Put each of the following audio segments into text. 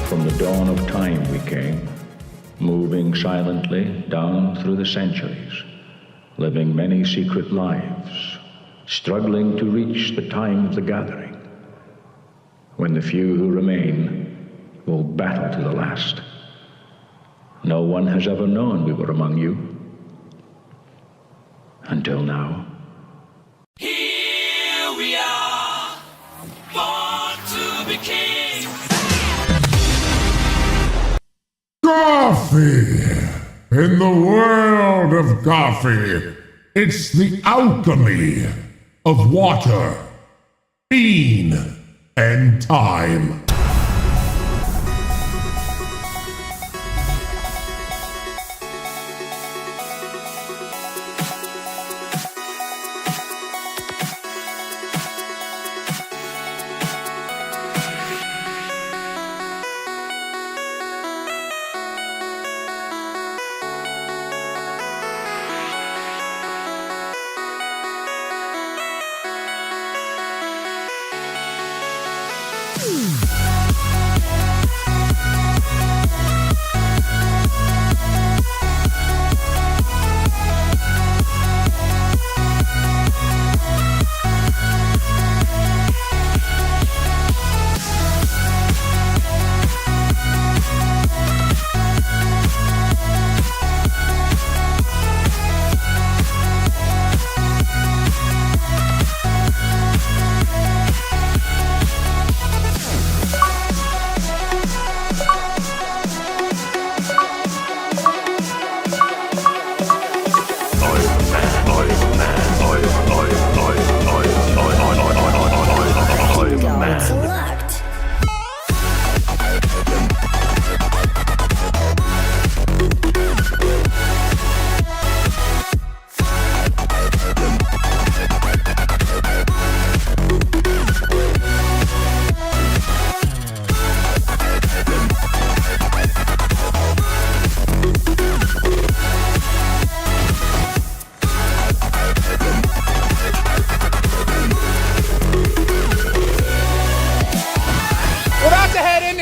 From the dawn of time we came, moving silently down through the centuries, living many secret lives, struggling to reach the time of the gathering, when the few who remain will battle to the last. No one has ever known we were among you, until now. Here we are, born to be kings. Coffee! In the world of coffee, it's the alchemy of water, bean, and time.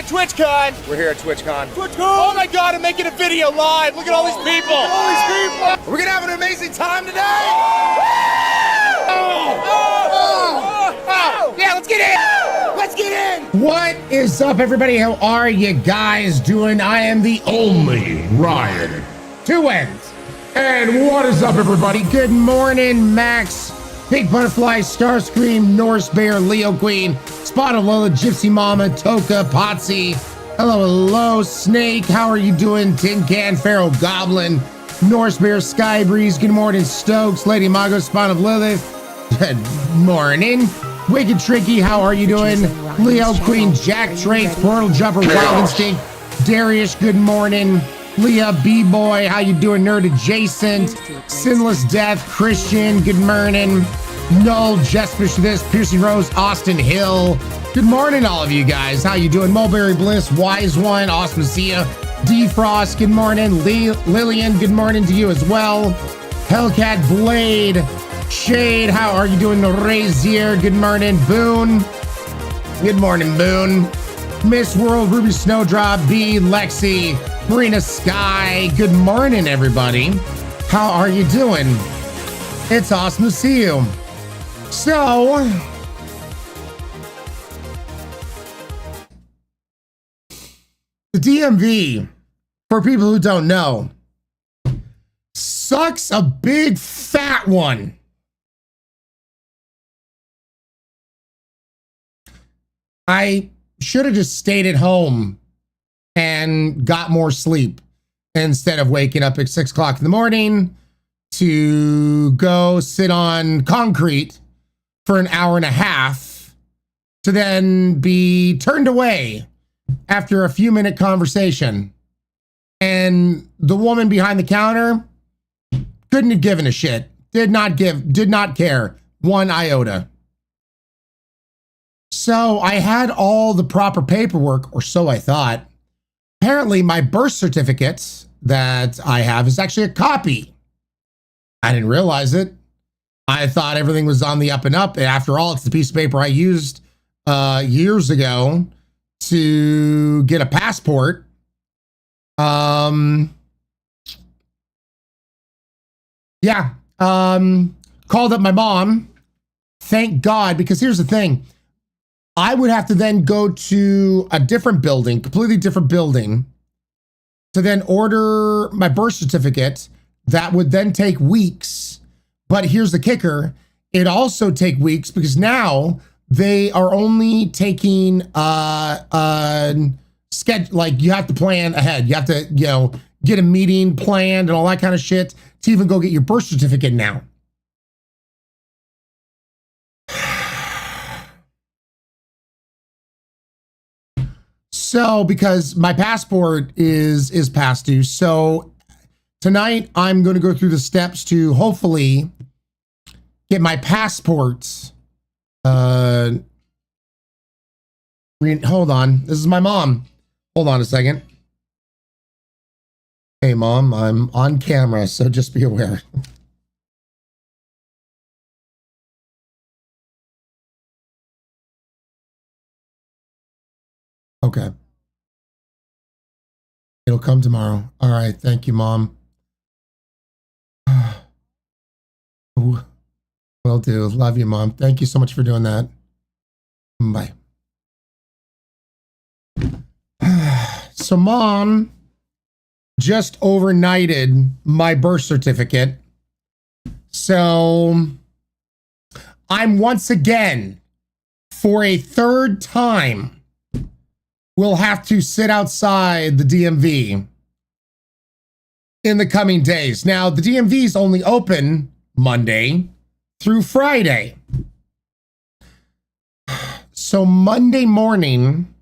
TwitchCon. We're here at TwitchCon. Oh my God, I'm making a video live. Look at all these people. We're gonna have an amazing time today. Yeah, let's get in. Let's get in. What is up, everybody? How are you guys doing? I am the only Ryan. Two ends. And what is up, everybody? Good morning, Max. Big Butterfly, Starscream, Norse Bear, Leo Queen, Spotted Lola, Gypsy Mama, Toka, Potsy. Hello, hello, Snake. How are you doing? Tin Can, Feral Goblin, Norse Bear, Sky Breeze. Good morning, Stokes, Lady Mago, Spawn of Lilith. Good morning. Wicked Tricky, how are you doing? Leo Queen, Jack Traits, Portal Jumper, Wild Instinct, Darius, good morning. Leah B-Boy, how you doing? Nerd Adjacent, Sinless Death, Christian, good morning. Null, Jesper this, Piercing Rose, Austin Hill. Good morning, all of you guys. How you doing? Mulberry Bliss, Wise One, Awesome to see ya. Defrost, good morning. Lillian, good morning to you as well. Hellcat Blade, Shade, how are you doing? Razier, good morning. Boone, good morning, Boone. Miss World, Ruby Snowdrop, B, Lexi, Marina Sky, good morning, everybody. How are you doing? It's awesome to see you. So, the DMV, for people who don't know, sucks a big fat one. I should have just stayed at home and got more sleep instead of waking up at 6 o'clock in the morning to go sit on concrete for an hour and a half to then be turned away after a few minute conversation. And the woman behind the counter couldn't have given a shit. Did not care one iota. So I had all the proper paperwork, or so I thought. Apparently, my birth certificate that I have is actually a copy. I didn't realize it. I thought everything was on the up and up. After all, it's the piece of paper I used years ago to get a passport. Yeah. Called up my mom. Thank God, because here's the thing. I would have to then go to a different building, completely different building, to then order my birth certificate. That would then take weeks. But here's the kicker. It also take weeks because now they are only taking schedule, like you have to plan ahead. You have to, get a meeting planned and all that kind of shit to even go get your birth certificate now. So, because my passport is past due, so tonight I'm going to go through the steps to hopefully get my passport. Hold on, this is my mom. Hold on a second. Hey, Mom, I'm on camera, so just be aware. Okay. It'll come tomorrow. All right. Thank you, Mom. Will do. Love you, Mom. Thank you so much for doing that. Bye. So, Mom just overnighted my birth certificate. So, I'm once again, for a third time, will have to sit outside the DMV in the coming days. Now, the DMV is only open Monday through Friday. So Monday morning,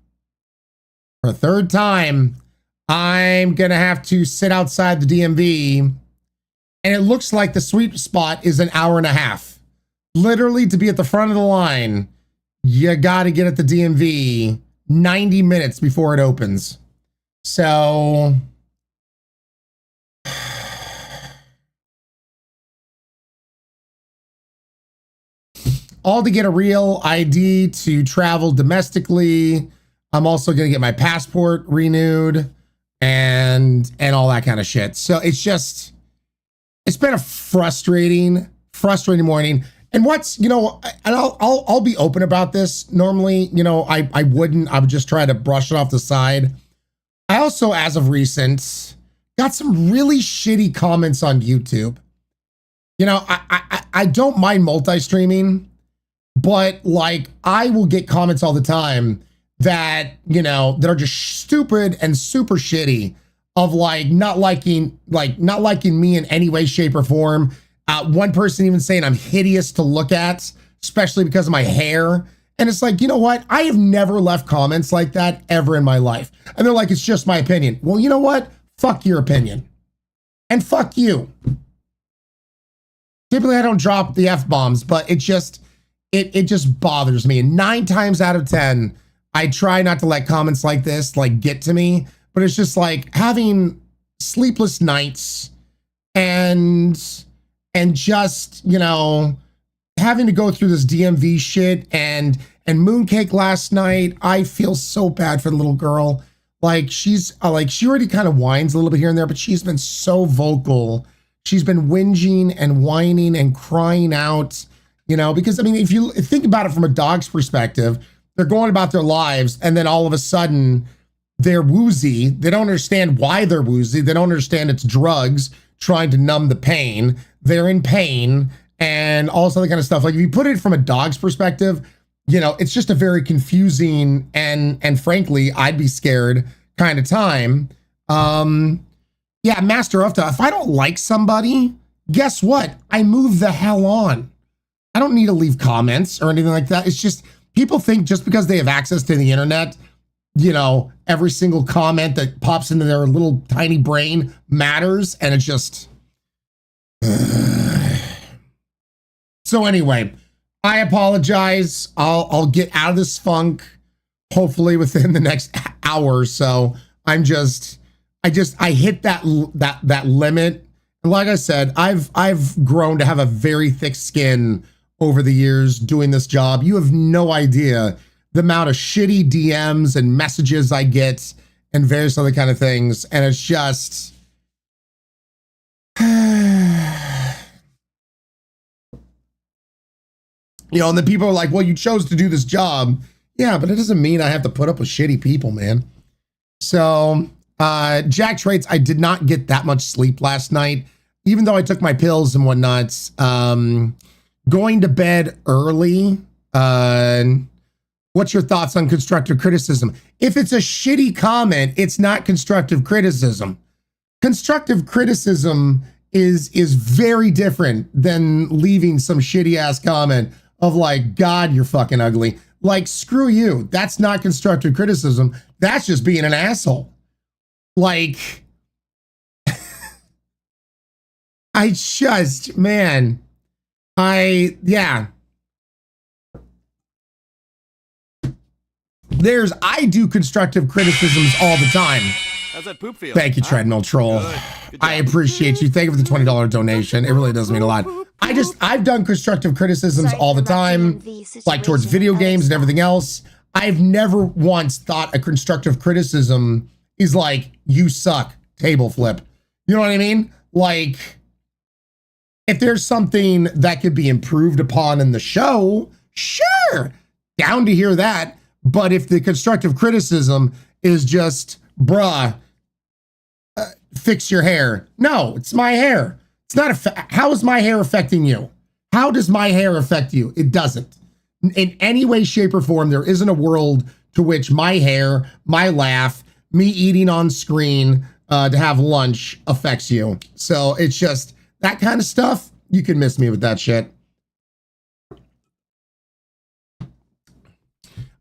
for a third time, I'm going to have to sit outside the DMV. And it looks like the sweet spot is an hour and a half. Literally, to be at the front of the line, you got to get at the DMV 90 minutes before it opens. So all to get a real ID to travel domestically. I'm also going to get my passport renewed and all that kind of shit. So it's been a frustrating morning. And what's, and I'll be open about this. Normally, I would just try to brush it off the side. I also, as of recent, got some really shitty comments on YouTube. I don't mind multi-streaming, but like I will get comments all the time that, that are just stupid and super shitty of like not liking me in any way, shape, or form. One person even saying I'm hideous to look at, especially because of my hair. And it's like, you know what? I have never left comments like that ever in my life. And they're like, it's just my opinion. Well, you know what? Fuck your opinion. And fuck you. Typically, I don't drop the F-bombs, but it just bothers me. And 9 times out of 10, I try not to let comments like this get to me. But it's just like having sleepless nights and just, having to go through this DMV shit and Mooncake last night. I feel so bad for the little girl. Like she already kind of whines a little bit here and there, but she's been so vocal. She's been whinging and whining and crying out, because if you think about it from a dog's perspective, they're going about their lives and then all of a sudden they're woozy. They don't understand why they're woozy. They don't understand it's drugs trying to numb the pain. They're in pain and all this other kind of stuff. Like if you put it from a dog's perspective, it's just a very confusing and frankly, I'd be scared kind of time. Yeah, Master Ufta, if I don't like somebody, guess what? I move the hell on. I don't need to leave comments or anything like that. It's just people think just because they have access to the internet, every single comment that pops into their little tiny brain matters. And it's just. So anyway, I apologize. I'll get out of this funk hopefully within the next hour or so. I hit that limit. And like I said, I've grown to have a very thick skin over the years doing this job. You have no idea the amount of shitty DMs and messages I get and various other kind of things. And it's just, you know, and then people are like, well, you chose to do this job. Yeah, but it doesn't mean I have to put up with shitty people, man. So, Jack traits, I did not get that much sleep last night, even though I took my pills and whatnot. Going to bed early. What's your thoughts on constructive criticism? If it's a shitty comment, it's not constructive criticism. Constructive criticism is very different than leaving some shitty ass comment of like, God, you're fucking ugly. Like, screw you. That's not constructive criticism. That's just being an asshole. Like, I just, man, yeah. I do constructive criticisms all the time. How's that poop feel? Thank you, Treadmill Troll. Good I appreciate you. Thank you for the $20 donation. It really does mean a lot. I've done constructive criticisms all the time, like towards video games and everything else. I've never once thought a constructive criticism is like, you suck, table flip. You know what I mean? Like, if there's something that could be improved upon in the show, sure, down to hear that. But if the constructive criticism is just, bruh, fix your hair. No, it's my hair. It's not, how is my hair affecting you? How does my hair affect you? It doesn't. In any way, shape, or form, there isn't a world to which my hair, my laugh, me eating on screen to have lunch affects you. So it's just that kind of stuff. You can miss me with that shit.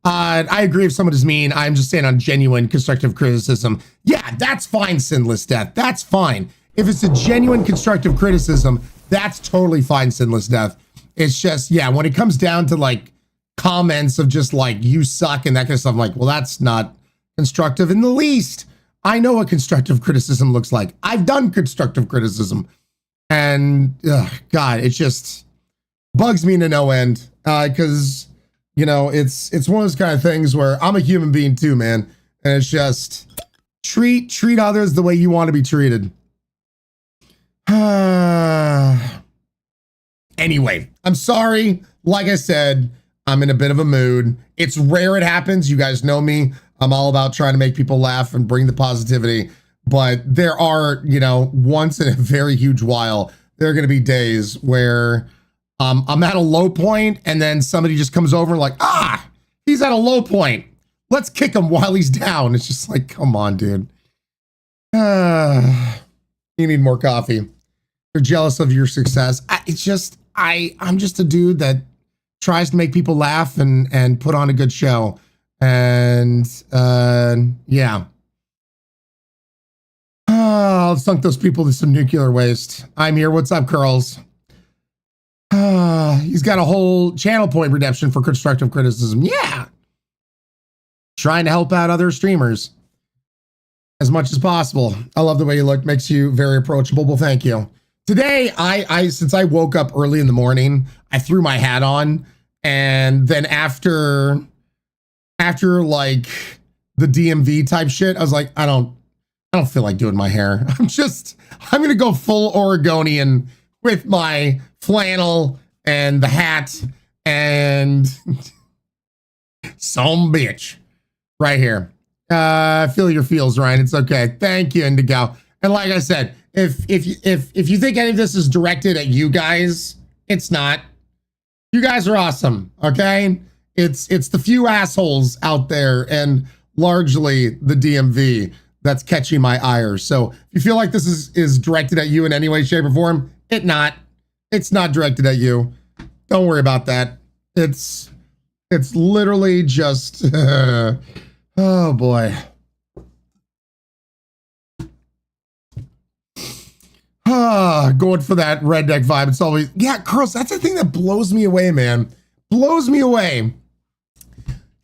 I agree if someone is mean. I'm just saying on genuine constructive criticism. Yeah, that's fine, Sinless Death. That's fine. If it's a genuine constructive criticism, that's totally fine, Sinless Death. It's just, yeah, when it comes down to like comments of just like, you suck and that kind of stuff, I'm like, well, that's not constructive in the least. I know what constructive criticism looks like. I've done constructive criticism. And, God, it just bugs me to no end. Because... you know, it's one of those kind of things where I'm a human being too, man. And it's just treat others the way you want to be treated. Anyway, I'm sorry. Like I said, I'm in a bit of a mood. It's rare it happens. You guys know me. I'm all about trying to make people laugh and bring the positivity. But there are, you know, once in a very huge while, there are going to be days where I'm at a low point and then somebody just comes over and like, he's at a low point. Let's kick him while he's down. It's just like, come on, dude. You need more coffee. They're jealous of your success. I'm just a dude that tries to make people laugh and put on a good show. And yeah. I'll sunk those people to some nuclear waste. I'm here. What's up, Curls? He's got a whole channel point redemption for constructive criticism. Yeah. Trying to help out other streamers as much as possible. I love the way you look. Makes you very approachable. Well, thank you. Today, since I woke up early in the morning, I threw my hat on. And then after like the DMV type shit, I was like, I don't feel like doing my hair. I'm going to go full Oregonian with my flannel and the hat and some bitch right here. Feel your feels, Ryan. It's okay. Thank you, Indigo. And like I said, if you think any of this is directed at you guys, it's not. You guys are awesome. Okay. It's the few assholes out there and largely the DMV that's catching my ire. So if you feel like this is directed at you in any way, shape, or form, it's not directed at you. Don't worry about that. It's literally just, oh boy. Going for that redneck vibe. It's always, yeah, Curls, that's the thing that blows me away, man. Blows me away.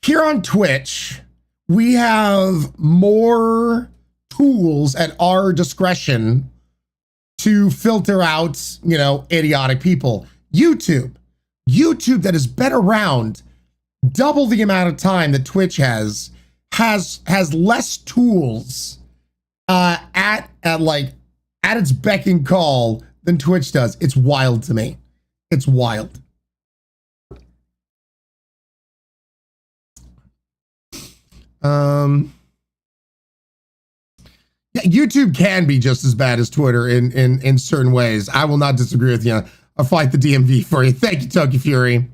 Here on Twitch, we have more tools at our discretion to filter out, you know, idiotic people. YouTube that has been around double the amount of time that Twitch has less tools at its beck and call than Twitch does. It's wild to me. It's wild. Yeah, YouTube can be just as bad as Twitter in certain ways. I will not disagree with you. I'll fight the DMV for you. Thank you, Toki Fury.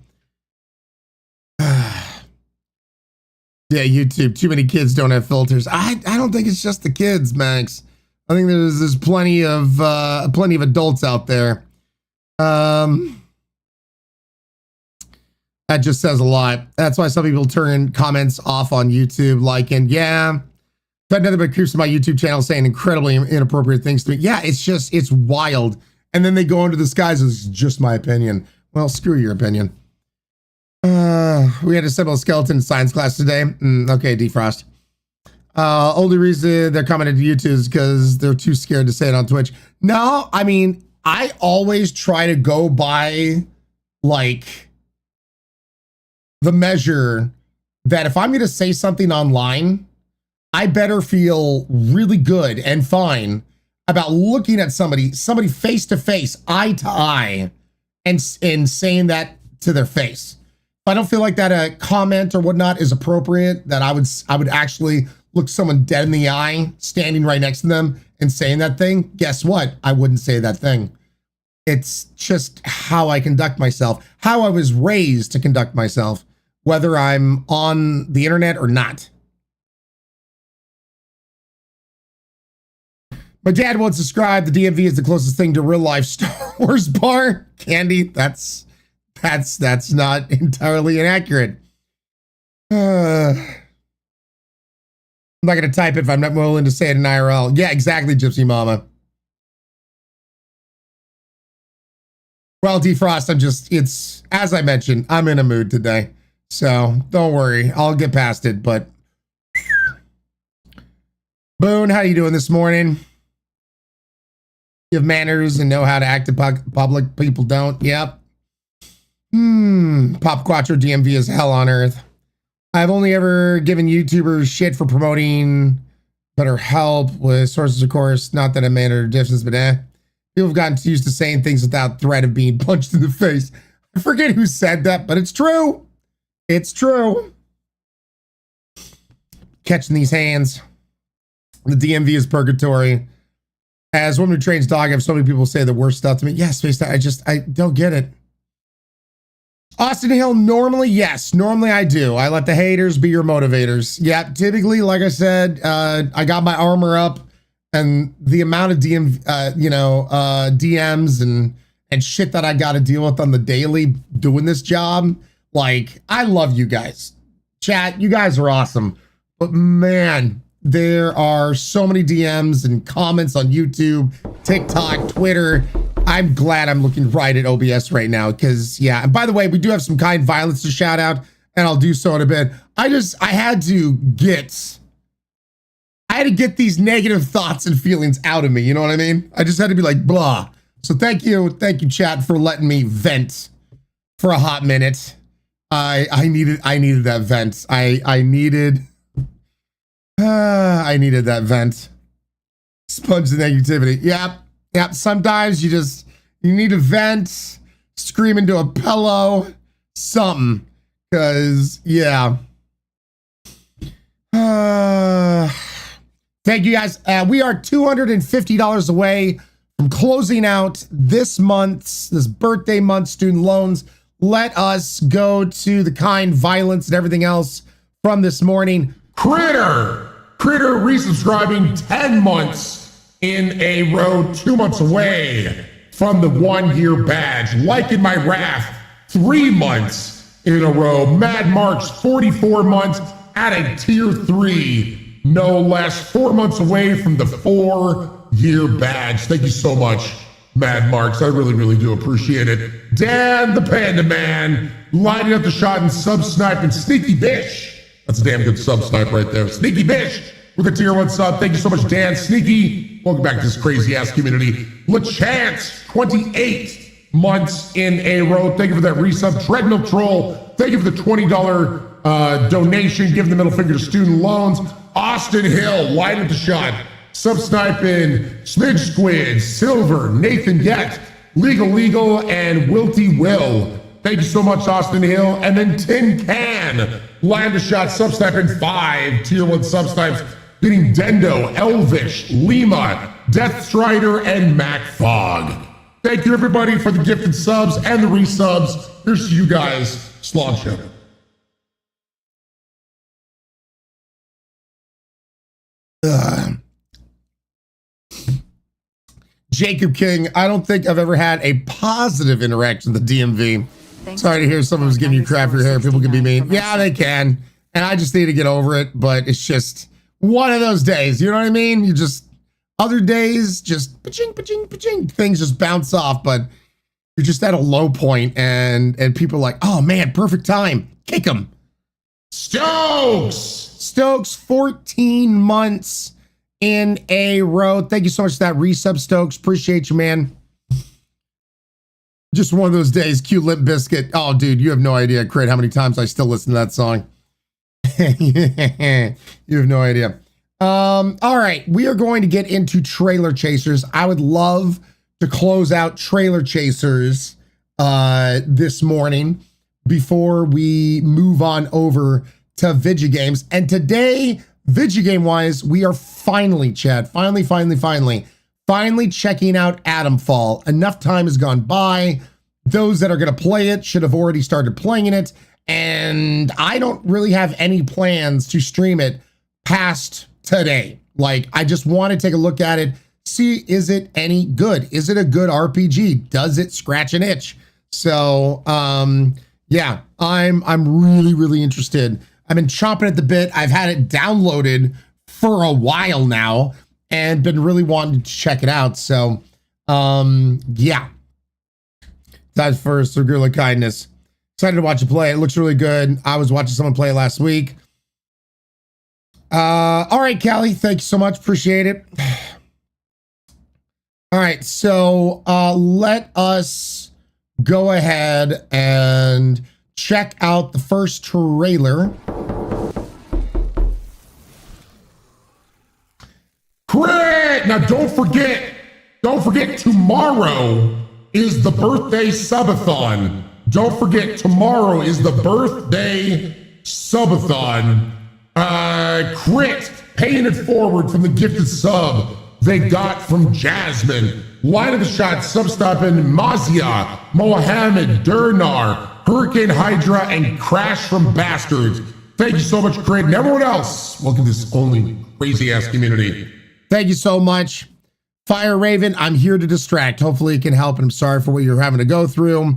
Yeah, YouTube. Too many kids don't have filters. I don't think it's just the kids, Max. I think there's plenty of adults out there. That just says a lot. That's why some people turn comments off on YouTube, like, and yeah, I've had nothing but creeps on my YouTube channel saying incredibly inappropriate things to me. Yeah, it's wild. And then they go into the skies as just my opinion. Well, screw your opinion. We had to assemble a skeleton in science class today. Okay, Defrost. Only reason they're coming into YouTube is because they're too scared to say it on Twitch. No, I mean, I always try to go by, like, the measure that if I'm going to say something online, I better feel really good and fine about looking at somebody face to face, eye to eye, and saying that to their face. If I don't feel like that a comment or whatnot is appropriate, that I would actually look someone dead in the eye, standing right next to them and saying that thing, guess what? I wouldn't say that thing. It's just how I conduct myself, how I was raised to conduct myself, whether I'm on the internet or not. My dad once described the DMV as the closest thing to real life Star Wars bar. Candy, that's not entirely inaccurate. I'm not going to type it if I'm not willing to say it in IRL. Yeah, exactly, Gypsy Mama. Well, Defrost, it's, as I mentioned, I'm in a mood today. So don't worry, I'll get past it, but. Boone, how you doing this morning? You have manners and know how to act in public. People don't. Yep. Pop Quattro DMV is hell on earth. I've only ever given YouTubers shit for promoting BetterHelp with sources, of course. Not that it made a difference, but people have gotten used to saying things without threat of being punched in the face. I forget who said that, but it's true. It's true. Catching these hands. The DMV is purgatory. As one who trains dog, I have so many people say the worst stuff to me. Yes, Space Dog, I don't get it. Austin Hill, normally, yes. Normally I do. I let the haters be your motivators. Yeah, typically, like I said, I got my armor up, and the amount of DMs and shit that I got to deal with on the daily doing this job. Like, I love you guys. Chat, you guys are awesome. But man, there are so many DMs and comments on YouTube, TikTok, Twitter. I'm glad I'm looking right at OBS right now because, yeah. And by the way, we do have some kind violence to shout out, and I'll do so in a bit. I had to get these negative thoughts and feelings out of me. You know what I mean? I just had to be like, blah. So thank you, chat, for letting me vent for a hot minute. I needed that vent. I needed that vent. Sponge the negativity. Yep. Sometimes you need to vent, scream into a pillow, something. Cause yeah. Thank you guys. We are $250 away from closing out this birthday month student loans. Let us go to the kind violence and everything else from this morning. Critter resubscribing 10 months in a row, 2 months away from the 1 year badge. Liking my wrath, 3 months in a row. Mad Marks, 44 months at a tier 3, no less. 4 months away from the 4 year badge. Thank you so much, Mad Marks. I really, really do appreciate it. Dan the Panda Man, lining up the shot and sub-sniping. Sneaky Bish. That's a damn good sub-snipe right there. Sneaky Bish with a tier 1 sub. Thank you so much, Dan. Sneaky, welcome back to this crazy-ass community. LeChance, 28 months in a row. Thank you for that resub. Treadmill Troll, Thank you for the $20 donation. Give the middle finger to student loans. Austin Hill, light at the shot. Subsniping, Smidge Squid, Silver, Nathan Yett, Legal, and Wilty Will. Thank you so much, Austin Hill. And then Tin Can, light at the shot, Subsniping 5, Tier 1 Subsnipes, getting Dendo, Elvish, Lima, Death Strider, and Mac Fog. Thank you, everybody, for the gifted subs and the resubs. Here's to you guys. Slog Show. Jacob King, I don't think I've ever had a positive interaction with the DMV. Sorry to hear someone's giving you crap for your hair. People can be mean. Yeah, they can. And I just need to get over it, but it's just one of those days. You know what I mean? You just, other days, just pa-ching, pa-ching, pa-ching. Things just bounce off, but you're just at a low point and people are like, oh man, perfect time. Kick them. Stokes, 14 months in a row. Thank you so much for that resub, Stokes. Appreciate you, man. Just one of those days. Cute Limp Biscuit. Oh, dude, you have no idea, Crit, how many times I still listen to that song. You have no idea. All right, we are going to get into Trailer Chasers. I would love to close out Trailer Chasers this morning before we move on over to Vidya Games. And today, Vidya Game wise, we are finally, Chad, finally checking out ATOMFALL. Enough time has gone by. Those that are going to play it should have already started playing it. And I don't really have any plans to stream it past today. Like, I just want to take a look at it. See, is it any good? Is it a good RPG? Does it scratch an itch? So, yeah, I'm really interested. I've been chomping at the bit. I've had it downloaded for a while now and been really wanting to check it out. So, yeah. That's for Gorilla Kindness. Excited to watch it play. It looks really good. I was watching someone play it last week. All right, Callie, thank you so much. Appreciate it. All right, so let us go ahead and check out the first trailer. Crit! Now don't forget, tomorrow is the birthday subathon. Don't forget, tomorrow is the birthday subathon. Crit, paying it forward from the gifted sub they got from Jasmine. Line of the shot, substopping Mazia, Mohammed, Durnar, Hurricane Hydra, and Crash from Bastards. Thank you so much, Crit, and everyone else. Welcome to this only crazy-ass community. Thank you so much. Fire Raven, I'm here to distract. Hopefully it can help, and I'm sorry for what you're having to go through.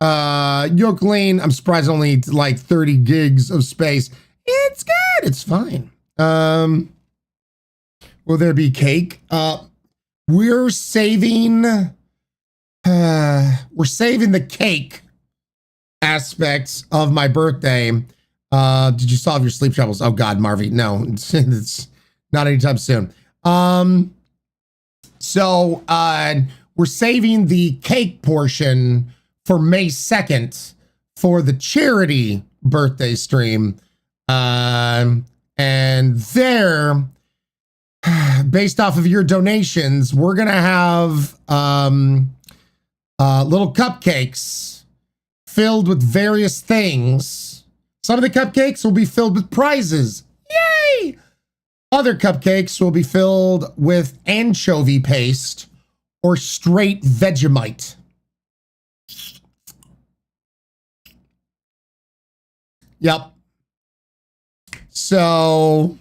Yokeline, I'm surprised only like 30 gigs of space. It's good. It's fine. Will there be cake? We're saving the cake aspects of my birthday. Did you solve your sleep troubles? Oh God, Marvy. No, it's not anytime soon. So we're saving the cake portion for May 2nd for the charity birthday stream. And there, based off of your donations, we're going to have little cupcakes filled with various things. Some of the cupcakes will be filled with prizes. Yay! Other cupcakes will be filled with anchovy paste or straight Vegemite. Yep. So,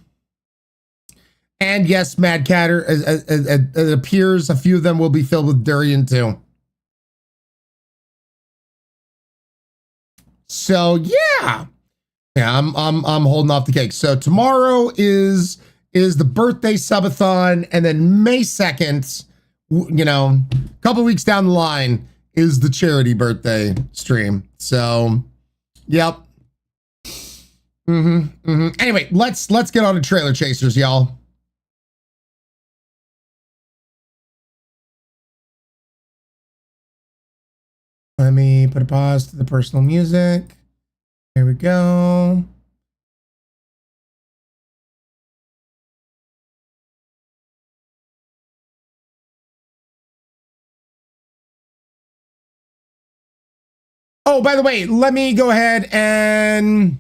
and yes, Mad Catter, it appears a few of them will be filled with durian too. So yeah, I'm holding off the cake. So tomorrow is the birthday subathon, and then May 2nd, you know, a couple weeks down the line is the charity birthday stream. So, yep. Anyway, let's get on to Trailer Chasers, y'all. Let me put a pause to the personal music. Here we go. Oh, by the way, let me go ahead and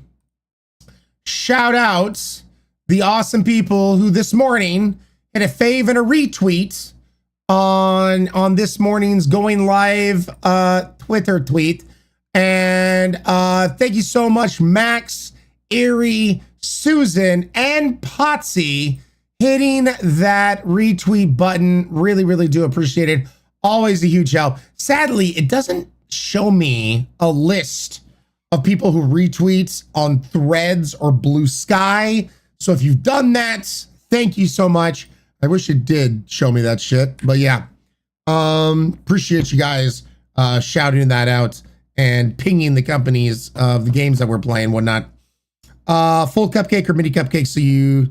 shout out the awesome people who this morning had a fave and a retweet on this morning's going live Twitter tweet. And thank you so much, Max, Erie, Susan, and Potsy hitting that retweet button. Really, really do appreciate it. Always a huge help. Sadly, it doesn't show me a list of people who retweet on Threads or Blue Sky. So if you've done that, thank you so much. I wish it did show me that shit, but yeah. Appreciate you guys shouting that out and pinging the companies of the games that we're playing, whatnot. Full cupcake or mini cupcake?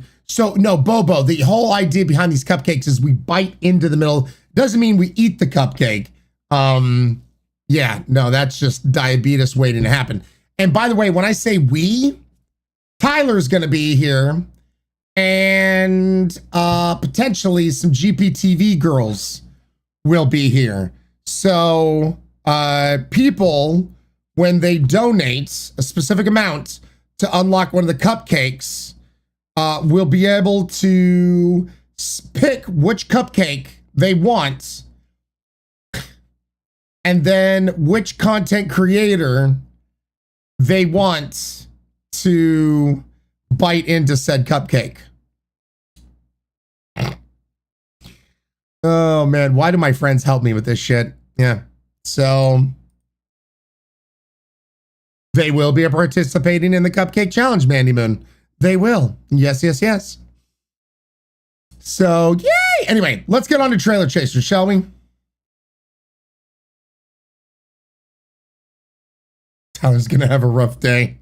No, Bobo, the whole idea behind these cupcakes is we bite into the middle. Doesn't mean we eat the cupcake. Yeah, no, that's just diabetes waiting to happen. And by the way, when I say we, Tyler's gonna be here and potentially some GPTV girls will be here. So people, when they donate a specific amount to unlock one of the cupcakes, will be able to pick which cupcake they want, and then which content creator they want to bite into said cupcake. Oh man, why do my friends help me with this shit? Yeah. So they will be participating in the cupcake challenge, Mandy Moon. They will. Yes, yes, yes. So, yay! Anyway, let's get on to Trailer Chaser, shall we? Tyler's gonna have a rough day.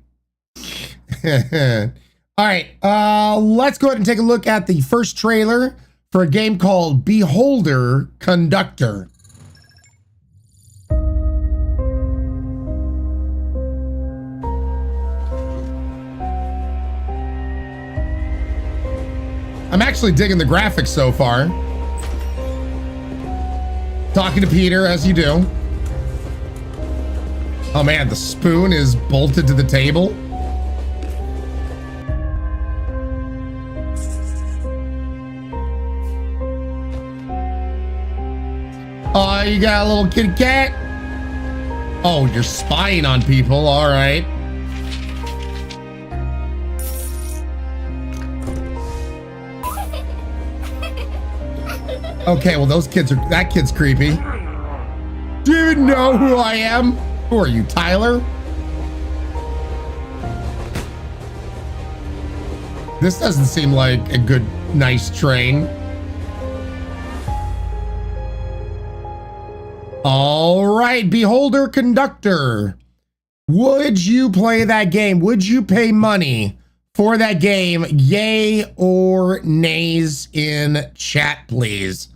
All right, let's go ahead and take a look at the first trailer for a game called Beholder Conductor. I'm actually digging the graphics so far. Talking to Peter, as you do. Oh man, the spoon is bolted to the table. Oh, you got a little kitty cat? Oh, you're spying on people, all right. Okay, well that kid's creepy. Do you even know who I am? Who are you, Tyler? This doesn't seem like a good, nice train. All right, Beholder Conductor. Would you play that game? Would you pay money for that game? Yay or nays in chat, please.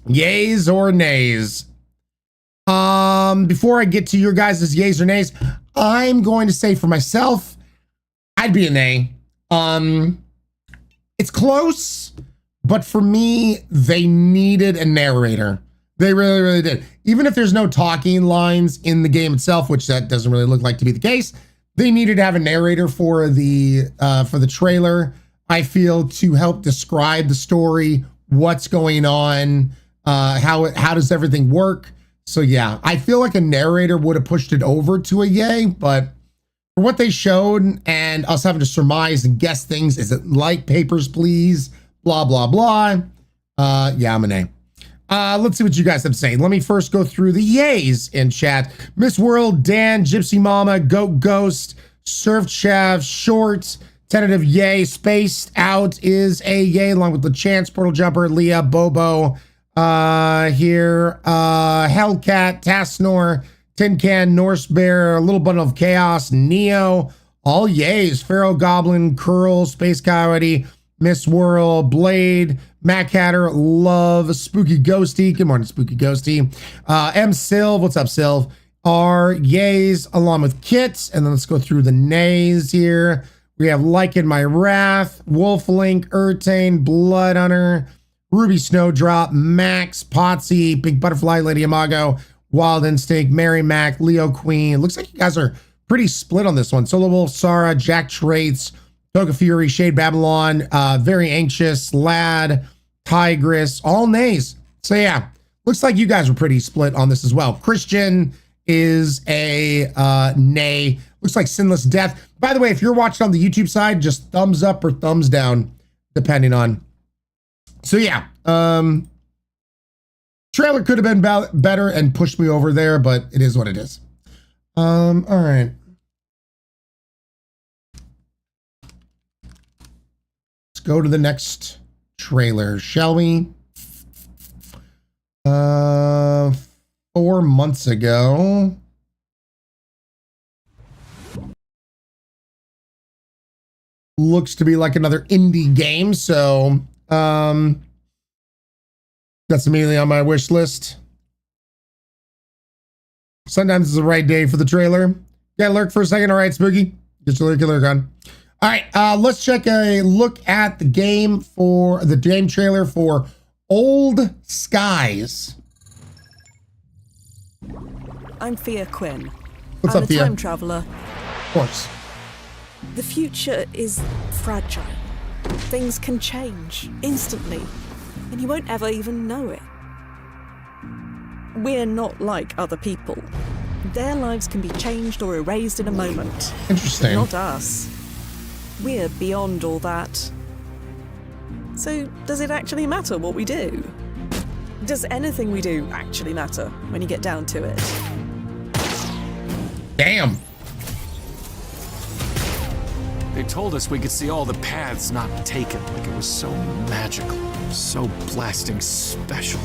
Yays or nays? Before I get to your guys' yays or nays, I'm going to say for myself, I'd be a nay. It's close, but for me, they needed a narrator. They really, really did. Even if there's no talking lines in the game itself, which that doesn't really look like to be the case, they needed to have a narrator for the trailer, I feel, to help describe the story, what's going on, how does everything work. So yeah, I feel like a narrator would have pushed it over to a yay, but for what they showed and us having to surmise and guess things, is it like Papers, Please, blah, blah, blah. Yeah, I'm an A. Let's see what you guys have to say. Let me first go through the yays in chat. Miss World, Dan, Gypsy Mama, Goat Ghost, Surf Chav, Short, tentative yay, Spaced Out is a yay, along with the Chance, Portal Jumper, Leah, Bobo, here, Hellcat, Tasnor, Tin Can, Norse Bear, Little Bundle of Chaos, Neo, all yays, Pharaoh Goblin, Curl, Space Coyote, Miss Whirl, Blade, Mac Hatter, Love, Spooky Ghosty. Good morning, Spooky Ghosty. M. Sylv, what's up, Sylv? are yays along with Kit. And then let's go through the nays here. We have Like in My Wrath, Wolflink, Urtane, Blood Hunter, Ruby Snowdrop, Max, Potsy, Big Butterfly, Lady Imago, Wild Instinct, Mary Mac, Leo Queen. Looks like you guys are pretty split on this one. Solo Wolf, Sarah, Jack Traits, Toga Fury, Shade Babylon, Very Anxious, Lad, Tigress, all nays. So yeah, looks like you guys were pretty split on this as well. Christian is a nay. Looks like Sinless Death. By the way, if you're watching on the YouTube side, just thumbs up or thumbs down, depending on. So yeah, trailer could have been better and pushed me over there, but it is what it is. All right. Let's go to the next trailer, shall we? 4 months ago. Looks to be like another indie game, so that's immediately on my wish list. Sometimes it's the right day for the trailer. Yeah, lurk for a second. All right, Spooky, get your lurk on. All right, let's check a look at the game for the game trailer for Old Skies. I'm Thea Quinn. What's I'm up, a Thea? time traveler. Of course. The future is fragile. Things can change instantly, and you won't ever even know it. We're not like other people. Their lives can be changed or erased in a moment. Interesting. Not us. We're beyond all that. So, does it actually matter what we do? Does anything we do actually matter when you get down to it? Damn. They told us we could see all the paths not taken, like it was so magical, so blasting special.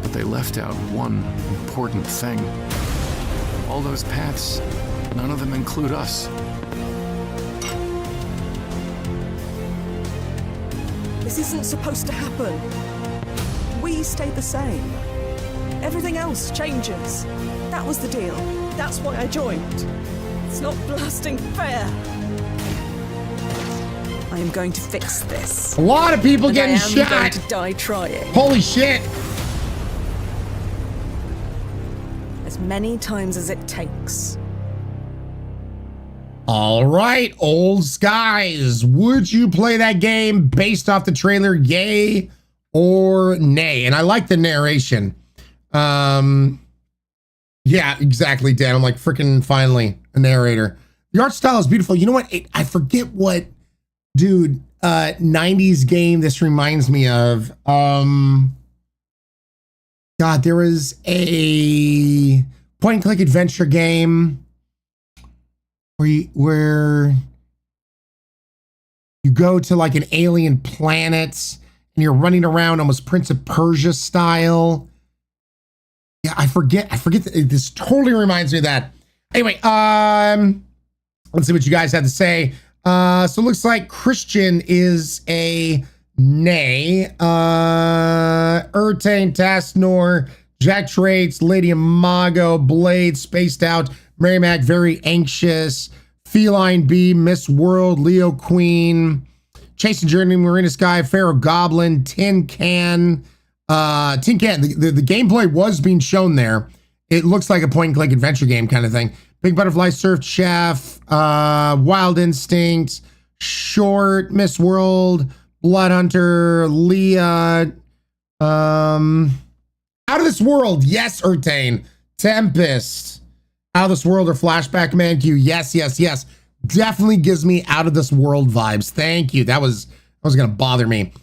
But they left out one important thing. All those paths, none of them include us. This isn't supposed to happen. We stay the same. Everything else changes. That was the deal. That's why I joined. It's not blasting fair. I am going to fix this. A lot of people And getting I am going shot. to die trying. Holy shit. As many times as it takes. All right, Old Skies. Would you play that game based off the trailer, yay or nay? And I like the narration. Yeah, exactly, Dan. I'm like, freaking finally, a narrator. The art style is beautiful. You know what? I forget what, dude, 90s game this reminds me of. God, there was a point and click adventure game where you go to like an alien planet and you're running around almost Prince of Persia style. Yeah, I forget. This totally reminds me of that. Anyway, let's see what you guys have to say. So it looks like Christian is a nay. Urtane, Tasnor, Jack Traits, Lady Imago, Blade, Spaced Out, Mary Mac, Very Anxious, Feline B, Miss World, Leo Queen, Chasing Journey, Marina Sky, Pharaoh Goblin, Tin Can. The gameplay was being shown there. It looks like a point and click adventure game kind of thing. Big Butterfly, Surf Chef, Wild Instinct, Short, Miss World, Blood Hunter, Leah, Out of This World, yes, Urtane, Tempest, Out of This World or Flashback Mancu, yes. Definitely gives me Out of This World vibes. Thank you. That was gonna bother me.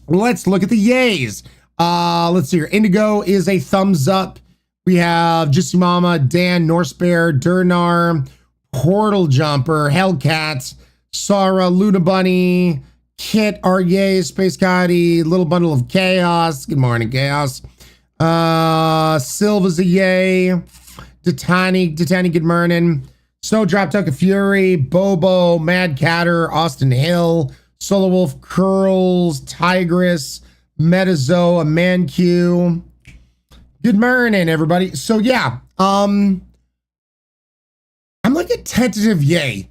Let's look at the yays. Let's see here. Indigo is a thumbs up. We have Jissy Mama, Dan, Norse Bear, Durnar, Portal Jumper, Hellcats, Sarah, Luna Bunny, Kit, Arye, Space Coyote, Little Bundle of Chaos. Good morning, Chaos. Silva's a yay. Titani, good morning. Snowdrop, Tuck of Fury, Bobo, Mad Catter, Austin Hill, Solo Wolf, Curls, Tigress, Metazoa, Mancu. Good morning, everybody. So yeah, I'm like a tentative yay.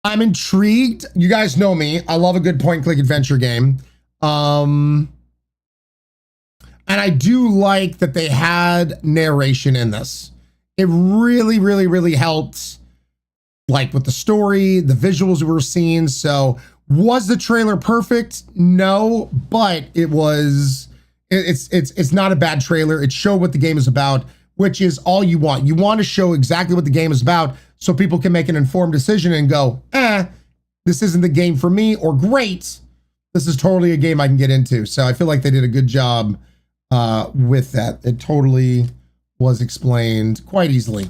I'm intrigued. You guys know me. I love a good point-and-click adventure game. And I do like that they had narration in this. It really, really, really helped, like with the story, the visuals we were seeing. So was the trailer perfect? No, but it was. It's not a bad trailer. It showed what the game is about, which is all you want. You want to show exactly what the game is about so people can make an informed decision and go, this isn't the game for me, or great, this is totally a game I can get into. So I feel like they did a good job with that. It totally was explained quite easily.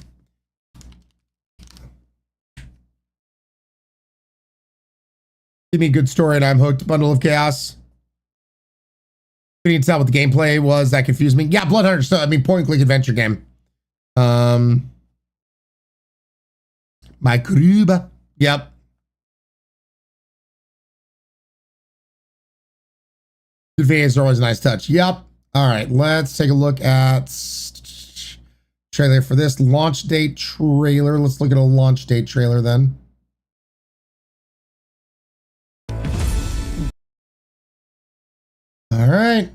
Give me a good story and I'm hooked. Bundle of Chaos. We need to tell what the gameplay was. That confused me. Yeah, Blood Hunter. So I mean, point-and-click adventure game. My Kruba. Yep. Good videos are always a nice touch. Yep. All right, let's take a look at trailer for this launch date trailer. Let's look at a launch date trailer then. All right.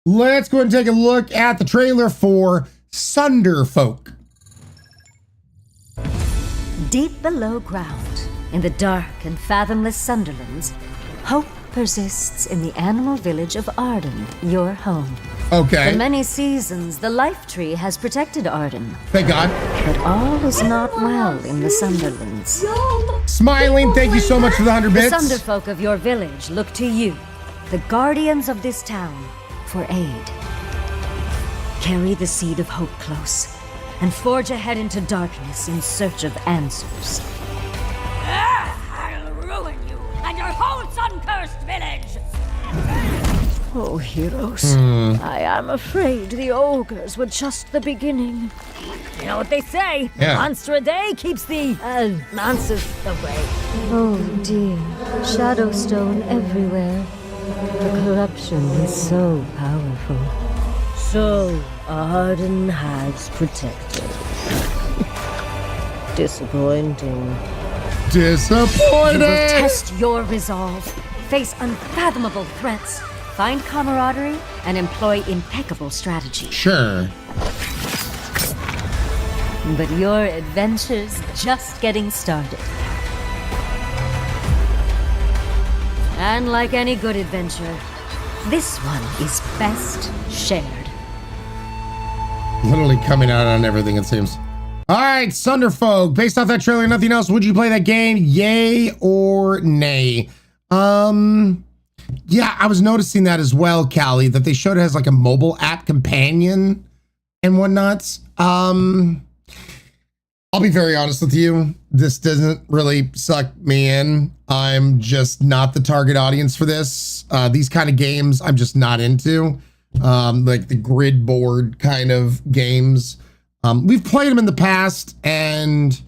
Let's go ahead and take a look at the trailer for Sunderfolk. Deep below ground, in the dark and fathomless Sunderlands, hope persists in the animal village of Arden, your home. Okay. For many seasons, the life tree has protected Arden. Thank God. But all is not well in the Sunderlands. Smiling, thank you so much for the 100 The bits. Sunderfolk of your village look to you, the guardians of this town, for aid. Carry the seed of hope close, and forge ahead into darkness in search of answers. I'll ruin you and your whole sun-cursed village! Oh, heroes. I am afraid the ogres were just the beginning. You know what they say? Yeah. Monster a day keeps the monsters away. Oh dear. Shadowstone everywhere. The corruption is so powerful. So Arden has protected. Disappointing. Disappointed. You will test your resolve, face unfathomable threats, find camaraderie, and employ impeccable strategy. Sure. But your adventure's just getting started. And like any good adventure, this one is best shared. Literally coming out on everything, it seems. All right, Sunderfolk. Based off that trailer, nothing else. Would you play that game? Yay or nay? Yeah, I was noticing that as well, Callie, that they showed it as like a mobile app companion and whatnot. I'll be very honest with you. This doesn't really suck me in. I'm just not the target audience for this. These kind of games I'm just not into. Like the grid board kind of games. We've played them in the past and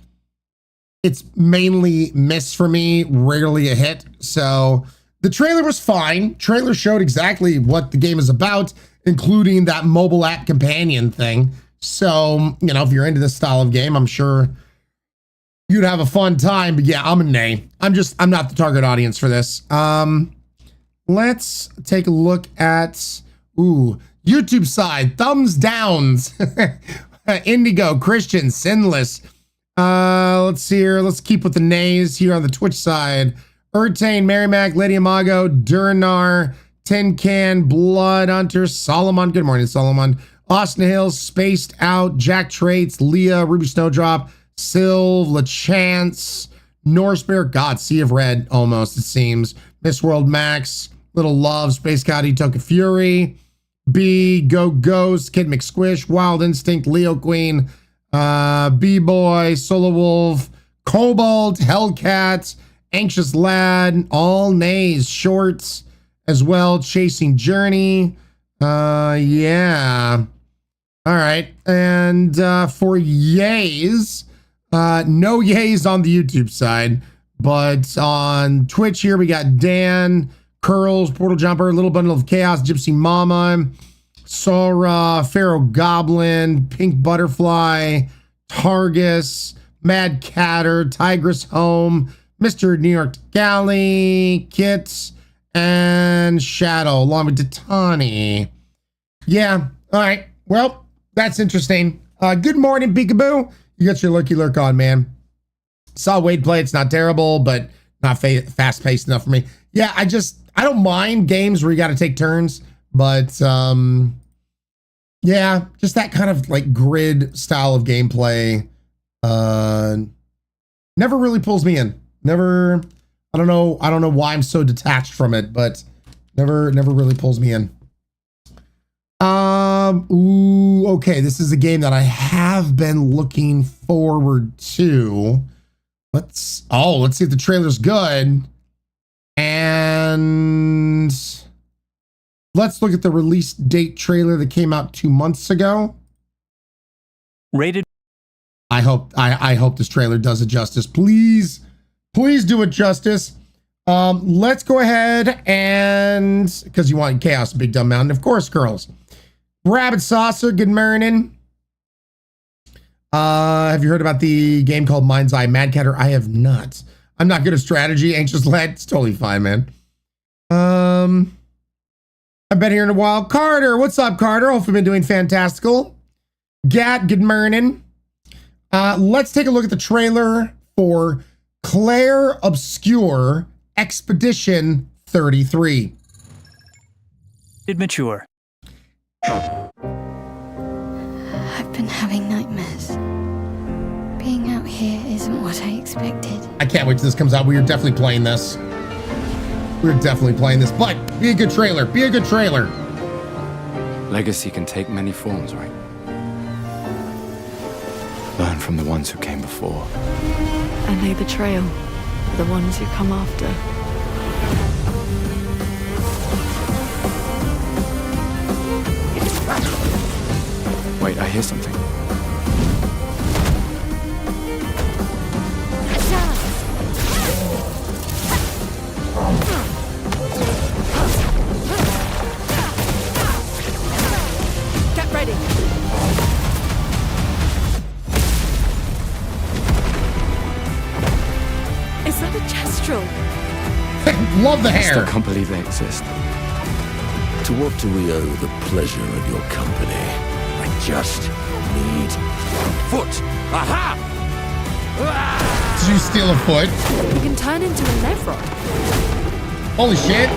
it's mainly miss for me, rarely a hit. So the trailer was fine. Trailer showed exactly what the game is about, including that mobile app companion thing. So, you know, if you're into this style of game, I'm sure you'd have a fun time. But yeah, I'm a nay. I'm not the target audience for this. Let's take a look at, YouTube side, thumbs downs. Indigo, Christian, Sinless. Let's see here. Let's keep with the nays here on the Twitch side. Urtane, Mary Mac, Lady Imago, Durnar, Tin Can, Blood Hunter, Solomon. Good morning, Solomon. Austin Hills, Spaced Out, Jack Traits, Leah, Ruby Snowdrop, Sylv, LaChance, Norse Bear, God, Sea of Red, almost, it seems. Miss World Max, Little Love, Space Coyote, Toka Fury, B, Go Ghost, Kid McSquish, Wild Instinct, Leo Queen, B-Boy, Solo Wolf, Cobalt, Hellcat, Anxious Lad, all nays, Shorts as well, Chasing Journey. Yeah. All right. And for yays, no yays on the YouTube side, but on Twitch here we got Dan, Curls, Portal Jumper, Little Bundle of Chaos, Gypsy Mama, Sora, Pharaoh Goblin, Pink Butterfly, Targus, Mad Catter, Tigress Home, Mr. New York Galley, Kit, and Shadow, along with Titani. Yeah, all right. Well, that's interesting. Good morning, Peekaboo. You got your lurky lurk on, man. Saw Wade play. It's not terrible, but not fast-paced enough for me. Yeah, I don't mind games where you got to take turns, but yeah, just that kind of like grid style of gameplay never really pulls me in. Never. I don't know why I'm so detached from it, but never really pulls me in. Ooh, okay, this is a game that I have been looking forward to. Let's see if the trailer's good. And let's look at the release date trailer that came out 2 months ago. Rated. I hope this trailer does it justice. Please do it justice. Let's go ahead and, because you want chaos, Big Dumb Mountain, of course, girls. Rabbit Saucer, good morning. Have you heard about the game called Mind's Eye Mad Catter? I have not. I'm not good at strategy. Anxious Lad, it's totally fine, man. I've been here in a while. Carter, what's up, Carter? Hope you've been doing fantastical. Gat, good morning. Let's take a look at the trailer for Claire Obscure Expedition 33. Mature. I've been having nightmares. Being out here isn't what I expected. I can't wait till this comes out. We are definitely playing this. We're definitely playing this, but be a good trailer. Be a good trailer. Legacy can take many forms, right? Learn from the ones who came before. And lay the trail for the ones who come after. Wait, I hear something. Get ready. Is that a Kestrel? Love the hair. I still can't believe they exist. To what do we owe the pleasure of your company? I just need one foot. Aha! Did you steal a foot? You can turn into a Levron. Holy shit.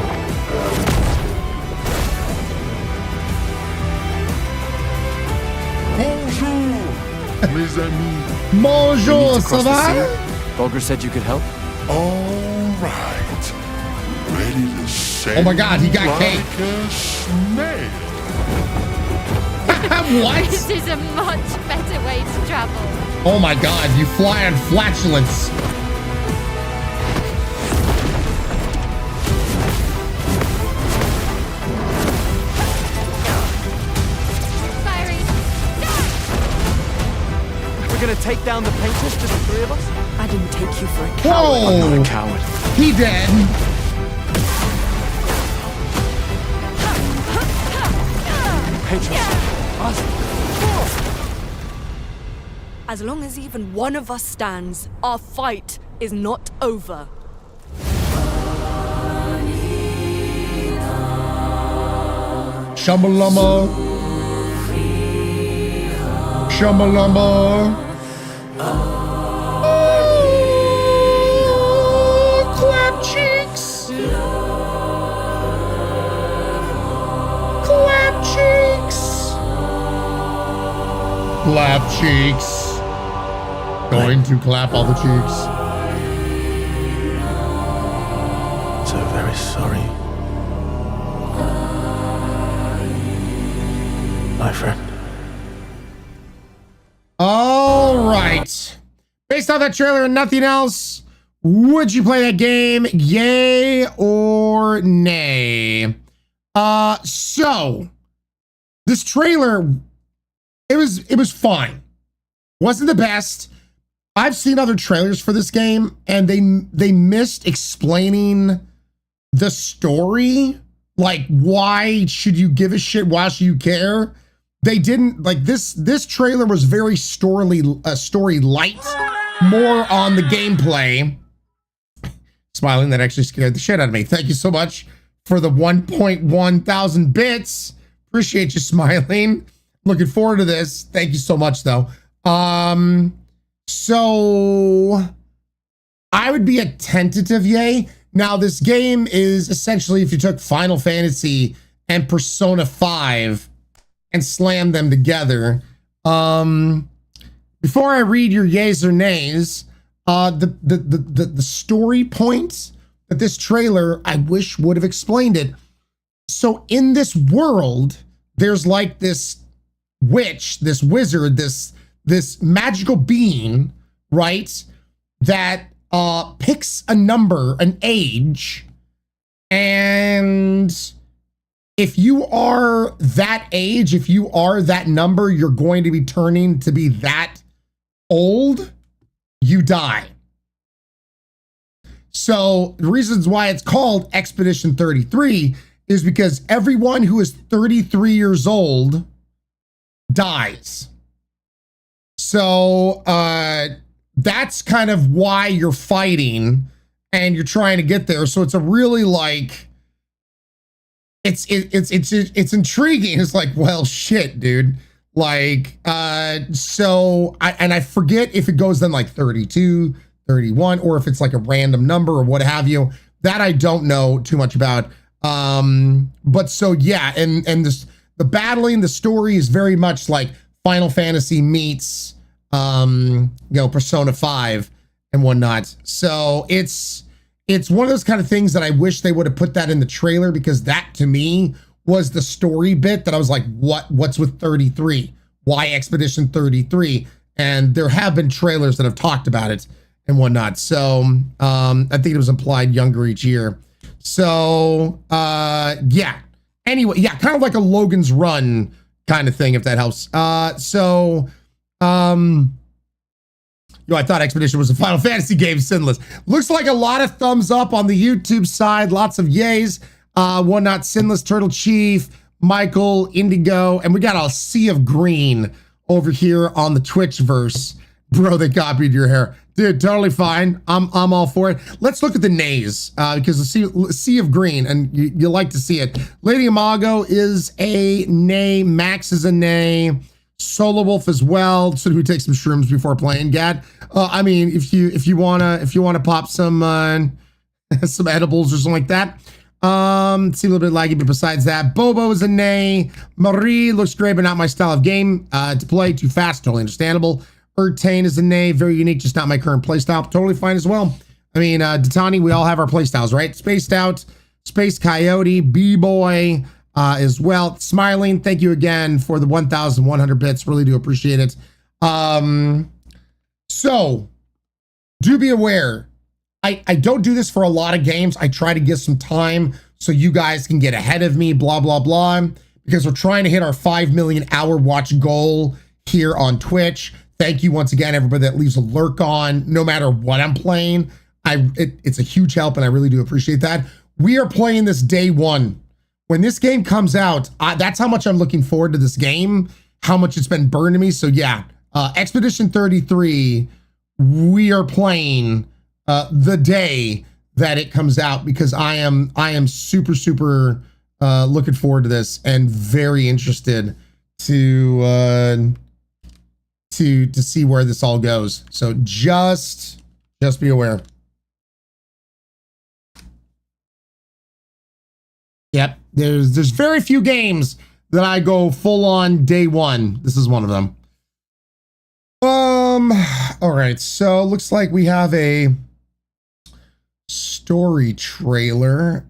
Bonjour, mes amis. Bonjour, ça va? Bulger said you could help? All right. Ready to sail. Oh my God, he got like cake. a snail. What? This is a much better way to travel. Oh my God, you fly on flatulence. Fiery. We're gonna take down the painters, just the three of us? I didn't take you for a coward. Whoa! I'm not a coward. He dead. Patrons. Us. As long as even one of us stands, our fight is not over. Shamalama. Shamalama. Oh, clap cheeks. Clap cheeks. Clap cheeks. Going to clap all the cheeks. So very sorry. My friend. All right. Based on that trailer and nothing else, would you play that game? Yay or nay? So this trailer, it was fine. Wasn't the best. I've seen other trailers for this game and they missed explaining the story Like, why should you give a shit? Why should you care? They didn't like this. This trailer was very story light, more on the gameplay. Smiling, that actually scared the shit out of me. Thank you so much for the 1.1 thousand bits. Appreciate you, Smiling. Looking forward to this. Thank you so much, though. So I would be a tentative yay. Now, this game is essentially if you took Final Fantasy and Persona 5 and slammed them together. Before I read your yays or nays, the story points that this trailer, I wish would have explained it. So in this world, there's like this witch, this wizard, this magical being, right? That picks a number, an age, and if you are that age, if you are that number, you're going to be turning to be that old, you die. So the reasons why it's called Expedition 33 is because everyone who is 33 years old dies. So that's kind of why you're fighting and you're trying to get there. So it's a really like, it's intriguing. It's like, well, shit, dude. Like, so I forget if it goes then like 32, 31, or if it's like a random number or what have you. That I don't know too much about. But so yeah, and this, the battling, the story is very much like Final Fantasy meets Persona 5 and whatnot. So it's one of those kind of things that I wish they would have put that in the trailer, because that to me was the story bit that I was like, what's with 33? Why Expedition 33? And there have been trailers that have talked about it and whatnot. So I think it was implied younger each year. So yeah. Anyway, yeah, kind of like a Logan's Run kind of thing, if that helps. I thought Expedition was a Final Fantasy game, Sinless. Looks like a lot of thumbs up on the YouTube side, lots of yays. One not Sinless, Turtle Chief, Michael, Indigo, and we got a sea of green over here on the Twitch verse. Bro, they copied your hair. Dude, totally fine. I'm all for it. Let's look at the nays, because the sea of green, and you like to see it. Lady Imago is a nay. Max is a nay. Solo Wolf as well. So who takes some shrooms before playing? Gad. I mean, if you wanna pop some some edibles or something like that. See a little bit laggy, but besides that, Bobo is a nay. Marie looks great, but not my style of game to play. Too fast, totally understandable. Urtane is a nay, very unique, just not my current playstyle. Totally fine as well. I mean, Datani, we all have our playstyles, right? Spaced Out, Space Coyote, B-Boy as well. Smiling, thank you again for the 1,100 bits. Really do appreciate it. So, do be aware. I don't do this for a lot of games. I try to give some time so you guys can get ahead of me, blah, blah, blah, because we're trying to hit our 5 million hour watch goal here on Twitch. Thank you once again, everybody that leaves a lurk on, no matter what I'm playing. It's a huge help, and I really do appreciate that. We are playing this day one. When this game comes out, that's how much I'm looking forward to this game, how much it's been burned to me. So yeah, Expedition 33, we are playing the day that it comes out, because I am super looking forward to this and very interested to see where this all goes. So just be aware. Yep, there's very few games that I go full on day one. This is one of them. All right, so looks like we have a story trailer.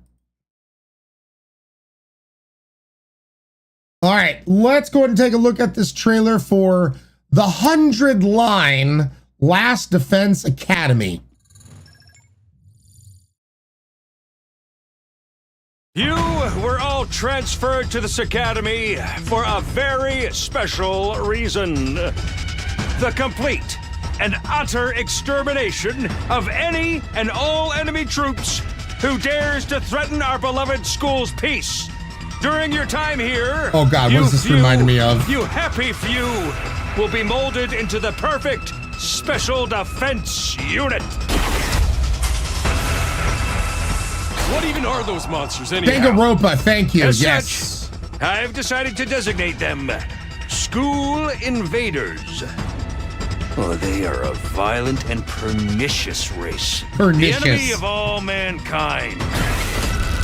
All right, let's go ahead and take a look at this trailer for the 100-line Last Defense Academy. You were all transferred to this academy for a very special reason. The complete and utter extermination of any and all enemy troops who dares to threaten our beloved school's peace. During your time here, oh God, what is this reminding me of? You happy few will be molded into the perfect special defense unit. What even are those monsters anyhow? Danganronpa, thank you. As yes. such, I've decided to designate them school invaders. Oh, they are a violent and pernicious race. Pernicious. The enemy of all mankind.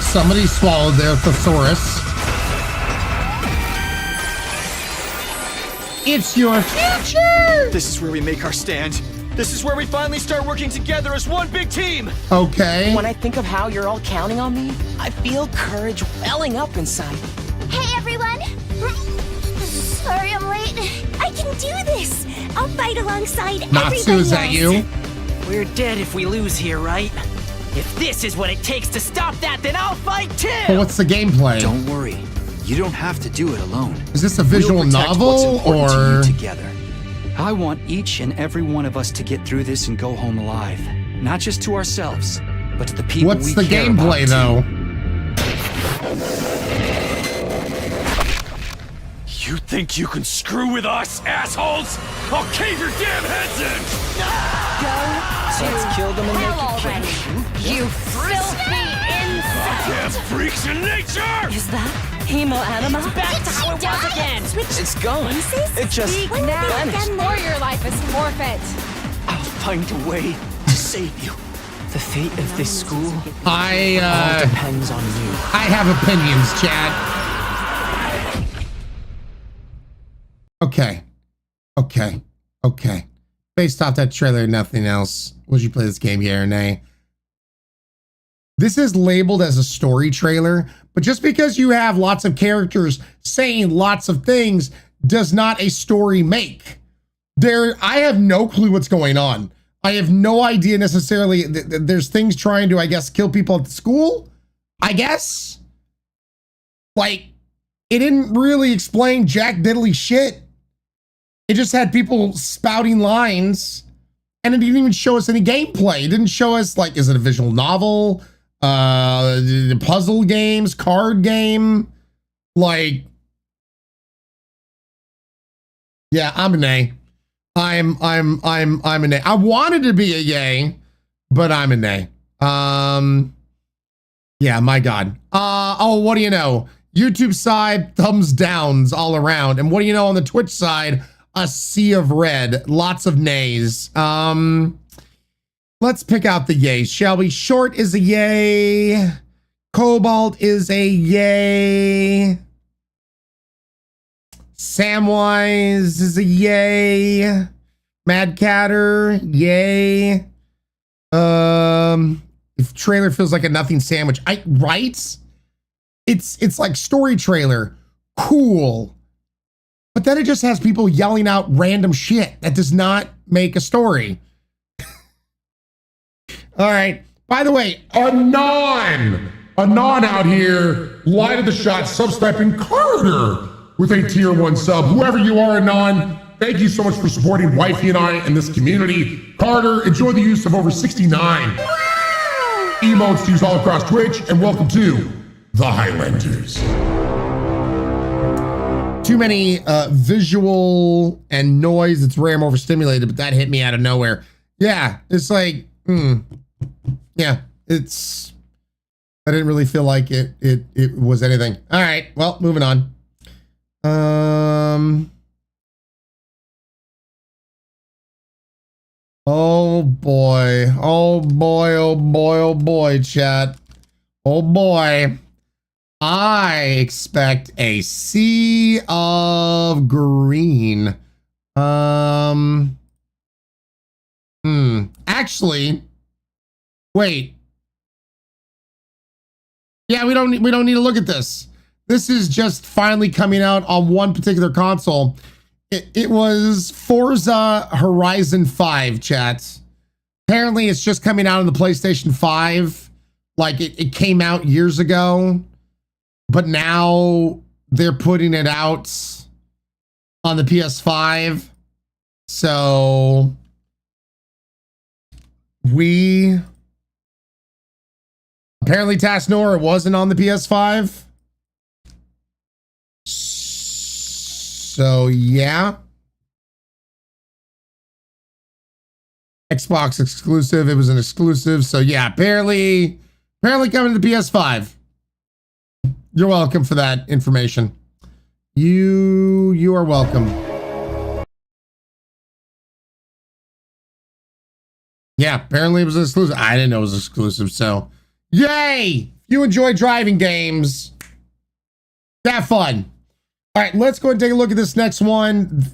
Somebody swallowed their thesaurus. It's your future! This is where we make our stand. This is where we finally start working together as one big team! Okay. When I think of how you're all counting on me, I feel courage welling up inside. Hey, everyone! Sorry I'm late. I can do this! I'll fight alongside everybody Natsu, is that you? We're dead if we lose here, right? If this is what it takes to stop that, then I'll fight too! Well, what's the gameplay? Don't worry. You don't have to do it alone. Is this a visual novel or together? I want each and every one of us to get through this and go home alive. Not just to ourselves, but to the people what's we the care gameplay about, though? You think you can screw with us, assholes? I'll cave your damn heads in! Let's kill them and make it king. You filthy insect! Damn freaks in nature! Is that hemo-anima? Back to how it was again! It's gone. It just Speak now, vanished. or your life is forfeit. I'll find a way to save you. The fate of this school all depends on you. I have opinions, Chad. Okay. Based off that trailer, nothing else. Would you play this game, yeah or nay? This is labeled as a story trailer, but just because you have lots of characters saying lots of things does not a story make. I have no clue what's going on. I have no idea necessarily. There's things trying to, I guess, kill people at the school, I guess. Like, it didn't really explain jack diddly shit. It just had people spouting lines, and it didn't even show us any gameplay. It didn't show us, like, is it a visual novel? Puzzle games, card game? Like, yeah, I'm an A. I'm an A. I wanted to be a yay, but I'm an A. Yeah, my God. Oh, what do you know? YouTube side, thumbs downs all around. And what do you know on the Twitch side? A sea of red, lots of nays. Let's pick out the yays, shall we? Short is a yay. Cobalt is a yay. Samwise is a yay. Mad Catter, yay. If trailer feels like a nothing sandwich, right? It's like story trailer, cool. But then it just has people yelling out random shit. That does not make a story. All right. By the way, Anon out here, light of the shot, sub-sniping Carter with a tier 1 sub. Whoever you are, Anon, thank you so much for supporting Wifey and I in this community. Carter, enjoy the use of over 69 emotes to use all across Twitch, and welcome to the Highlanders. Too many visual and noise. It's rare, I'm overstimulated, but that hit me out of nowhere. Yeah, it's like, yeah, it's, I didn't really feel like it was anything. All right, well, moving on. Oh boy, chat. Oh boy. I expect a sea of green. Actually, wait. Yeah, we don't need to look at this. This is just finally coming out on one particular console. It was Forza Horizon 5, chat. Apparently, it's just coming out on the PlayStation 5. Like, it came out years ago. But now they're putting it out on the PS5. So we Apparently, Tasnor wasn't on the PS5. So, yeah. Xbox exclusive. It was an exclusive. So, yeah, apparently coming to the PS5. You're welcome for that information. You are welcome. Yeah, apparently it was exclusive. I didn't know it was exclusive, so yay! If you enjoy driving games, have fun. All right, let's go and take a look at this next one.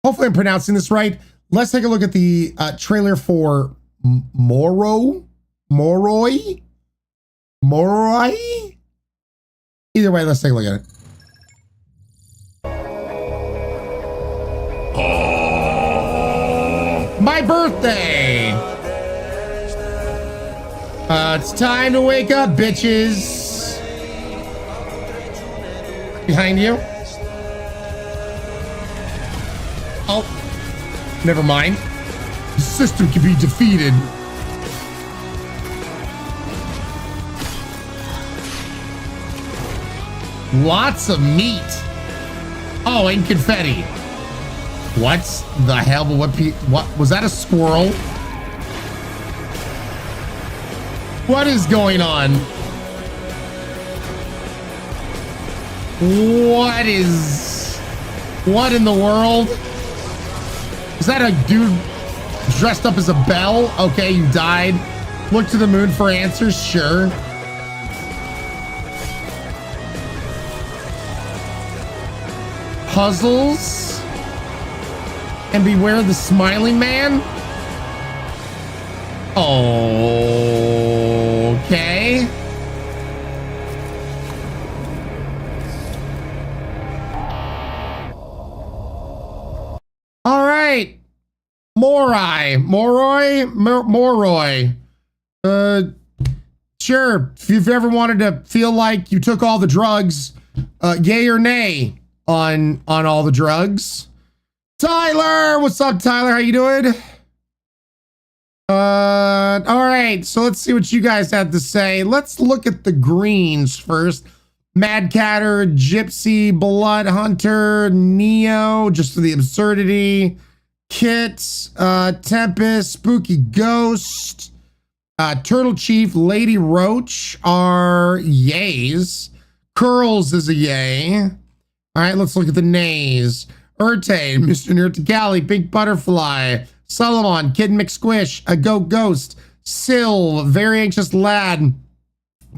Hopefully I'm pronouncing this right. Let's take a look at the trailer for Moroi? Either way, let's take a look at it. My birthday! It's time to wake up, bitches. Behind you. Oh, never mind. The system can be defeated. Lots of meat. Oh, and confetti. What the hell? What was that? A squirrel? What is going on? What in the world? Is that a dude dressed up as a bell? Okay, you died. Look to the moon for answers, sure. Puzzles. And beware the smiling man? Okay. All right. Moroi. Sure. If you've ever wanted to feel like you took all the drugs, yay or nay on all the drugs. Tyler, what's up, Tyler? How you doing? All right, so let's see what you guys have to say. Let's look at the greens first. Mad Catter, Gypsy, Blood Hunter, Neo, just for the absurdity. Kit, Tempest, Spooky Ghost, Turtle Chief, Lady Roach are yays. Curls is a yay. All right, let's look at the nays. Urte, Mr. Nurtagali, Pink Butterfly, Solomon, Kid McSquish, A Go Ghost, Syl, Very Anxious Lad,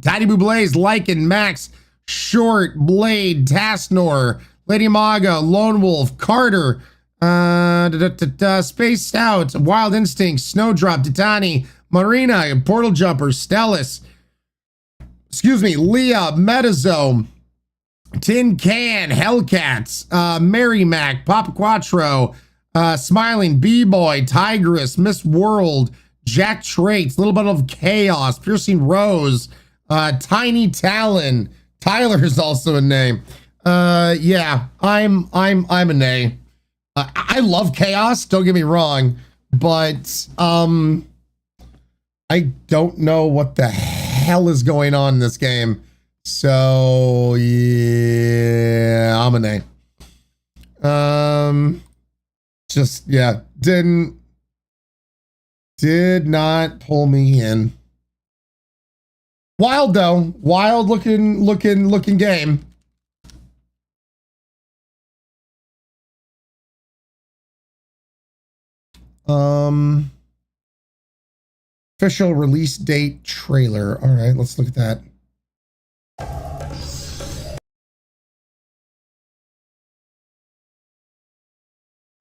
Tiny Boo Blaze, Lycan, Max, Short, Blade, Tasnor, Lady Maga, Lone Wolf, Carter, Spaced Out, Wild Instinct, Snowdrop, Titani, Marina, Portal Jumper, Stellis, Leah, Metazome, Tin Can, Hellcats, Mary Mac, Papa Quattro, Smiling, B-Boy, Tigress, Miss World, Jack Traits, Little Bundle of Chaos, Piercing Rose, Tiny Talon. Tyler is also a name. Yeah, I'm a nay. I love chaos, don't get me wrong, but I don't know what the hell is going on in this game. So yeah, I'm a nay. Just yeah, did not pull me in. Wild though, wild looking game. Official release date trailer. All right, let's look at that.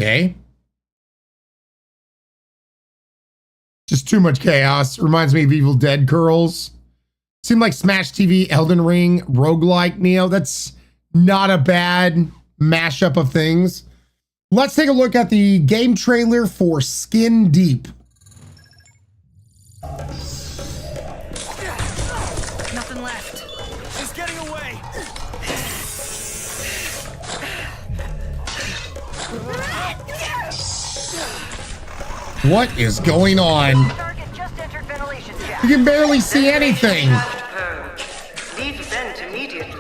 Okay. Just too much chaos. Reminds me of Evil Dead curls. Seemed like Smash TV, Elden Ring, roguelike Neo. That's not a bad mashup of things. Let's take a look at the game trailer for Skin Deep. Nothing left. She's getting away. What is going on? You can barely see anything. Leave vent immediately.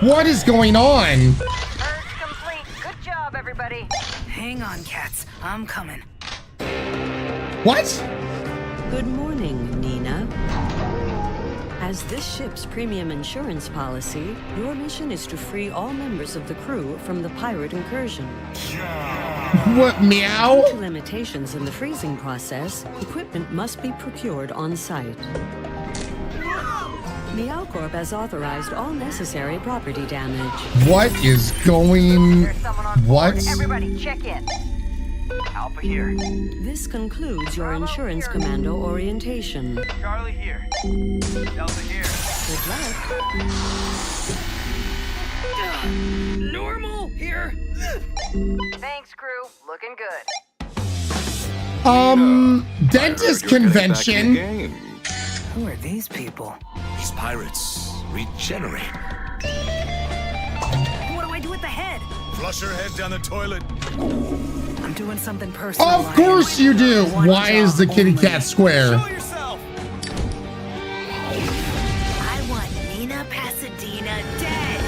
What is going on? Complete. Good job, everybody. Hang on, cats. I'm coming. What? Good morning, Nina. As this ship's premium insurance policy, your mission is to free all members of the crew from the pirate incursion. What, meow? Due to limitations in the freezing process, equipment must be procured on site. Meow Corp has authorized all necessary property damage. What is going... What? Everybody, check in. Alpha here. This concludes your insurance commando orientation. Charlie here. Delta here. Good luck. Normal here. Thanks, crew. Looking good. Dentist convention. Who are these people? These pirates regenerate. What do I do with the head? Flush her head down the toilet. I'm doing something personal. Of course you do. Why is the kitty cat square? Show yourself. I want Nina Pasadena dead.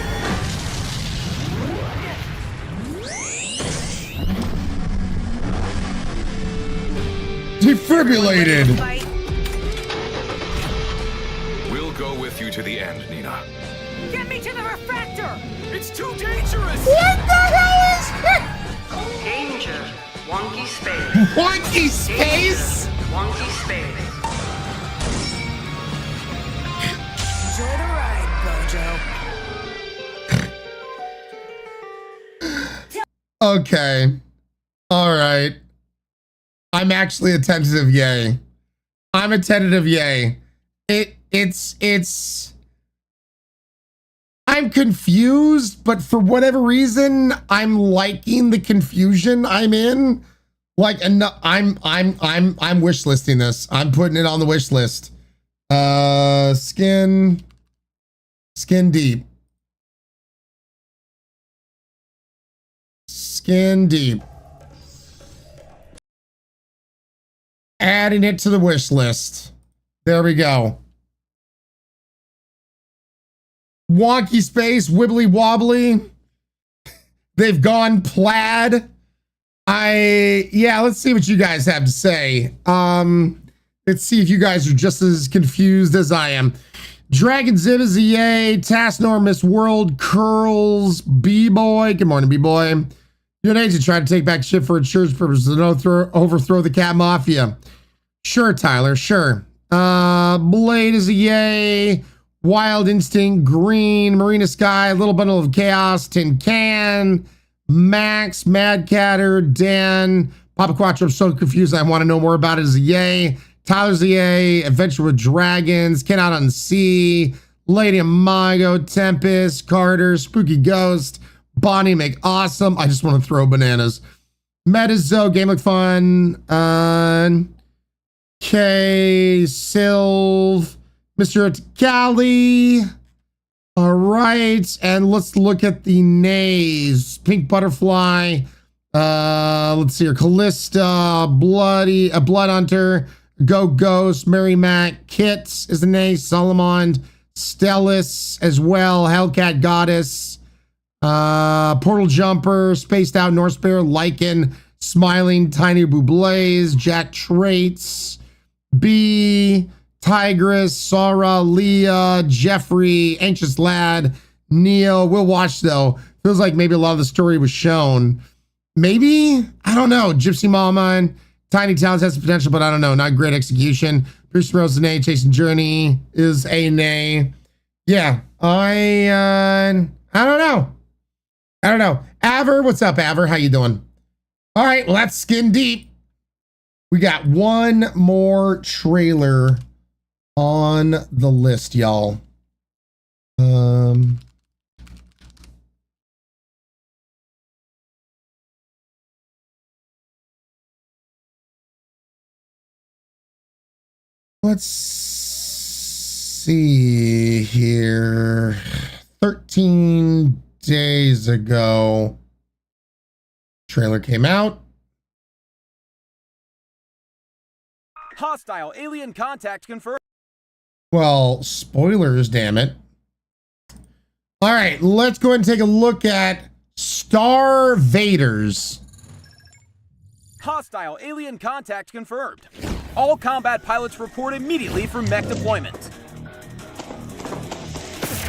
Defibrillated. We'll go with you to the end, Nina. Get me to the refractor. It's too dangerous. What the hell is that? Danger. Wonky space. Wonky space? Danger. Wonky space. Enjoy the ride, Bojo. Okay. All right. I'm actually a tentative yay. I'm a tentative yay. It's I'm confused, but for whatever reason, I'm liking the confusion I'm in. Like, I'm wish listing this. I'm putting it on the wish list. Skin deep. Skin deep. Adding it to the wish list. There we go. Wonky space, wibbly wobbly. They've gone plaid. Yeah, let's see what you guys have to say. Let's see if you guys are just as confused as I am. Dragon Zib is a yay. Tasnor, Miss World, Curls, B-Boy. Good morning, B-Boy. You're an agent trying to take back ship for insurance purposes and overthrow the cat mafia. Sure, Tyler, sure. Blade is a yay. Wild Instinct, Green, Marina Sky, Little Bundle of Chaos, Tin Can, Max, Mad Catter, Dan, Papa Quattro, I'm so confused. I want to know more about it. Is a yay. Tyler's a yay. Adventure with Dragons, Ken Out on Sea, Lady Amago, Tempest, Carter, Spooky Ghost, Bonnie Make Awesome. I just want to throw bananas. Metazo, Game Look Fun, K, Sylv, Mr. Cali. All right, and let's look at the nays. Pink Butterfly. Let's see here. Callista, Bloody, Blood Hunter, Go Ghost, Mary Mac, Kits is the nay. Solomon, Stellis as well. Hellcat Goddess, Portal Jumper, Spaced Out North Bear, Lycan, Smiling, Tiny Bublaze, Jack Traits, B, Tigress, Sora, Leah, Jeffrey, Anxious Lad, Neo. We'll watch though. Feels like maybe a lot of the story was shown. Maybe, I don't know. Gypsy Mama, Tiny Towns has the potential, but I don't know. Not great execution. Bruce Rose is a nay. Chasing Journey is a nay. Yeah, I don't know. I don't know. Aver, what's up, Aver? How you doing? All right, well, that's Skin Deep. We got one more trailer on the list, y'all. Let's see here. 13 days ago, trailer came out. Hostile alien contact confirmed. Well, spoilers, damn it. All right, let's go ahead and take a look at Star Vaders. Hostile alien contact confirmed. All combat pilots report immediately for mech deployment.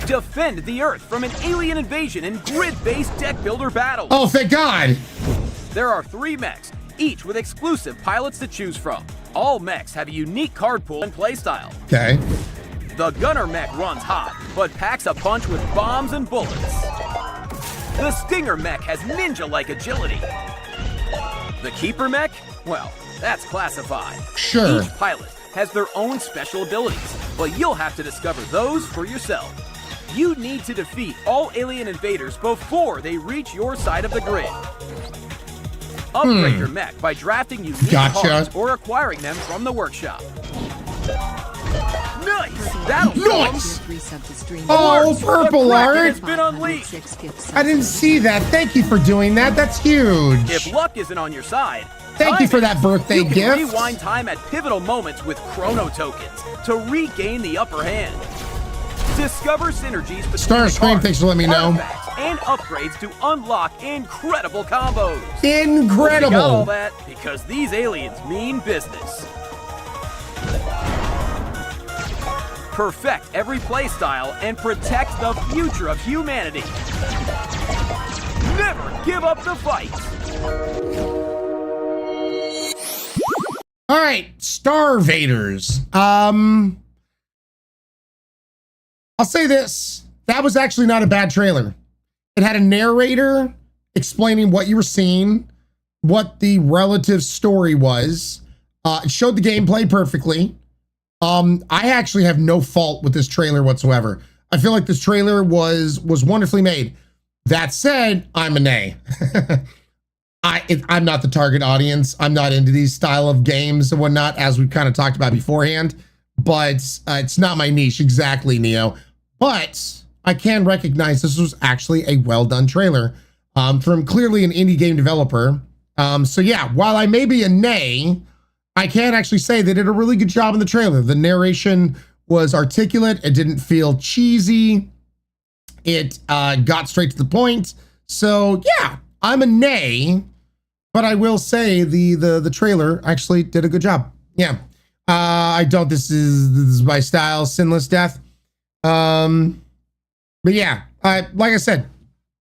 Defend the Earth from an alien invasion in grid-based deck builder battles. Oh, thank God. There are 3 mechs, each with exclusive pilots to choose from. All mechs have a unique card pool and playstyle. Okay. The Gunner mech runs hot, but packs a punch with bombs and bullets. The Stinger mech has ninja-like agility. The Keeper mech? Well, that's classified. Sure. Each pilot has their own special abilities, but you'll have to discover those for yourself. You need to defeat all alien invaders before they reach your side of the grid. Upgrade your mech by drafting unique cards or acquiring them from the workshop. Nice! That'll Nice! Oh, purple art! It's been unleashed. I didn't see that. Thank you for doing that. That's huge. If luck isn't on your side, thank you for that birthday you can gift. Rewind time at pivotal moments with chrono tokens to regain the upper hand. Discover synergies between Starscream, thanks for letting me know. And upgrades to unlock incredible combos. Incredible. You got all that because these aliens mean business. Perfect every playstyle and protect the future of humanity. Never give up the fight. All right, Star Vaders. I'll say this. That was actually not a bad trailer. It had a narrator explaining what you were seeing, what the relative story was. It showed the gameplay perfectly. I actually have no fault with this trailer whatsoever. I feel like this trailer was wonderfully made. That said, I'm a nay. I'm not the target audience. I'm not into these style of games and whatnot, as we've kind of talked about beforehand. But it's not my niche exactly, Neo. But I can recognize this was actually a well-done trailer from clearly an indie game developer. So yeah, while I may be a nay, I can actually say they did a really good job in the trailer. The narration was articulate. It didn't feel cheesy. It got straight to the point. So yeah, I'm a nay, but I will say the trailer actually did a good job. Yeah. This is my style, Sinless Death. But yeah, like I said,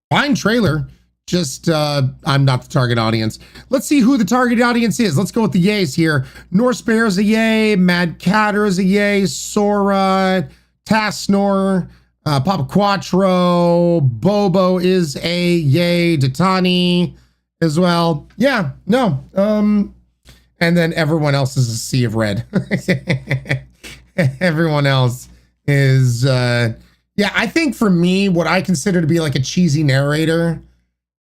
fine trailer. Just, I'm not the target audience. Let's see who the target audience is. Let's go with the yays here. Norse Bear is a yay. Mad Catter is a yay. Sora, Tasnor, Papa Quattro, Bobo is a yay. Datani as well. Yeah, no. And then everyone else is a sea of red. Everyone else is, yeah, I think for me, what I consider to be like a cheesy narrator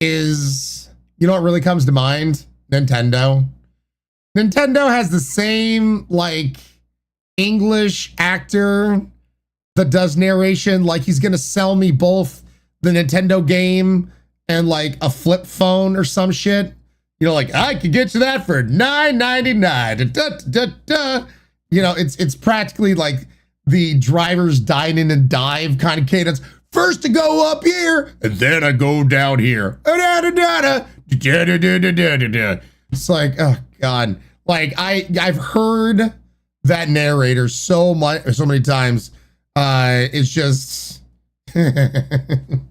is, you know what really comes to mind? Nintendo. Nintendo has the same, like, English actor that does narration, like he's gonna sell me both the Nintendo game and like a flip phone or some shit. You know, like, I could get you that for $9.99. You know, it's practically like the driver's dine-in and dive kind of cadence. First to go up here, and then I go down here. It's like, oh God. Like I've heard that narrator so many times. It's just welcome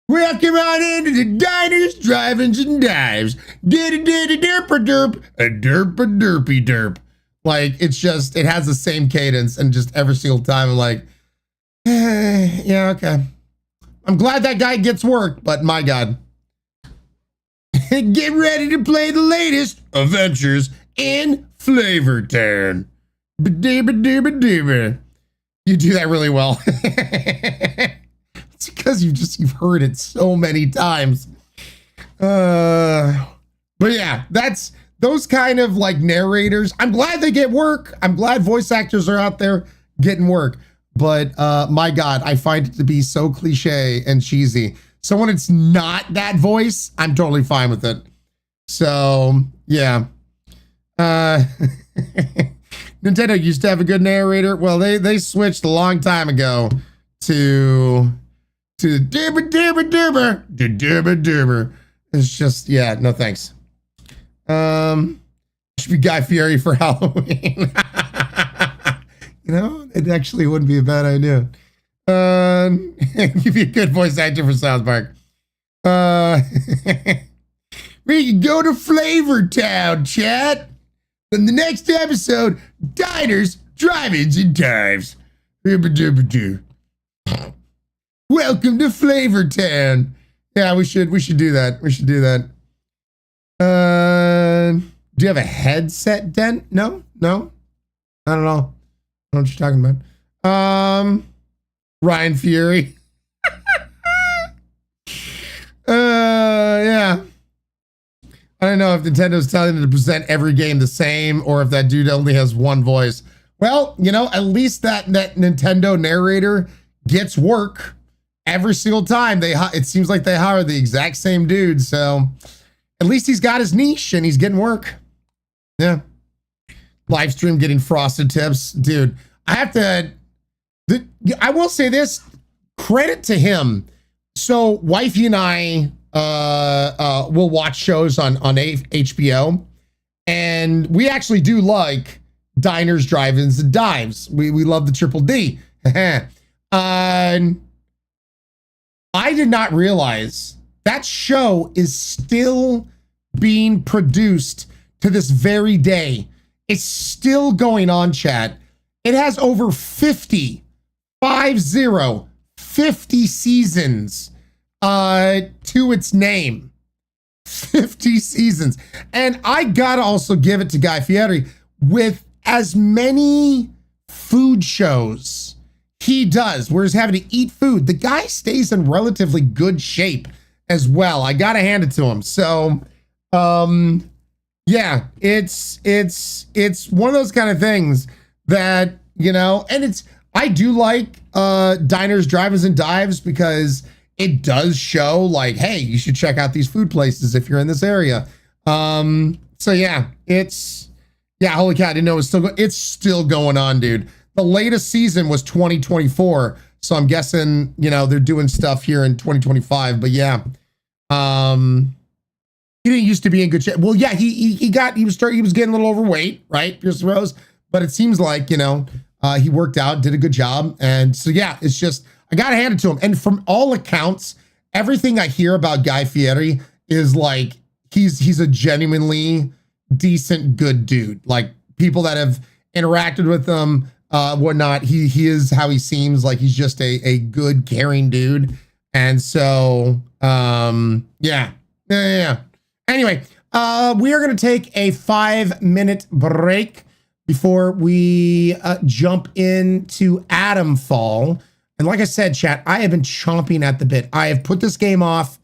on into the diners, drive-ins, and dives. Derp. Like, it's just, it has the same cadence, and just every single time I'm like, yeah, okay. I'm glad that guy gets work, but my God. Get ready to play the latest adventures in Flavor Town. You do that really well. It's because you've heard it so many times. But yeah, that's those kind of like narrators. I'm glad they get work. I'm glad voice actors are out there getting work. But my God, I find it to be so cliche and cheesy. So when it's not that voice, I'm totally fine with it. So yeah. Nintendo used to have a good narrator. Well, they switched a long time ago to dibber dibber dibber dibber dibber. It's just, yeah, no thanks. Should be Guy Fieri for Halloween. You know, it actually wouldn't be a bad idea. Give you a good voice actor for South Park. We can go to Flavor Town, chat. In the next episode, diners, drive-ins, and dives. Welcome to Flavor Town. Yeah, we should do that. We should do that. Do you have a headset dent? No? I don't know. I don't know what you're talking about. Ryan Fury. Yeah. I don't know if Nintendo's telling them to present every game the same or if that dude only has one voice. Well, you know, at least that Nintendo narrator gets work every single time. It seems like they hire the exact same dude, so at least he's got his niche and he's getting work. Yeah. Live stream getting frosted tips. Dude, I will say this, credit to him. So wifey and I will watch shows on HBO, and we actually do like diners, drive-ins, and dives. We love the Triple D. I did not realize that show is still being produced to this very day. It's still going on, chat. It has over 50 seasons to its name. 50 seasons. And I gotta also give it to Guy Fieri. With as many food shows he does, where he's having to eat food, the guy stays in relatively good shape as well. I gotta hand it to him. So, yeah, it's one of those kind of things that, you know, and I do like diners, drive-ins, and dives because it does show like, hey, you should check out these food places if you're in this area. So yeah, holy cow, I didn't know it's still going on, dude. The latest season was 2024, so I'm guessing, you know, they're doing stuff here in 2025. But yeah, he didn't used to be in good shape. Well, yeah, he was getting a little overweight, right, Pierce Rose? But it seems like, you know, he worked out, did a good job, and so yeah, it's just, I gotta hand it to him. And from all accounts, everything I hear about Guy Fieri is like he's a genuinely decent, good dude. Like people that have interacted with him, whatnot, he is how he seems. Like he's just a good, caring dude. And so, yeah. Anyway, we are gonna take a 5-minute break before we jump into ATOMFALL. And like I said, chat, I have been chomping at the bit. I have put this game off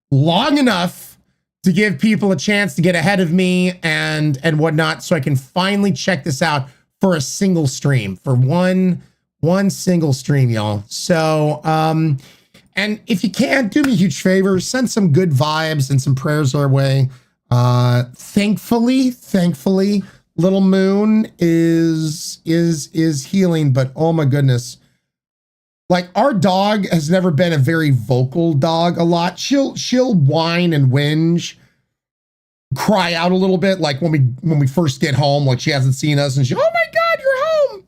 long enough to give people a chance to get ahead of me and whatnot, so I can finally check this out for a single stream, for one single stream, y'all. So, and if you can, do me a huge favor, send some good vibes and some prayers our way. Thankfully, Little Moon is healing, but oh my goodness. Like, our dog has never been a very vocal dog a lot. She'll whine and whinge, cry out a little bit, like when we first get home, like she hasn't seen us and she, oh my God, you're home.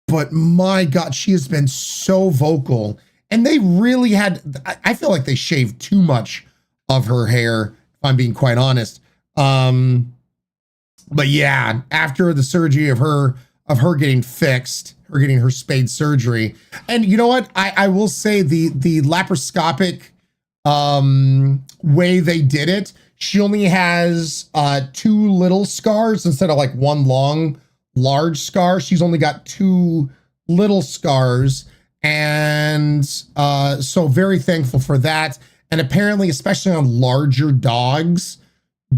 But my God, she has been so vocal. And they really I feel like they shaved too much of her hair, if I'm being quite honest. But yeah, after the surgery of her getting fixed, her getting her spade surgery. And you know what? I will say the laparoscopic way they did it, she only has 2 little scars instead of like one large scar. She's only got 2 little scars. And so very thankful for that. And apparently, especially on larger dogs,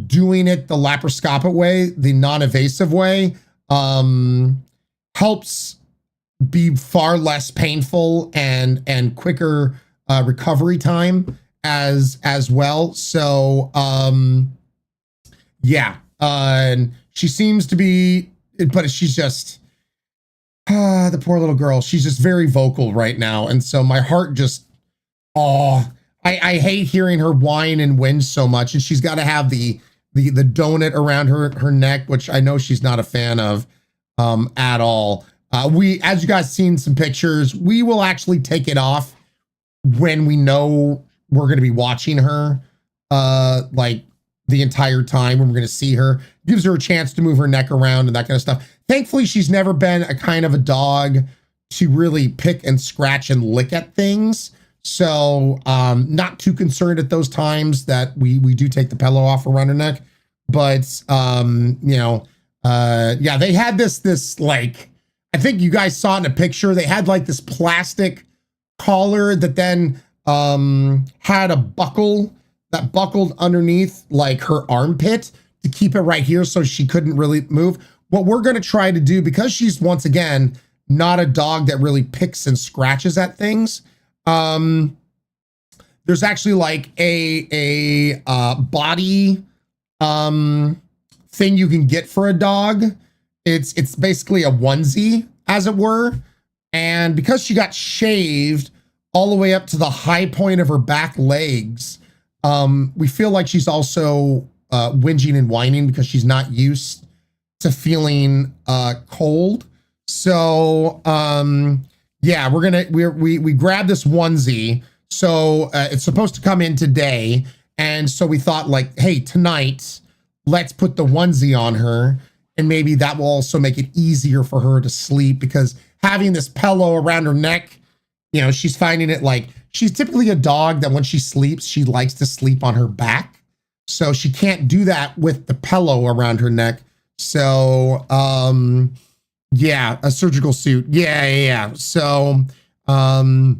doing it the laparoscopic way, the non-invasive way, helps be far less painful and quicker recovery time as well. So yeah, and she seems to be but she's just, the poor little girl. She's just very vocal right now. And so my heart just, I hate hearing her whine and whinge so much. And she's got to have the donut around her neck, which I know she's not a fan of at all. As you guys seen some pictures, we will actually take it off when we know we're going to be watching her, like the entire time when we're going to see her. Gives her a chance to move her neck around and that kind of stuff. Thankfully, she's never been a kind of a dog to really pick and scratch and lick at things. So not too concerned at those times that we do take the pillow off around her neck. But, you know, yeah, they had this like, I think you guys saw it in a picture. They had like this plastic collar that then had a buckle that buckled underneath like her armpit to keep it right here so she couldn't really move. What we're going to try to do, because she's once again not a dog that really picks and scratches at things, there's actually like a body thing you can get for a dog. It's basically a onesie, as it were. And because she got shaved all the way up to the high point of her back legs, we feel like she's also whinging and whining because she's not used to feeling cold. So yeah, we grabbed this onesie. So it's supposed to come in today. And so we thought like, hey, tonight, let's put the onesie on her. And maybe that will also make it easier for her to sleep, because having this pillow around her neck, you know, she's finding it like, she's typically a dog that when she sleeps, she likes to sleep on her back. So she can't do that with the pillow around her neck. So, yeah, a surgical suit. Yeah. So, yeah,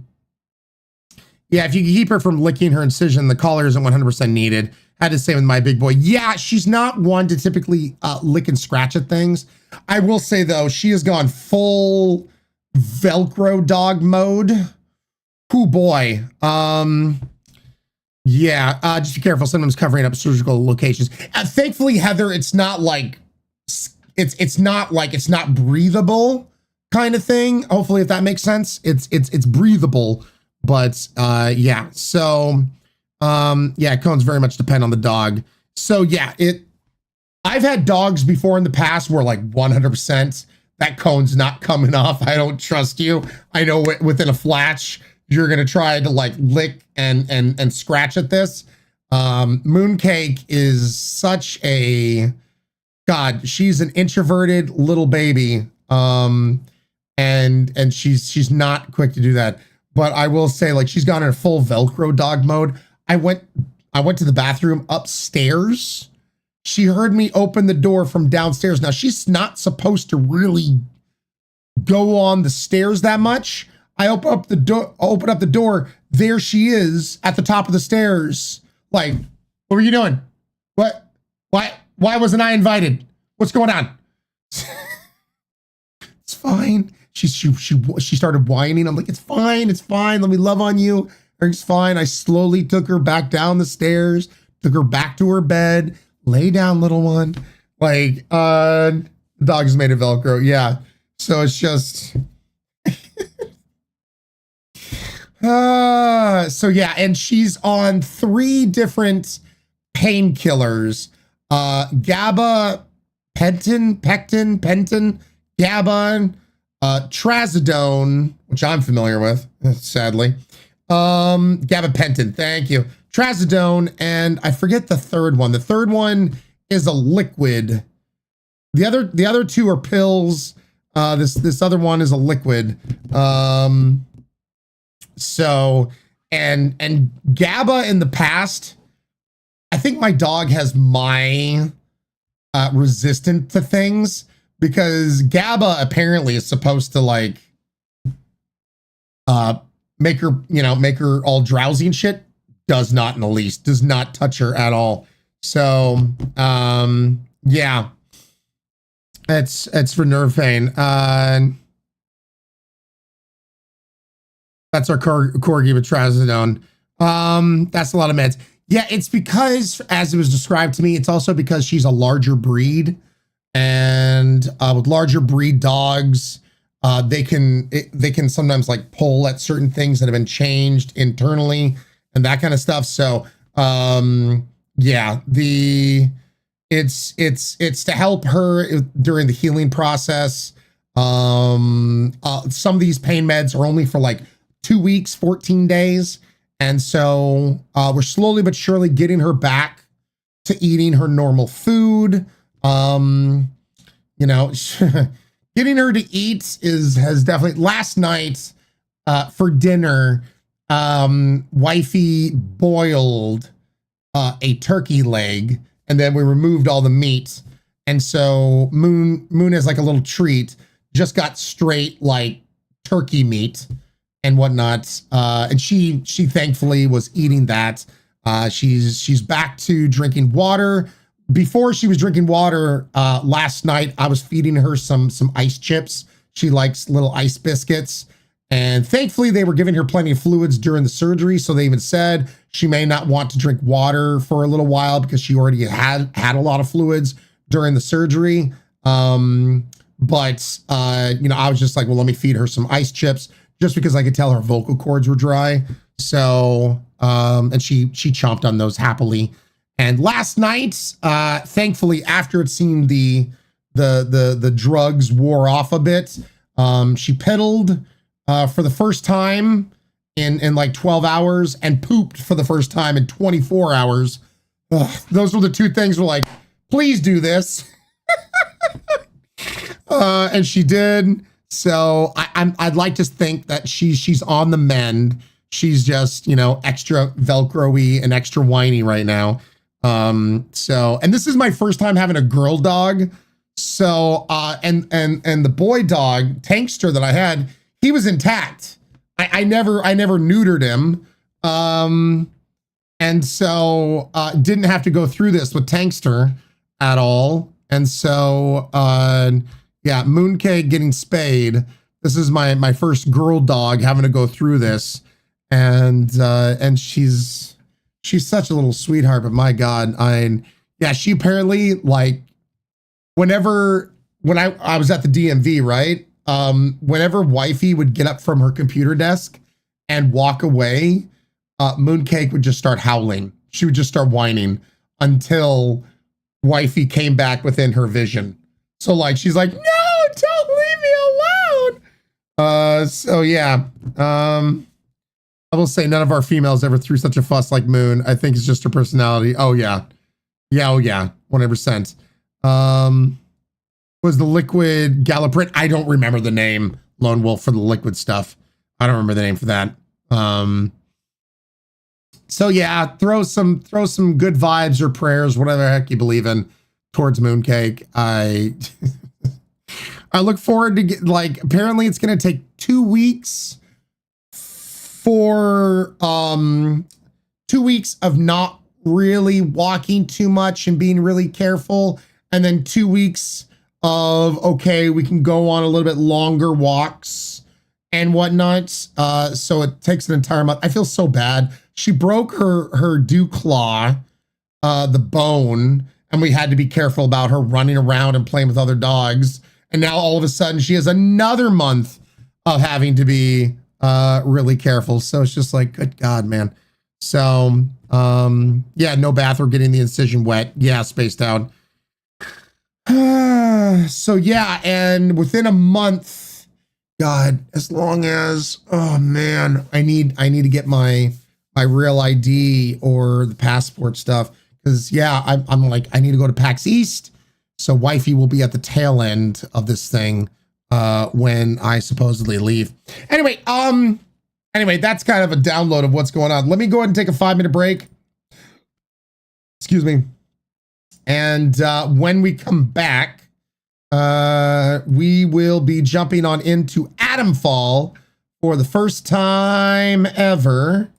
if you can keep her from licking her incision, the collar isn't 100% needed. Had to say with my big boy. Yeah, she's not one to typically lick and scratch at things. I will say though, she has gone full Velcro dog mode. Oh boy. Yeah, just be careful. Sometimes covering up surgical locations. Thankfully, Heather, it's not like it's not breathable kind of thing. Hopefully, if that makes sense, it's breathable. But yeah, so yeah, cones very much depend on the dog. So yeah, I've had dogs before in the past where like 100% that cone's not coming off. I don't trust you. I know within a flash you're gonna try to like lick and scratch at this. Mooncake is such a God. She's an introverted little baby, and she's not quick to do that. But I will say, like, she's gone in a full Velcro dog mode. I went to the bathroom upstairs. She heard me open the door from downstairs. Now, she's not supposed to really go on the stairs that much. I open up the door. There she is at the top of the stairs. Like, what were you doing? What? Why wasn't I invited? What's going on? It's fine. She started whining. I'm like, it's fine. Let me love on you. Everything's fine. I slowly took her back down the stairs, took her back to her bed. Lay down, little one. Like, the dog is made of Velcro. Yeah. So it's just, so yeah. And she's on 3 different painkillers. GABA, Penton, GABA, Trazodone, which I'm familiar with, sadly. Gabapentin, thank you. Trazodone, and I forget the third one. The third one is a liquid. The other 2 are pills. This other one is a liquid. So and GABA in the past, I think my dog has my resistant to things, because GABA apparently is supposed to like make her all drowsy and shit. Does not in the least. Does not touch her at all. So yeah, it's for nerve pain. That's our corgi with trazodone. That's a lot of meds. Yeah, it's because, as it was described to me, it's also because she's a larger breed. and with larger breed dogs, they can sometimes like pull at certain things that have been changed internally and that kind of stuff. So yeah, it's to help her during the healing process. Some of these pain meds are only for like 2 weeks, 14 days. And so we're slowly but surely getting her back to eating her normal food. You know, getting her to eat has definitely, last night for dinner, wifey boiled a turkey leg, and then we removed all the meat. And so Moon is like a little treat, just got straight like turkey meat and whatnot. And she thankfully was eating that. She's back to drinking water. Before she was drinking water last night, I was feeding her some ice chips. She likes little ice biscuits. And thankfully, they were giving her plenty of fluids during the surgery. So they even said she may not want to drink water for a little while because she already had a lot of fluids during the surgery. But you know, I was just like, well, let me feed her some ice chips just because I could tell her vocal cords were dry. So, and she chomped on those happily. And last night, thankfully, after it seemed the drugs wore off a bit, she pedaled for the first time in like 12 hours and pooped for the first time in 24 hours. Ugh, those were the two things were like, please do this. And she did. So I'd like to think that she's on the mend. She's just, you know, extra Velcro-y and extra whiny right now. So, and this is my first time having a girl dog. So, and the boy dog, Tankster, that I had, he was intact. I never neutered him. And so, didn't have to go through this with Tankster at all. And so, yeah, Mooncake getting spayed. This is my first girl dog having to go through this. And she's such a little sweetheart, but my God, yeah, she apparently, like, when I was at the DMV, right? Whenever wifey would get up from her computer desk and walk away, Mooncake would just start howling. She would just start whining until wifey came back within her vision. So like, she's like, no, don't leave me alone. So yeah, I will say none of our females ever threw such a fuss like Moon. I think it's just her personality. Oh yeah. Yeah, oh yeah, 100%. Was the liquid Galliprant? I don't remember the name, Lone Wolf, for the liquid stuff. I don't remember the name for that. So yeah, throw some good vibes or prayers, whatever the heck you believe in, towards Mooncake. I look forward to like, apparently it's gonna take 2 weeks for 2 weeks of not really walking too much and being really careful, and then 2 weeks of, okay, we can go on a little bit longer walks and whatnot. So it takes an entire month. I feel so bad. She broke her dew claw, the bone, and we had to be careful about her running around and playing with other dogs. And now all of a sudden she has another month of having to be really careful. So it's just like, good God, man. So yeah, no bath or getting the incision wet. Yeah, spaced out. So yeah, and within a month, God, as long as, oh man, I need to get my real ID or the passport stuff, because yeah, I'm like, I need to go to PAX East, so wifey will be at the tail end of this thing when I supposedly leave. Anyway, that's kind of a download of what's going on. Let me go ahead and take a 5-minute break. Excuse me. And when we come back, we will be jumping on into ATOMFALL for the first time ever.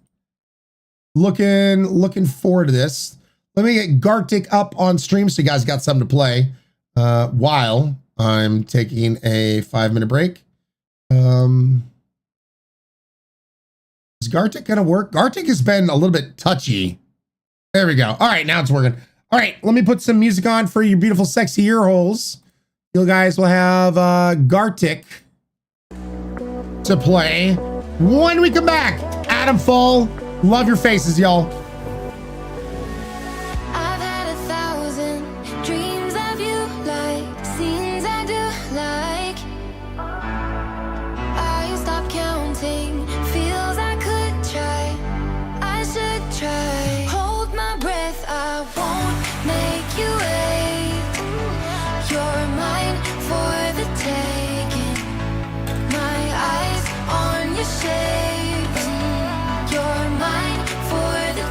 Looking forward to this. Let me get Gartic up on stream so you guys got something to play while I'm taking a 5-minute break. Is Gartic gonna work? Gartic has been a little bit touchy. There we go. All right, now it's working. All right, let me put some music on for your beautiful, sexy ear holes. You guys will have Gartic to play. When we come back, ATOMFALL. Love your faces, y'all. I've had 1,000 dreams of you, like scenes I do like. I stop counting, feels I could try. I should try. Hold my breath, I won't make you wait. You're mine for the taking. My eyes on your shape. You're mine for the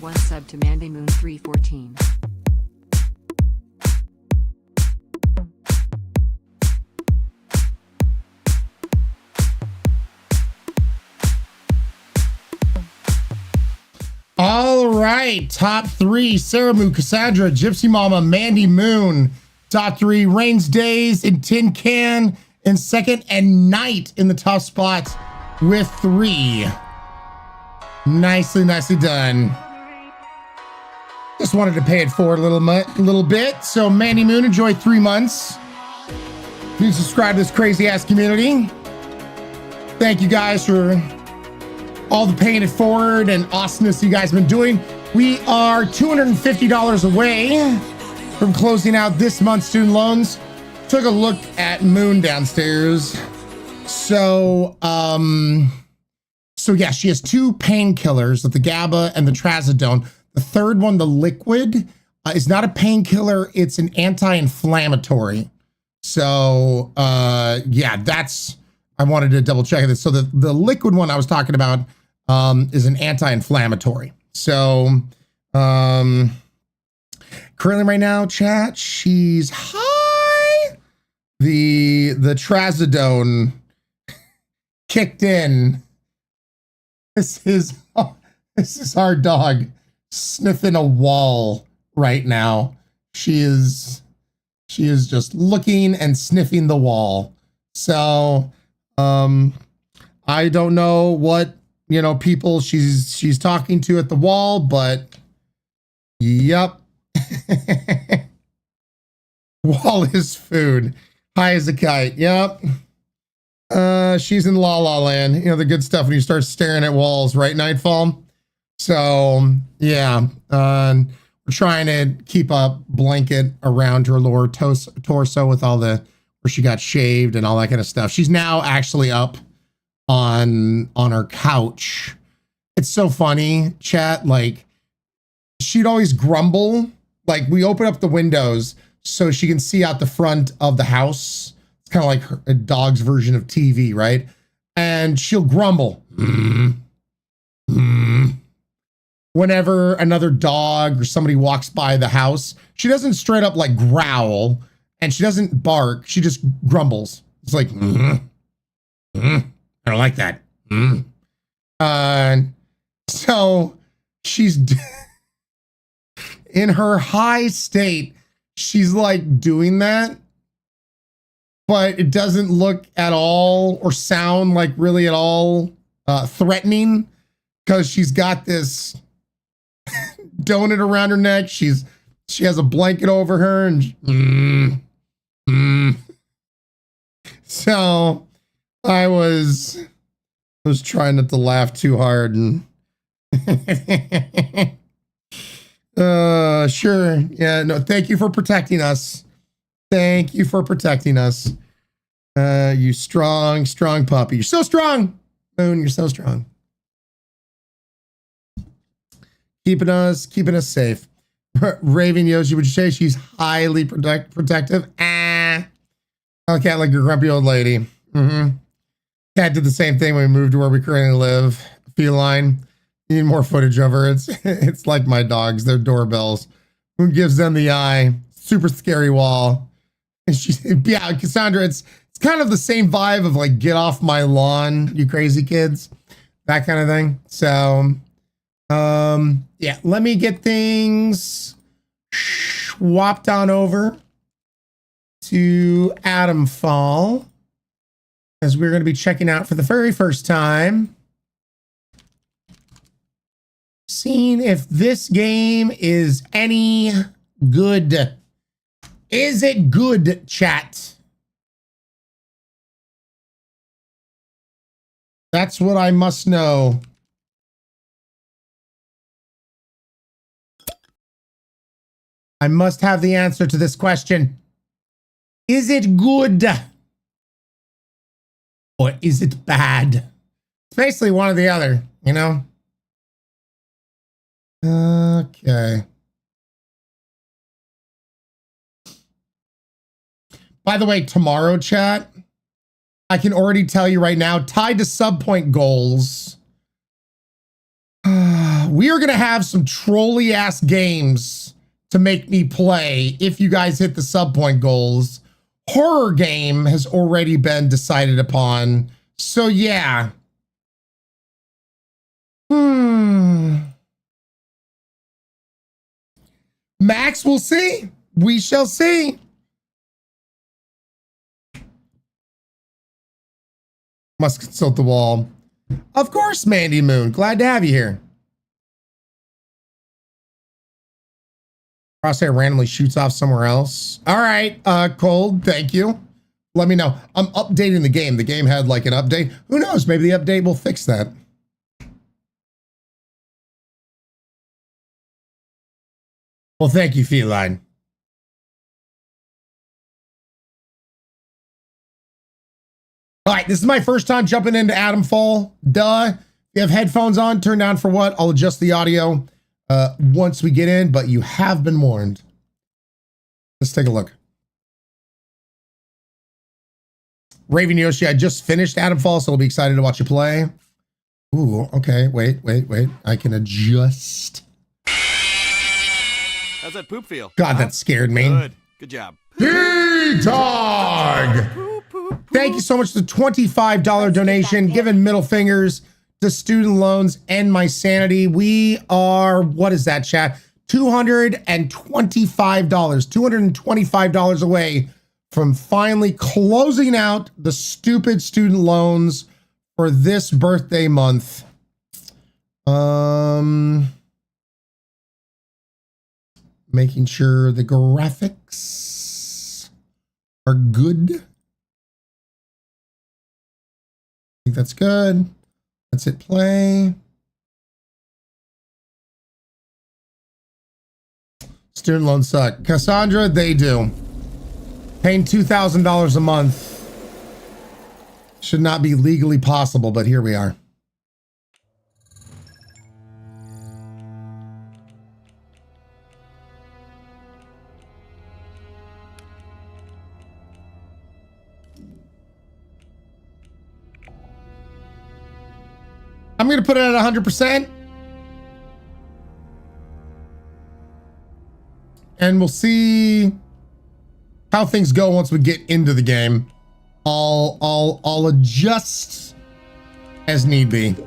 1 sub to Mandy Moon 314. All right, top 3: Sarah Moo, Cassandra, Gypsy Mama, Mandy Moon. Top 3: Rain's Days and Tin Can in second, and Night in the top spot with 3. Nicely done. Just wanted to pay it forward a little bit. So Mandy Moon, enjoy 3 months. Please subscribe to this crazy ass community. Thank you guys for all the paying it forward and awesomeness you guys have been doing. We are $250 away from closing out this month's student loans. Took a look at Moon downstairs. So yeah, she has 2 painkillers, the GABA and the Trazodone. The third one, the liquid, is not a painkiller, it's an anti-inflammatory. So yeah, I wanted to double check this. So the liquid one I was talking about is an anti-inflammatory. So currently right now, chat, she's high. The Trazodone kicked in. This is our dog sniffing a wall right now. She is just looking and sniffing the wall. So I don't know what people she's talking to at the wall, but yep. Wall is food. High as a kite. Yep. She's in La La Land. The good stuff when you start staring at walls, right, Nightfall? So yeah, we're trying to keep a blanket around her lower torso with all where she got shaved and all that kind of stuff. She's now actually up on her couch. It's so funny, chat. Like, she'd always grumble. Like, we open up the windows so she can see out the front of the house. It's kind of like a dog's version of TV, right? And she'll grumble. Whenever another dog or somebody walks by the house, she doesn't straight up like growl and she doesn't bark. She just grumbles. It's like, I don't like that. So she's in her high state. She's like doing that, but it doesn't look at all or sound like really at all threatening because she's got this donut around her neck. She has a blanket over her and so I was trying not to laugh too hard and sure. Yeah, no, thank you for protecting us. Thank you for protecting us. You strong puppy. You're so strong. Moon, you're so strong. Keeping us safe. Raven Yoshi, would you say she's highly protective? Oh, cat like your grumpy old lady. Cat did the same thing when we moved to where we currently live. Feline. Need more footage of her. It's like my dogs. They're doorbells. Who gives them the eye? Super scary wall. And yeah, Cassandra, it's kind of the same vibe of like, get off my lawn, you crazy kids. That kind of thing. So yeah, let me get things swapped on over to ATOMFALL, as we're going to be checking out for the very first time, seeing if this game is any good. Is it good, chat? That's what I must know. I must have the answer to this question. Is it good? Or is it bad? It's basically one or the other, you know? Okay. By the way, tomorrow, chat, I can already tell you right now, tied to sub point goals. we are going to have some trolly ass games to make me play if you guys hit the sub point goals. Horror game has already been decided upon. So yeah. Max, we'll see. We shall see. Must consult the wall. Of course, Mandy Moon. Glad to have you here. Crosshair randomly shoots off somewhere else. All right, Cold, thank you. Let me know. I'm updating the game. The game had like an update. Who knows? Maybe the update will fix that. Well, thank you, Feline. All right, this is my first time jumping into ATOMFALL. Duh. If you have headphones on, turn down for what? I'll adjust the audio once we get in, but you have been warned. Let's take a look. Raven Yoshi, I just finished ATOMFALL, so I'll be excited to watch you play. Ooh, okay. Wait. I can adjust. How's that poop feel? God, that scared me. Good job. Hey, dog! Thank you so much for the $25 donation, giving middle fingers to student loans and my sanity. We are, what is that, chat? $225 away from finally closing out the stupid student loans for this birthday month. Making sure the graphics are good. I think that's good. Let's hit play. Student loans suck. Cassandra, they do. Paying $2,000 a month should not be legally possible, but here we are. I'm going to put it at 100%. And we'll see how things go once we get into the game. I'll adjust as need be.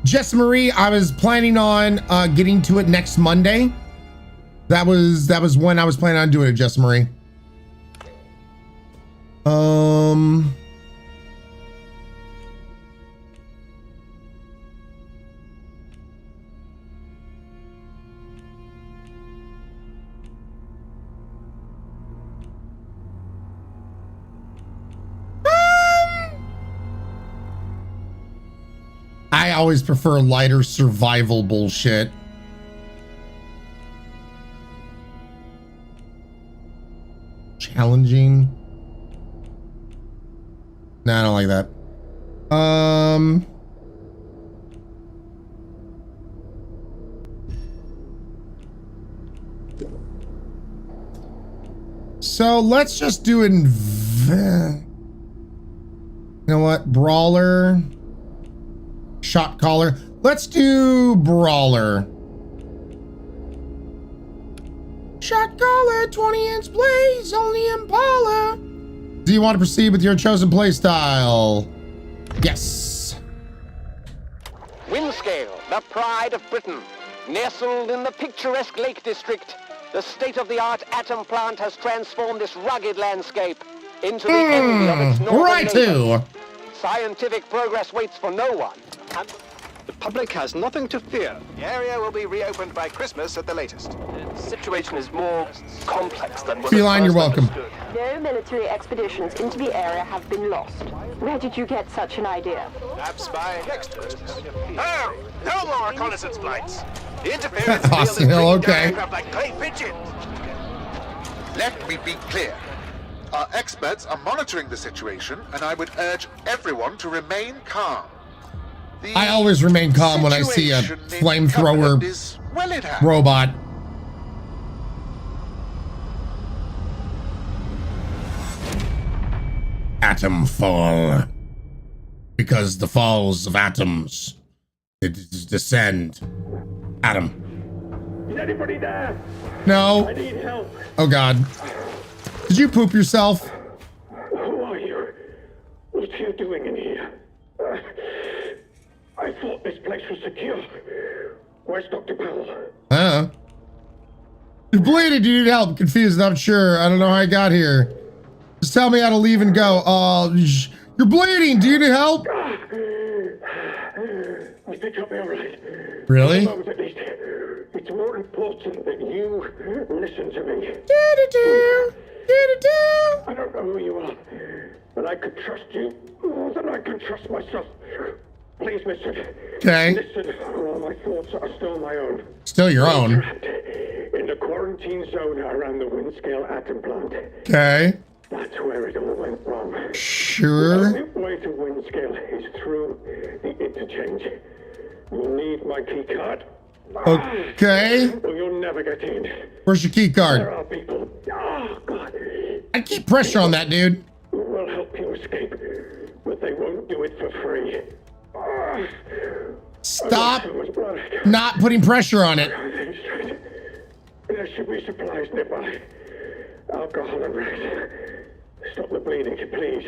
Jess Marie, I was planning on getting to it next Monday. That was when I was planning on doing it, Jess Marie. I always prefer lighter survival bullshit. Challenging. Nah, I don't like that. So let's just do it in you know what? Brawler. Shot caller. Let's do brawler. Shot caller, 20-inch blaze, only Impala. Do you want to proceed with your chosen playstyle? Yes. Windscale, the pride of Britain. Nestled in the picturesque Lake District, the state-of-the-art atom plant has transformed this rugged landscape into the envy of its northern neighbor. Scientific progress waits for no one. And the public has nothing to fear. The area will be reopened by Christmas at the latest. The situation is more complex than was Feline, you're welcome. No military expeditions into the area have been lost. Where did you get such an idea? Perhaps by next Christmas. No! No more reconnaissance flights! The interference Austin Hill, okay. like clay pigeons. Let me be clear. Our experts are monitoring the situation, and I would urge everyone to remain calm. I always remain calm when I see a flamethrower robot. ATOMFALL. Because the falls of atoms descend. Atom. Is anybody there? No. I need help. Oh God. Did you poop yourself? Who are you? What are you doing in here? I thought this place was secure. Where's Dr. Powell? You're bleeding. Do you need help? Confused. Not sure. I don't know how I got here. Just tell me how to leave and go. You're bleeding. Do you need help? I think I'll be all right. Really? For the moment, at least. It's more important that you listen to me. I don't know who you are, but I could trust you more than I can trust myself. Please listen. Okay. Listen, all my thoughts are still my own. Still your own. In the quarantine zone around the Windscale atom plant. Okay. That's where it all went wrong. Sure. The only way to Windscale is through the interchange. You'll need my key card. Okay. Or you'll never get in. Where's your key card? There are people. Oh, God. I keep pressure on that, dude. Who will help you escape, but they won't do it for free. Stop not putting pressure on it. There should be supplies nearby. Alcohol and rags. Stop the bleeding, please.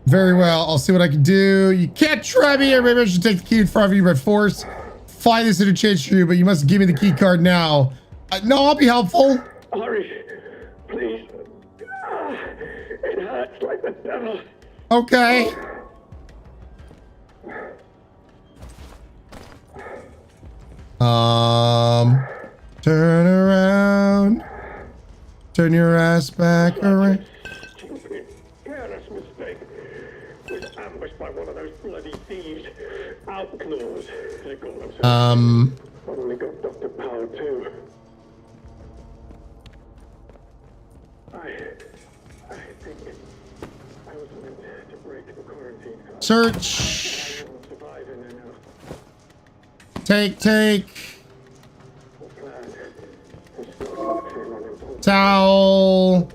Very well. I'll see what I can do. You can't try me, or maybe I should take the key in front of you by force. Find this interchange for you, but you must give me the key card now. No, I'll be helpful. Hurry, please. It hurts like the devil. Okay. Turn around. Turn your ass back around. Stupid, careless mistake. Was ambushed by one of those bloody thieves. Outlaws, they call themselves. Probably got Dr. Powell too. I think I was meant to break the quarantine. Search. I won't survive in there now. Take. Towel.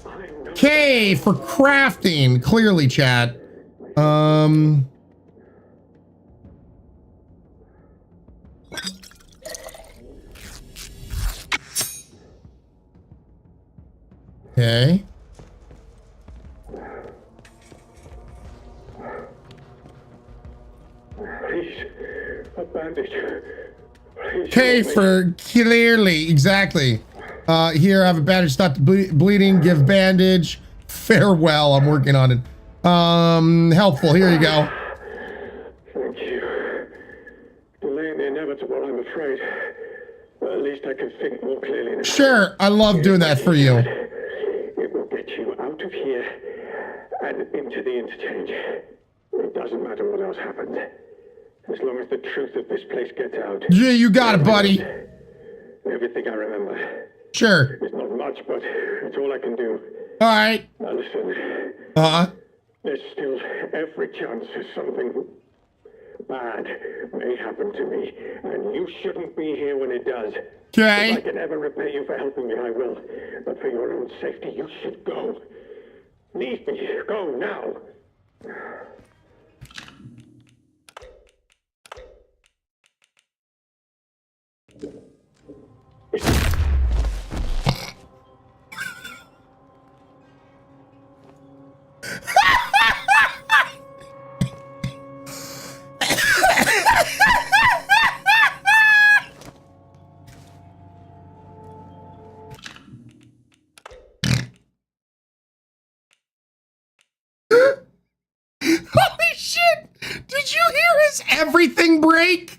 K for crafting. Clearly, chat. Okay. Please, a bandage. Please. K for clearly. Exactly. Here, I have a bandage. Stop the bleeding. Give bandage. Farewell. I'm working on it. Helpful. Here you go. Thank you. Delaying the inevitable, I'm afraid. But at least I can think more clearly now. Sure. I love doing that for you. It will get you out of here and into the interchange. It doesn't matter what else happens. As long as the truth of this place gets out. Yeah, you got it, buddy. Everything I remember. Sure. It's not much, but it's all I can do. All right. Now listen. There's still every chance that something bad may happen to me, and you shouldn't be here when it does. Okay. If I can ever repay you for helping me, I will. But for your own safety, you should go. Leave me. Go now. Holy shit! Did you hear his everything break?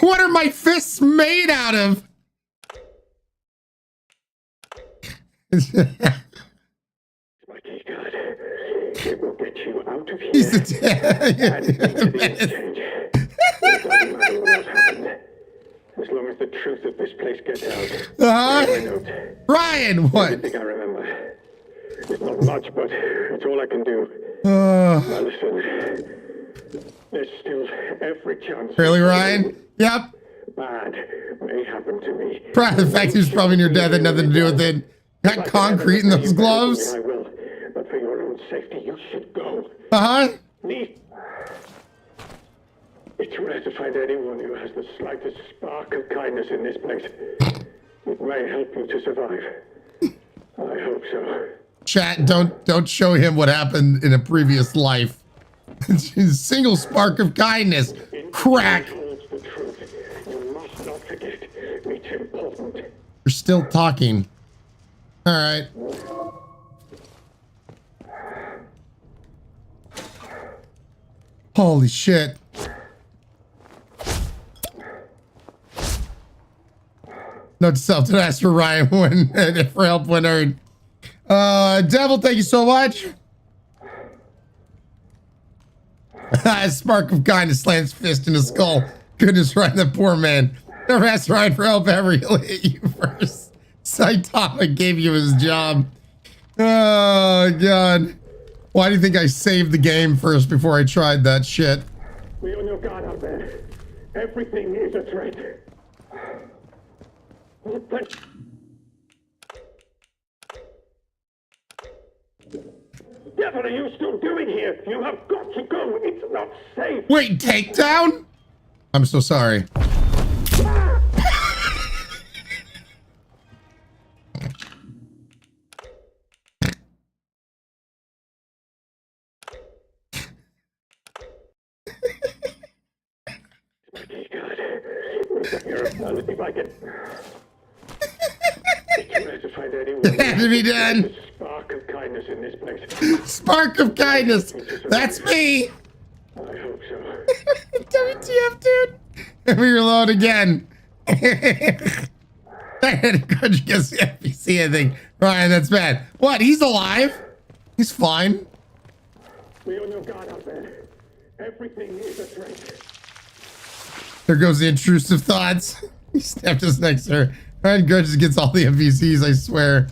What are my fists made out of? It will get you out of here. He's the and into the exchange. It doesn't matter what else happens. As long as the truth of this place gets out. Ryan, what? Everything I remember. It's not much, but it's all I can do. Now listen. There's still every chance. Really, Ryan? Yep. Bad may happen to me. The fact he was probably near death had nothing to do with it. Got concrete in those gloves? I will, but for your own safety, you should go. Uh-huh. It's rare to find anyone who has the slightest spark of kindness in this place. It may help you to survive. I hope so. Chat, don't show him what happened in a previous life. Single spark of kindness. Crack. You must not forget. It's important. You're still talking. All right. Holy shit. Note to self, don't ask for Ryan when for help when earned. Devil, thank you so much. Spark of kindness slams fist in his skull. Goodness, Ryan, that poor man. Never asked Ryan for help ever. He'll hit you first. Saitama gave you his job. Oh, God. Why do you think I saved the game first before I tried that shit? Be on your guard out there. Everything is a threat. What the... Devil, are you still doing here? You have got to go. It's not safe. Wait, takedown? I'm so sorry. If I can... It had to be done. Spark of kindness in this place. Spark of kindness. That's me. I hope so. WTF, dude. Let me reload again. I had a grudge against the NPC, I think. Ryan, that's bad. What? He's alive? He's fine. Be on your guard out there. Everything is a threat. There goes the intrusive thoughts. He snapped us next to her. Ryan grudges against all the NPCs, I swear.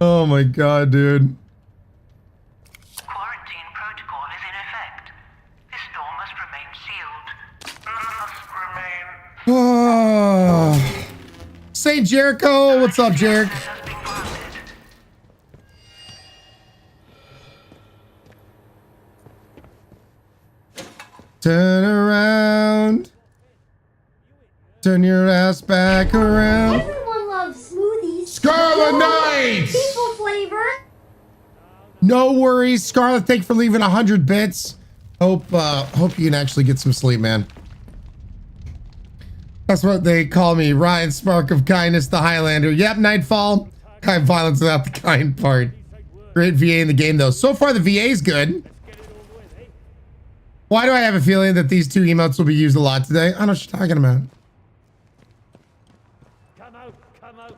Oh my god, dude. Quarantine protocol is in effect. This door must remain sealed. Oh. St. Jericho, what's up, Jerick? Turn around. Turn your ass back around. Everyone loves smoothies. Scarlet Knights! People flavor. No worries, Scarlet. Thank you for leaving 100 bits. Hope you can actually get some sleep, man. That's what they call me, Ryan Spark of Kindness, the Highlander. Yep, Nightfall. Kind of violence without the kind part. Great VA in the game, though. So far, the VA's good. Why do I have a feeling that these two emotes will be used a lot today? I don't know what you're talking about. Come out.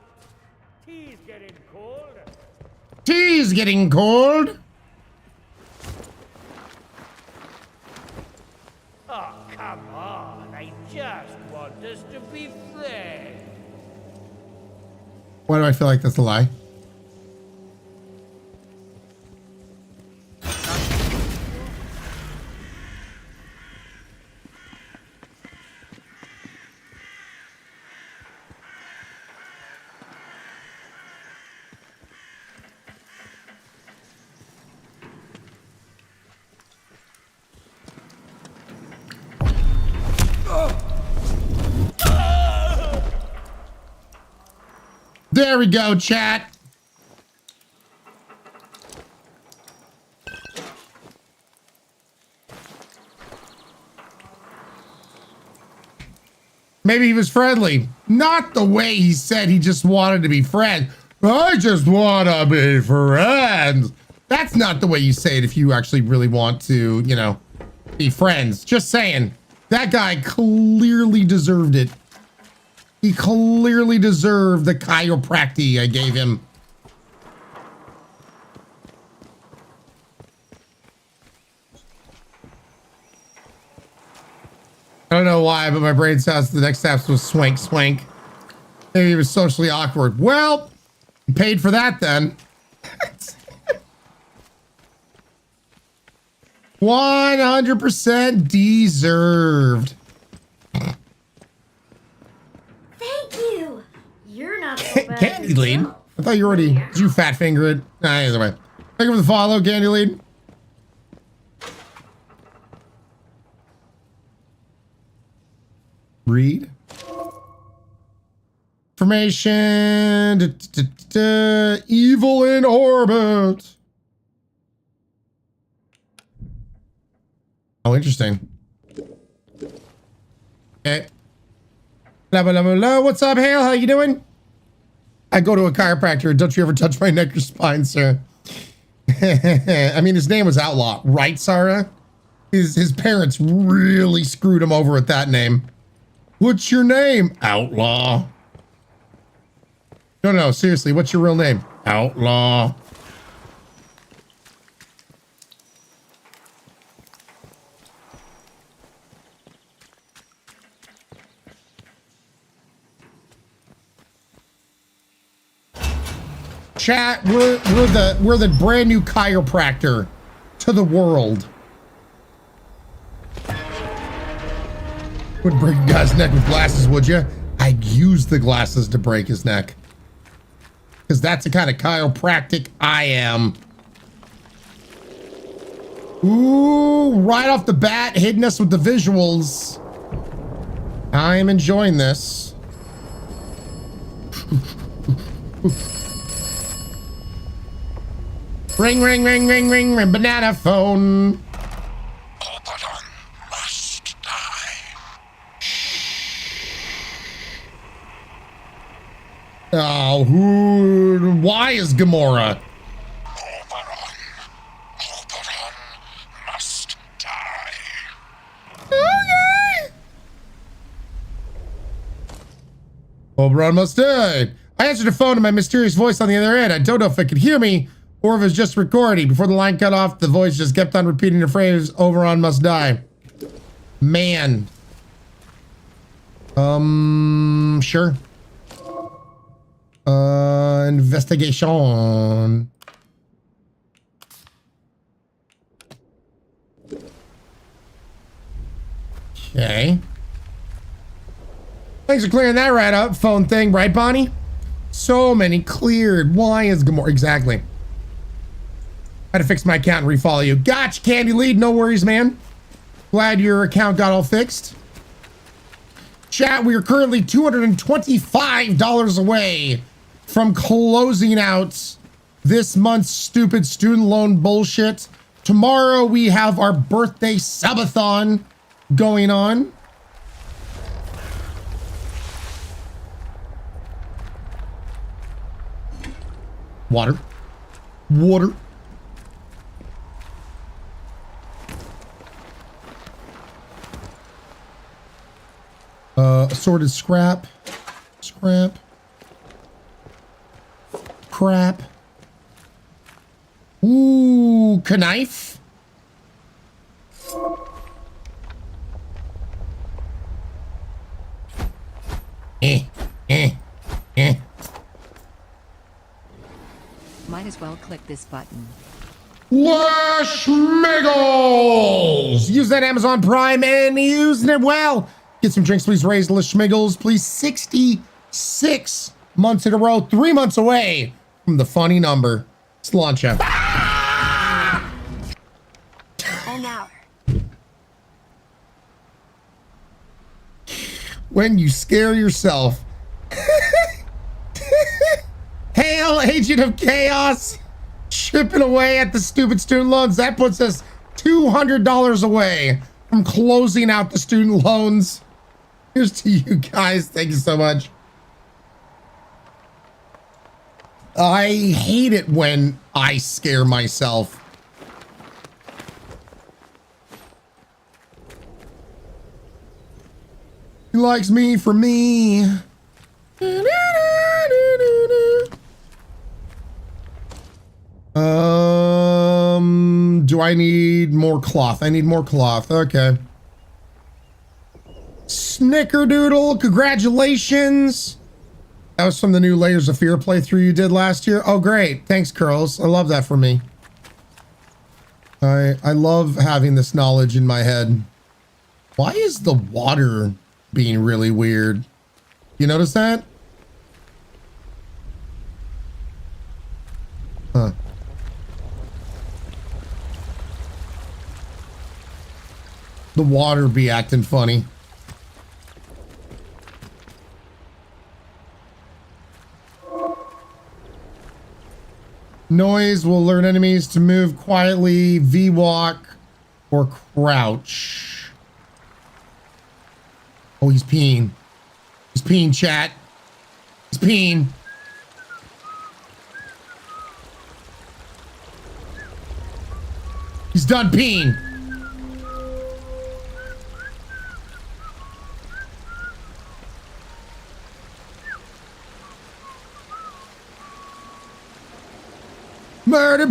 Tea's getting cold. Tea's getting cold. Oh, come on. I just want us to be friends. Why do I feel like that's a lie? There we go, chat. Maybe he was friendly. Not the way he said he just wanted to be friends. I just want to be friends. That's not the way you say it if you actually really want to, you know, be friends. Just saying. That guy clearly deserved it. He clearly deserved the chiropractic I gave him. I don't know why, but my brain sounds the next steps was swank swank. Maybe he was socially awkward. Well, he paid for that then. 100% deserved. Thank you. You're not so bad Candy Lean. I thought you already, did you fat finger it? Nah, either way. Thank you for the follow, Candy Lead. Read. Information. Evil in orbit. Oh, interesting. Okay. Blah, blah, blah, blah. What's up, Hale? How you doing? I go to a chiropractor. Don't you ever touch my neck or spine, sir? I mean, his name was Outlaw, right, Sarah? His parents really screwed him over with that name. What's your name? Outlaw. No, seriously, what's your real name? Outlaw. Chat, we're the brand new chiropractor to the world. Would break a guy's neck with glasses, would you? I'd use the glasses to break his neck. Because that's the kind of chiropractic I am. Ooh, right off the bat, hitting us with the visuals. I am enjoying this. Ring, ring, ring, ring, ring, ring, banana phone. Oh, why is Gamora? Oberon must die. Okay. Oberon must die. I answered the phone to my mysterious voice on the other end. I don't know if it could hear me or if it's just recording. Before the line cut off, the voice just kept on repeating the phrase, Oberon must die. Man. Sure. Investigation. Okay. Thanks for clearing that right up, phone thing, right, Bonnie? So many cleared. Why is Gamora? Exactly. I had to fix my account and refollow you. Gotcha, Candy Lead. No worries, man. Glad your account got all fixed. Chat, we are currently $225 away from closing out this month's stupid student loan bullshit. Tomorrow we have our birthday subathon going on. Water. Water. Assorted scrap. Scrap. Crap. Ooh, knife. Might as well click this button. Schmiggles! Use that Amazon Prime and using it well. Get some drinks, please. Raise Schmiggles, please. 66 months in a row, 3 months away from the funny number. Let's launch out. An hour. When you scare yourself. Hail, Agent of Chaos. Chipping away at the stupid student loans. That puts us $200 away from closing out the student loans. Here's to you guys. Thank you so much. I hate it when I scare myself. He likes me for me. Do I need more cloth? I need more cloth. Okay. Snickerdoodle, congratulations. That was from the new Layers of Fear playthrough you did last year. Oh, great. Thanks, Curls. I love that for me. I love having this knowledge in my head. Why is the water being really weird? You notice that? The water be acting funny. Noise will alert enemies to move quietly, V-walk, or crouch. Oh, he's peeing. He's peeing, chat. He's peeing. He's done peeing. Murder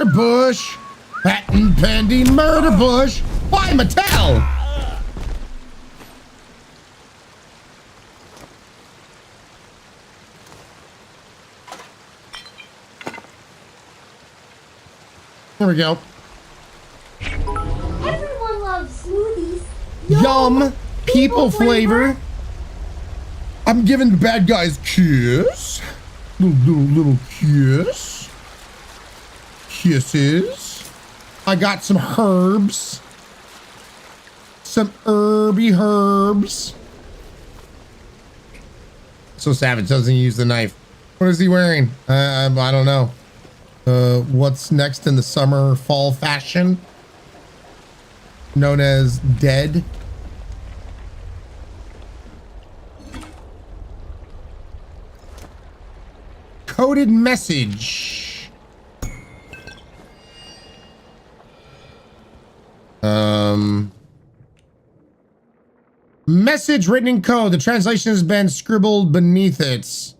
bush, patent pending murder bush by Mattel. There we go. Everyone loves smoothies. Yum, people flavor. I'm giving the bad guys kiss. Little kiss. Kisses. I got some herbs. Some herby herbs. So Savage doesn't use the knife. What is he wearing? I don't know. What's next in the summer fall fashion? Known as dead. Coded message. Message written in code. The translation has been scribbled beneath it.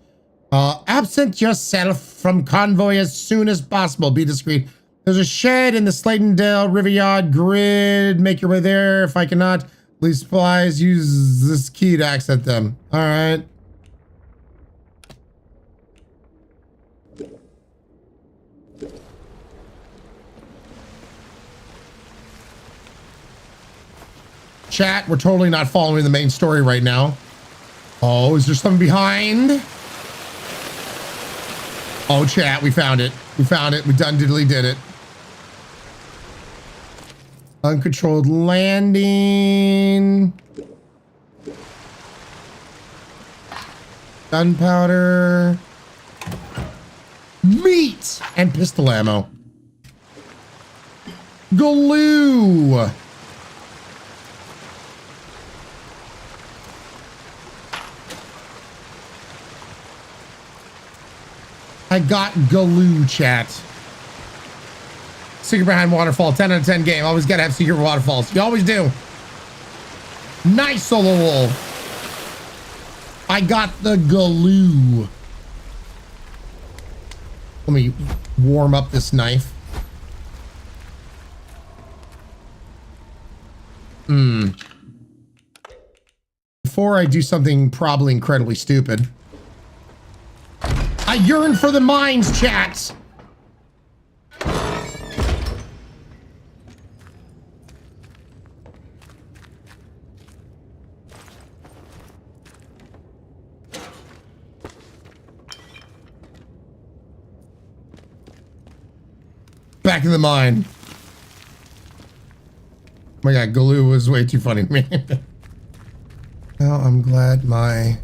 Absent yourself from convoy as soon as possible. Be discreet. There's a shed in the Slatendale River Yard grid. Make your way there. If I cannot, leave supplies. Use this key to access them. All right. Chat, we're totally not following the main story right now. Oh, is there something behind? Oh, chat, we found it. We found it. We done diddly did it. Uncontrolled landing. Gunpowder. Meat and pistol ammo. Glue. I got glue, chat. Secret behind waterfall. 10 out of 10 game. Always gotta have secret waterfalls. You always do. Nice solo wolf. I got the glue. Let me warm up this knife. Before I do something probably incredibly stupid. I yearn for the mines, chats. Back in the mine. Oh my god, glue was way too funny to me. Well, I'm glad my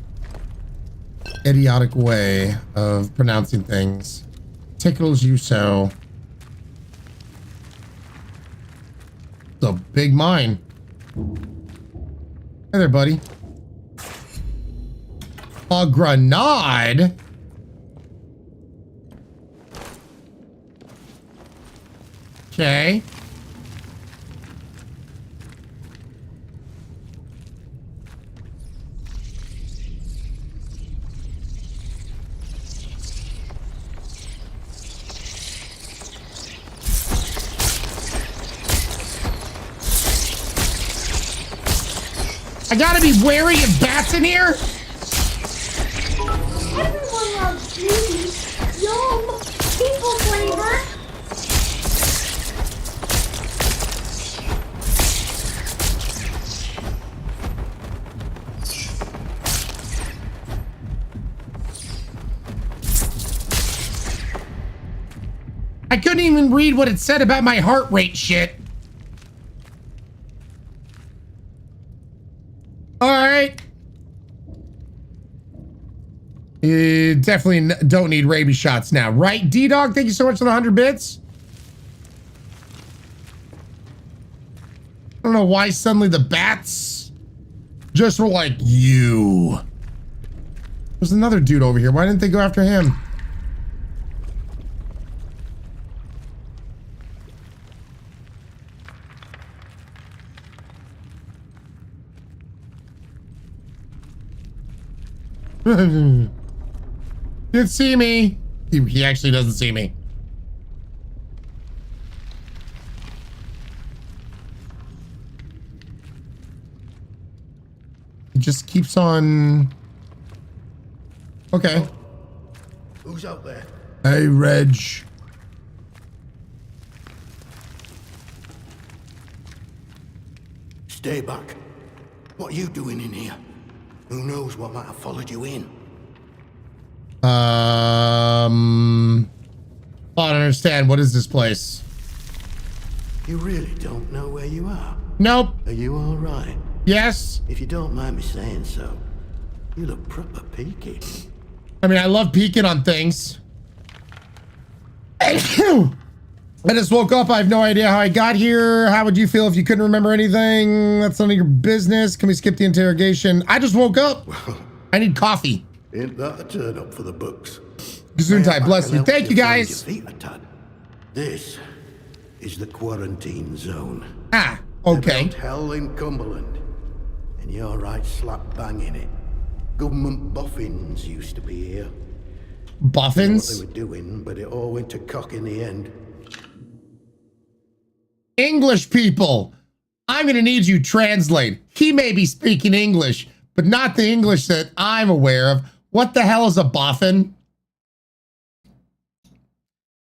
idiotic way of pronouncing things tickles you so. It's a big mine. Hey there, buddy. A grenade? Okay. I gotta be wary of bats in here. Everyone loves smoothies. Yum, people flavor. I couldn't even read what it said about my heart rate shit. All right. You definitely don't need rabies shots now, right? D-Dog, thank you so much for the 100 bits. I don't know why suddenly the bats just were like, you. There's another dude over here. Why didn't they go after him? Didn't see me. He actually doesn't see me. He just keeps on. Okay. Who's out there? Hey, Reg. Stay back. What are you doing in here? Who knows what might have followed you in? I don't understand. What is this place? You really don't know where you are? Nope. Are you all right? Yes. If you don't mind me saying so, you look proper peaky. I mean, I love peeking on things. I just woke up. I have no idea how I got here. How would you feel if you couldn't remember anything? That's none of your business. Can we skip the interrogation? I just woke up. I need coffee. Ain't that a turn up for the books? Gesundheit, bless you. Thank you, guys. This is the quarantine zone. Ah, okay. About hell in Cumberland. And you're right slap bang in it. Government boffins used to be here. Boffins? What they were doing, but it all went to cock in the end. English people, I'm gonna need you to translate. He may be speaking English, but not the English that I'm aware of. What the hell is a boffin?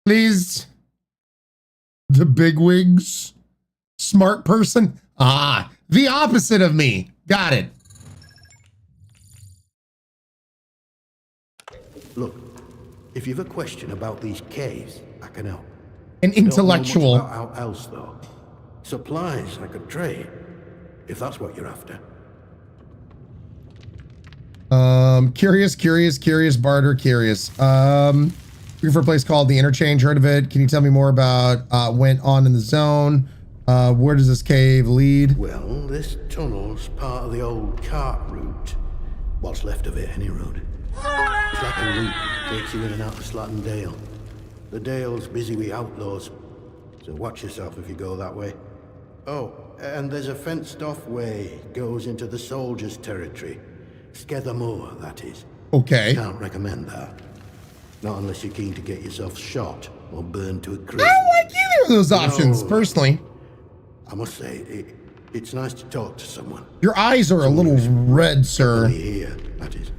Please. The bigwigs. Smart person? Ah, the opposite of me. Got it. Look, if you've a question about these caves, I can help. An intellectual. Don't know much about how else though. Supplies I could trade, if that's what you're after. Curious, barter, curious. Looking for a place called The Interchange. Heard of it? Can you tell me more about went on in the zone? Where does this cave lead? Well, this tunnel's part of the old cart route. What's left of it, any road. It's like a loop that takes you in and out of Slatton Dale. The Dale's busy with outlaws, so watch yourself if you go that way. Oh, and there's a fenced-off way goes into the soldiers' territory. Skether Moor, that is. Okay. Can't recommend that. Not unless you're keen to get yourself shot or burned to a crisp. I don't like either of those options, personally. I must say, it's nice to talk to someone. Your eyes are a little red, sir. Here, that is.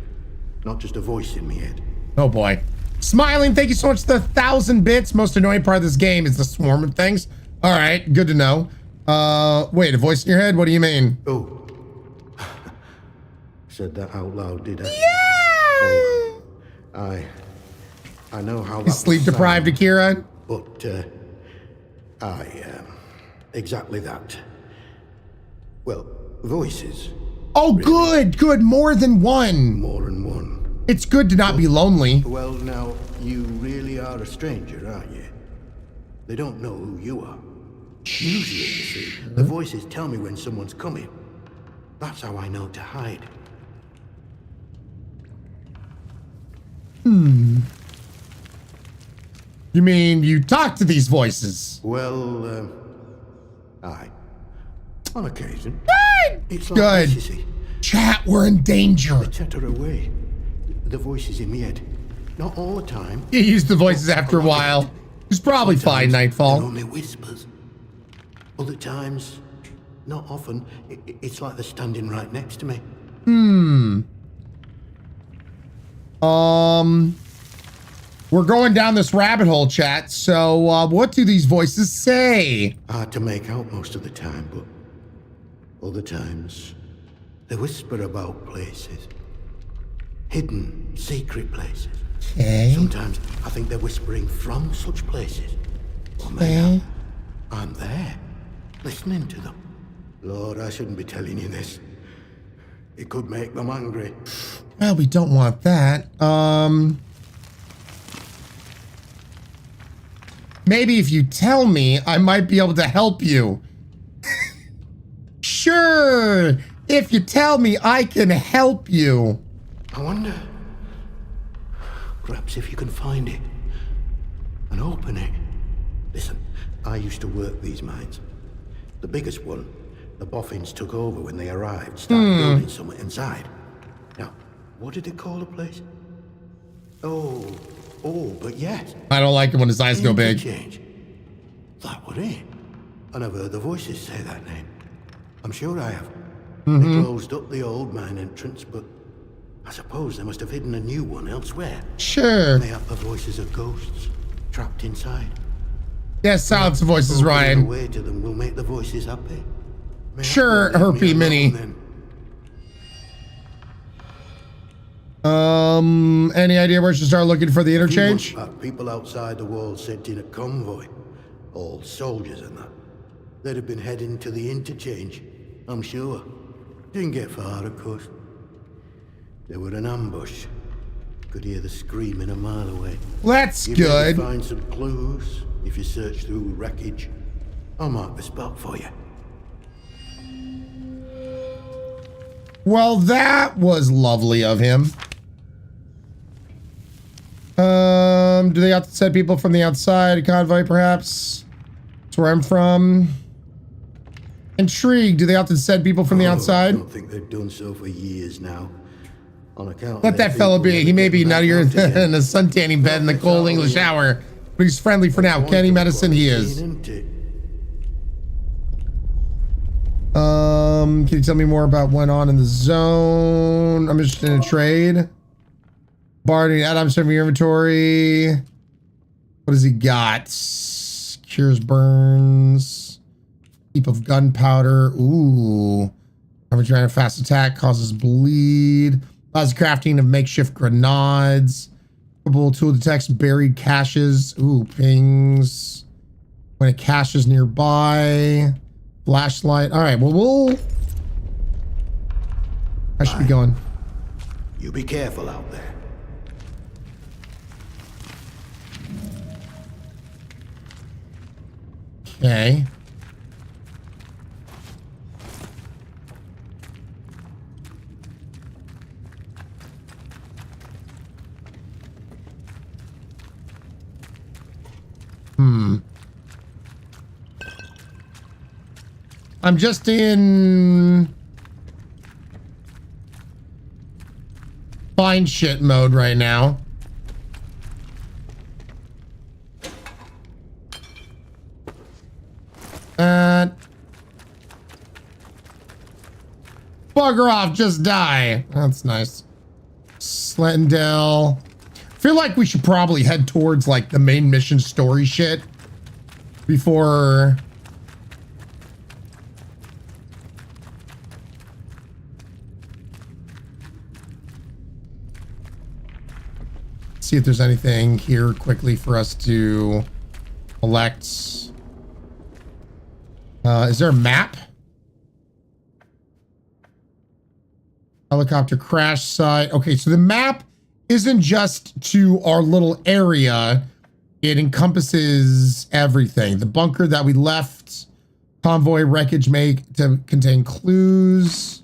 Not just a voice in my head. Oh boy. Smiling, thank you so much for the 1,000 bits. Most annoying part of this game is the swarm of things. All right, good to know. Wait, a voice in your head? What do you mean? Oh. Said that out loud, did I? Yeah! Oh, I know how that Sleep deprived, Akira? But, exactly that. Well, voices. Oh, really. Good. More than one. More than one. It's good to not be lonely. Well, now, you really are a stranger, aren't you? They don't know who you are. Usually, you see, the voices tell me when someone's coming. That's how I know to hide. You mean you talk to these voices? Well, aye. On occasion. Good! It's like this, you see. Chat, we're in danger. They chatter away. The voices in my head. Not all the time. You use the voices after a while. It's probably fine, Nightfall. Only whispers. Other times, not often, it's like they're standing right next to me. We're going down this rabbit hole, chat. So, what do these voices say? Hard to make out most of the time, but other times, they whisper about places. Hidden, secret places. Okay. Sometimes I think they're whispering from such places. Or maybe I'm there, listening to them. Lord, I shouldn't be telling you this. It could make them angry. Well, we don't want that. Maybe if you tell me, I might be able to help you. Sure. If you tell me, I can help you. I wonder. Perhaps if you can find it and open it. Listen, I used to work these mines. The biggest one, the boffins took over when they arrived, started building something inside. Now, what did they call the place? Oh, but yes. I don't like it when his eyes go big. Interchange. That was it. And I've heard the voices say that name. I'm sure I have. They closed up the old mine entrance, but I suppose they must have hidden a new one elsewhere. Sure. Mayhap the voices of ghosts trapped inside. Yes, silence the voices, Ryan. The way to them will make the voices happy. Sure, Herpy Mini. Any idea where I should start looking for the interchange? People outside the walls sent in a convoy, all soldiers and that. They'd have been heading to the interchange, I'm sure. Didn't get far, of course. They were an ambush. Could hear the screaming a mile away. That's you good. Find some clues if you search through wreckage. I'll mark the spot for you. Well, that was lovely of him. Do they have to send people from the outside? A convoy, perhaps? That's where I'm from. Intrigued. Do they have to send people from the outside? I don't think they've done so for years now. On account Let that fellow be. He may be nuttier in a sun-tanning bed in the cold English hour, but he's friendly for now. Kenny Medicine he is. Can you tell me more about what went on in the zone? I'm interested in a trade. Barney, Adam's from your inventory. What has he got? Cures burns. Heap of gunpowder. Ooh. Trying a fast attack causes bleed. Allows crafting of makeshift grenades. Tool detects buried caches. Ooh, pings. When a cache is nearby. Flashlight. All right, well, I should be going. You be careful out there. Okay. I'm just in find shit mode right now. Bugger off, just die. That's nice. Slendale. I feel like we should probably head towards like the main mission story shit before see if there's anything here quickly for us to collect. Is there a map? Helicopter crash site. Okay, so the map isn't just to our little area. It encompasses everything. The bunker that we left, convoy wreckage may to contain clues.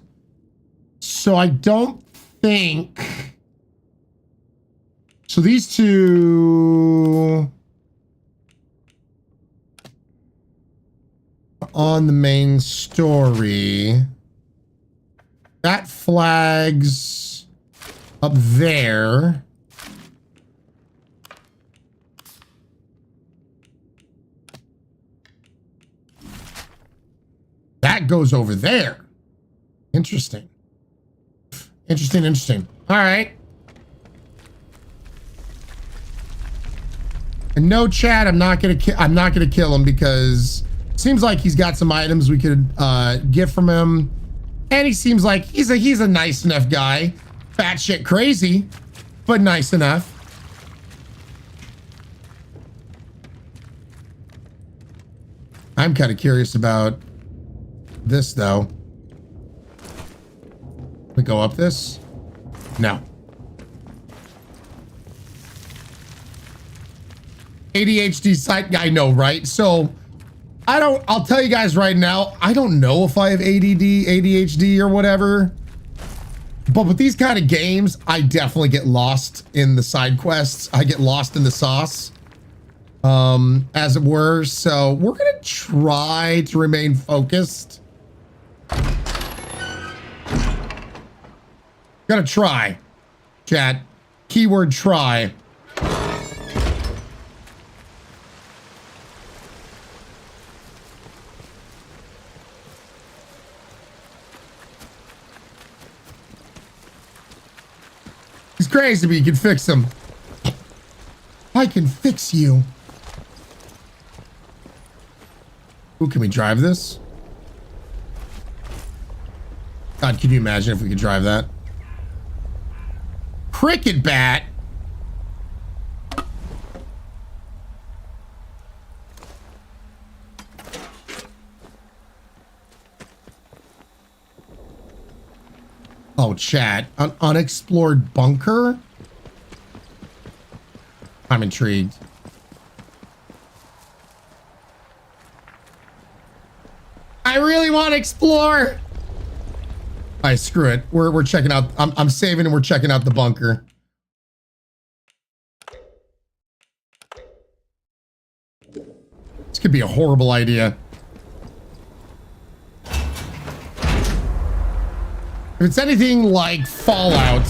So I don't think... So these two on the main story. That flag's up there. That goes over there. Interesting. Interesting. All right. And no, Chad, I'm not gonna kill him because it seems like he's got some items we could get from him, and he seems like he's a nice enough guy, batshit crazy, but nice enough. I'm kind of curious about this though. We go up this? No. ADHD site guy, no, right? So I'll tell you guys right now, I don't know if I have ADD, ADHD or whatever. But with these kind of games, I definitely get lost in the side quests. I get lost in the sauce, as it were. So we're gonna try to remain focused. Gonna try, chat. Keyword try. He's crazy, but you can fix him. I can fix you. Ooh, can we drive this? God, can you imagine if we could drive that? Cricket bat? Oh, chat. An unexplored bunker? I'm intrigued. I really want to explore. All right, screw it. We're checking out. I'm saving and we're checking out the bunker. This could be a horrible idea. If it's anything like Fallout,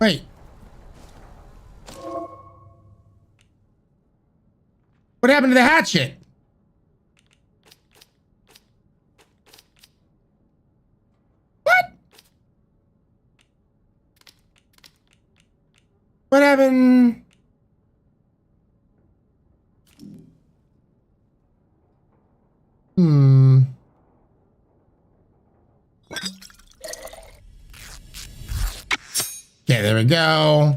wait. What happened to the hatchet? What? What happened? Okay, there we go.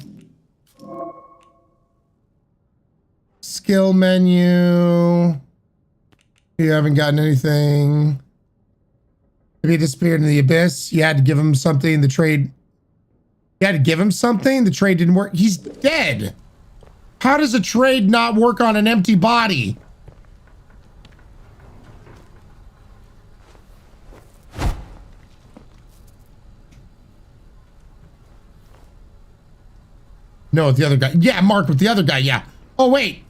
Skill menu. You haven't gotten anything. If he disappeared in the abyss, you had to give him something. The trade. You had to give him something. The trade didn't work. He's dead. How does a trade not work on an empty body? No, with the other guy. Yeah, Mark with the other guy. Yeah. Oh, wait.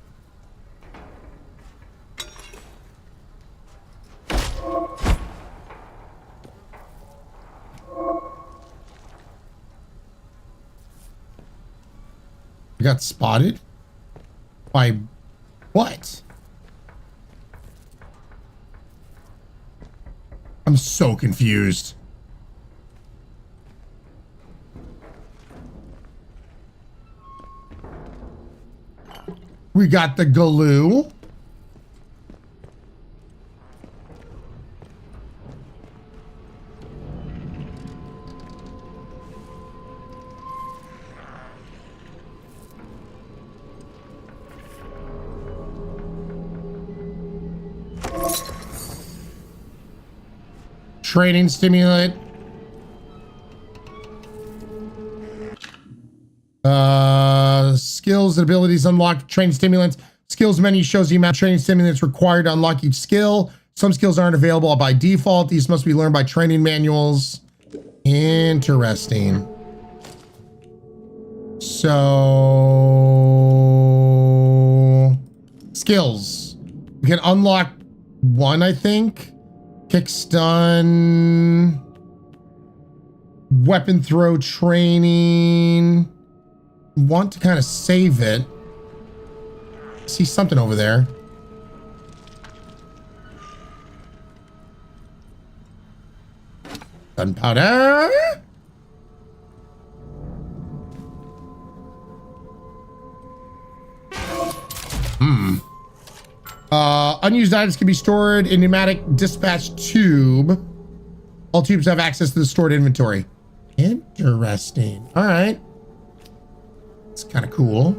I got spotted? By what? I'm so confused. We got the glue. Training stimulant. Skills and abilities unlocked. Training stimulants. Skills menu shows the amount of training stimulants required to unlock each skill. Some skills aren't available by default. These must be learned by training manuals. Interesting. So skills. We can unlock one, I think. Kick stun. Weapon throw training. Want to kind of save it. See something over there. Gunpowder. Unused items can be stored in pneumatic dispatch tube. All tubes have access to the stored inventory. Interesting. All right. It's kind of cool.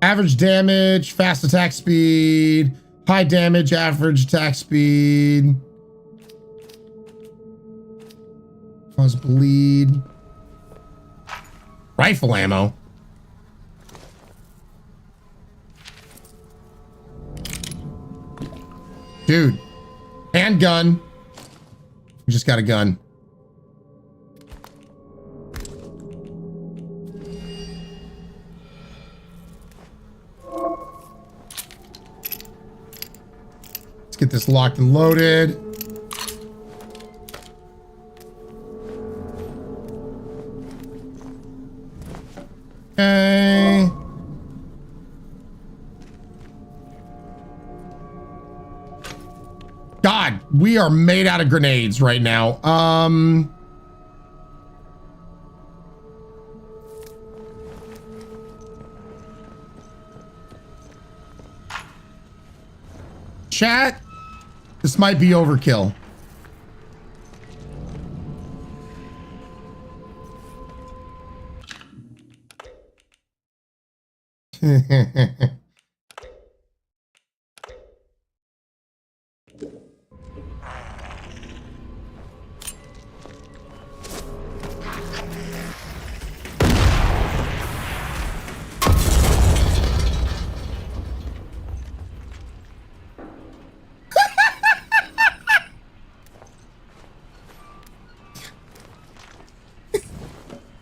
Average damage, fast attack speed, high damage, average attack speed. Cause bleed. Rifle ammo. Dude. Handgun. We just got a gun. Let's get this locked and loaded. Okay. God, we are made out of grenades right now. Chat, this might be overkill.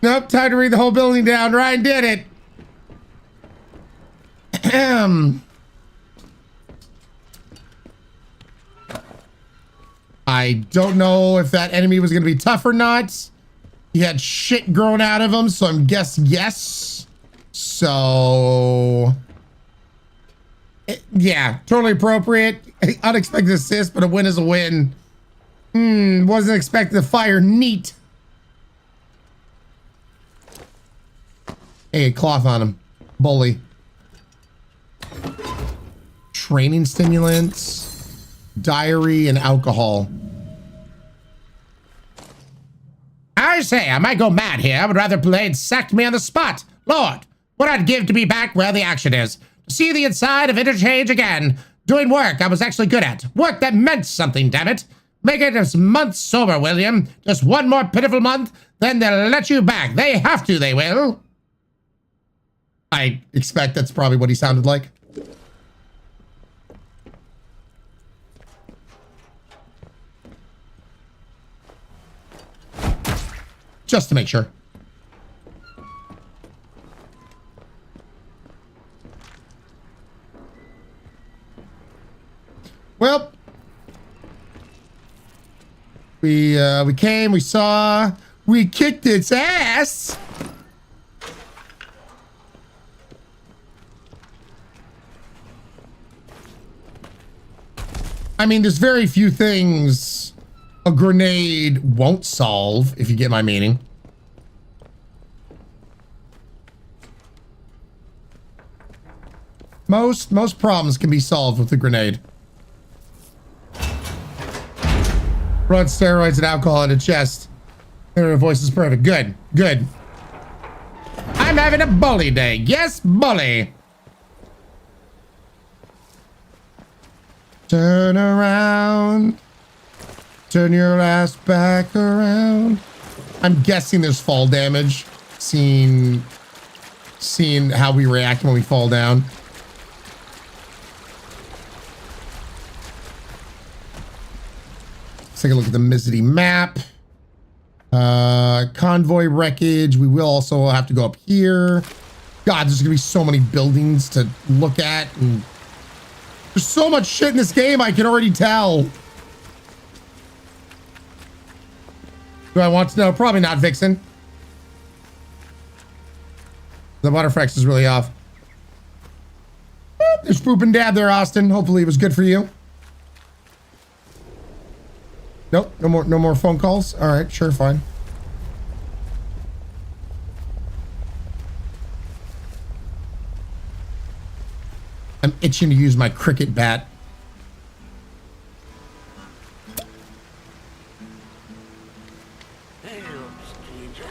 Nope, time to read the whole building down. Ryan did it. I don't know if that enemy was going to be tough or not. He had shit growing out of him, so I'm guessing yes. So... yeah, totally appropriate. Unexpected assist, but a win is a win. Wasn't expecting to fire. Neat. Hey, cloth on him. Bully. Training stimulants. Diary and alcohol. I say, I might go mad here. I would rather Blade sacked me on the spot. Lord, what I'd give to be back where the action is. To see the inside of Interchange again. Doing work I was actually good at. Work that meant something, damn it. Make it a month sober, William. Just one more pitiful month, then they'll let you back. They have to, they will. I expect that's probably what he sounded like. Just to make sure. Well, we came, we saw, we kicked its ass. I mean, there's very few things a grenade won't solve, if you get my meaning. Most problems can be solved with a grenade. Run steroids and alcohol in the chest. Her voice is perfect. Good, good. I'm having a bully day. Yes, bully. Turn around. Turn your ass back around. I'm guessing there's fall damage. Seeing how we react when we fall down. Let's take a look at the Mizzity map. Convoy wreckage. We will also have to go up here. God, there's gonna be so many buildings to look at, and there's so much shit in this game, I can already tell. Do I want to know? Probably not, Vixen. The Butterflex is really off. There's poop and dab there, Austin. Hopefully it was good for you. Nope, no more phone calls. All right, sure, fine. I'm itching to use my cricket bat. Hey, stranger.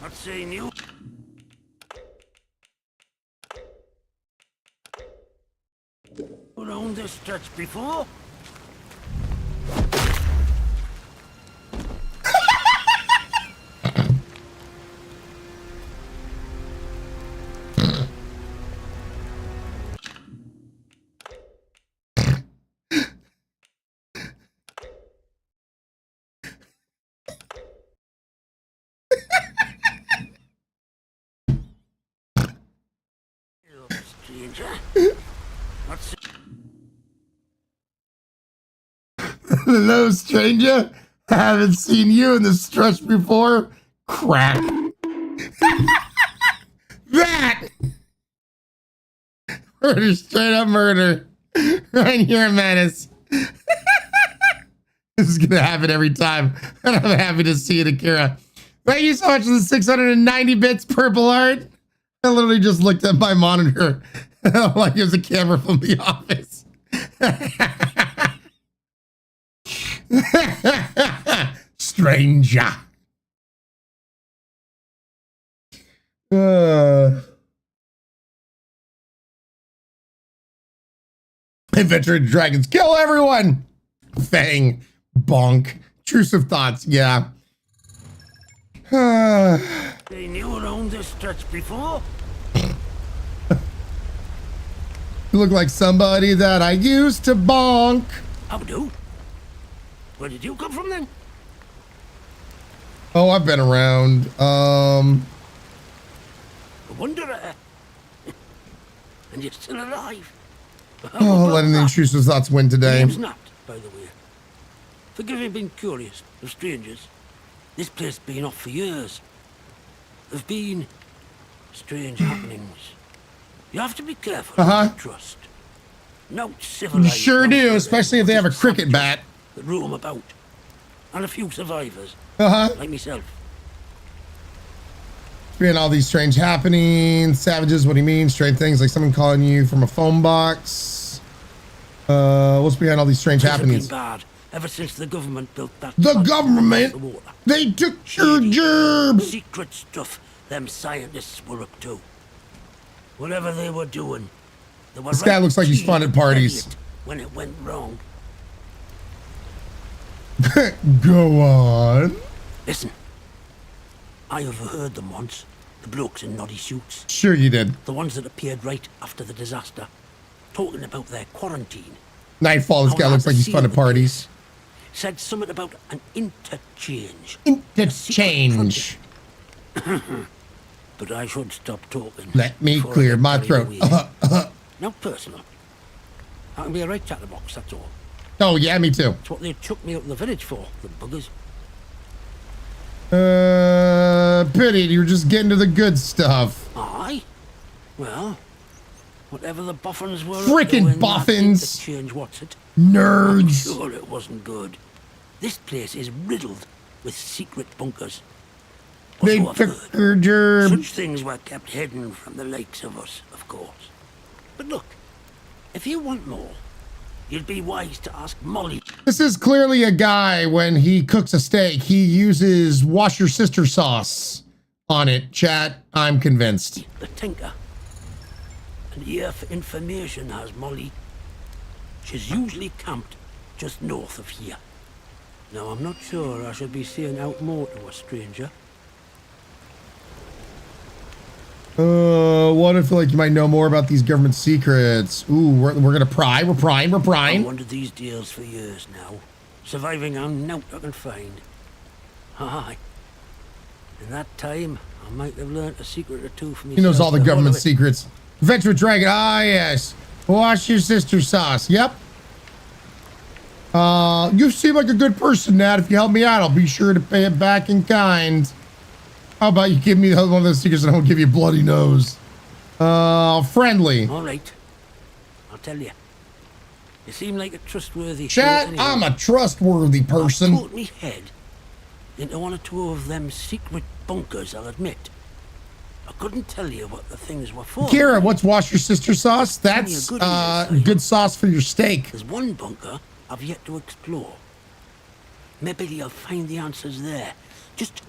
Not saying you. Around this stretch before? Hello, stranger. I haven't seen you in the stretch before. Crack. That! Murder, straight up murder. Right here, Menace. This is gonna happen every time. And I'm happy to see it, Akira. Thank you so much for the 690 bits, Purple Art. I literally just looked at my monitor like it was a camera from The Office. Stranger. Adventure Dragons kill everyone. Fang. Bonk. Truce of thoughts. Yeah. They knew around this stretch before? You look like somebody that I used to bonk. How do? Where did you come from then? Oh, I've been around. A wanderer. And you're still alive. Oh, letting the intrusive thoughts win today. Name's not, by the way. Forgive me being curious of strangers. This place has been off for years. There've been strange happenings. You have to be careful. Trust. No civilized. You sure do, especially if they have a cricket bat. That roam about, and a few survivors. Like myself. Being all these strange happenings, savages. What do you mean? Strange things like someone calling you from a phone box. What's behind all these strange happenings? Been bad ever since the government built that. The government. They took your job. Secret stuff them scientists were up to. Whatever they were doing, they were. This guy looks like he's fun at parties. When it went wrong. Go on. Listen, I overheard them once. The blokes in noddy suits. Sure you did. The ones that appeared right after the disaster, talking about their quarantine. Nightfall. This guy looks like he's fun at parties. Said something about an interchange. Interchange. But I should stop talking. Let me clear my throat. Not personal. I can be a right chatterbox, that's all. Oh, yeah, me too. That's what they took me up the village for, the buggers. Pity, you're just getting to the good stuff. Aye? Well, whatever the boffins were. Frickin' boffins! Change what's it? Nerds! I'm sure it wasn't good. This place is riddled with secret bunkers. They took your germ. Such things were kept hidden from the likes of us, of course. But look, if you want more, you'd be wise to ask Molly. This is clearly a guy, when he cooks a steak, he uses wash your sister sauce on it. Chat, I'm convinced. The tinker. And here for information has Molly. She's usually camped just north of here. Now, I'm not sure I should be saying out more to a stranger. What if like you might know more about these government secrets? Ooh, we're gonna pry. We're prying. I wanted these deals for years now, surviving on naught I can find. Aye. In that time, I might have learned a secret or two from. He knows all the government secrets. Adventure Dragon. Ah, yes. Wash your sister sauce. Yep. You seem like a good person, Nat. If you help me out, I'll be sure to pay it back in kind. How about you give me one of those secrets and I won't give you a bloody nose? Friendly. All right. I'll tell you. You seem like a trustworthy Chat, anyway. I'm a trustworthy person. I've put me head into one or two of them secret bunkers, I'll admit. I couldn't tell you what the things were for. Kira, what's wash your sister sauce? That's good sauce for your steak. There's one bunker I've yet to explore. Maybe you'll find the answers there. Just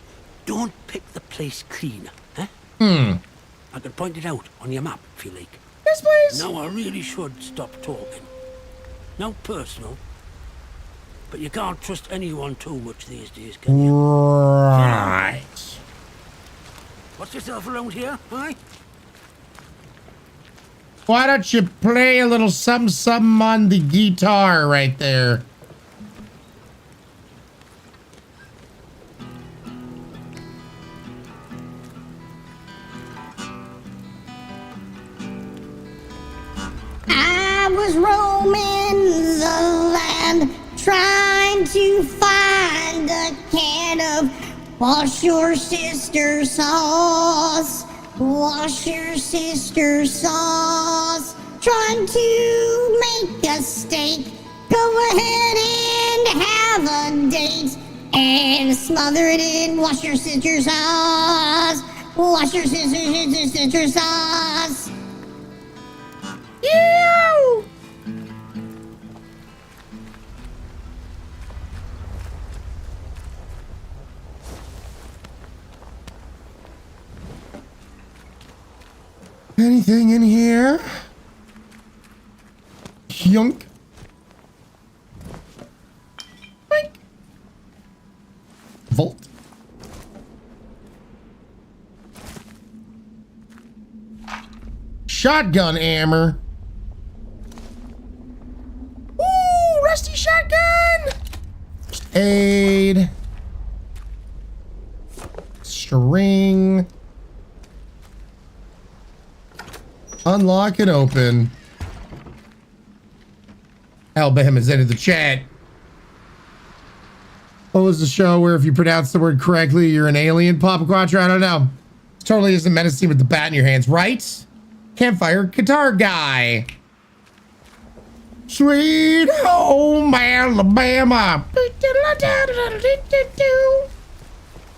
don't pick the place clean, eh? I can point it out on your map if you like. Yes, please. Now I really should stop talking. No personal, but you can't trust anyone too much these days, can you? Right. What's yourself around here, huh? Why don't you play a little something on the guitar right there? I was roaming the land trying to find a can of wash your sister sauce. Wash your sister sauce. Trying to make a steak. Go ahead and have a date and smother it in wash your sister sauce. Wash your sister sauce. Ew! Anything in here? Yunk. Boink. Vault. Shotgun hammer. Ooh, rusty shotgun. Aid. String. Unlock and open. Alabama has entered the chat. What was the show where if you pronounce the word correctly, you're an alien? Papa Quattro? I don't know. It totally isn't menacing with the bat in your hands, right? Campfire guitar guy. Sweet home Alabama.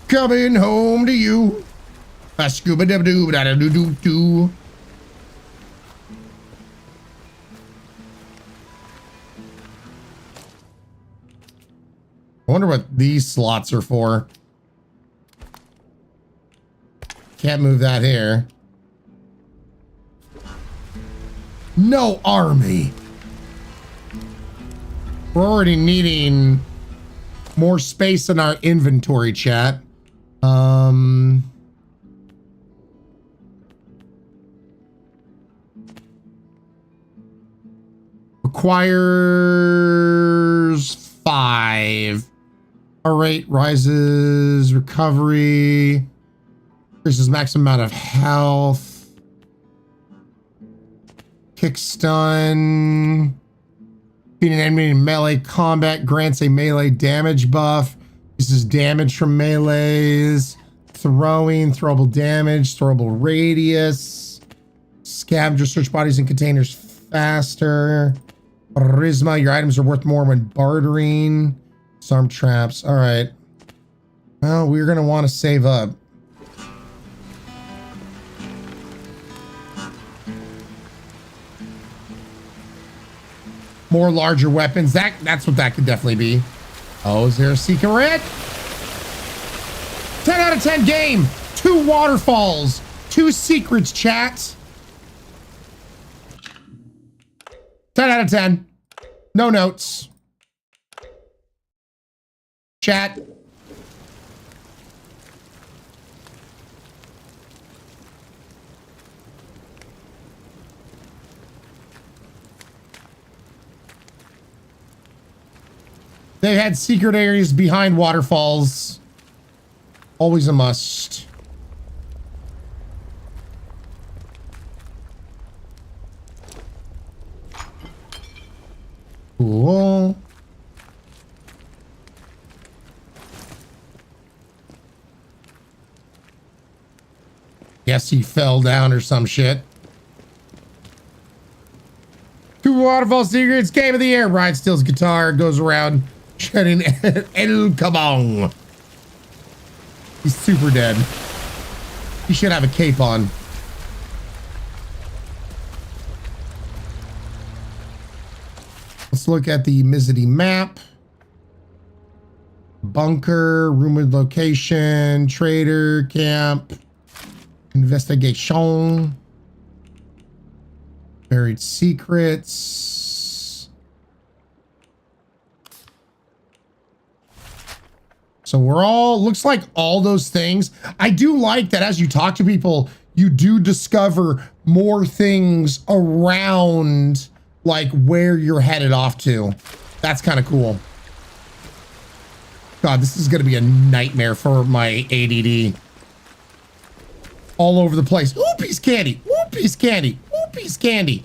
Coming home to you. A scuba dub doo da doo doo doo. I wonder what these slots are for. Can't move that here. No army. We're already needing more space in our inventory, chat. Requires 5. Our rate rises, recovery, increases maximum amount of health, kick stun, beating an enemy in melee combat grants a melee damage buff, uses damage from melees, throwing, throwable damage, throwable radius, scavenger search bodies and containers faster, charisma, your items are worth more when bartering. Disarm traps. All right. Well, we're going to want to save up. More larger weapons. That's what that could definitely be. Oh, is there a secret? 10 out of 10 game. 2 waterfalls. 2 secrets, chat. 10 out of 10. No notes. Chat. They had secret areas behind waterfalls. Always a must. Cool. Guess he fell down or some shit. 2 Waterfall Secrets Game of the Year. Ryan steals guitar, goes around shouting El Kabong. He's super dead. He should have a cape on. Let's look at the Mizzity map. Bunker, rumored location, trader, camp, investigation, buried secrets. So we're all, looks like all those things. I do like that as you talk to people, you do discover more things around like where you're headed off to. That's kind of cool. God, this is going to be a nightmare for my ADD. All over the place. Ooh, piece candy. Ooh, piece candy. Ooh, piece candy.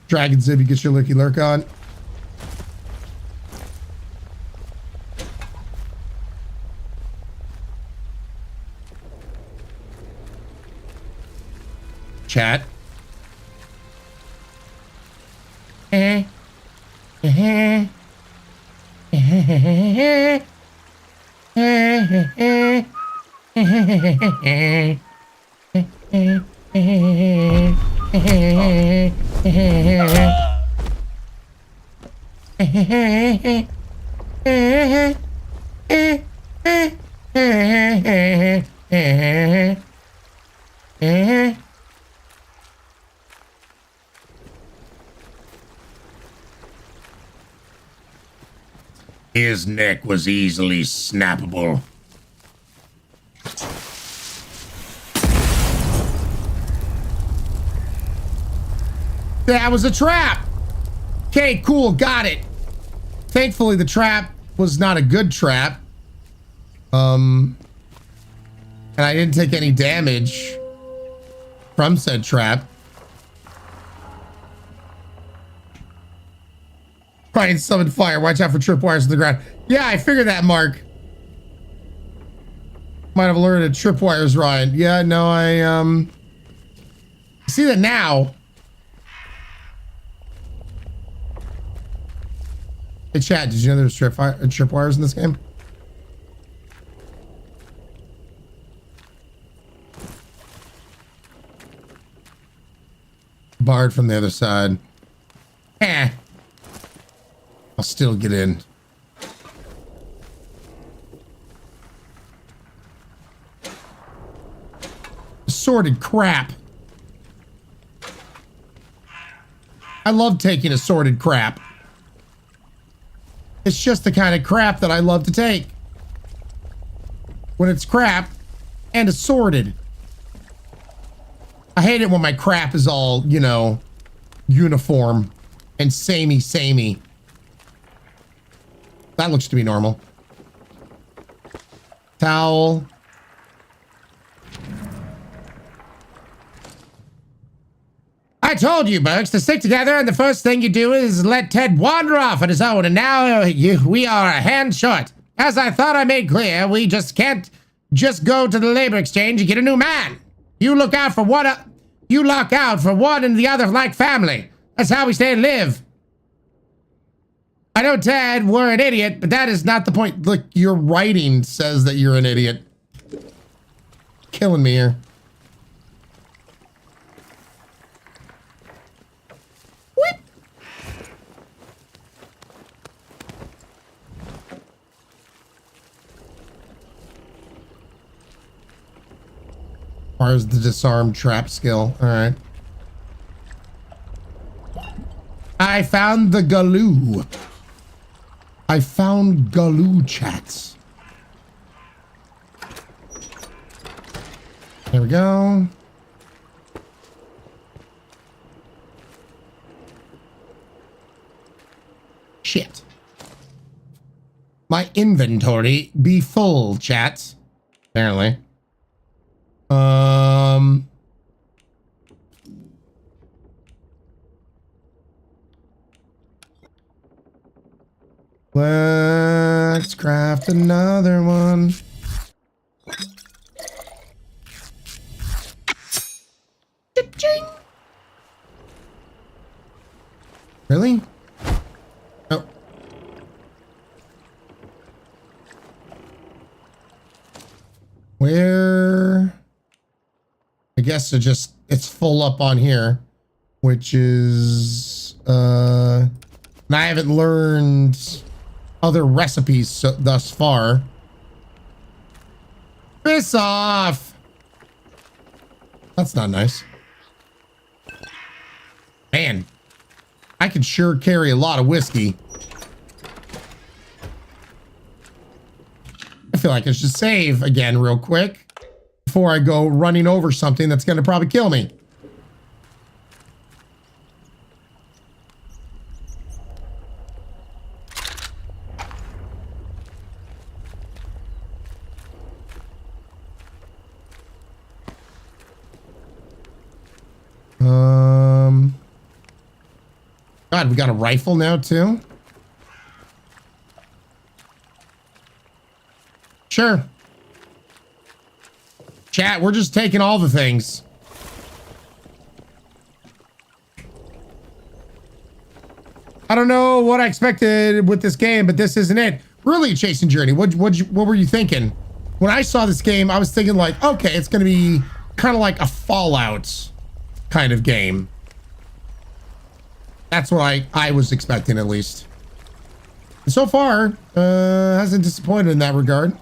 Dragon Zibby, get your lurky lurk on. Chat. His neck was easily snappable. That was a trap. Okay, cool, got it. Thankfully, the trap was not a good trap. And I didn't take any damage from said trap. Ryan summoned fire. Watch out for tripwires on the ground. Yeah, I figured that, Mark. Might have alerted tripwires, Ryan. Yeah, no, I see that now. Hey, chat, did you know there's tripwires in this game? Barred from the other side. I'll still get in. Assorted crap. I love taking assorted crap. It's just the kind of crap that I love to take. When it's crap and assorted. I hate it when my crap is all, you know, uniform and samey. That looks to be normal. Towel. I told you, Burks, to stick together, and the first thing you do is let Ted wander off on his own, and now we are a hand short. As I thought I made clear, we just can't just go to the labor exchange and get a new man. You look out for one, you lock out for one and the other like family. That's how we stay and live. I know, Ted, we're an idiot, but that is not the point. Look, your writing says that you're an idiot. Killing me here. Whip. Where's the disarm trap skill? All right. I found the Galoo. I found Galoo, chats. There we go. Shit. My inventory be full, chats. Apparently. Let's craft another one. Ching. Really? Oh. Where? I guess it's full up on here, which is, and I haven't learned other recipes thus far. Piss off. That's not nice. Man, I can sure carry a lot of whiskey. I feel like I should save again real quick before I go running over something that's going to probably kill me. God, we got a rifle now too? Sure. Chat, we're just taking all the things. I don't know what I expected with this game, but this isn't it. Really, Chasing Journey, what were you thinking? When I saw this game, I was thinking like, okay, it's going to be kind of like a Fallout kind of game. That's what I was expecting, at least. And so far, hasn't disappointed in that regard.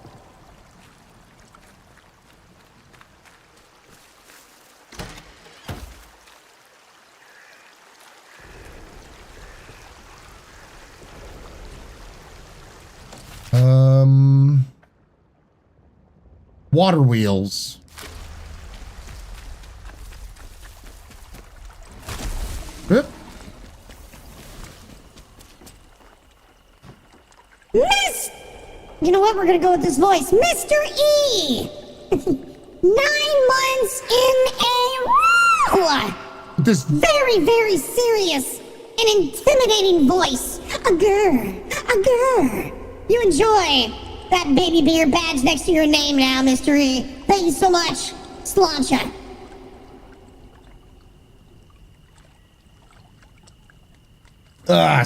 Water wheels. Oop. You know what? We're gonna go with this voice. Mr. E! 9 months in a row! This very, very serious and intimidating voice. A grr. You enjoy that baby beer badge next to your name now, Mr. E. Thank you so much, Slancha.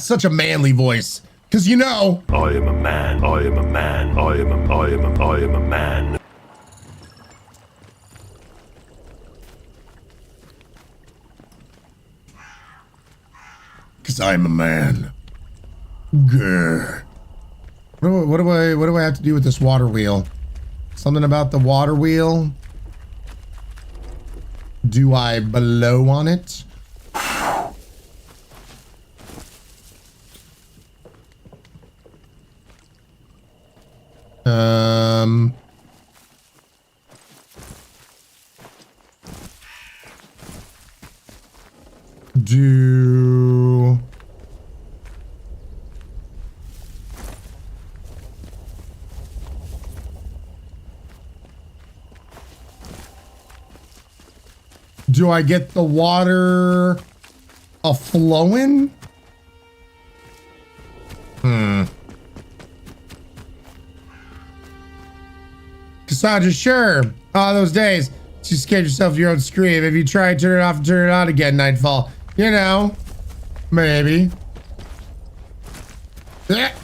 Such a manly voice. Because you know, I am a man, I am a man, I am a man. Because I'm a man. Grr. What do I have to do with this water wheel? Something about the water wheel? Do I blow on it? Do I get the water a-flowing? Cassandra, sure. Those days. You scared yourself of your own scream. If you try to turn it off and turn it on again, Nightfall. You know. Maybe. That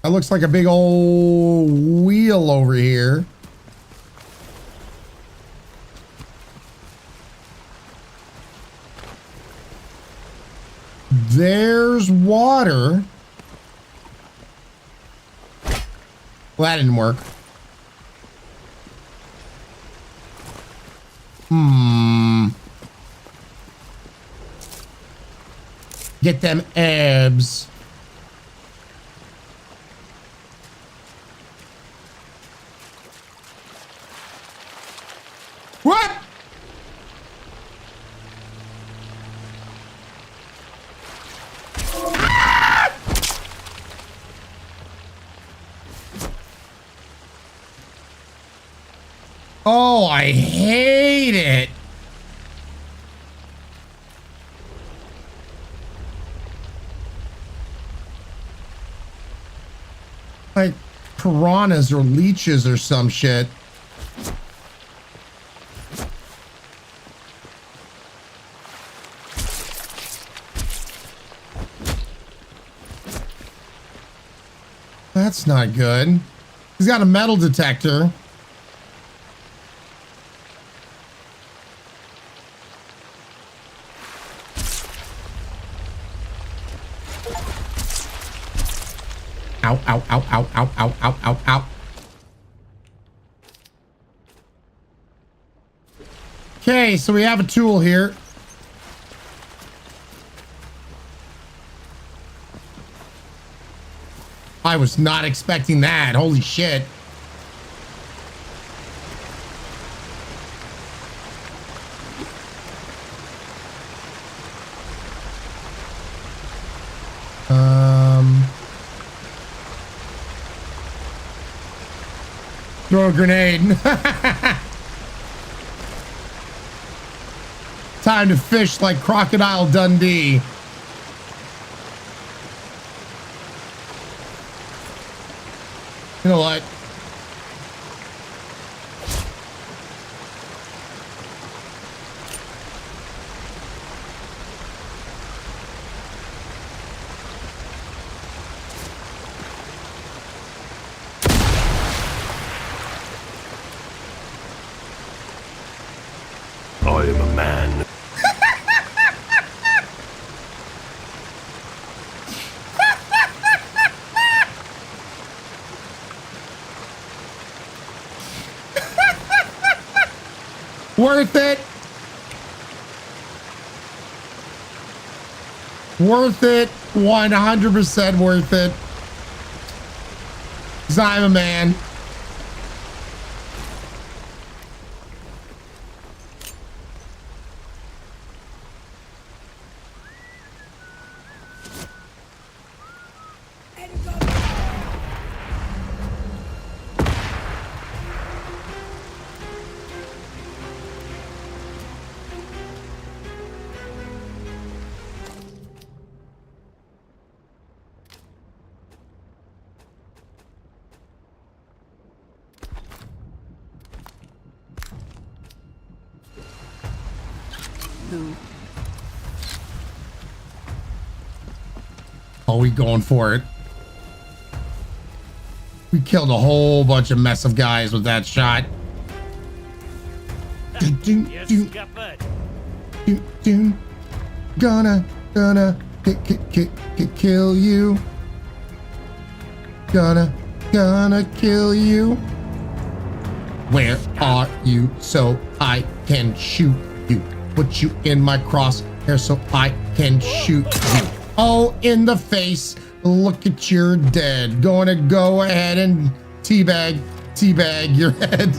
looks like a big old wheel over here. There's water. Well, that didn't work. Get them abs. What? Oh, I hate it. Like piranhas or leeches or some shit. That's not good. He's got a metal detector. Ow, ow, ow, ow, ow, ow, ow, ow, ow. Okay, so we have a tool here. I was not expecting that. Holy shit. Throw a grenade. Time to fish like Crocodile Dundee. You know what? I am a man. Worth it. Worth it. 100% worth it. 'Cause I'm a man. Oh, we going for it. We killed a whole bunch of mess of guys with that shot. Gonna kill you. Gonna kill you. Where are you so I can shoot you? Put you in my crosshair so I can shoot you. Oh, in the face. Look at you're dead. Gonna go ahead and teabag your head.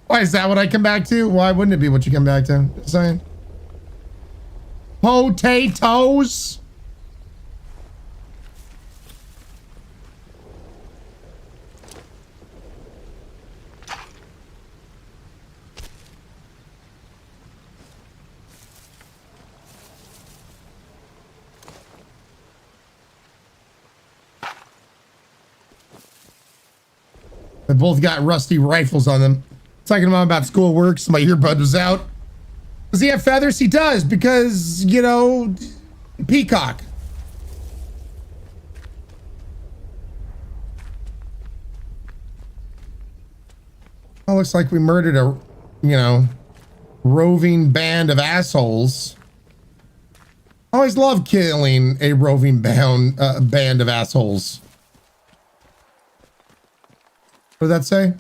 Why is that what I come back to? Why wouldn't it be what you come back to? Just saying. Potatoes. They both got rusty rifles on them. Talking about schoolwork, so my earbud was out. Does he have feathers? He does, because, you know, peacock. Oh, looks like we murdered a, you know, roving band of assholes. I always love killing a roving band of assholes. What did that say?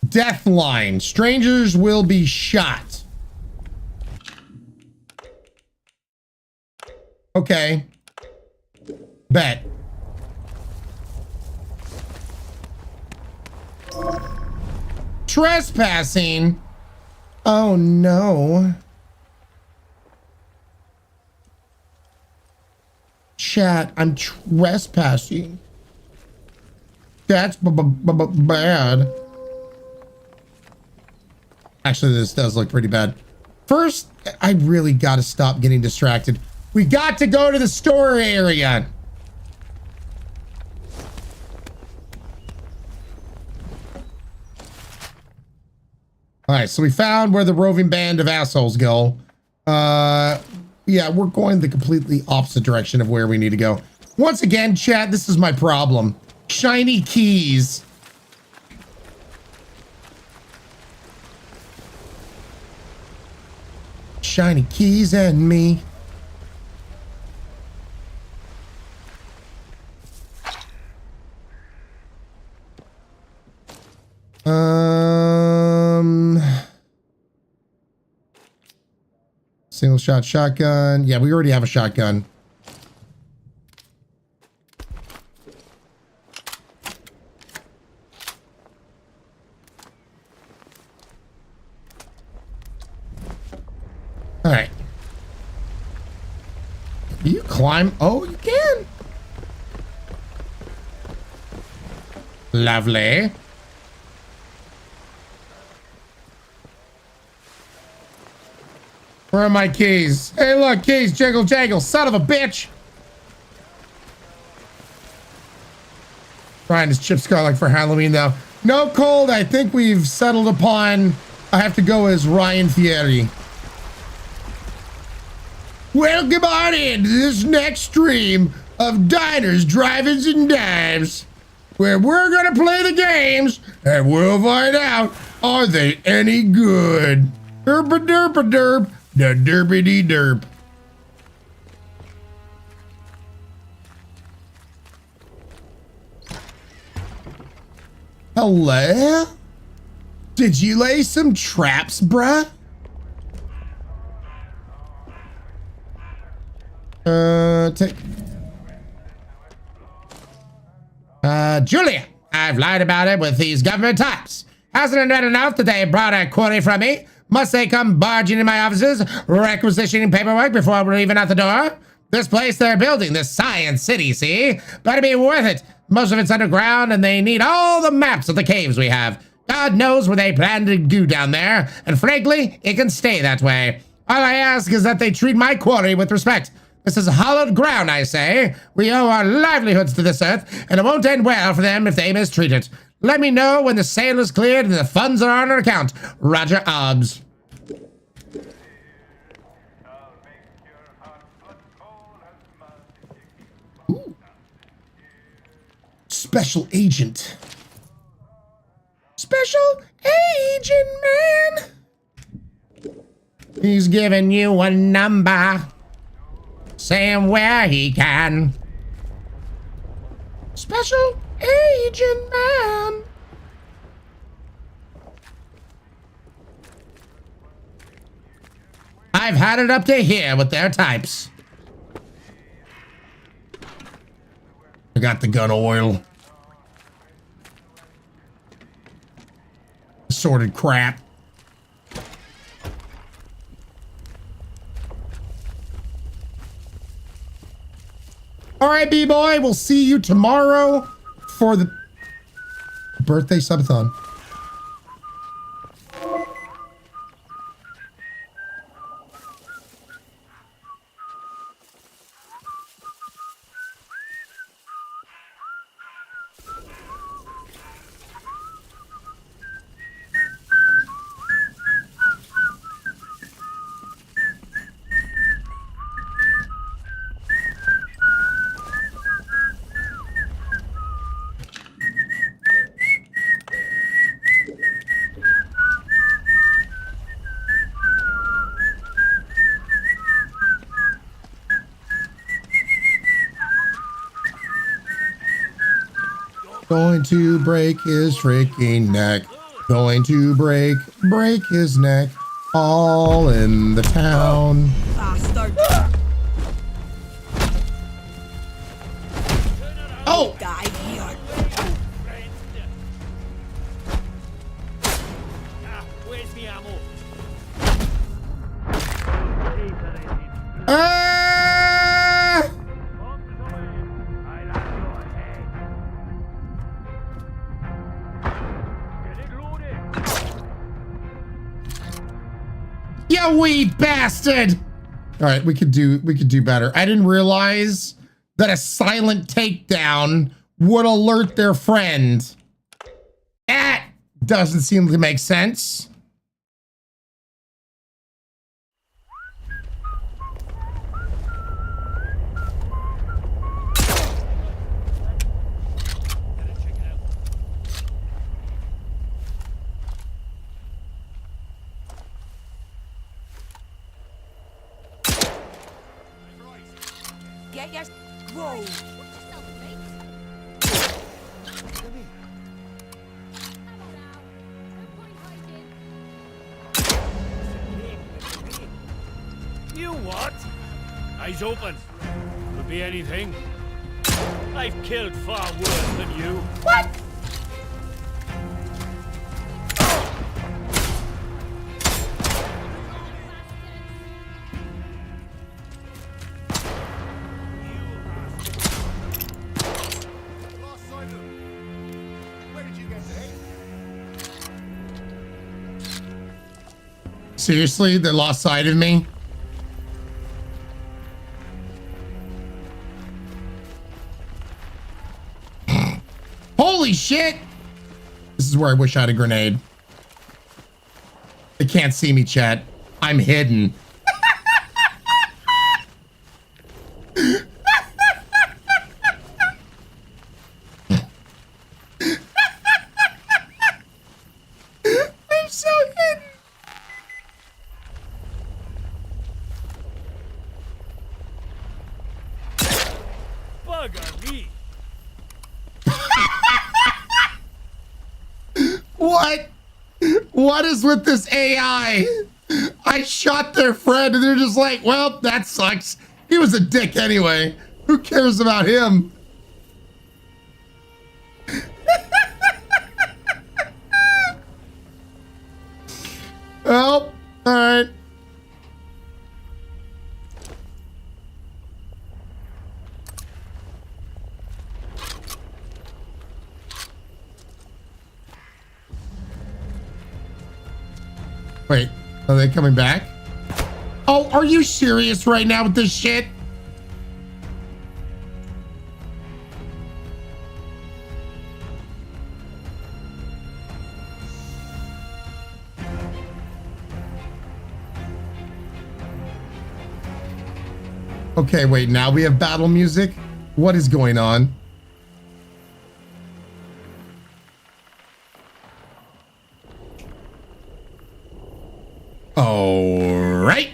Death line. Strangers will be shot. Okay. Bet. Trespassing. Oh no. Chat, I'm trespassing. That's bad. Actually, this does look pretty bad. First, I really got to stop getting distracted. We got to go to the store area. All right, so we found where the roving band of assholes go. Yeah, we're going the completely opposite direction of where we need to go. Once again, chat, this is my problem. Shiny keys. Shiny keys and me. Single shot shotgun. Yeah, we already have a shotgun. All right. You climb. Oh, you can. Lovely. Where are my keys? Hey, look, keys, jiggle, jangle, son of a bitch. Ryan, is Chip Scarlet for Halloween, though? No, Cold, I think we've settled upon, I have to go as Ryan Fieri. Welcome on into this next stream of Diners, Drive-Ins, and Dives, where we're gonna play the games, and we'll find out, are they any good? Derp-a-derp-a-derp. The derpity derp. Hello? Did you lay some traps, bruh? Julia, I've lied about it with these government types. Hasn't it been enough that they brought a query from me? Must they come barging in my offices, requisitioning paperwork before we're even out the door? This place they're building, this science city, see? Better be worth it. Most of it's underground, and they need all the maps of the caves we have. God knows where they plan to do down there, and frankly, it can stay that way. All I ask is that they treat my quarry with respect. This is hallowed ground, I say. We owe our livelihoods to this earth, and it won't end well for them if they mistreat it. Let me know when the sale is cleared and the funds are on our account. Roger Obbs. Ooh. Special agent. Special agent, man. He's giving you a number, saying where he can. Special agent, man. I've had it up to here with their types. I got the gun oil. Assorted crap. All right, B-boy, we'll see you tomorrow for the birthday subathon. Going to break his freaking neck. Going to break his neck. All in the town. Oh! You wee bastard! All right, we could do better. I didn't realize that a silent takedown would alert their friend. That doesn't seem to make sense. get your... Whoa. You what? Eyes open. Could be anything. I've killed far worse than you. What? Seriously, they lost sight of me? Holy shit! This is where I wish I had a grenade. They can't see me, chat. I'm hidden. I'm so hidden. Bugger me. What? What is with this AI? I shot their friend and they're just like, well, that sucks. He was a dick anyway. Who cares about him? Oh, all right. Wait, are they coming back? Oh, are you serious right now with this shit? Okay, wait, now we have battle music? What is going on? All right.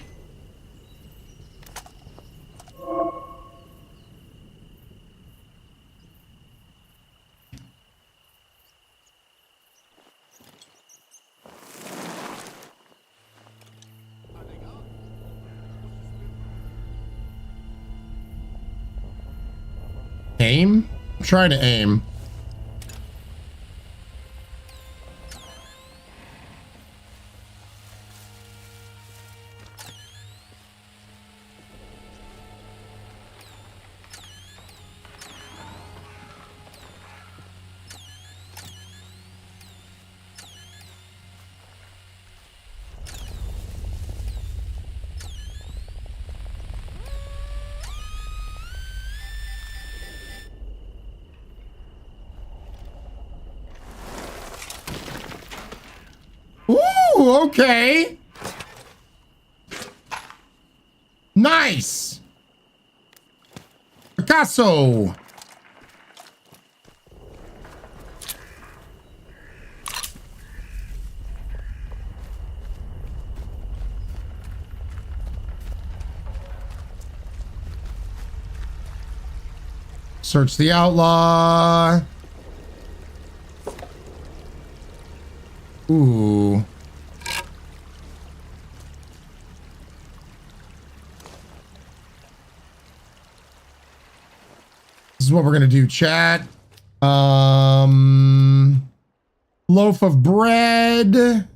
Aim? I'm trying to aim. Ooh, okay. Nice. Picasso. Search the outlaw. Ooh. This is what we're gonna do, chat. Loaf of bread.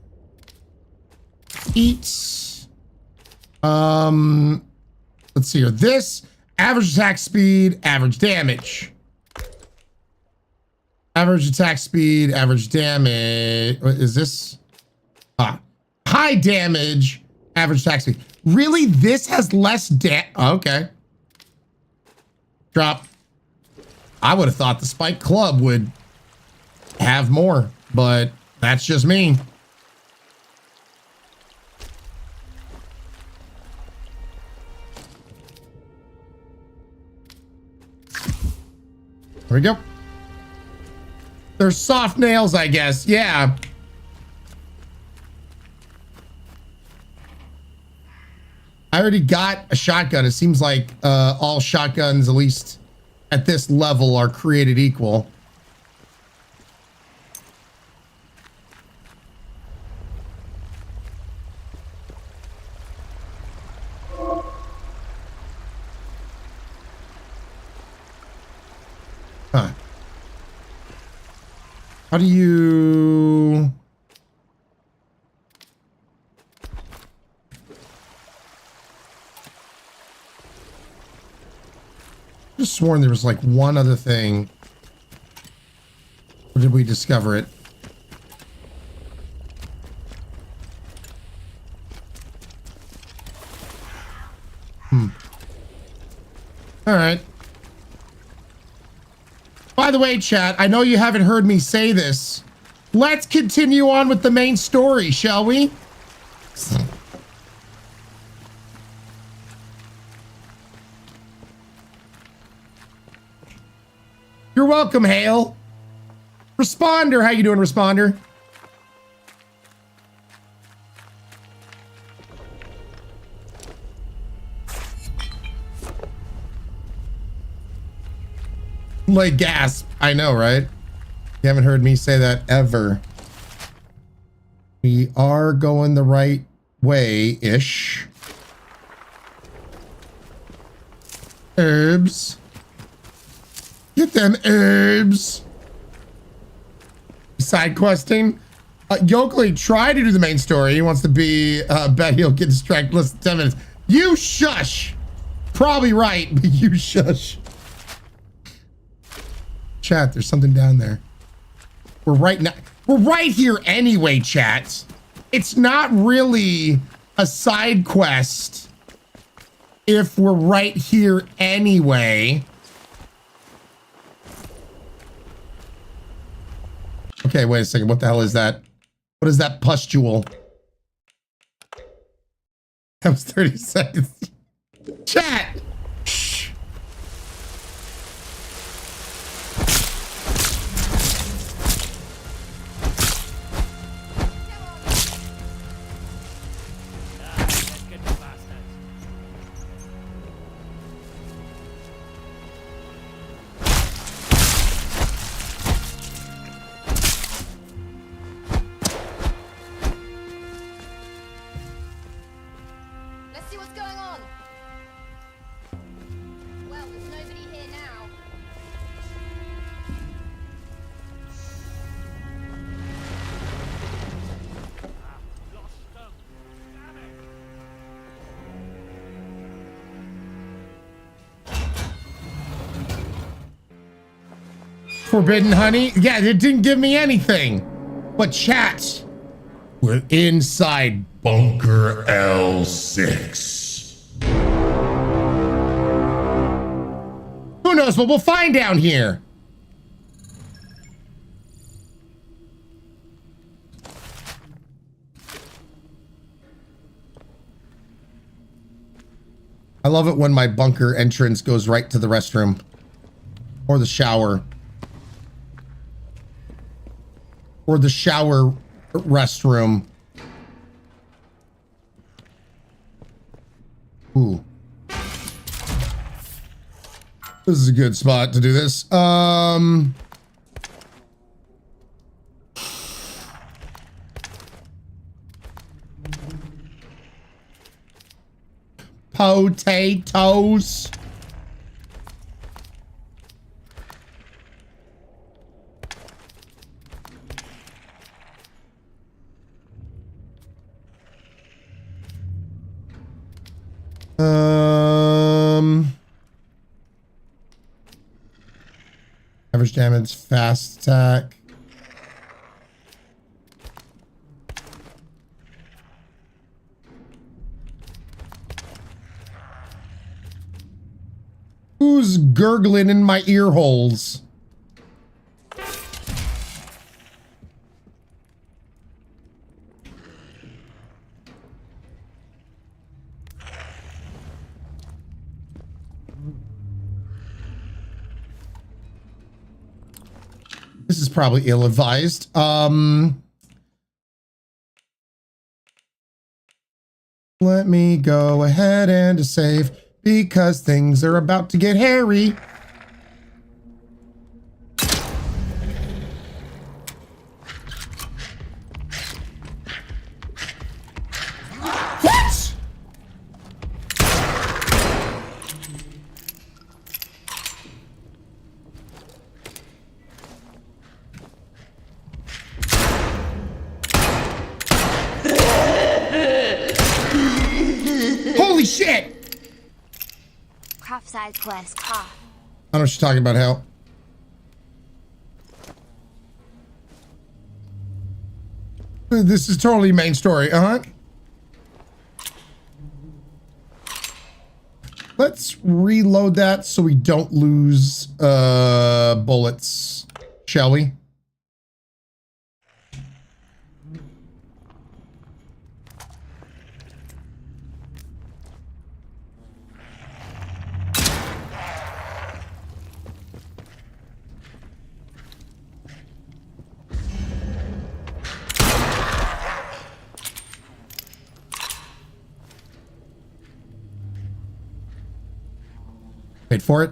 Eat. Let's see here. This average attack speed, average damage. Average attack speed, average damage. What is this? High damage, average attack speed. Really? This has less okay. Drop. I would have thought the Spike Club would have more, but that's just me. There we go. They're soft nails, I guess. Yeah. I already got a shotgun. It seems like all shotguns, at least at this level, are created equal. Huh. How do you... Just sworn there was like one other thing. Or did we discover it? All right. By the way, chat, I know you haven't heard me say this. Let's continue on with the main story, shall we? You're welcome, Hale. Responder, how you doing, Responder? Like gasp. I know, right? You haven't heard me say that ever. We are going the right way-ish. Herbs. Get them herbs. Side questing. Yoakley tried to do the main story. He wants to be, bet he'll get distracted less than 10 minutes. You shush. Probably right, but you shush. Chat, there's something down there. We're right here anyway, chat. It's not really a side quest if we're right here anyway. Okay, wait a second. What the hell is that? What is that pustule? That was 30 seconds. Chat! Shh. Let's see what's going on. Well, there's nobody here now. Forbidden honey? Yeah, it didn't give me anything. But chat, we're inside Bunker L6. Who knows what we'll find down here? I love it when my bunker entrance goes right to the restroom or the shower. Or the shower restroom. Ooh. This is a good spot to do this. Potatoes. Average damage, fast attack. Who's gurgling in my ear holes? This is probably ill-advised. Let me go ahead and save because things are about to get hairy. What? Holy shit! Craft side quest, cough. I don't know what you're talking about, Hal. This is totally main story, Let's reload that so we don't lose bullets, shall we? Wait for it.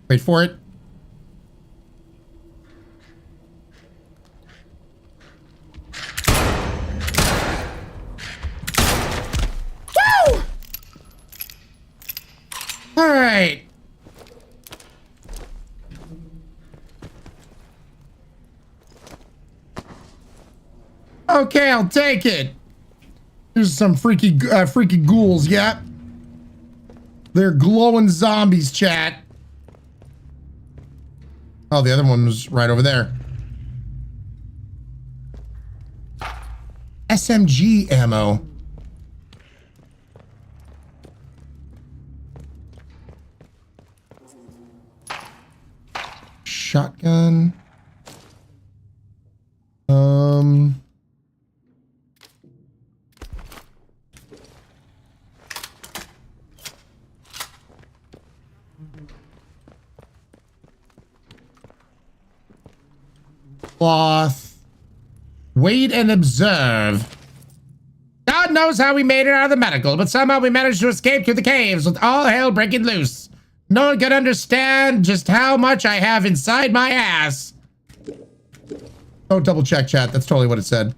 Wait for it. Woo! All right. Okay, I'll take it. There's some freaky ghouls, yeah. They're glowing zombies, chat. Oh, the other one was right over there. SMG ammo. Shotgun. Cloth. Wait and observe. God knows how we made it out of the medical, but somehow we managed to escape through the caves with all hell breaking loose. No one can understand just how much I have inside my ass. Don't double check, chat. That's totally what it said.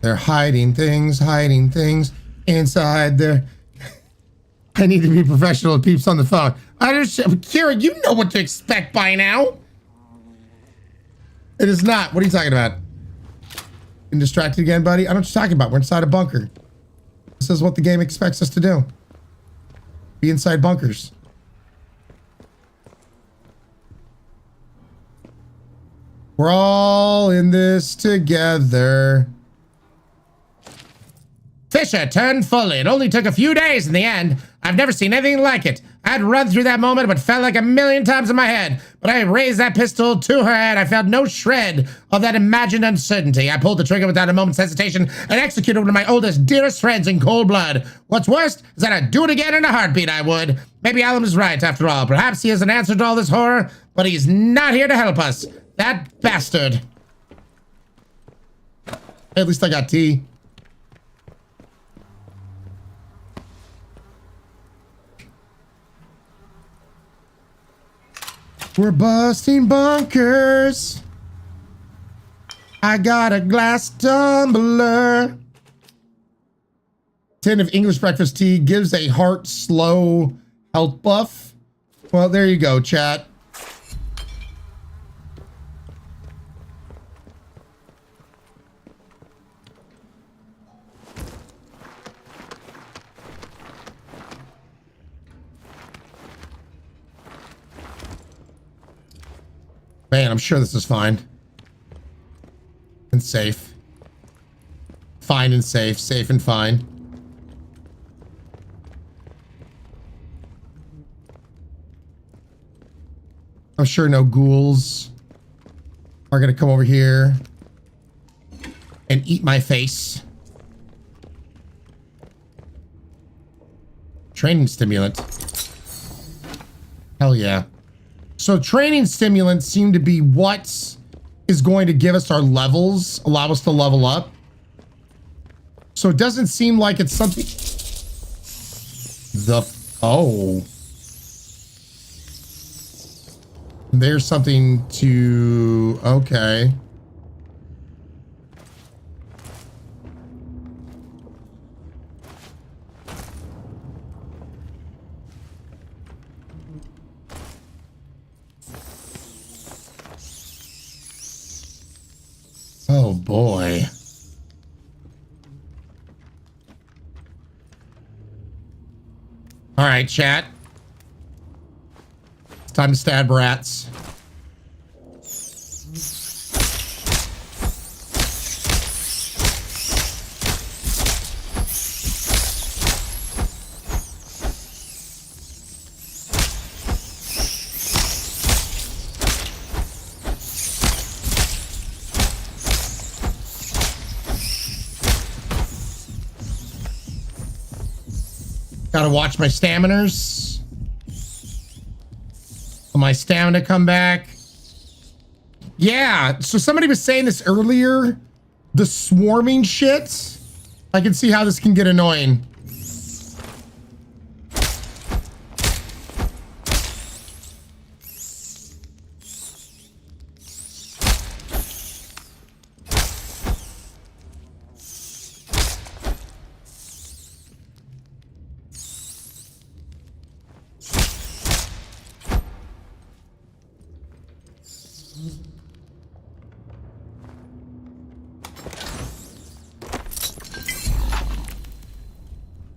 They're hiding things inside there. I need to be professional with peeps on the phone. Kira, you know what to expect by now. It is not. What are you talking about? Getting distracted again, buddy? I don't know what you're talking about. We're inside a bunker. This is what the game expects us to do. Be inside bunkers. We're all in this together. Fisher turned fully. It only took a few days in the end. I've never seen anything like it. I'd run through that moment, but felt like a million times in my head. But I raised that pistol to her head. I felt no shred of that imagined uncertainty. I pulled the trigger without a moment's hesitation and executed one of my oldest, dearest friends in cold blood. What's worst is that I'd do it again in a heartbeat, I would. Maybe Alan is right, after all. Perhaps he has an answer to all this horror, but he's not here to help us. That bastard. At least I got tea. We're busting bunkers. I got a glass tumbler. 10 of English breakfast tea gives a heart slow health buff. Well, there you go, chat. Man, I'm sure this is fine. And safe. Fine and safe. Safe and fine. I'm sure no ghouls are gonna come over here and eat my face. Training stimulant. Hell yeah. So training stimulants seem to be what is going to give us our levels, allow us to level up. So it doesn't seem like it's something. Oh. There's something to, okay. Oh boy. All right, chat. It's time to stab rats. Gotta watch my staminers. Will my stamina come back? Yeah, so somebody was saying this earlier. The swarming shit. I can see how this can get annoying.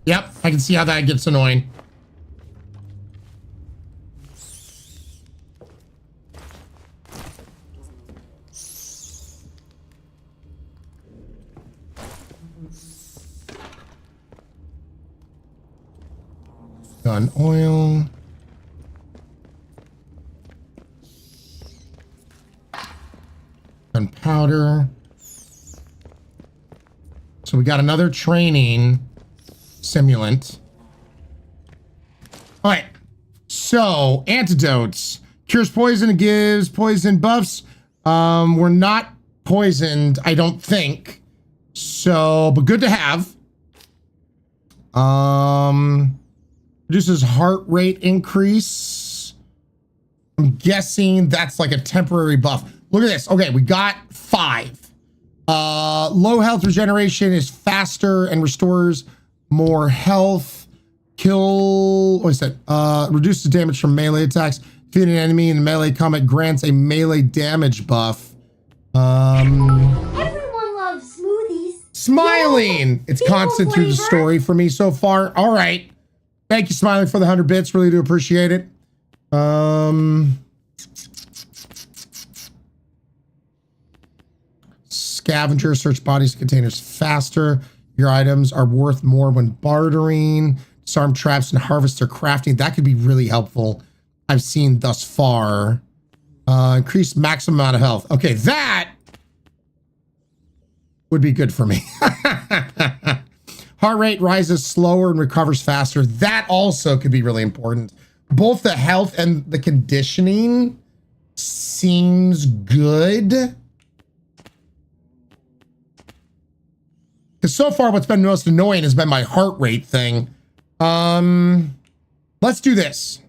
Yep, I can see how that gets annoying. Gun oil. Gunpowder. So we got another training simulant. All right. So antidotes. Cures poison and gives poison buffs. We're not poisoned, I don't think. So, but good to have. Reduces heart rate increase. I'm guessing that's like a temporary buff. Look at this. Okay, we got 5. Low health regeneration is faster and restores more health. What is that? Reduces damage from melee attacks. Defeating an enemy in melee combat grants a melee damage buff. Everyone loves smoothies. Smiling. No, it's constant through the story for me so far. All right. Thank you, Smiling, for the 100 bits. Really do appreciate it. Scavenger, search bodies and containers faster. Your items are worth more when bartering. Disarm traps and harvest their crafting. That could be really helpful. I've seen thus far. Increase maximum amount of health. Okay, that would be good for me. Heart rate rises slower and recovers faster. That also could be really important. Both the health and the conditioning seems good. Because so far what's been most annoying has been my heart rate thing. Let's do this.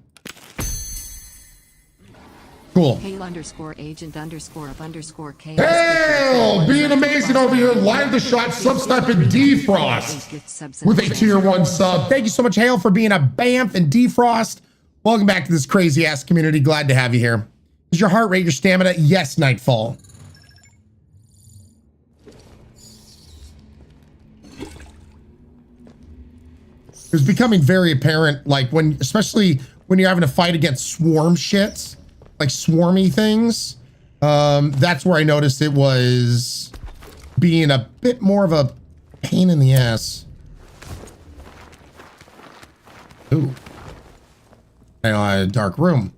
Cool. Hail_agent_of_K. Hell, being amazing over here. Live the shot, subsnap and defrost with a tier 1 sub. Thank you so much, Hale, for being a Bamf and defrost. Welcome back to this crazy ass community. Glad to have you here. Is your heart rate, your stamina? Yes, Nightfall. It was becoming very apparent, like especially when you're having to fight against swarm shit, like swarmy things. That's where I noticed it was being a bit more of a pain in the ass. Ooh. A dark room.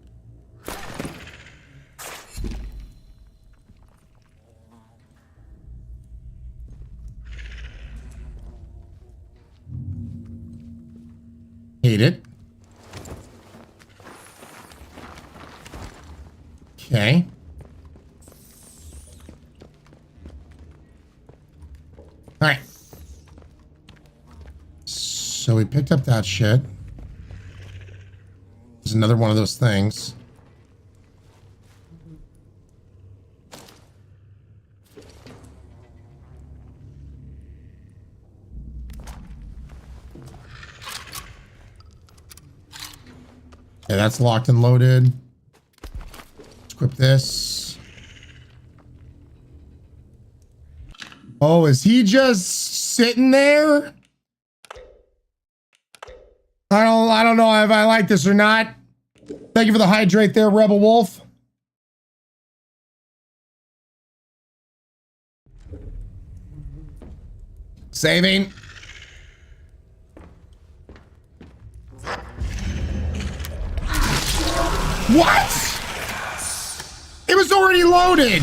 Hate it. Okay. All right. So we picked up that shit. There's another one of those things. Okay, that's locked and loaded. Let's equip this. Oh, is he just sitting there? I don't know if I like this or not. Thank you for the hydrate there, Rebel Wolf. Saving. What? It was already loaded.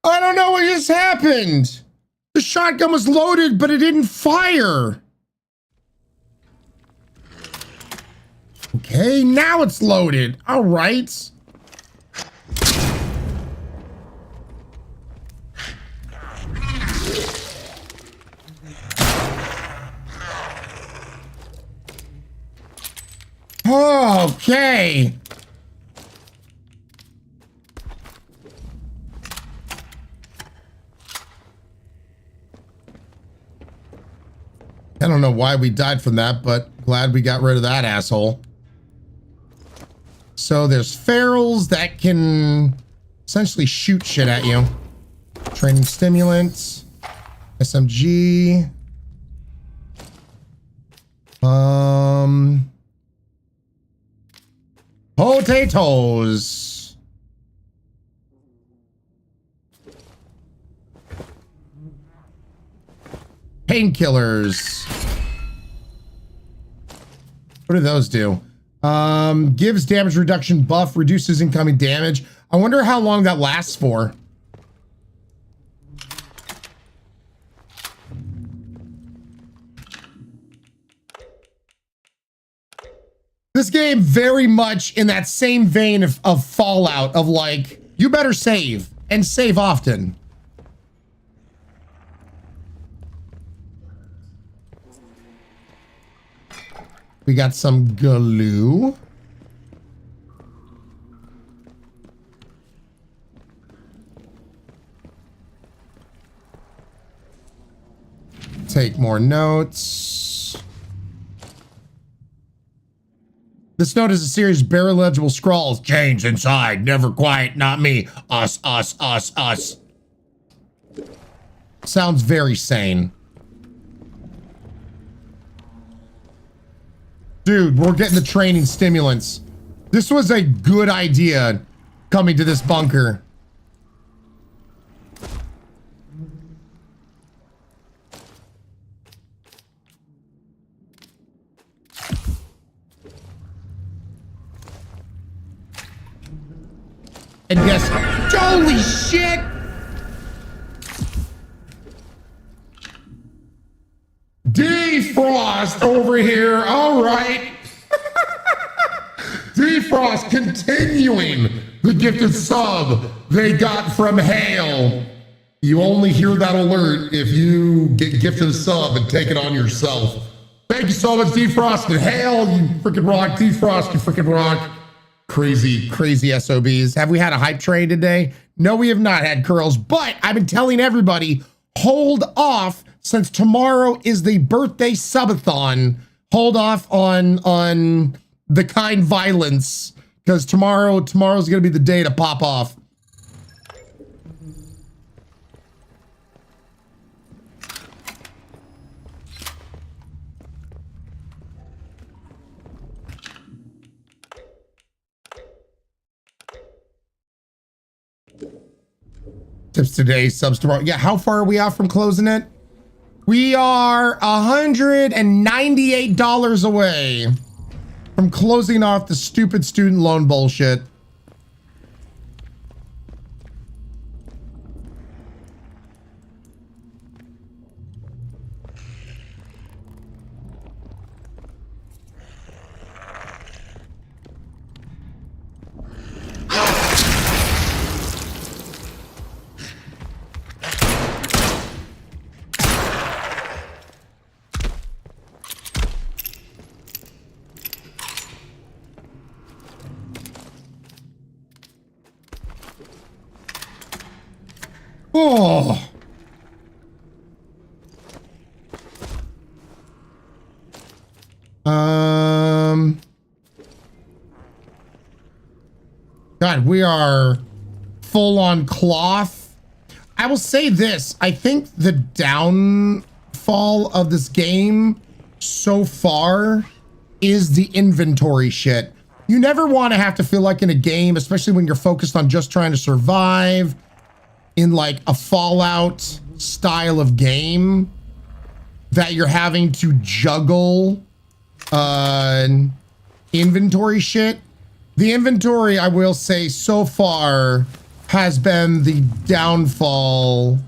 I don't know what just happened. The shotgun was loaded, but it didn't fire. Okay, now it's loaded. All right. Okay. I don't know why we died from that, but glad we got rid of that asshole. So there's ferals that can essentially shoot shit at you. Training stimulants, SMG. Potatoes. Painkillers. What do those do? Gives damage reduction buff, reduces incoming damage. I wonder how long that lasts for. This game very much in that same vein of Fallout, of like, you better save, and save often. We got some glue. Take more notes. This note is a series of bare illegible scrawls. Chains inside, never quiet, not me. Us, us, us, us. Sounds very sane. Dude, we're getting the training stimulants. This was a good idea coming to this bunker. And guess, holy shit! Defrost over here, all right. Defrost continuing the gifted sub they got from Hale. You only hear that alert if you get gifted a sub and take it on yourself. Thank you so much, Defrost and Hale. You freaking rock. Defrost, you freaking rock. Crazy, crazy SOBs. Have we had a hype train today? No, we have not had curls, but I've been telling everybody, hold off since tomorrow is the birthday subathon. Hold off on the kind violence because tomorrow's going to be the day to pop off. Tips today, subs tomorrow. Yeah, how far are we off from closing it? We are $198 away from closing off the stupid student loan bullshit. Oh. God, we are full on cloth. I will say this. I think the downfall of this game so far is the inventory shit. You never want to have to feel like in a game, especially when you're focused on just trying to survive in like a Fallout style of game, that you're having to juggle inventory shit. The inventory, I will say, so far has been the downfall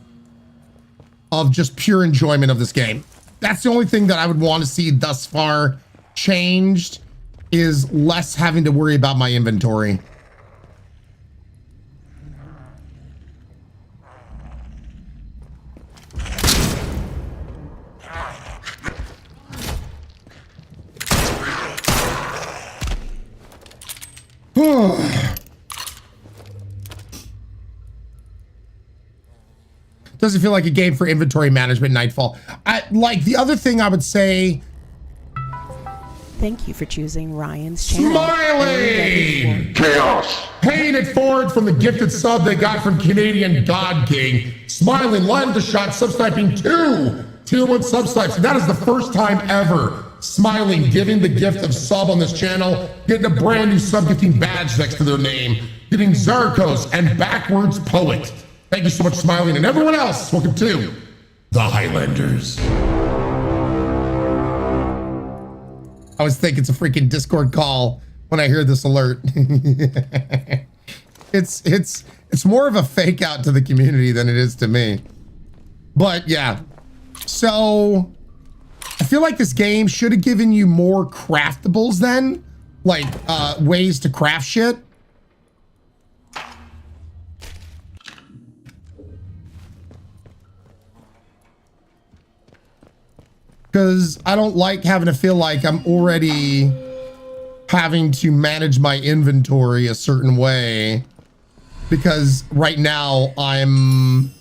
of just pure enjoyment of this game. That's the only thing that I would want to see thus far changed, is less having to worry about my inventory. Doesn't feel like a game for inventory management. Nightfall. Like the other thing I would say. Thank you for choosing Ryan's channel. Smiley! Chaos! Paying it forward from the gifted sub they got from Canadian God King. Smiling, line to shot, subsniping 2 Tier 1 subsnipes. That is the first time ever Smiling giving the gift of sub on this channel, getting a brand new sub gifting badge next to their name, getting Zarkos and Backwards Poet. Thank you so much, Smiling, and everyone else. Welcome to the Highlanders. I always think it's a freaking Discord call when I hear this alert. It's more of a fake out to the community than it is to me. But yeah, so I feel like this game should have given you more craftables then, like ways to craft shit. Because I don't like having to feel like I'm already having to manage my inventory a certain way. Because right now I'm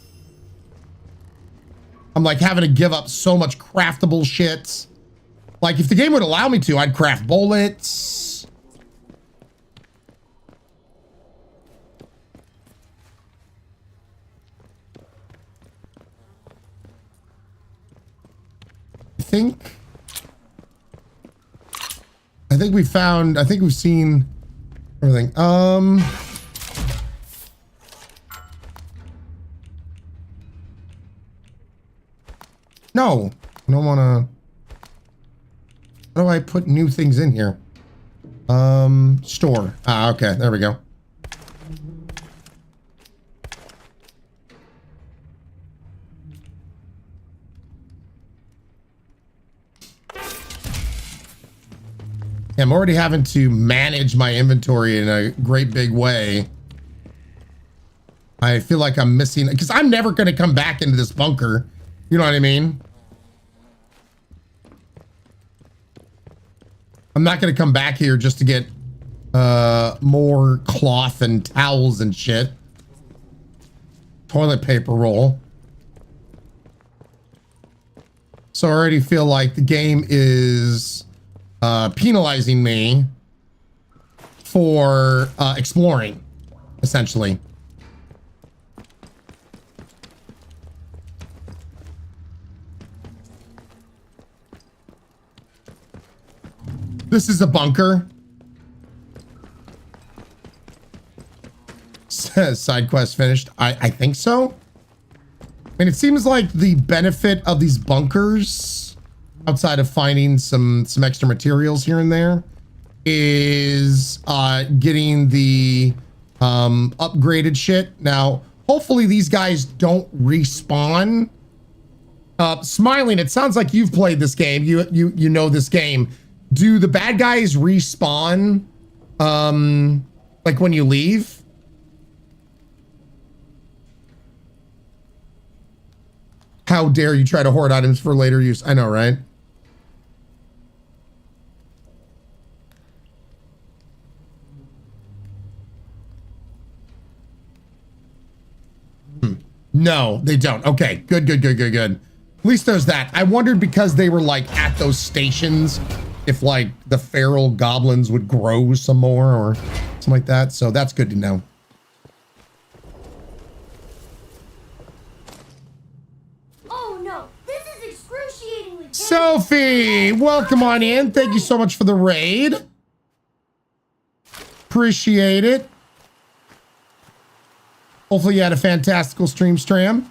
like having to give up so much craftable shit. Like if the game would allow me to, I'd craft bullets. I think we found, I think we've seen everything. No, I don't want to. How do I put new things in here? Store. Ah, okay, there we go. Yeah, I'm already having to manage my inventory in a great big way. I feel like I'm missing, because I'm never going to come back into this bunker. You know what I mean? I'm not going to come back here just to get more cloth and towels and shit. Toilet paper roll. So I already feel like the game is penalizing me for exploring, essentially. This is a bunker. Says side quest finished. I think so. I mean, it seems like the benefit of these bunkers, outside of finding some extra materials here and there, is getting the upgraded shit. Now, hopefully these guys don't respawn. Smiling, it sounds like you've played this game. You know this game. Do the bad guys respawn like when you leave? How dare you try to hoard items for later use? I know, right? No, they don't. Okay, good. At least there's that. I wondered because they were like at those stations if like the feral goblins would grow some more or something like that. So that's good to know. Oh no, this is excruciatingly painful. Sophie, welcome on in. Thank you so much for the raid. Appreciate it. Hopefully you had a fantastical stream, Stram.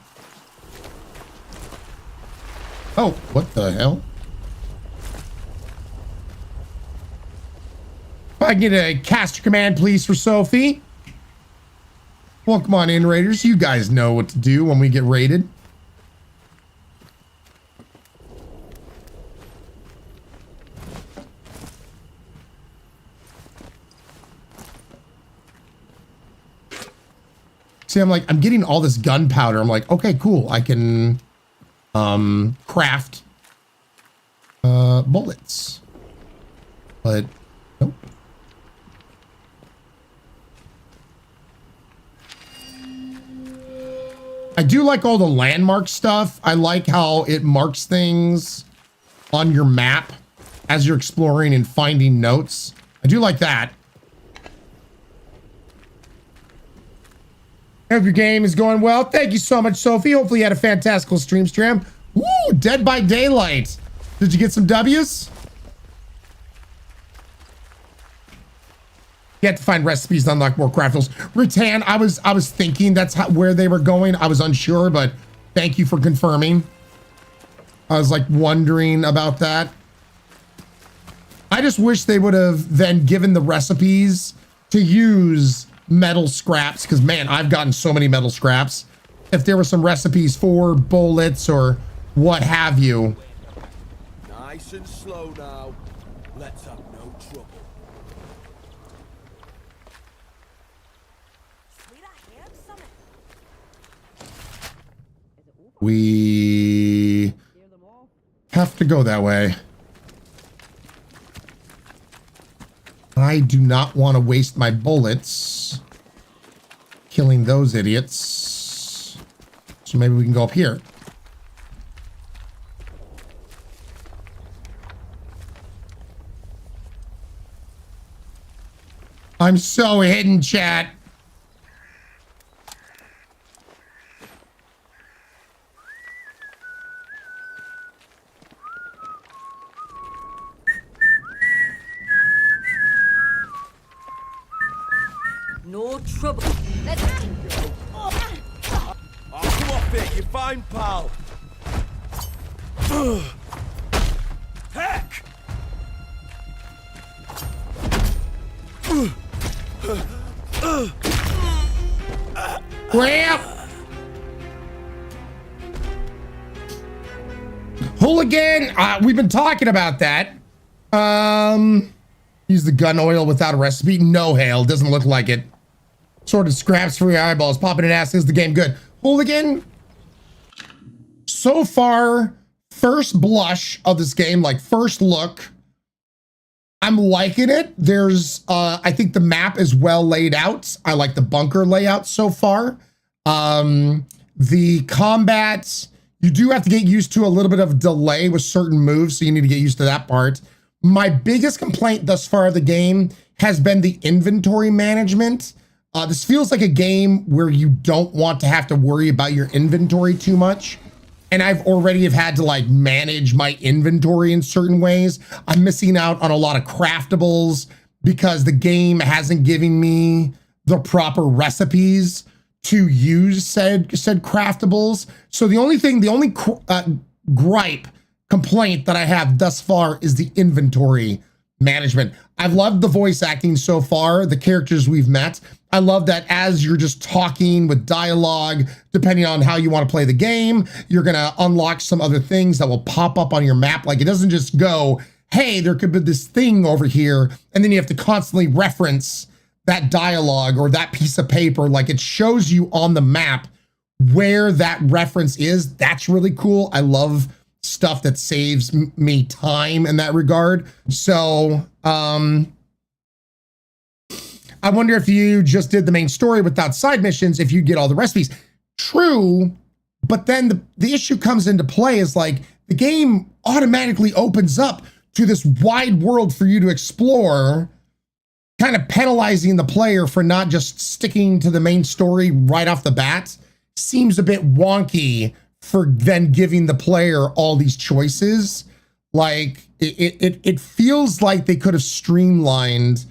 Oh, what the hell? If I get a caster command, please, for Sophie. Welcome on in, Raiders. You guys know what to do when we get raided. See, I'm getting all this gunpowder. I'm like, okay, cool. I can craft bullets. But nope. I do like all the landmark stuff. I like how it marks things on your map as you're exploring and finding notes. I do like that. I hope your game is going well. Thank you so much, Sophie. Hopefully you had a fantastical stream, Stram. Woo! Dead by Daylight. Did you get some W's? You have to find recipes to unlock more craftables. Rattan, I was thinking that's where they were going. I was unsure, but thank you for confirming. I was like wondering about that. I just wish they would have then given the recipes to use metal scraps, because man, I've gotten so many metal scraps. If there were some recipes for bullets or what have you. Nice and slow now. Let's have no trouble. We have to go that way. I do not want to waste my bullets killing those idiots. So maybe we can go up here. I'm so hidden, chat. No trouble. Let's go. Oh, come off it, you're fine, pal. Heck! Well, hooligan, we've been talking about that. Use the gun oil without a recipe. No, Hale, doesn't look like it. Sorted scraps for your eyeballs. Popping an ass. Is the game good? Hooligan, so far, first blush of this game, like first look, I'm liking it. There's, I think the map is well laid out. I like the bunker layout so far. The combat, you do have to get used to a little bit of delay with certain moves, so you need to get used to that part. My biggest complaint thus far of the game has been the inventory management. This feels like a game where you don't want to have to worry about your inventory too much. And I've already have had to like manage my inventory in certain ways. I'm missing out on a lot of craftables because the game hasn't given me the proper recipes to use said craftables. So the only gripe, complaint that I have thus far is the inventory management. I've loved the voice acting so far, the characters we've met. I love that as you're just talking with dialogue, depending on how you want to play the game, you're going to unlock some other things that will pop up on your map. Like it doesn't just go, hey, there could be this thing over here, and then you have to constantly reference that dialogue or that piece of paper. Like it shows you on the map where that reference is. That's really cool. I love stuff that saves me time in that regard. So, I wonder if you just did the main story without side missions, if you get all the recipes. True, But then the issue comes into play is like the game automatically opens up to this wide world for you to explore, kind of penalizing the player for not just sticking to the main story right off the bat. Seems a bit wonky for then giving the player all these choices. Like it feels like they could have streamlined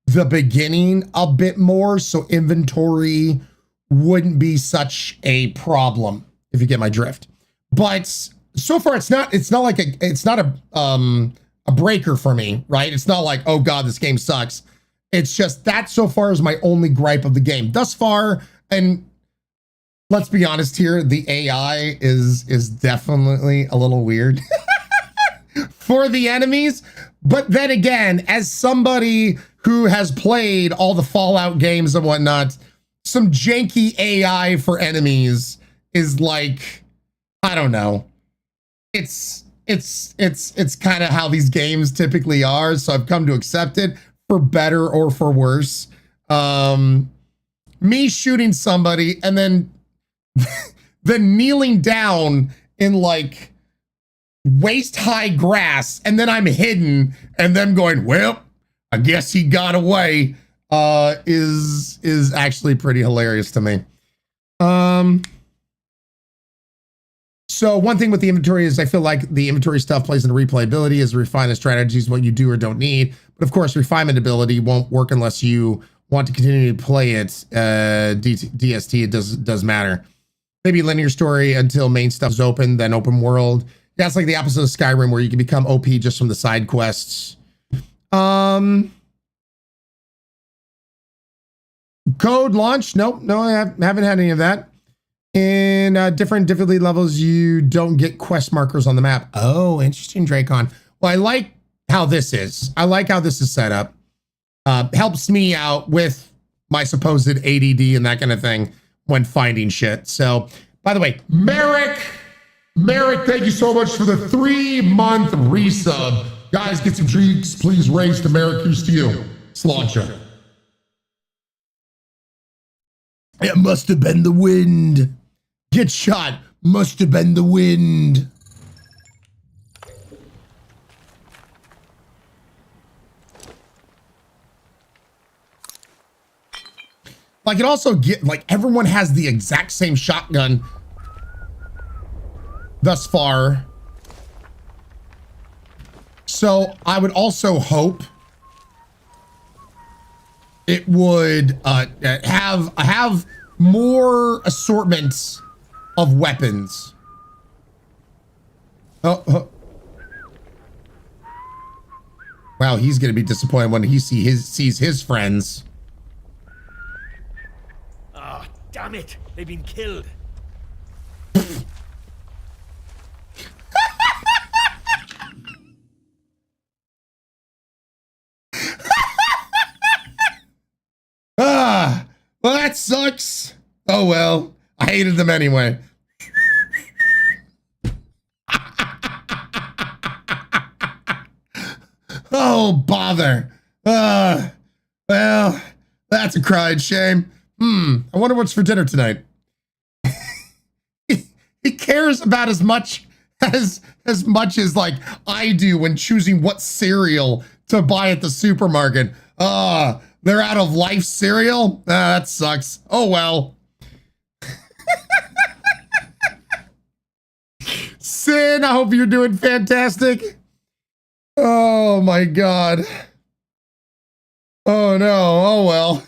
the beginning a bit more so inventory wouldn't be such a problem, if you get my drift. But so far it's not like a breaker for me, right? It's not like, oh God, this game sucks. It's just that so far is my only gripe of the game thus far. And let's be honest here, the AI is definitely a little weird for the enemies. But then again, as somebody who has played all the Fallout games and whatnot, some janky AI for enemies is like, I don't know. It's kind of how these games typically are. So I've come to accept it for better or for worse. Me shooting somebody and then kneeling down in like waist high grass, and then I'm hidden, and them going, well, I guess he got away, is actually pretty hilarious to me. So one thing with the inventory is I feel like the inventory stuff plays into replayability as refine the strategies, what you do or don't need. But of course, refinement ability won't work unless you want to continue to play it. DST, it does matter. Maybe linear story until main stuff is open, then open world. Yeah, it's like the opposite of Skyrim where you can become OP just from the side quests. Code launch? Nope, no, I haven't had any of that. In different difficulty levels, you don't get quest markers on the map. Oh, interesting, Dracon. Well, I like how this is. I like how this is set up. Helps me out with my supposed ADD and that kind of thing when finding shit. So, by the way, Merrick, thank you so much for the 3-month resub. Guys, get some treats. Please raise to Merrick. Here's to you. Sláinte. It must have been the wind. Get shot. Must have been the wind. Like it also like everyone has the exact same shotgun thus far. So I would also hope it would have more assortments of weapons. Oh. Wow, he's gonna be disappointed when he sees his friends. Oh, damn it! They've been killed. Well, that sucks. Oh well, I hated them anyway. Oh, bother. Well, that's a crying shame. I wonder what's for dinner tonight. He cares about as much as like I do when choosing what cereal to buy at the supermarket. They're out of Life cereal? That sucks. Oh well. Sin, I hope you're doing fantastic. Oh my God. Oh no, oh well.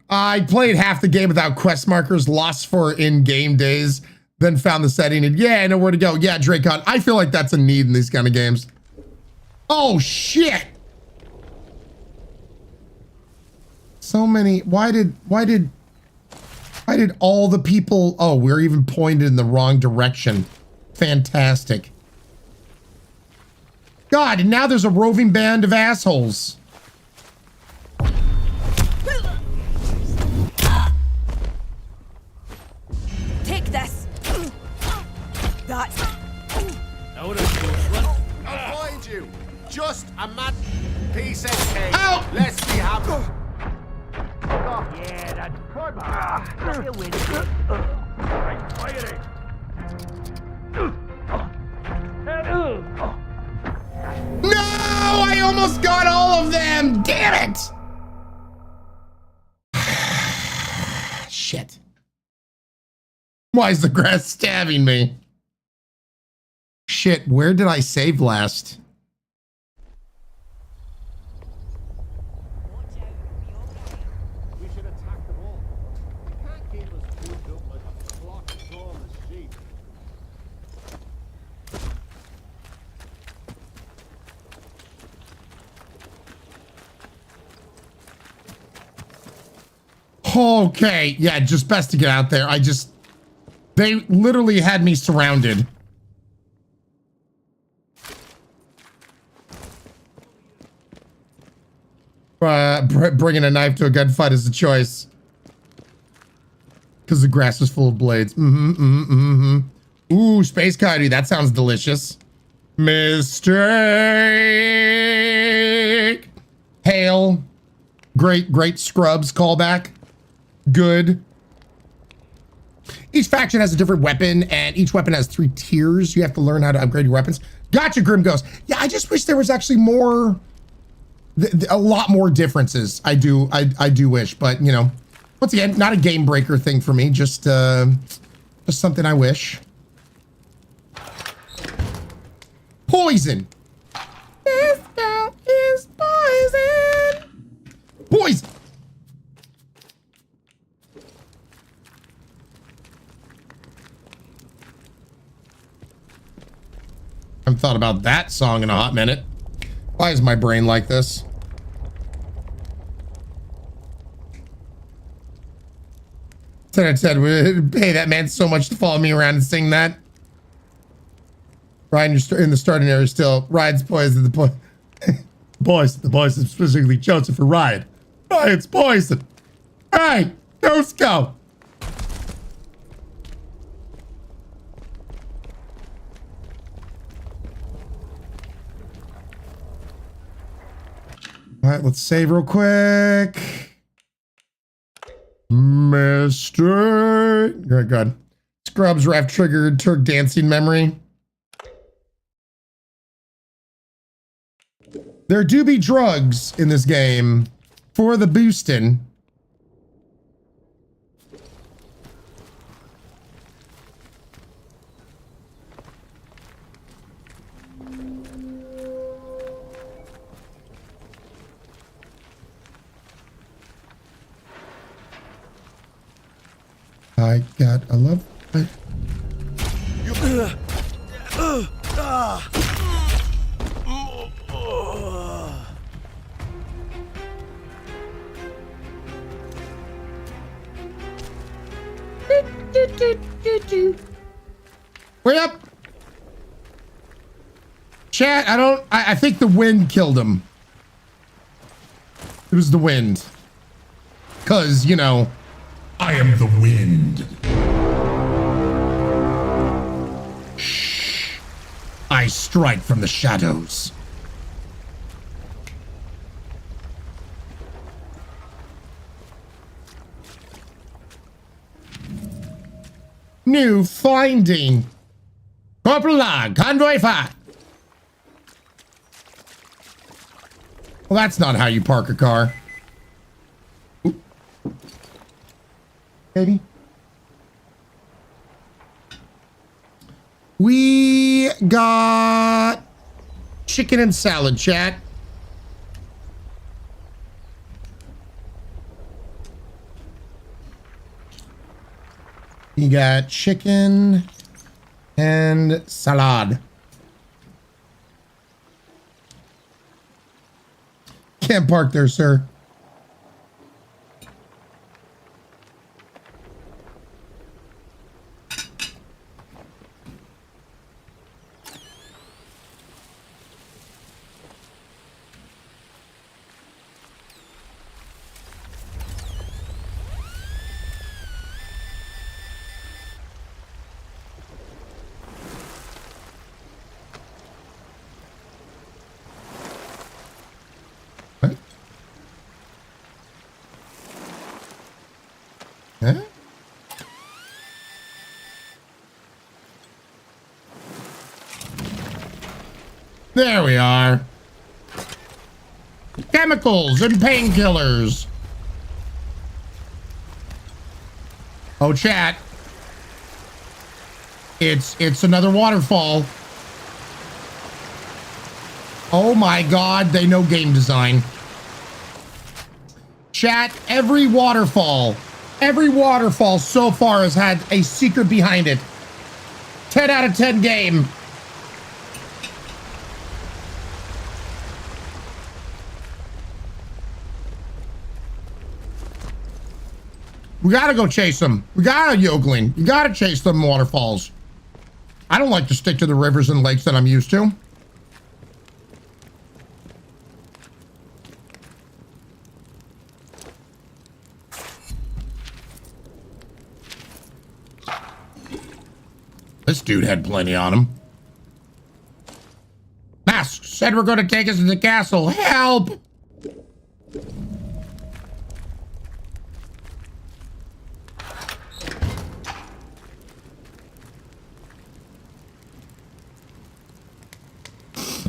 I played half the game without quest markers, lost for in-game days, then found the setting and yeah, I know where to go. Yeah, Dracon, I feel like that's a need in these kind of games. Oh shit. So many, why did all the people, oh, we're even pointed in the wrong direction. Fantastic. God, and now there's a roving band of assholes. Take this. That's. Now what a close one. I'll find you. Just a mad piece of cake. Ow! Let's be happy. Yeah, that's good. I'm firing. No! I almost got all of them! Damn it! Shit. Why is the grass stabbing me? Shit, where did I save last? We should attack them all. You can't keep us cooped up like a flock of soulless sheep. Okay, yeah, just best to get out there. They literally had me surrounded. Bringing a knife to a gunfight is a choice. Because the grass is full of blades. Ooh, space coyote, that sounds delicious. Mistake. Hail. Great scrubs callback. Good. Each faction has a different weapon, and each weapon has 3 tiers. You have to learn how to upgrade your weapons. Gotcha, Grim Ghost. Yeah, I just wish there was actually more, a lot more differences. I do wish, but you know, once again, not a game breaker thing for me. Just something I wish. Poison. This girl is poison. Poison. I haven't thought about that song in a hot minute. Why is my brain like this? Said, would pay that man so much to follow me around and sing that. Ryan, you're in the starting area still. Ryan's poison. The poison specifically chosen for Ryan. Ryan's poison. All right, let's go. All right, let's save real quick. Mr. Good. Scrubs Raft triggered Turk dancing memory. There do be drugs in this game for the boosting. I love it. Wait up. Chat, I think the wind killed him. It was the wind. 'Cause, you know, I am the wind. Shh. I strike from the shadows. New finding. Corporal log, convoy 5. Well, that's not how you park a car. Baby. We got chicken and salad, chat. You got chicken and salad. Can't park there, sir. There we are. Chemicals and painkillers. Oh, chat. It's another waterfall. Oh my God, they know game design. Chat, every waterfall so far has had a secret behind it. 10 out of 10 game. We gotta go chase them. We gotta, Yokeling. You gotta chase them waterfalls. I don't like to stick to the rivers and lakes that I'm used to. This dude had plenty on him. Mask said we're going to take us to the castle. Help!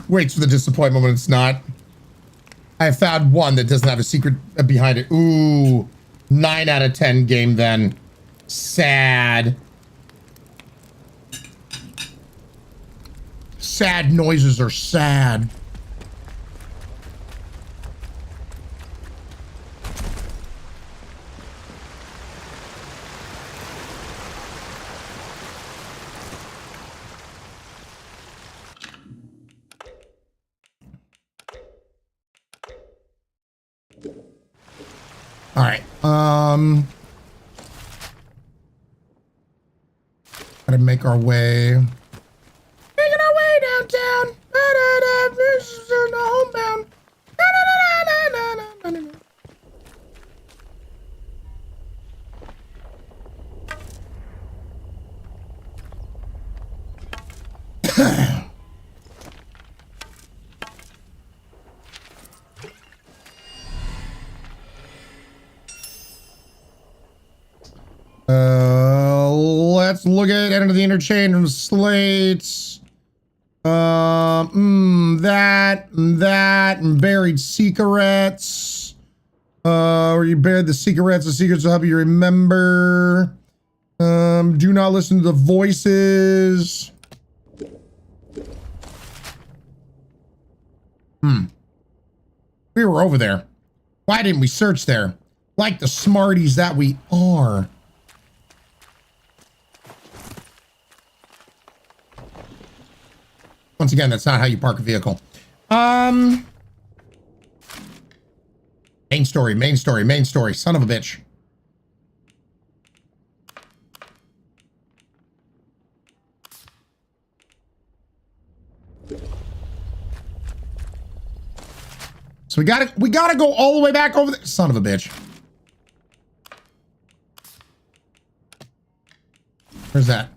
Waits for the disappointment when it's not. I have found one that doesn't have a secret behind it. Ooh, 9 out of 10 game then. Sad. Sad noises are sad. All right. Gotta make our way. Making our way downtown. This is the homebound. Let's look at enter the interchange of slates. That, and buried cigarettes. Where you buried the secrets will help you remember. Do not listen to the voices. We were over there. Why didn't we search there? Like the smarties that we are. Once again, that's not how you park a vehicle. Main story. Son of a bitch. So we gotta go all the way back over there. Son of a bitch. Where's that?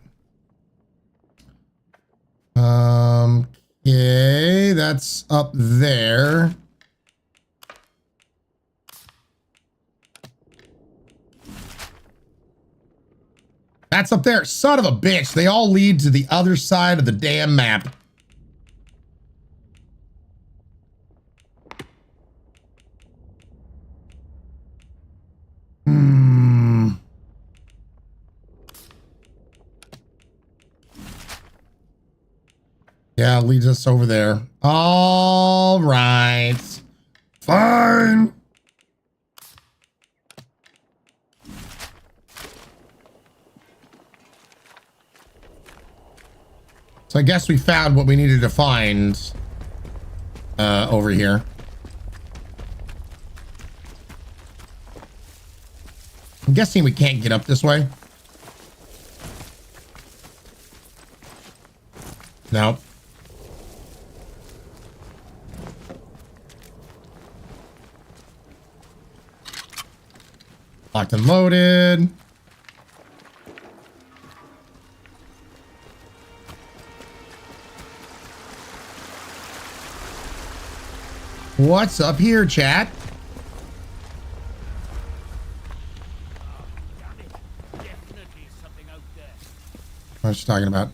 Okay, that's up there. That's up there. Son of a bitch. They all lead to the other side of the damn map. Yeah, it leads us over there. All right. Fine. So I guess we found what we needed to find over here. I'm guessing we can't get up this way. Nope. Locked and loaded. What's up here, chat? What are you talking about?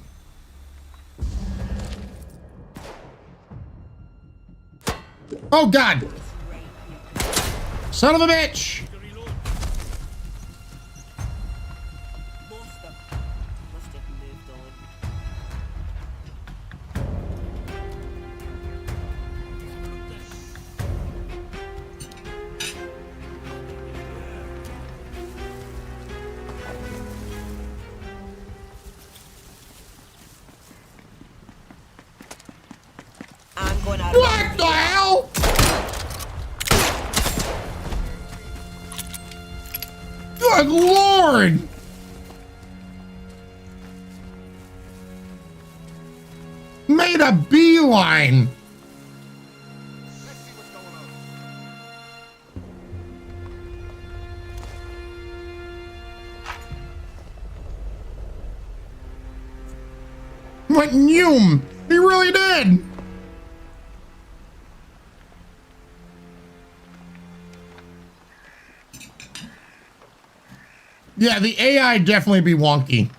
Oh, God. Son of a bitch. What the hell? Good Lord! Made a beeline. What Newm? He really did. Yeah, the AI definitely be wonky.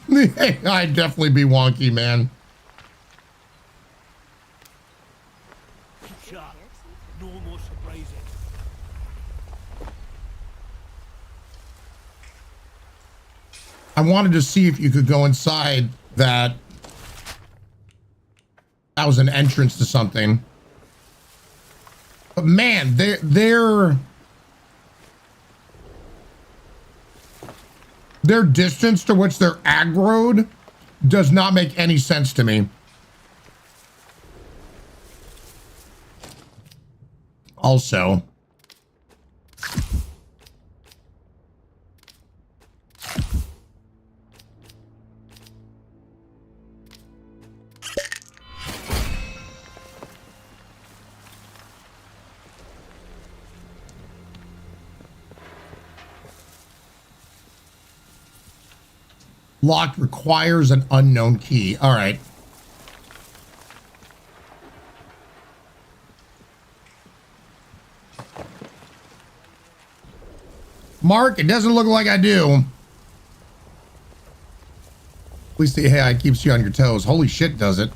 The AI definitely be wonky, man. No more surprises. I wanted to see if you could go inside that. That was an entrance to something. But man, their distance to which they're aggroed does not make any sense to me. Also, lock requires an unknown key. All right. Mark, it doesn't look like I do. At least the AI keeps you on your toes. Holy shit, does it?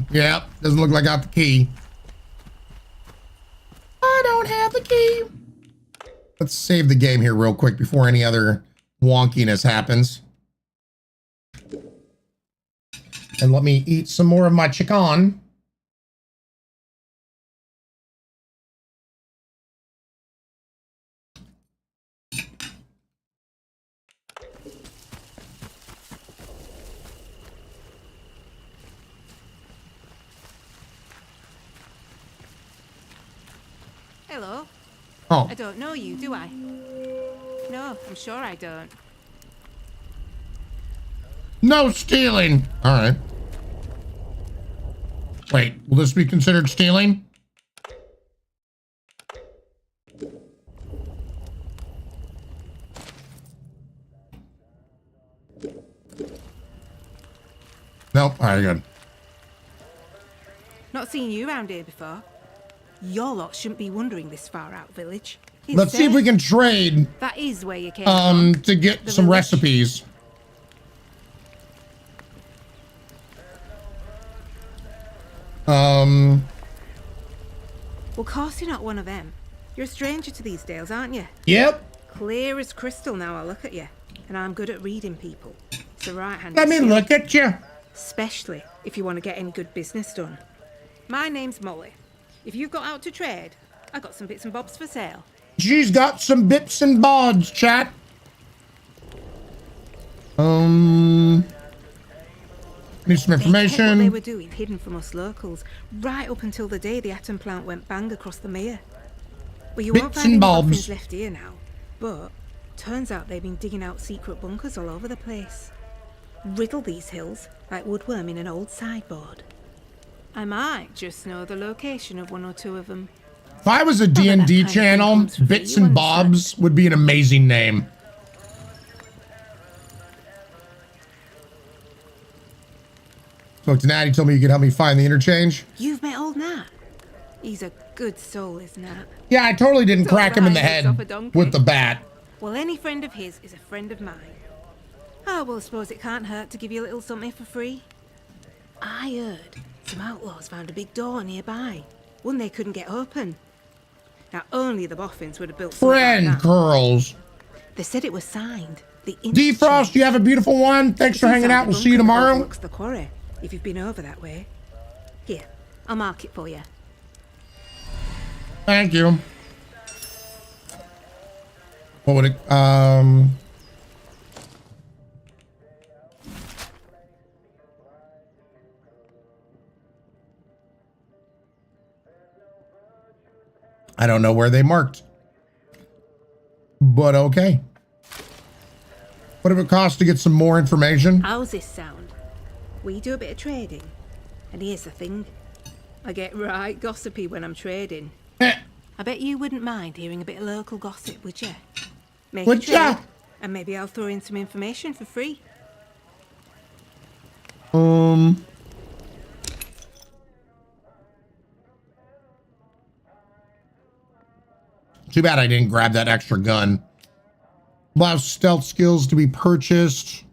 Yeah, doesn't look like I got the key. I don't have the key. Let's save the game here real quick before any other wonkiness happens. And let me eat some more of my chicken. Hello. Oh. I don't know you, do I? No, I'm sure I don't. No stealing. All right. Wait, will this be considered stealing? Nope. All right, good. Not seen you around here before. Your lot shouldn't be wandering this far out village. Let's see if we can trade. That is where you came from. To get The some village. recipes. Well, of course you're not one of them. You're a stranger to these dales, aren't you? Yep. Clear as crystal now I look at you. And I'm good at reading people. It's the right hand. Let me look at you. Especially if you want to get any good business done. My name's Molly. If you've got out to trade, I got some bits and bobs for sale. She's got some bits and bobs, chat. Need some They kept what they information. were doing hidden from us locals, right up until the day the atom plant went bang across the mere. Well, you won't Bits find and any bobs. boffins left here now, but turns out they've been digging out secret bunkers all over the place. Riddle these hills like woodworm in an old sideboard. I might just know the location of one or two of them. If I was a D&D channel, Bits and Bobs would be an amazing name. Spoke to Nat, he told me you could help me find the interchange. You've met old Nat. He's a good soul, is Nat. Yeah, I totally didn't Talk crack him in the about head himself a donkey. with the bat. Well, any friend of his is a friend of mine. Oh, well, I suppose it can't hurt to give you a little something for free. I heard some outlaws found a big door nearby, one they couldn't get open. Now, only the boffins would have built something Friend like that. girls. They said it was signed. The Defrost, you have a beautiful one. Thanks for hanging out. We'll see you tomorrow. Looks the quarry, if you've been over that way. Here, I'll mark it for you. Thank you. What would it, I don't know where they marked, but okay. What would it cost to get some more information? How's this sound? We do a bit of trading. And here's the thing. I get right gossipy when I'm trading. I bet you wouldn't mind hearing a bit of local gossip, would you? Make Would a trade, ya? and maybe I'll throw in some information for free. Too bad I didn't grab that extra gun. Allows stealth skills to be purchased.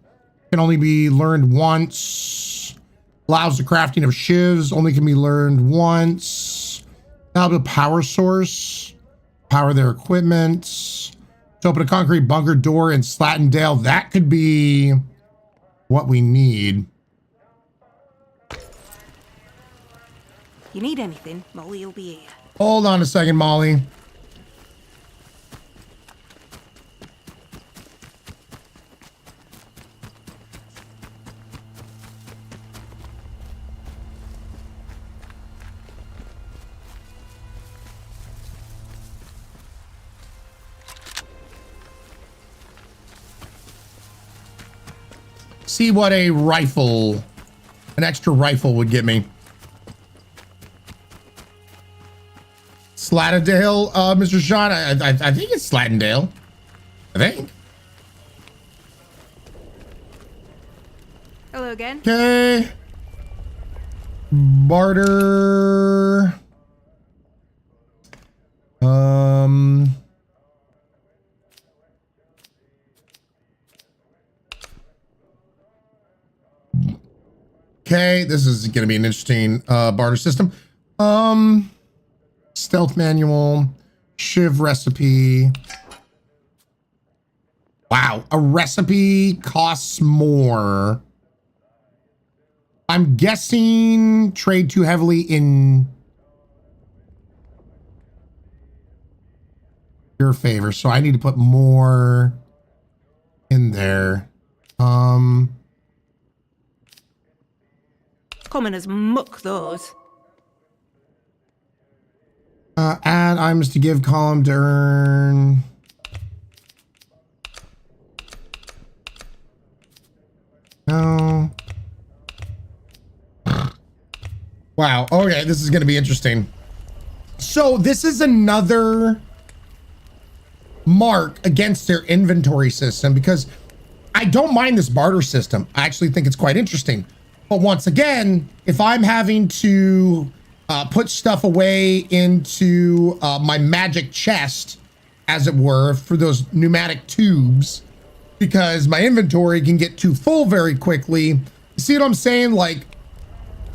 Can only be learned once. Allows the crafting of shivs. Only can be learned once. Now the power source. Power their equipment. To open a concrete bunker door in Slattendale. That could be what we need. You need anything, Molly will be here. Hold on a second, Molly. See what a rifle, an extra rifle would get me. Slattendale, Mr. Sean, I think it's Slattendale. I think. Hello again. Okay. Barter. Okay, this is going to be an interesting barter system. Stealth manual, shiv recipe. Wow, a recipe costs more. I'm guessing trade too heavily in your favor, so I need to put more in there. Common as muck, those. Add items to give column to earn. No. Wow. Okay, this is going to be interesting. So this is another mark against their inventory system because I don't mind this barter system. I actually think it's quite interesting. But once again, if I'm having to put stuff away into my magic chest, as it were, for those pneumatic tubes, because my inventory can get too full very quickly. You see what I'm saying? Like,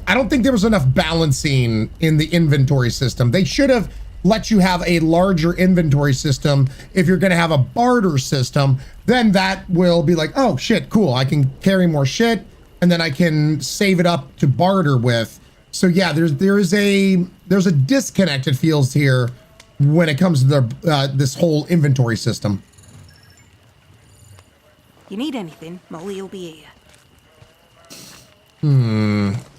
I don't think there was enough balancing in the inventory system. They should have let you have a larger inventory system. If you're going to have a barter system, then that will be like, oh shit, cool. I can carry more shit and then I can save it up to barter with. So yeah, there's a disconnect, it feels, here when it comes to the this whole inventory system. You need anything, Molly will be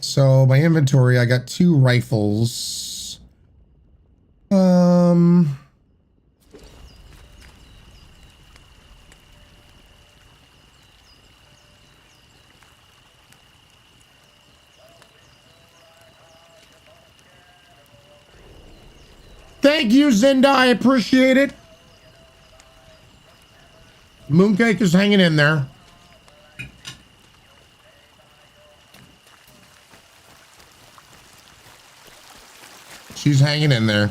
So here. my inventory, I got 2 rifles. Thank you, Zinda. I appreciate it. Mooncake is hanging in there. She's hanging in there.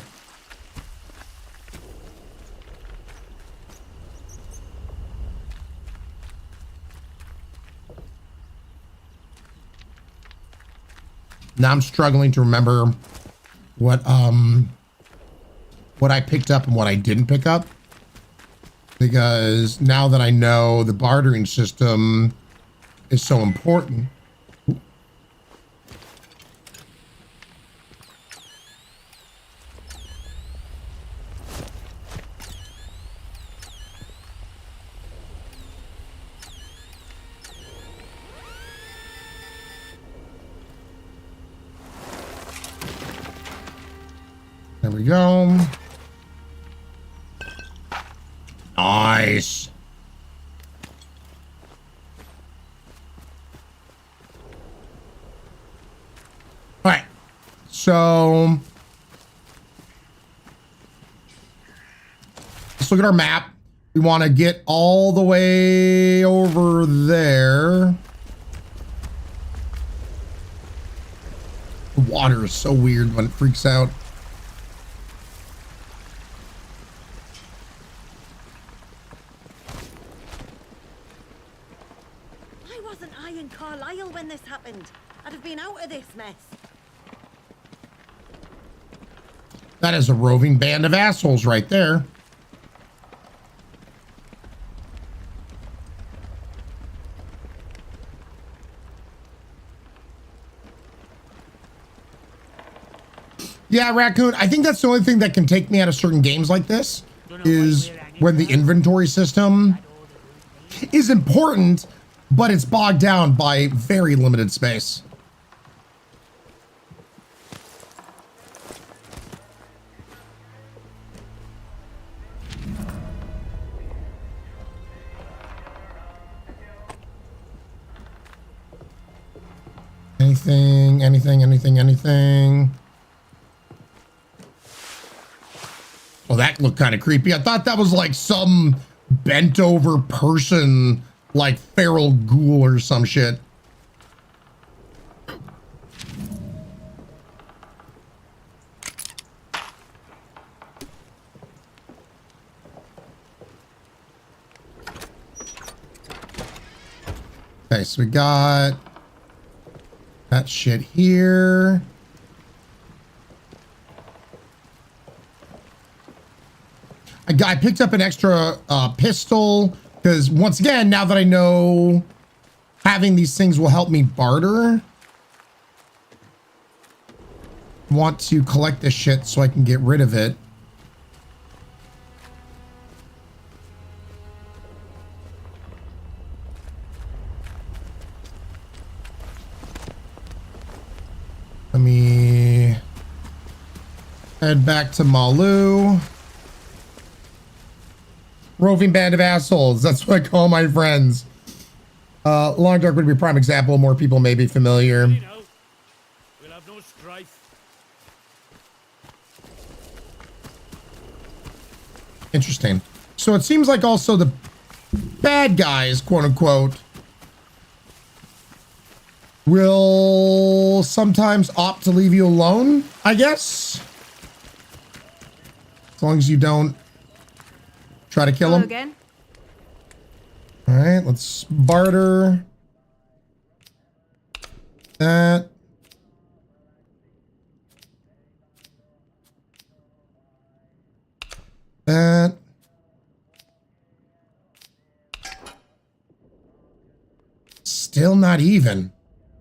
Now I'm struggling to remember what I picked up and what I didn't pick up. Because now that I know the bartering system is so important. There we go. Nice. All right. So let's look at our map. We want to get all the way over there. The water is so weird when it freaks out. When this happened, I'd have been out of this mess. That is a roving band of assholes right there. Yeah, Raccoon, I think that's the only thing that can take me out of certain games like this is when the inventory system is important, but it's bogged down by very limited space. Anything. Oh, that looked kind of creepy. I thought that was like some bent over person, like feral ghoul or some shit. Okay, so we got that shit here. I picked up an extra pistol because once again, now that I know having these things will help me barter, I want to collect this shit so I can get rid of it. Let me head back to Malu. Roving band of assholes. That's what I call my friends. Long Dark would be a prime example. More people may be familiar. We'll have no strife. Interesting. So it seems like also the bad guys, quote unquote, will sometimes opt to leave you alone, I guess. As long as you don't try to kill them. Again. All right, let's barter that. That. Still not even.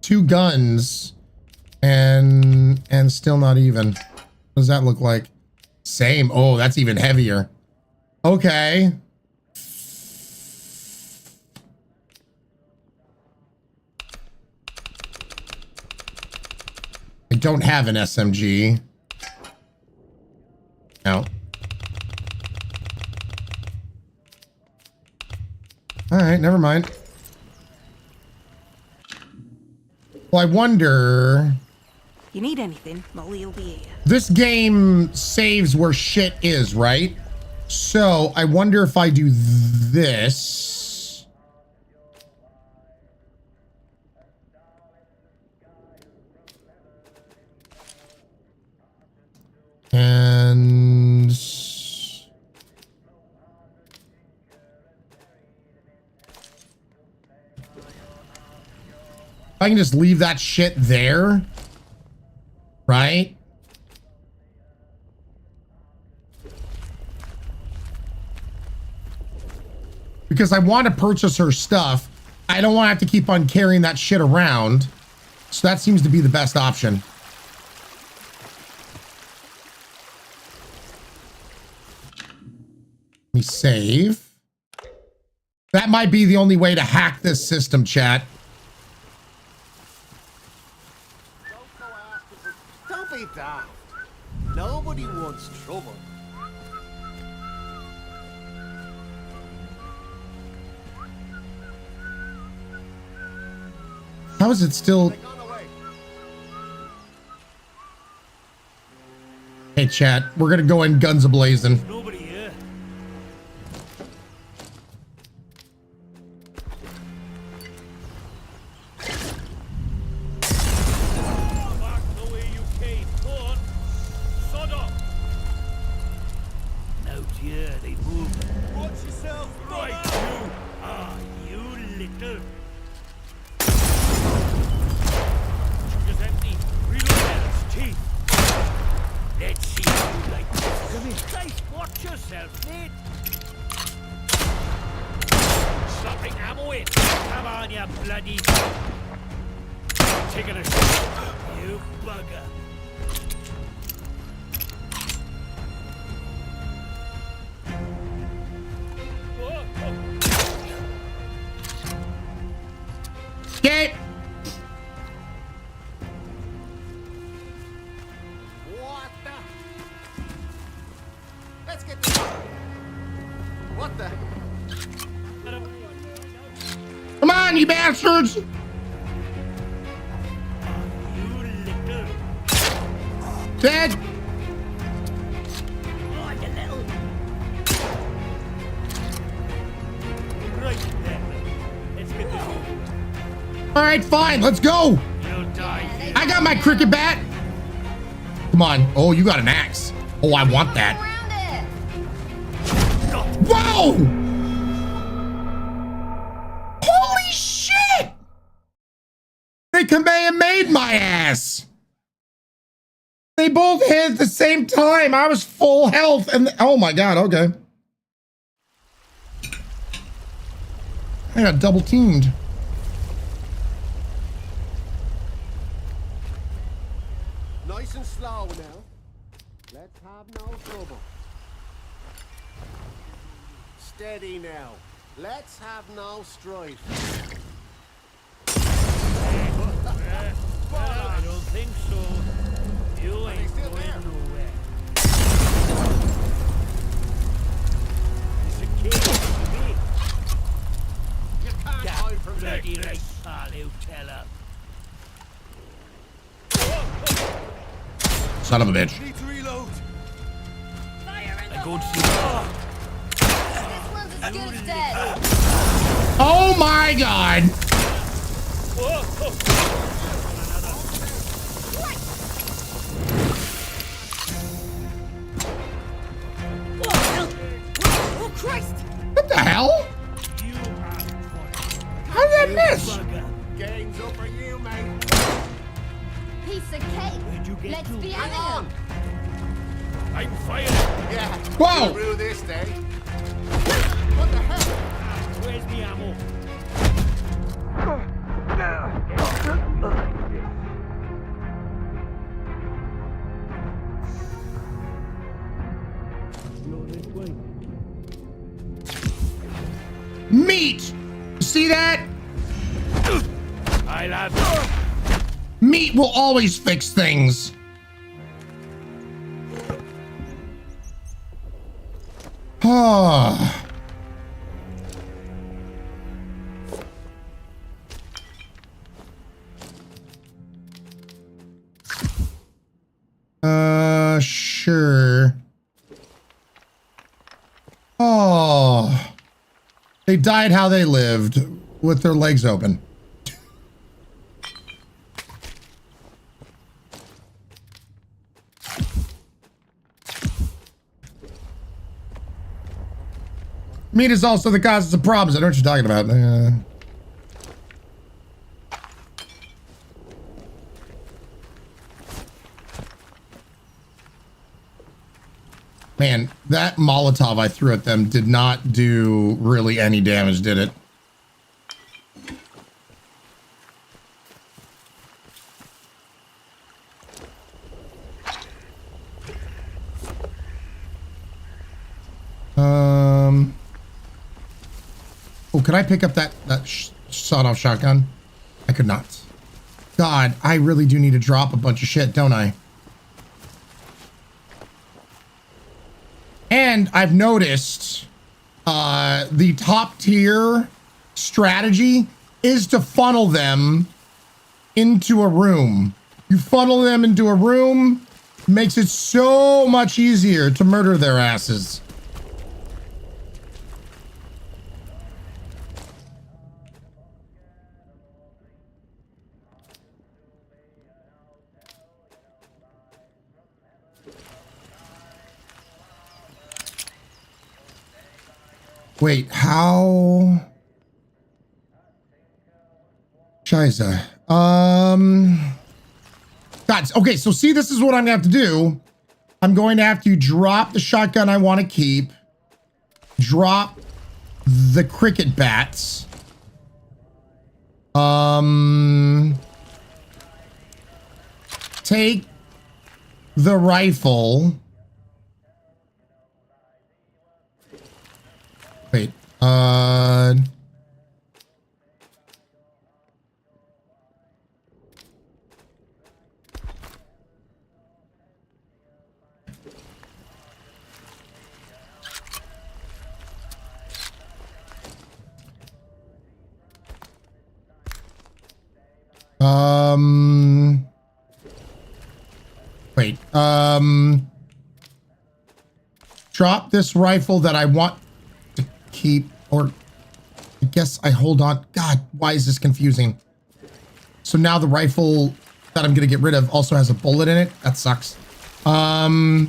2 guns and still not even. What does that look like? Same. Oh, that's even heavier. Okay. I don't have an SMG. No. All right, never mind. Well, I wonder... You need anything, Molly will be here. This game saves where shit is, right? So, I wonder if I do this... And... I can just leave that shit there. right? Because I want to purchase her stuff. I don't want to have to keep on carrying that shit around. So that seems to be the best option. Let me save. That might be the only way to hack this system, chat. Don't be daft. Nobody wants trouble. How is it still? Hey, chat, we're gonna go in guns a-blazing. Nobody here. Back the way you came. Go on. Sod up. Out here, they move. Watch yourself. Right, you. Ah, you little. Just empty. Reload its teeth. Let's see how you like this. Come here. Christ, watch yourself, mate. Slapping ammo in. Come on, you bloody... Taking a shot. You bugger. Whoa, whoa. Okay. What the? Let's get this. What the? Come on, you bastards! Dead! Oh, you little... Right then. Let's get this over. All right, fine, let's go. You'll die. I got my cricket bat. Come on. Oh, you got an axe. Oh, I want that. Whoa! Holy shit! They Kamehameha my ass. They both hit at the same time. I was full health and oh my god, okay. I got double teamed. Nice and slow now. Let's have no trouble. Steady now. Let's have no strife. I don't think so. You ain't going nowhere. It's a kid, me. You can't hide from Bloody me. right, pal, you tell her. Son of a bitch. Need to reload. I go and see her. This one's as good as dead. Oh my god. Oh, Christ! What the hell? How did I miss? Game's up for you, mate. Piece of cake. Let's be having them. I'm fired. Yeah. Whoa. Through this day. What the hell? Where's the ammo? Meat. See that? I'll have Meat will always fix things. Ah. Sure. Oh. They died how they lived, with their legs open. Meat is also the cause of problems. I know what you're talking about. Man, that Molotov I threw at them did not do really any damage, did it? Oh, could I pick up that sawed-off shotgun? I could not. God, I really do need to drop a bunch of shit, don't I? And I've noticed the top tier strategy is to funnel them into a room. You funnel them into a room, makes it so much easier to murder their asses. Wait, how? Scheiße. Guys, okay, so see, this is what I'm gonna have to do. I'm going to have to drop the shotgun I want to keep, drop the cricket bats, take the rifle. Wait, wait, drop this rifle that I want to keep, or I guess I hold on. God, why is this confusing? So now the rifle that I'm gonna get rid of also has a bullet in it. That sucks. Go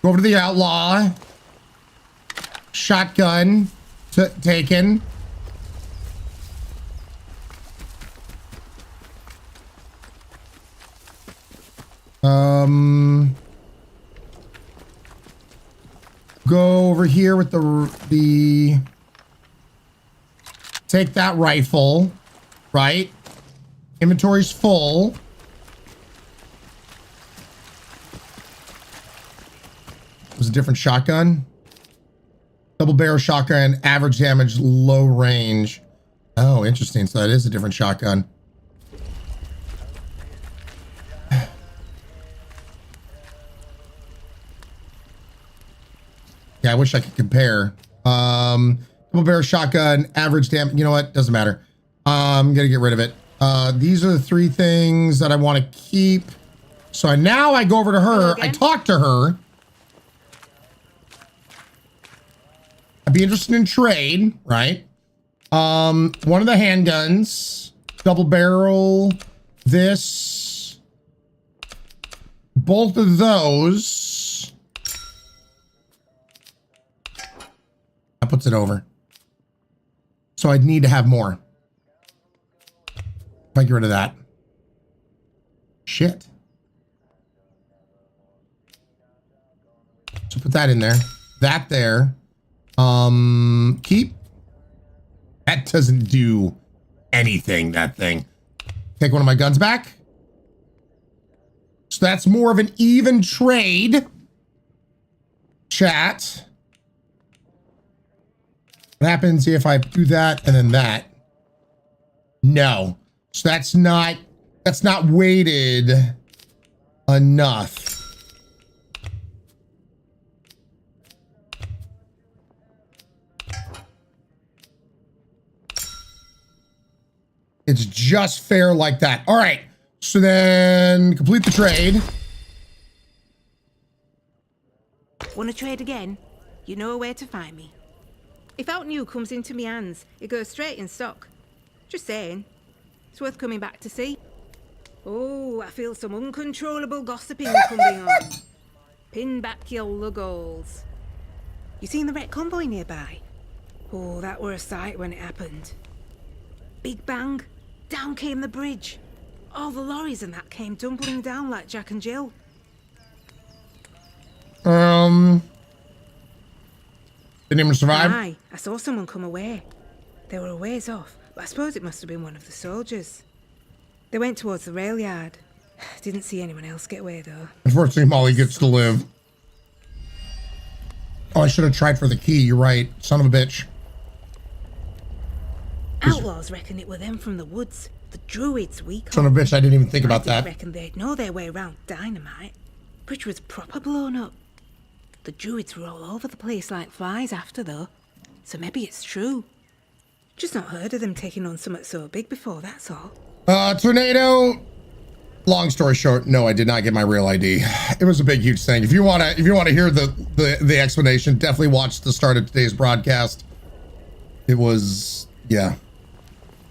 over to the outlaw. Shotgun taken. Go over here with the take that rifle, right? Inventory's full. It was a different shotgun. Double barrel shotgun, average damage, low range. Oh, interesting. So that is a different shotgun. Yeah, I wish I could compare. Double barrel shotgun, average damage. You know what? Doesn't matter. I'm gonna get rid of it. These are the three things that I want to keep. So now I go over to her. I talk to her. I'd be interested in trade, right? One of the handguns, double barrel, this, both of those. That puts it over. So I'd need to have more. If I get rid of that. Shit. So put that in there. That there. Keep. That doesn't do anything, that thing. Take one of my guns back. So that's more of an even trade. Chat. What happens if I do that and then that? No. So that's not weighted enough. It's just fair like that. All right. So then complete the trade. Want to trade again? You know where to find me. If out new comes into me hands, it goes straight in stock. Just saying. It's worth coming back to see. Oh, I feel some uncontrollable gossiping coming on. Pin back your luggles. You seen the wrecked convoy nearby? Oh, that were a sight when it happened. Big bang, down came the bridge. All the lorries and that came tumbling down like Jack and Jill. Didn't even survive? Aye, I saw someone come away. They were a ways off, but I suppose it must have been one of the soldiers. They went towards the rail yard. Didn't see anyone else get away though. Unfortunately, Molly gets to live. Oh, I should have tried for the key. You're right. Son of a bitch. Outlaws reckon it were them from the woods. The druids we call. Son of a bitch, I didn't even think about that. I reckon they'd know their way around dynamite. Bridge was proper blown up. The druids were all over the place like flies after though. So maybe it's true. Just not heard of them taking on something so big before, that's all. Tornado. Long story short, no, I did not get my real ID. It was a big, huge thing. If you want to hear the explanation, definitely watch the start of today's broadcast. It was, yeah.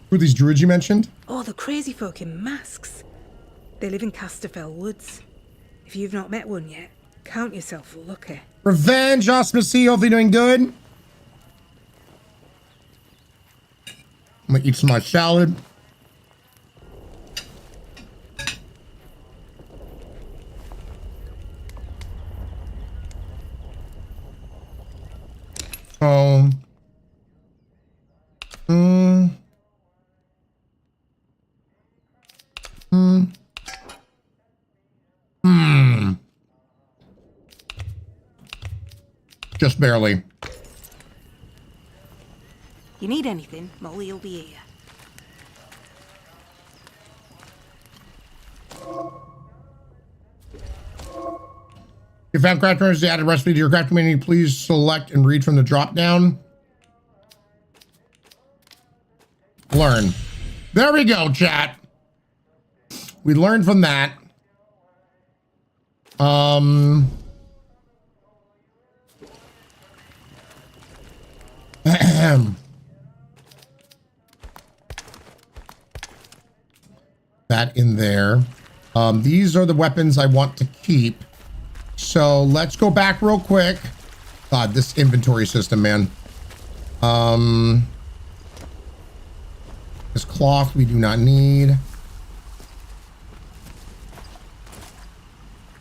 Who are these druids you mentioned? Oh, the crazy folk in masks. They live in Casterfell Woods. If you've not met one yet, count yourself lucky. Revenge, awesome to see you. Hopefully doing good. I'm gonna eat some of my salad. Just barely. You need anything, Molly will be here. If you found craft runners to add a recipe to your craft menu, please select and read from the drop down. Learn. There we go, chat. We learned from that. That in there. These are the weapons I want to keep. So let's go back real quick. God, this inventory system, man. This cloth we do not need.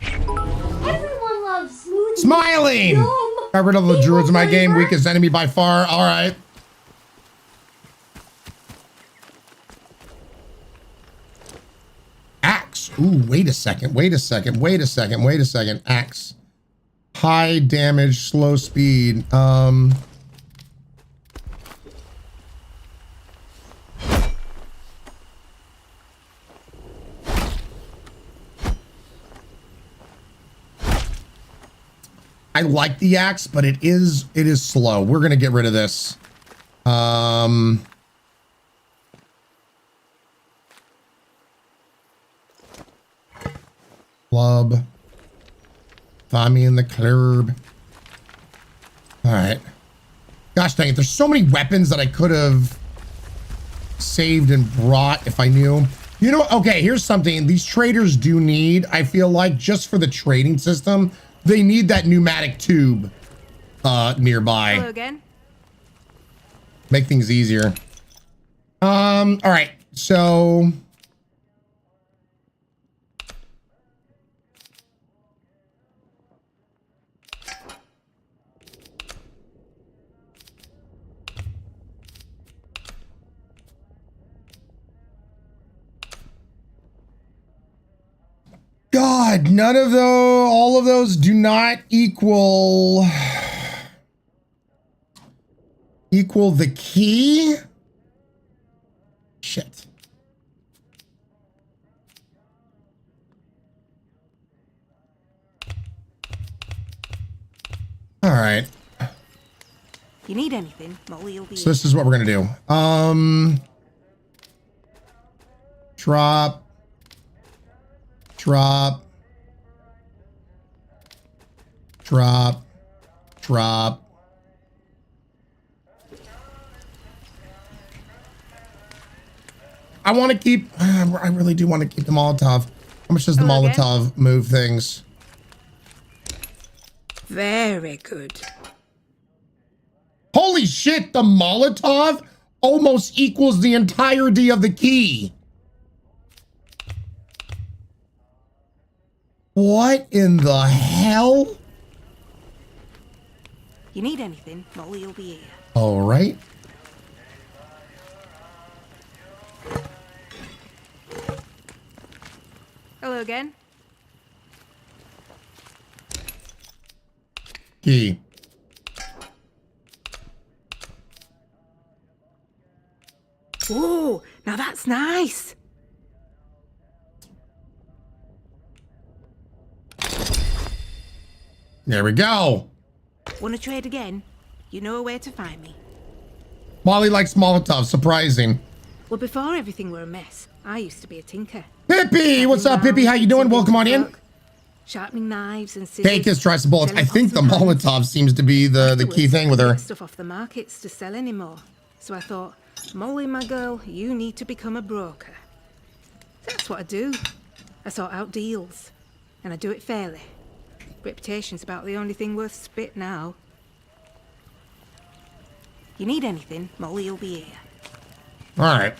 Everyone loves smoothies. Smiling! Got rid of the druids in my game. Weakest enemy by far. All right. Axe. Ooh, wait a second. Wait a second. Wait a second. Wait a second. Axe. High damage, slow speed. I like the axe, but it is slow. We're gonna get rid of this. Club. Find me in the club. All right. Gosh dang it, there's so many weapons that I could have saved and brought if I knew. You know, okay, here's something these traders do need, I feel like, just for the trading system. They need that pneumatic tube nearby. Hello again. Make things easier. All right, so God, none of those, all of those do not equal the key. Shit. All right. You need anything, Molly will be So this is what we're gonna do. Drop. Drop. Drop. Drop. I want to keep, I really do want to keep the Molotov. How much does the Molotov move things? very good. Holy shit, the Molotov almost equals the entirety of the key. What in the hell? You need anything, Molly will be here. All right. Hello again. Key. Ooh, now that's nice. There we go. Want to trade again? You know where to find me. Molly likes Molotov. Surprising. Well, before everything were a mess, I used to be a tinker. Pippi, what's up, Pippi? How you doing? Welcome on in. Sharpening knives and scissors. Take this, try some bullets. I think the Molotov seems to be the key thing with her. Stuff off the markets to sell anymore. So I thought, Molly, my girl, you need to become a broker. That's what I do. I sort out deals, and I do it fairly. Reputation's about the only thing worth spit now. You need anything, Molly will be here. All right.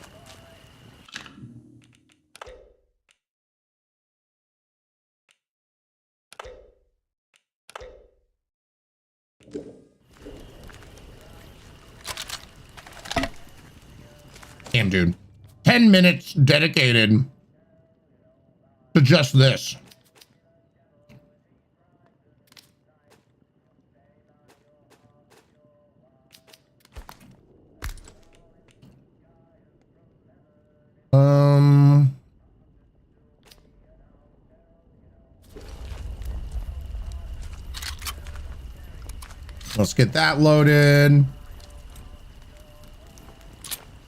Damn, dude. 10 minutes dedicated to just this. Let's get that loaded.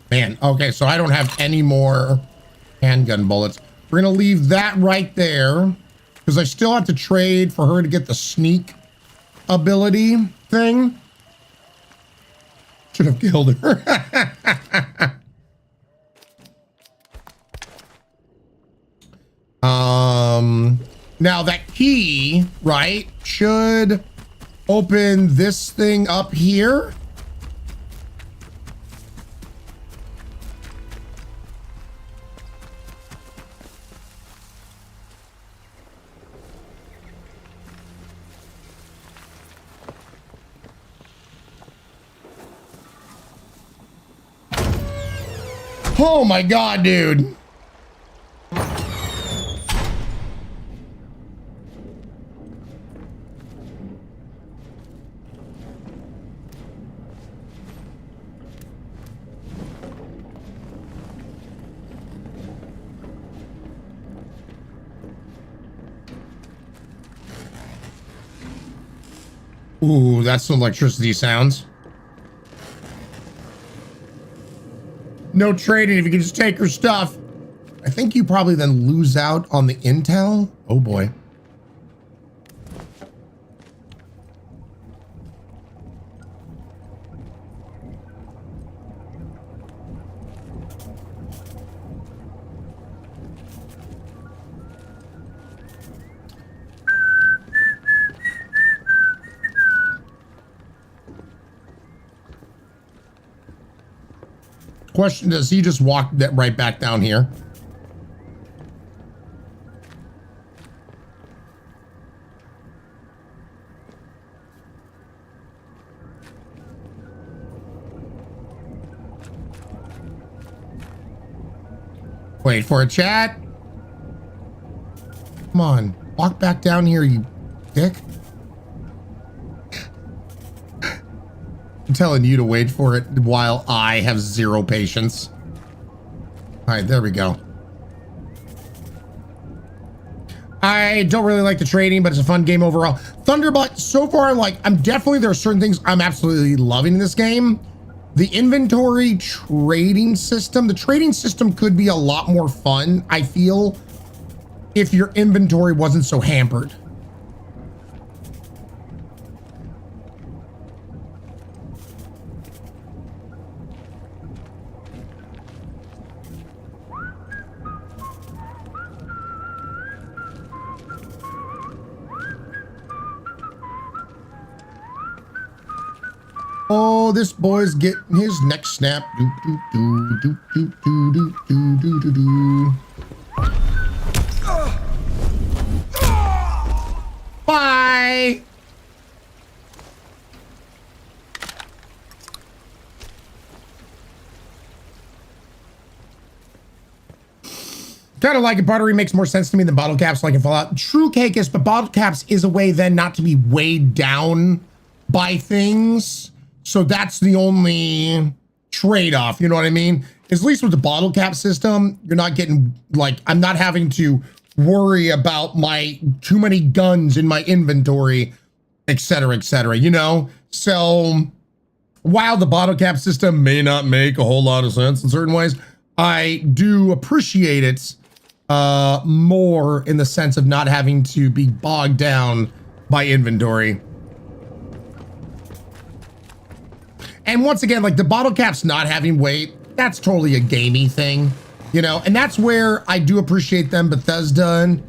Man, okay, so I don't have any more handgun bullets. We're gonna leave that right there because I still have to trade for her to get the sneak ability thing. Should have killed her. Now that key, right, should open this thing up here. Oh my God, dude. Ooh, that's some electricity sounds. No trading if you can just take her stuff. I think you probably then lose out on the intel. Oh boy. Question, does he just walk that right back down here? Wait for a chat. Come on, walk back down here, you dick. I'm telling you to wait for it while I have zero patience. All right, there we go. I don't really like the trading, but it's a fun game overall. Thunderbutt, so far, I'm definitely, there are certain things I'm absolutely loving in this game. The inventory trading system, the trading system could be a lot more fun, I feel, if your inventory wasn't so hampered. Oh, this boy's getting his neck snapped. Do, do, do, do, do, do, do, do, do, do. Bye. Kind of like buttery makes more sense to me than bottle caps like in Fallout. True, Cakis, but bottle caps is a way then not to be weighed down by things. So that's the only trade-off, you know what I mean? At least with the bottle cap system, you're not getting, like, I'm not having to worry about my too many guns in my inventory, etc., you know? So while the bottle cap system may not make a whole lot of sense in certain ways, I do appreciate it more in the sense of not having to be bogged down by inventory. And once again, like the bottle caps not having weight, that's totally a gamey thing, you know? And that's where I do appreciate them, Bethesda,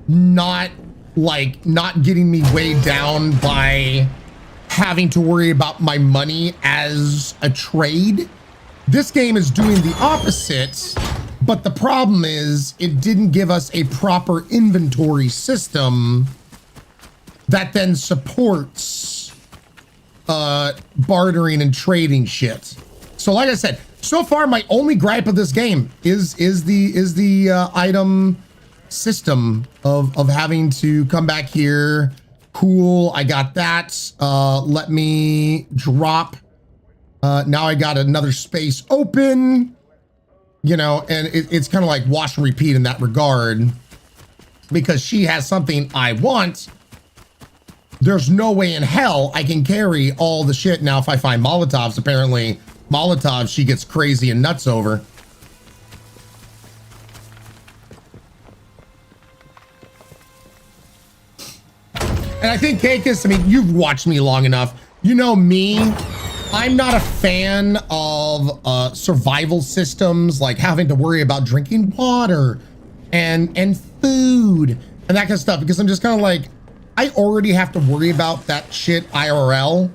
not getting me weighed down by having to worry about my money as a trade. This game is doing the opposite, but the problem is it didn't give us a proper inventory system that then supports bartering and trading shit. So like I said, so far my only gripe of this game is the item system of having to come back here. Cool, I got that. Let me drop. Now I got another space open, you know, and it's kind of like wash and repeat in that regard, because she has something I want. There's no way in hell I can carry all the shit. Now, if I find Molotovs, apparently Molotovs, she gets crazy and nuts over. And I think, Cakis, I mean, you've watched me long enough. You know me, I'm not a fan of survival systems, like having to worry about drinking water and food and that kind of stuff, because I'm just kind of like, I already have to worry about that shit IRL.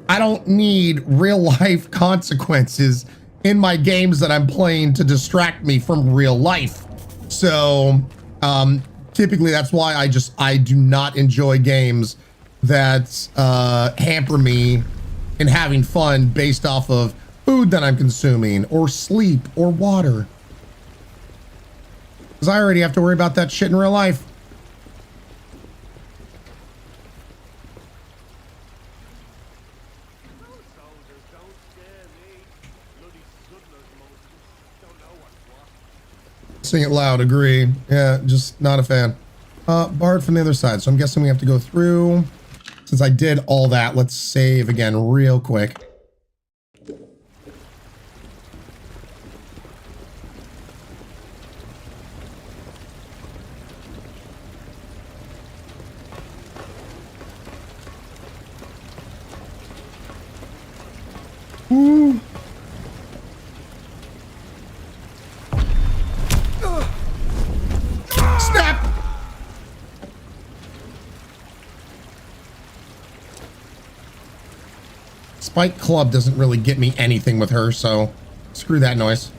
I don't need real life consequences in my games that I'm playing to distract me from real life. So typically that's why I do not enjoy games that hamper me in having fun based off of food that I'm consuming or sleep or water. Because I already have to worry about that shit in real life. Sing it loud, agree. Yeah, just not a fan. Barred from the other side, so I'm guessing we have to go through. Since I did all that, let's save again real quick. Ooh. Snap! Spike Club doesn't really get me anything with her, so screw that noise.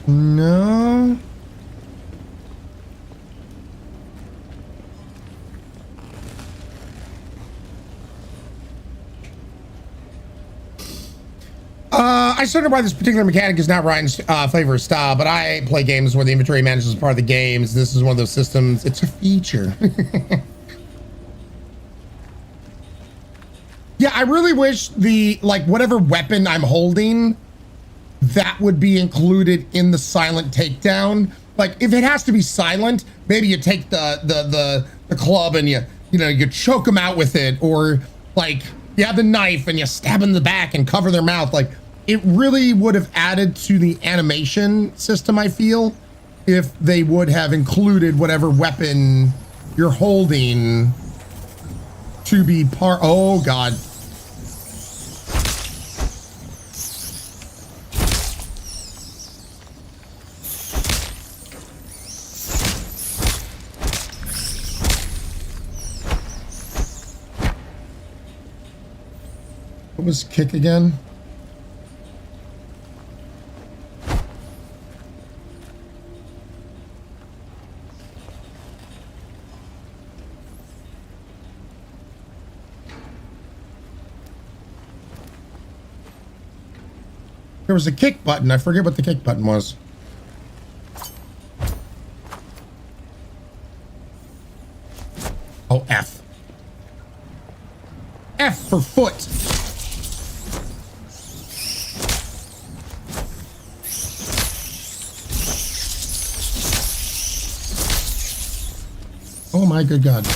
No. I still don't know why this particular mechanic is not Ryan's flavor of style, but I play games where the inventory management is part of the games. This is one of those systems. It's a feature. Yeah, I really wish the, like, whatever weapon I'm holding, that would be included in the silent takedown. Like, if it has to be silent, maybe you take the club and you choke them out with it, or like you have the knife and you stab them in the back and cover their mouth. Like, it really would have added to the animation system, I feel, if they would have included whatever weapon you're holding to be part. Oh God. What was kick again? There was a kick button. I forget what the kick button was. Oh, F. F for foot. Oh my good God.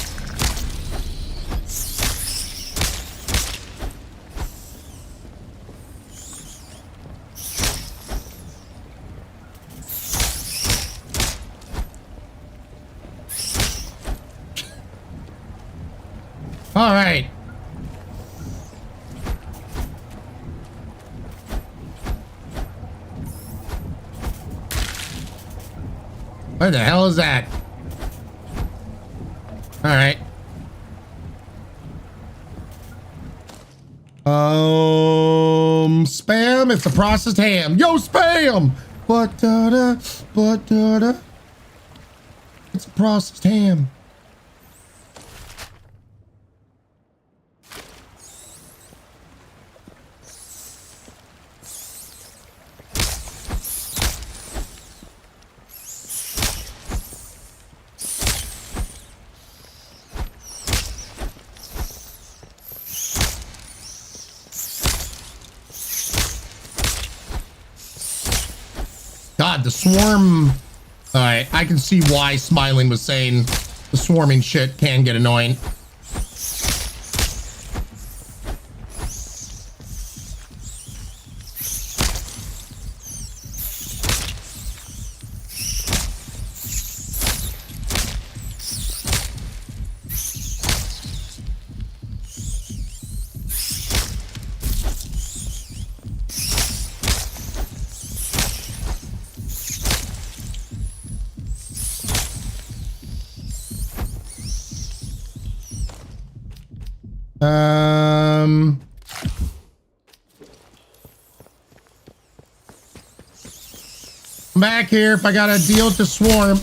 All right. What the hell is that? All right. Spam. It's a processed ham. Yo, spam. But-da-da. It's a processed ham. God, the swarm. All right, I can see why Smiling was saying the swarming shit can get annoying. I'm back here if I gotta deal with the swarm.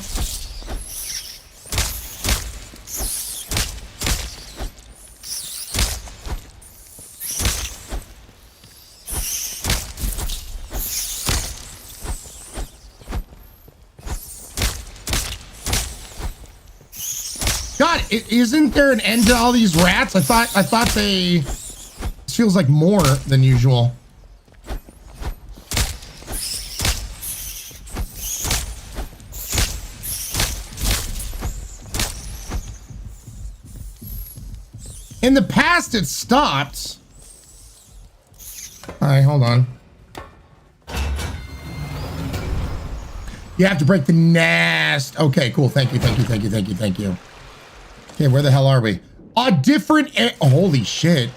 God, isn't there an end to all these rats? I thought they. This feels like more than usual. In the past, it stopped. All right, hold on. You have to break the nest. Okay, cool. Thank you. Okay, where the hell are we? A different. Oh, holy shit.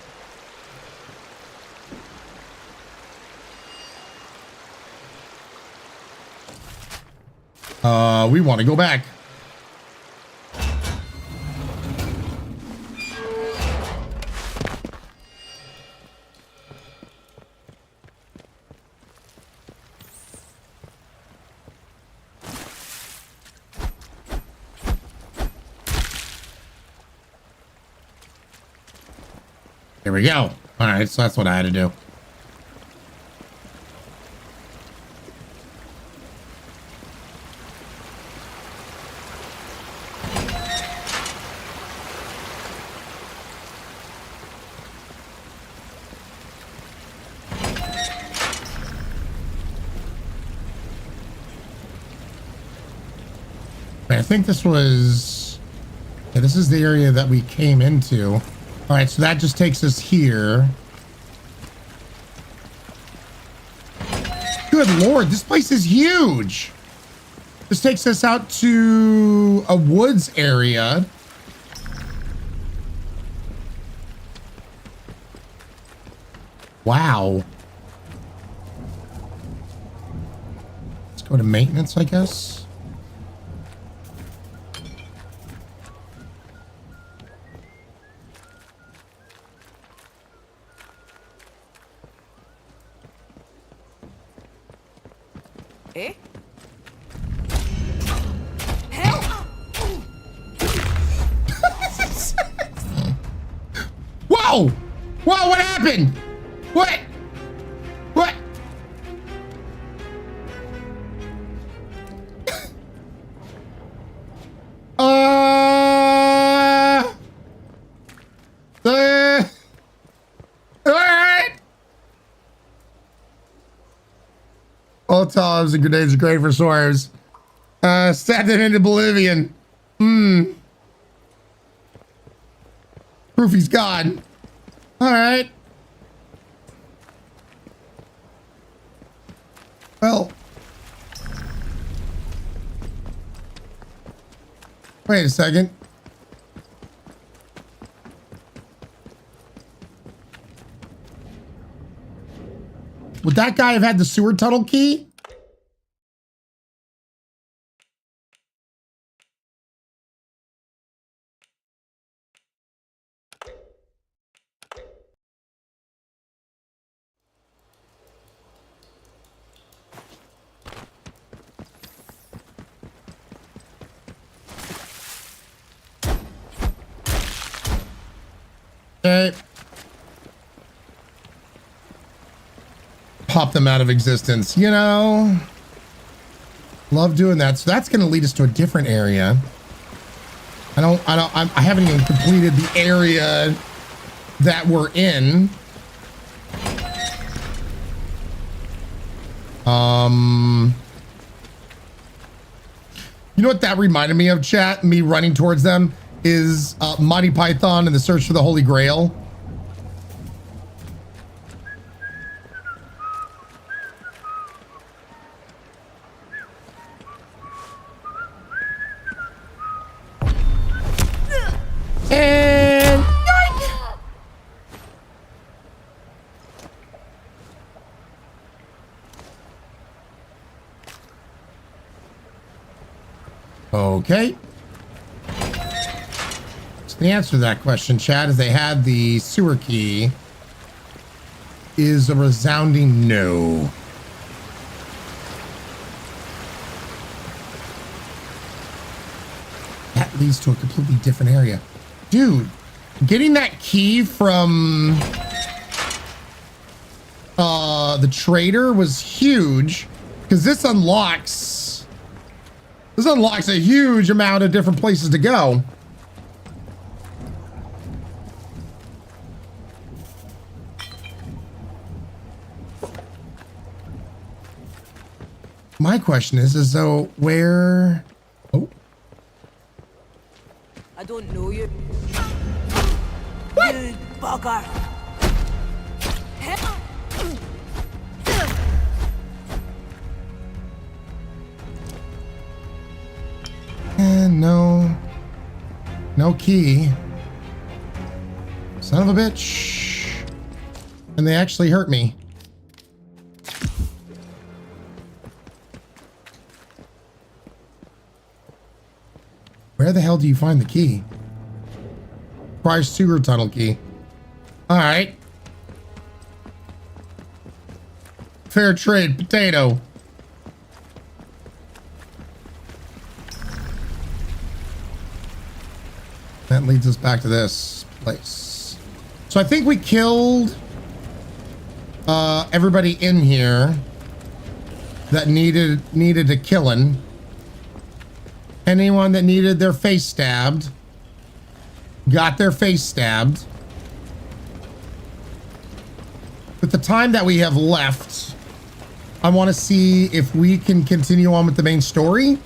We want to go back. Here we go. All right, so that's what I had to do. I think this was... Yeah, this is the area that we came into. All right, so that just takes us here. Good Lord, this place is huge. This takes us out to a woods area. Wow. Let's go to maintenance, I guess. Eh? Help! Whoa! Whoa, what happened? What? Molotovs and grenades are great for swerves. Stabbed it into oblivion. Proof he's gone. All right. Well. Wait a second. Would that guy have had the sewer tunnel key? Okay. Pop them out of existence, you know. Love doing that. So that's going to lead us to a different area. I haven't even completed the area that we're in. You know what that reminded me of, chat? Me running towards them is Monty Python and the Search for the Holy Grail. And yoink! Okay. So the answer to that question, Chad, is they had the sewer key, is a resounding no. That leads to a completely different area. Dude, getting that key from the trader was huge, because this unlocks a huge amount of different places to go. My question is though, where? Oh. I don't know you. What? You bugger. And no key. Son of a bitch. And they actually hurt me. Where the hell do you find the key? Price sewer tunnel key. All right. Fair trade potato. That leads us back to this place. So I think we killed everybody in here that needed a killing. Anyone that needed their face stabbed got their face stabbed. With the time that we have left, I want to see if we can continue on with the main story.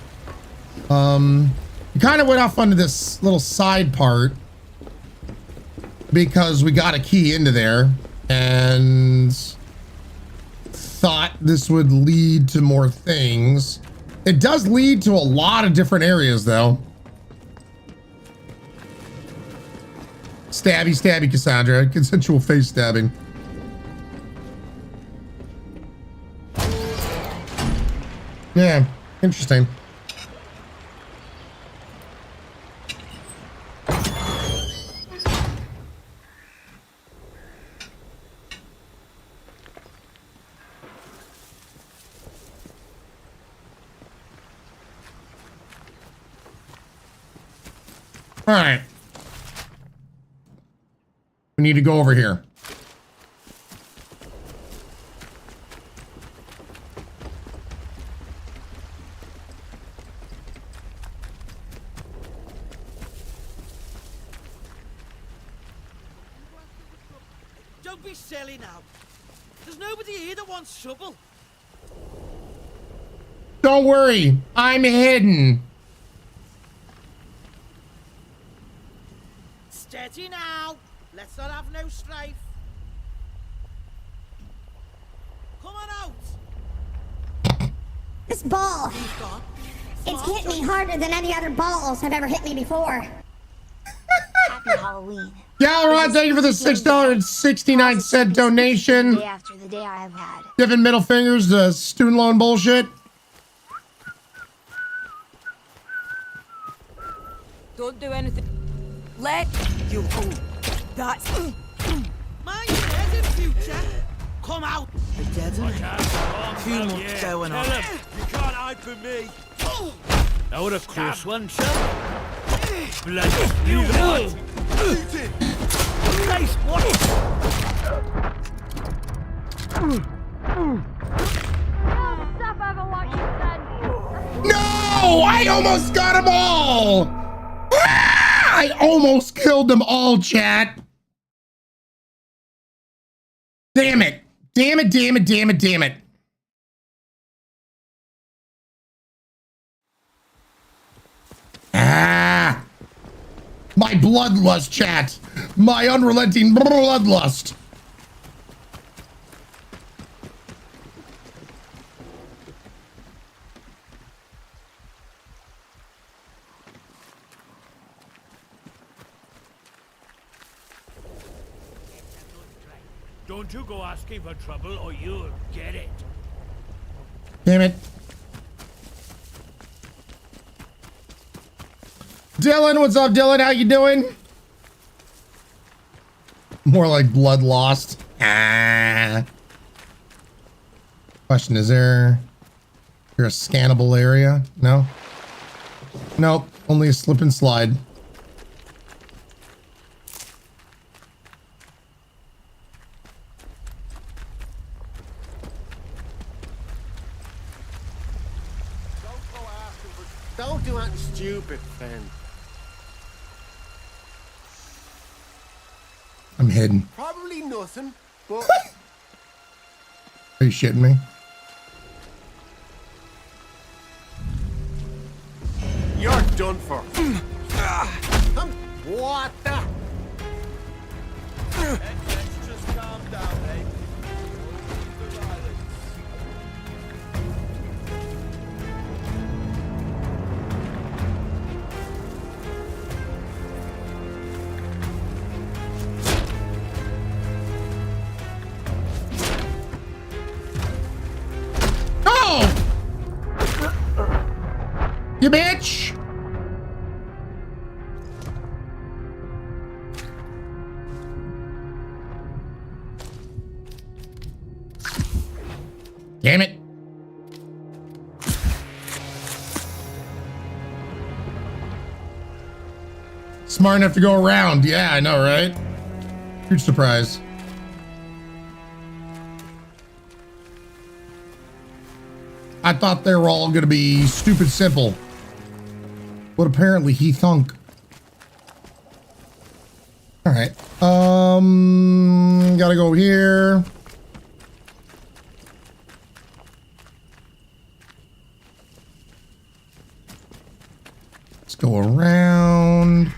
We kind of went off onto this little side part because we got a key into there and thought this would lead to more things. It does lead to a lot of different areas, though. Stabby, stabby, Cassandra. Consensual face stabbing. Yeah, interesting. All right. We need to go over here. Don't be silly now. There's nobody here that wants trouble. Don't worry, I'm hidden. Steady now. Let's not have no strife. Come on out. This ball. It's hit me harder than any other balls have ever hit me before. Happy Halloween. Galron, thank you for the $6.69 donation. Day after the day I've had. Giving middle fingers to student loan bullshit. Don't do anything. Let you go. That's. Mind your head in future. Come out. The dead Too much going on. Tell him, you can't hide from me. That was a close one, chum. Bloody you what? Nice one. No! I almost got them all! Ah! I almost killed them all, chat. Damn it. Damn it, damn it, damn it, damn it. Ah! My bloodlust, chat. My unrelenting bloodlust. Don't you go asking for trouble or you'll get it. Damn it. Dylan, what's up, Dylan? How you doing? More like blood lost. Ah. Question, is there a scannable area? No? Nope, only a slip and slide. Don't do anything stupid, friend. I'm hidden. Probably nothing, but... Are you shitting me? You're done for. What the? Let's just calm down, eh? You bitch! Damn it. Smart enough to go around. Yeah, I know, right? Huge surprise. I thought they were all gonna be stupid simple. But apparently he thunk. All right. Gotta go here. Let's go around.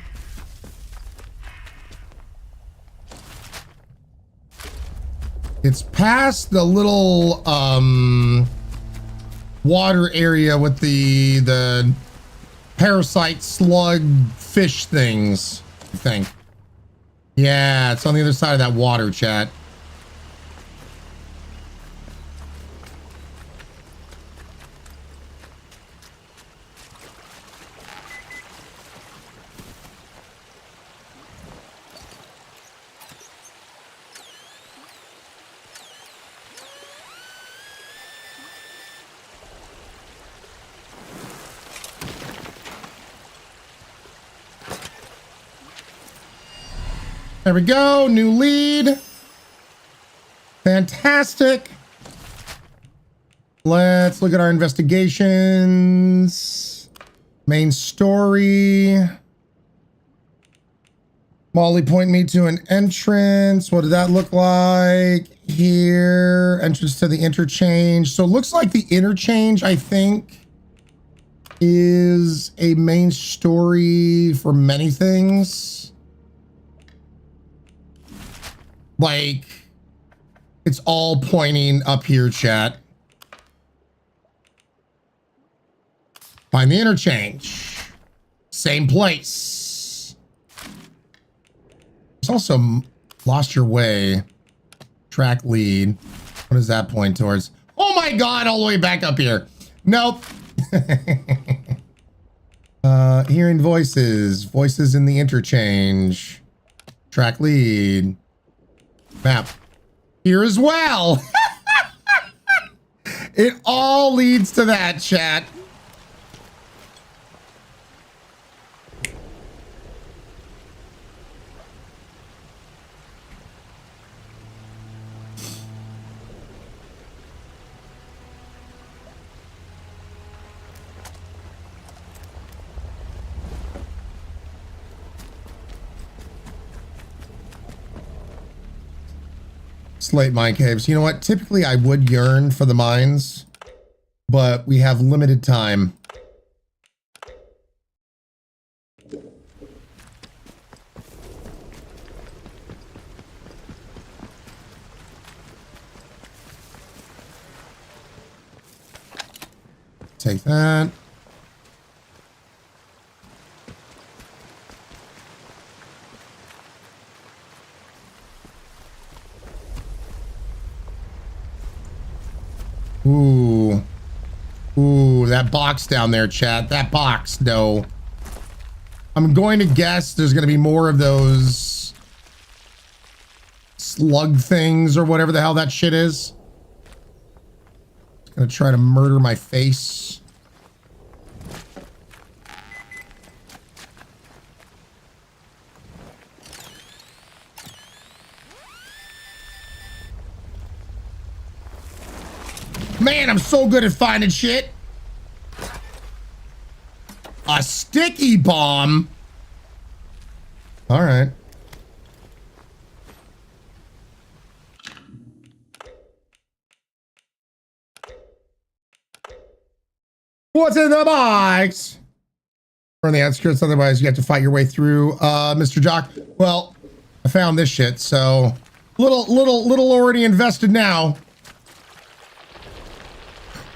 It's past the little water area with the parasite slug fish things, I think. Yeah, it's on the other side of that water, chat. There we go. New lead. Fantastic. Let's look at our investigations. Main story. Molly, point me to an entrance. What did that look like? Here, entrance to the interchange. So it looks like the interchange, I think, is a main story for many things. Like, it's all pointing up here, chat. Find the interchange. Same place. There's also lost your way. Track lead. What does that point towards? Oh my God, all the way back up here. Nope. Hearing voices. Voices in the interchange. Track lead. Map. Here as well. It all leads to that, chat. Slate mine caves. You know what? Typically, I would yearn for the mines, but we have limited time. Take that. Ooh. Ooh, that box down there, chat. That box, no. I'm going to guess there's going to be more of those slug things or whatever the hell that shit is. It's going to try to murder my face. Man, I'm so good at finding shit. A sticky bomb. All right. What's in the box? We're on the outskirts, otherwise you have to fight your way through. Mr. Jock. Well, I found this shit, so little already invested now.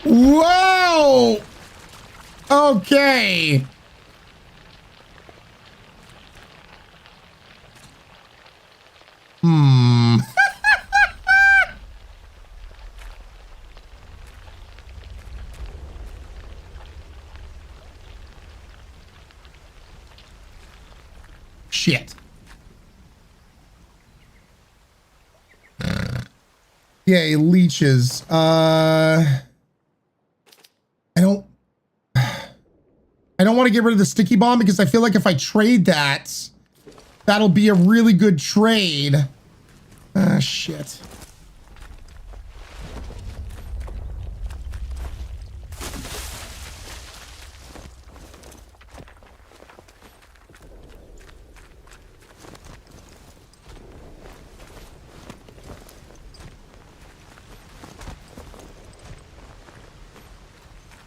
Whoa! Okay. Shit. Yay, leeches. I don't want to get rid of the sticky bomb because I feel like if I trade that, that'll be a really good trade. Ah, shit.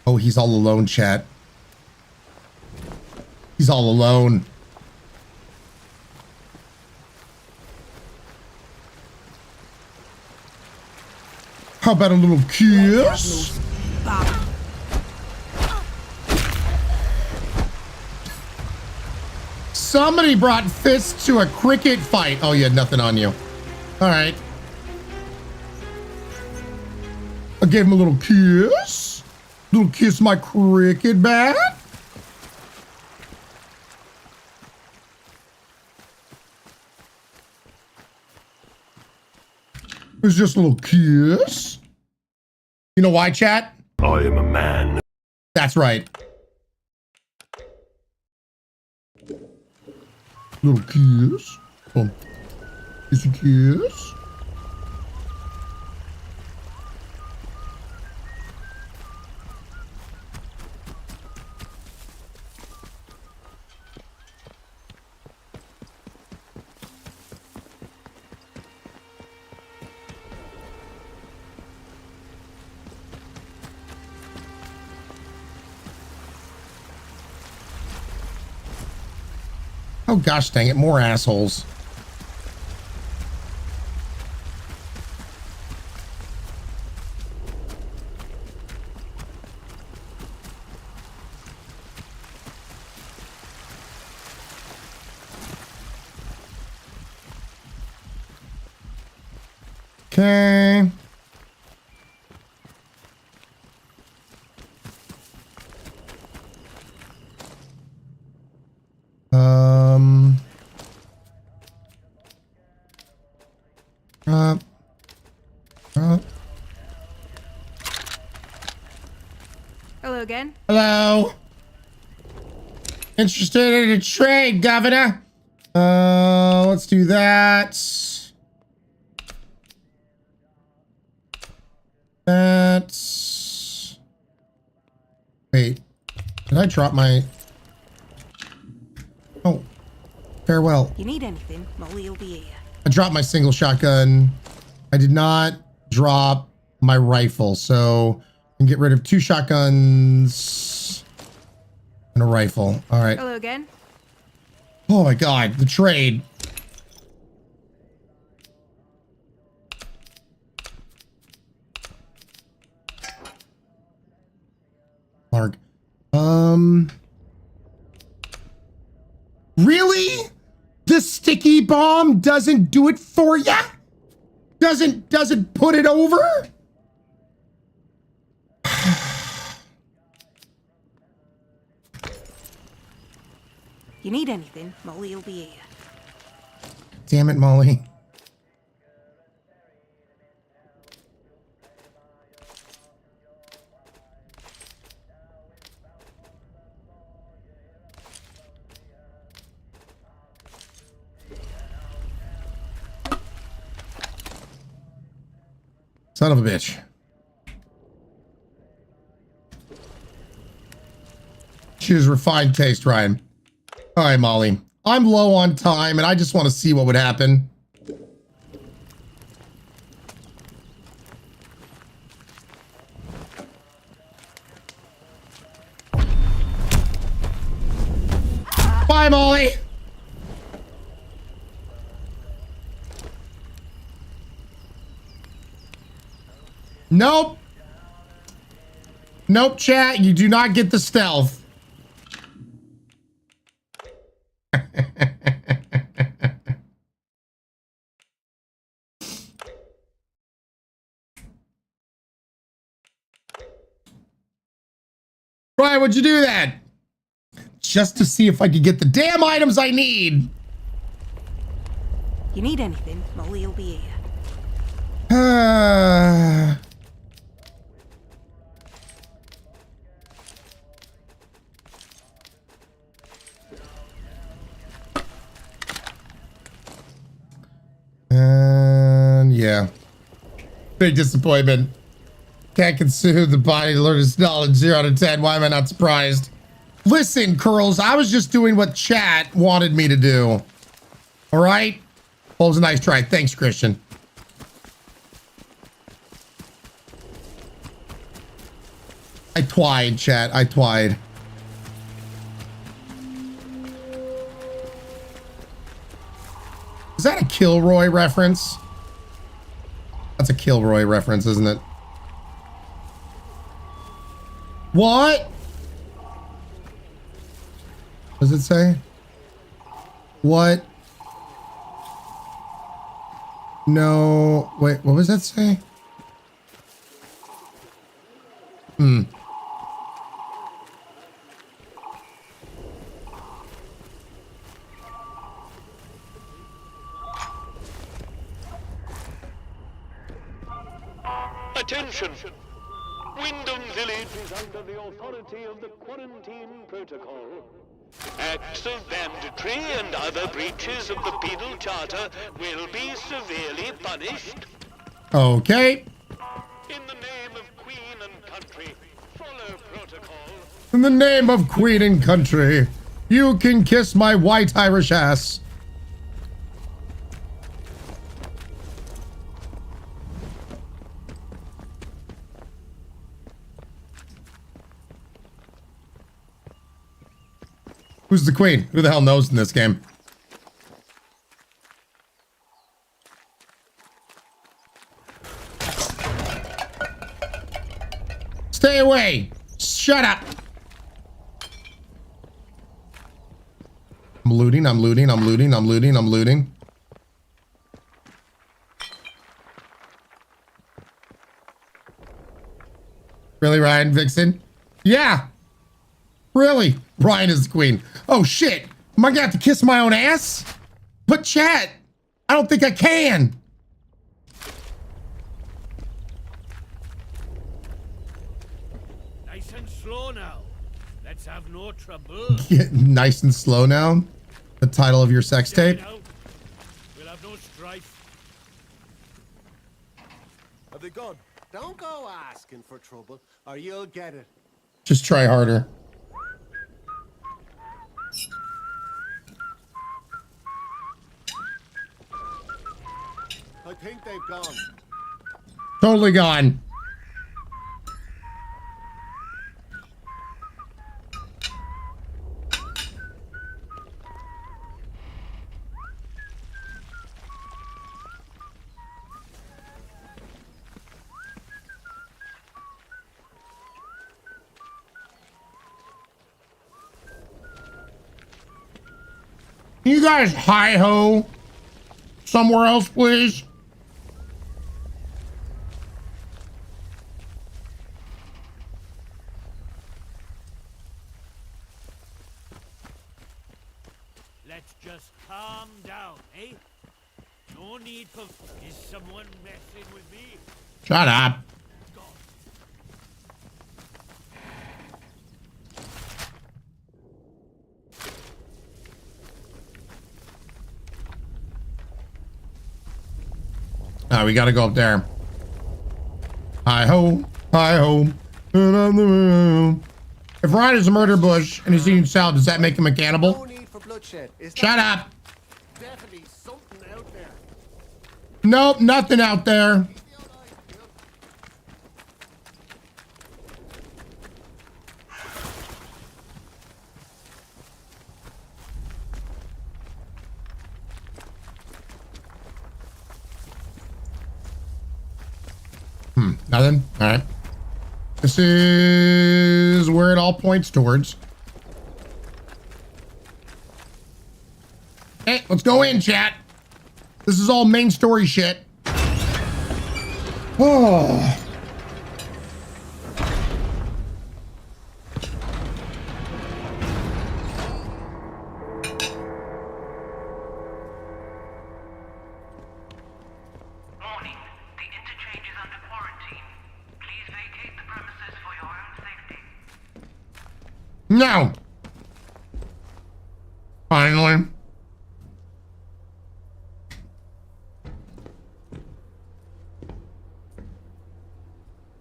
Oh, he's all alone, chat. He's all alone. How about a little kiss? Somebody brought fists to a cricket fight. Oh, you had nothing on you. All right. I gave him a little kiss. Little kiss my cricket bat. It was just a little kiss. You know why, chat? I am a man. That's right. Little kiss. Oh. Kiss a kiss. Oh gosh dang it, more assholes. Okay. Hello again. Hello. Interested in a trade, Governor? Let's do that. That's... Wait. Did I drop my... Oh. Farewell. You need anything, Molly will be here. I dropped my single shotgun. I did not drop my rifle, so I can get rid of 2 shotguns and a rifle. All right. Hello again. Oh my God, the trade. Mark. Really? The sticky bomb doesn't do it for ya? Doesn't put it over? You need anything, Molly will be here. Damn it, Molly. Son of a bitch. Choose refined taste, Ryan. All right, Molly. I'm low on time, and I just want to see what would happen. Bye, Molly. Nope. Nope, chat. You do not get the stealth. Ryan, would you do that? Just to see if I could get the damn items I need. You need anything, Molly will be here. And yeah. Big disappointment. Can't consume the body to learn its knowledge. 0 out of 10. Why am I not surprised? Listen, Curls, I was just doing what chat wanted me to do. All right? Well, it was a nice try. Thanks, Christian. I twied, chat. I twied. Is that a Kilroy reference? That's a Kilroy reference, isn't it? What? What does it say? What? No. Wait, what was that say? Attention! Wyndham Village is under the authority of the quarantine protocol. Acts of banditry and other breaches of the penal charter will be severely punished. Okay. In the name of Queen and country, follow protocol. In the name of Queen and country, you can kiss my white Irish ass. Who's the queen? Who the hell knows in this game? Stay away. Shut up. I'm looting, I'm looting, I'm looting, I'm looting, I'm looting. Really, Ryan, Vixen? Yeah. Really? Ryan is the queen. Oh, shit. Am I gonna have to kiss my own ass? Put chat. I don't think I can. Nice and slow now. Let's have no trouble. Get nice and slow now. The title of your sex tape. We'll have no strife. Have they gone? Don't go asking for trouble, or you'll get it. Just try harder. I think they've gone. Totally gone. Can you guys hi-ho somewhere else, please? Let's just calm down, eh? No need for... Is someone messing with me? Shut up. Ah, we gotta go up there. Hi-ho, hi-ho. And on the room. If Ryan is a murder bush and he's eating salad, does that make him a cannibal? No need for bloodshed. Shut up. Definitely something out there. Nope, nothing out there. Nothing? All right. This is where it all points towards. Hey, let's go in, chat. This is all main story shit. Oh. No. Finally.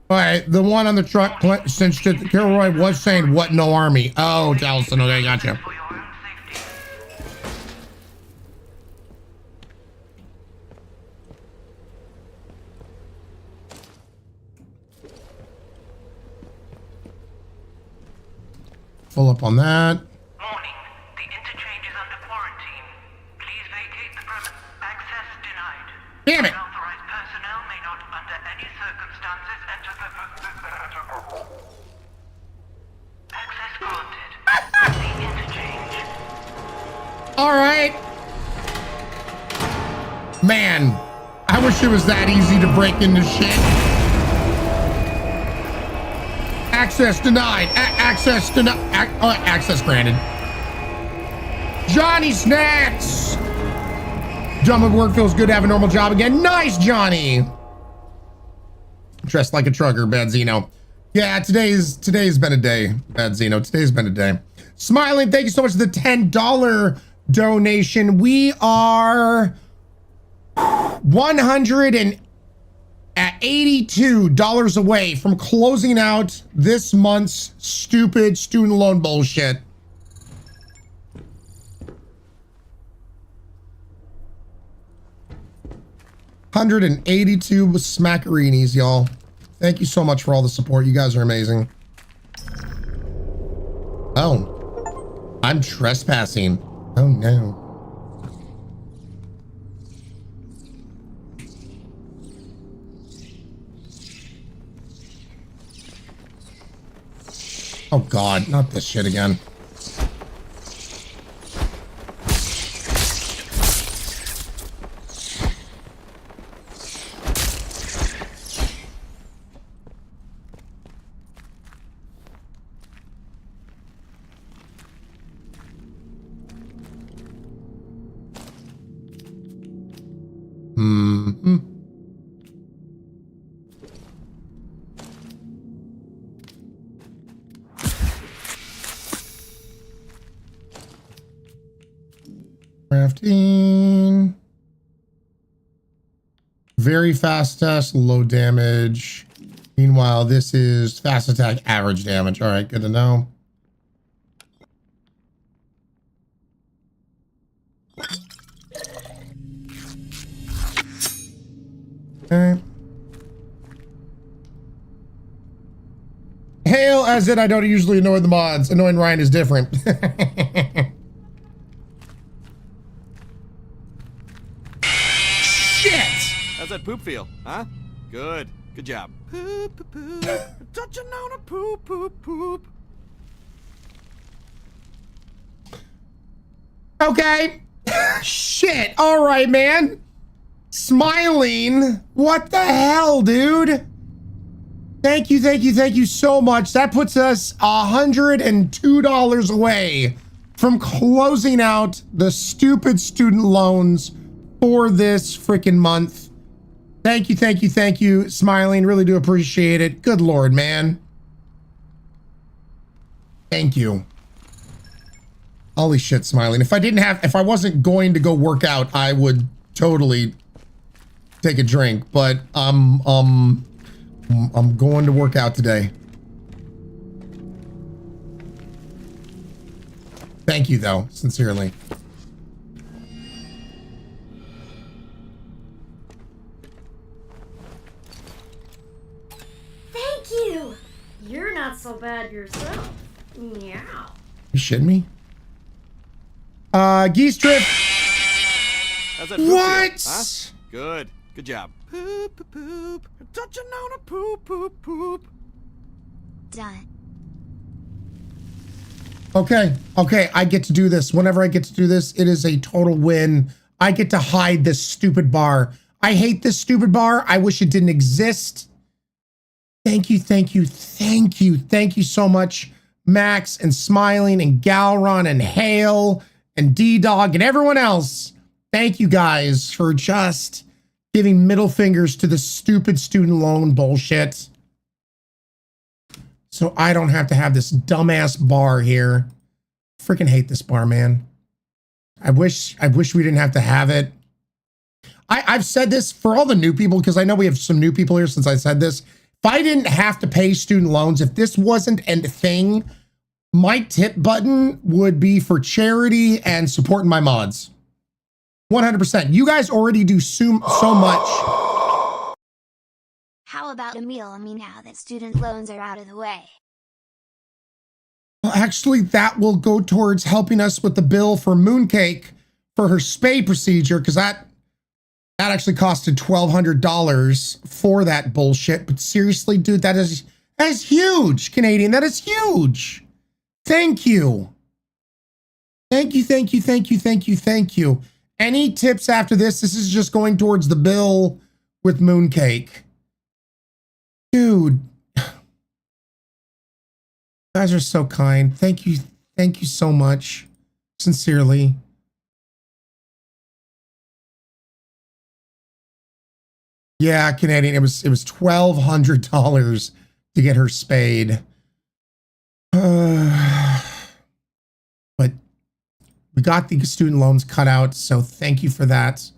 All right, the one on the truck cinched it. Kilroy was saying, what, no army? Oh, Tellison, okay, gotcha. Full up on that. Warning, the interchange is under quarantine. Please vacate the premise. Access denied. Damn it. Unauthorized personnel may not, under any circumstances, enter the... Access granted. The interchange. All right. Man, I wish it was that easy to break into shit. Access denied. Access denied. Access granted. Johnny Snacks. Done with work, feels good to have a normal job again. Nice, Johnny. Dressed like a trucker, Bad Zeno. Yeah, today's been a day, Bad Zeno. Today's been a day. Smiling, thank you so much for the $10 donation. We are $182 away from closing out this month's stupid student loan bullshit. $182 smackerinis, y'all. Thank you so much for all the support. You guys are amazing. Oh, I'm trespassing. Oh no. Oh God, not this shit again. Hmm. Crafting. Very fast test, low damage. Meanwhile, this is fast attack, average damage. All right, good to know. Okay. Hail as in I don't usually annoy the mods. Annoying Ryan is different. Shit! How's that poop feel, huh? Good. Good job. Poop, poop, poop. Touching on a poop, poop, poop. Okay. Shit. All right, man. Smiling. What the hell, dude? Thank you so much. That puts us $102 away from closing out the stupid student loans for this freaking month. Thank you, Smiling. Really do appreciate it. Good Lord, man. Thank you. Holy shit, Smiling. If I wasn't going to go work out, I would totally take a drink, but I'm going to work out today. Thank you, though, sincerely. Thank you. You're not so bad yourself. Meow. You shitting me? Geese trip. How's that poop What? feel, huh? Good. Good job. Poop, poop, poop. Touching on a poop, poop, poop. Done. Okay, I get to do this. Whenever I get to do this, it is a total win. I get to hide this stupid bar. I hate this stupid bar. I wish it didn't exist. Thank you so much, Max and Smiling and Galron and Hale and D-Dog and everyone else. Thank you guys for just giving middle fingers to the stupid student loan bullshit. So I don't have to have this dumbass bar here. Freaking hate this bar, man. I wish we didn't have to have it. I've said this for all the new people, because I know we have some new people here since I said this. If I didn't have to pay student loans, if this wasn't a thing, my tip button would be for charity and supporting my mods. 100%. You guys already do so much. How about a meal now that student loans are out of the way? Well, actually, that will go towards helping us with the bill for Mooncake for her spay procedure, because that actually costed $1,200 for that bullshit. But seriously, dude, that is huge, Canadian. That is huge. Thank you. Thank you. Any tips after this? This is just going towards the bill with Mooncake. Dude. You guys are so kind. Thank you so much. Sincerely. Yeah, Canadian. It was $1,200 to get her spayed. But we got the student loans cut out, so thank you for that.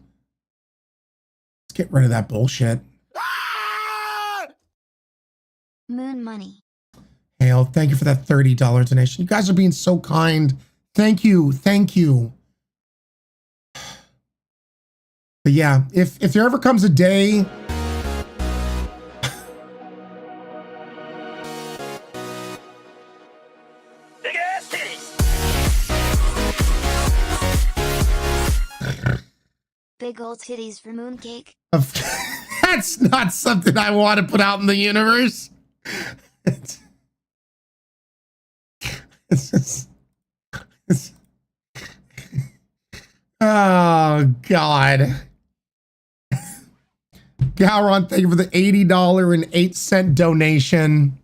Let's get rid of that bullshit. Moon money. Hale, thank you for that $30 donation. You guys are being so kind. Thank you. But yeah, if there ever comes a day Big old titties for Mooncake. that's not something I want to put out in the universe. Oh, God. Gowron, thank you for the $80.08 donation.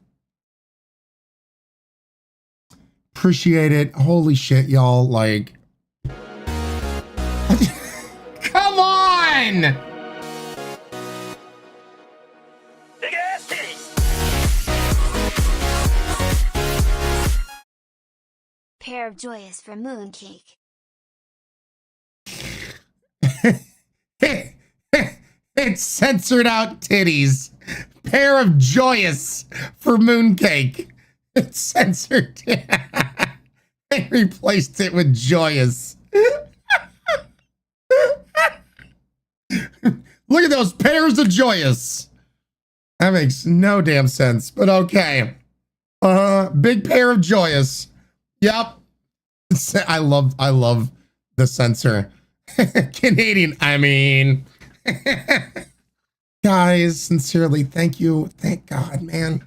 Appreciate it. Holy shit, y'all. Like, come on! Big ass titties. Pair of joyous for mooncake. It's censored out titties. Pair of joyous for mooncake. It's censored. They replaced it with joyous. Look at those pairs of joyous. That makes no damn sense, but okay. Big pair of joyous. Yep. I love the censor. Canadian, I mean. Guys, sincerely, thank you. Thank God, man.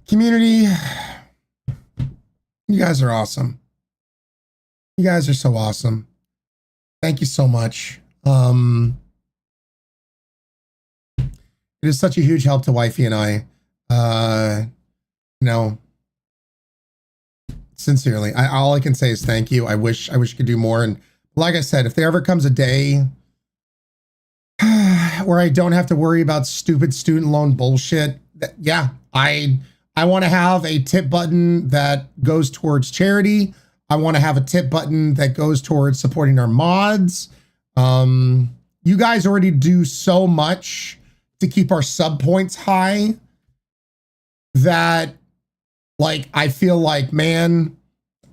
Community, you guys are awesome. You guys are so awesome. Thank you so much. It is such a huge help to Wifey and I. You know, sincerely, all I can say is thank you. I wish I could do more. And like I said, if there ever comes a day where I don't have to worry about stupid student loan bullshit, yeah, I want to have a tip button that goes towards charity. I want to have a tip button that goes towards supporting our mods. You guys already do so much to keep our sub points high that, like, I feel like, man,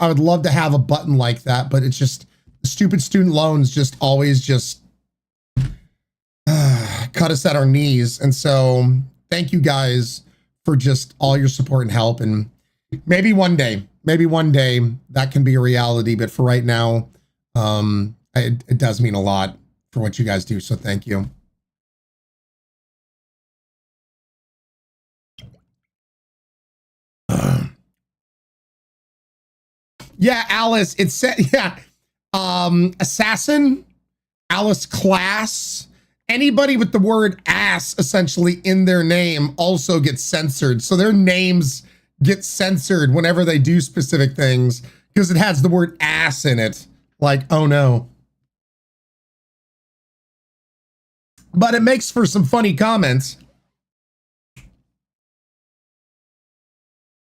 I would love to have a button like that, but it's just the stupid student loans just always just cut us at our knees. And so thank you guys for just all your support and help. And maybe one day that can be a reality. But for right now, it does mean a lot for what you guys do. So thank you. Yeah, Alice, it said, yeah. Assassin, Alice Class, anybody with the word ass essentially in their name also gets censored. So their names get censored whenever they do specific things because it has the word ass in it. Like, oh no. But it makes for some funny comments.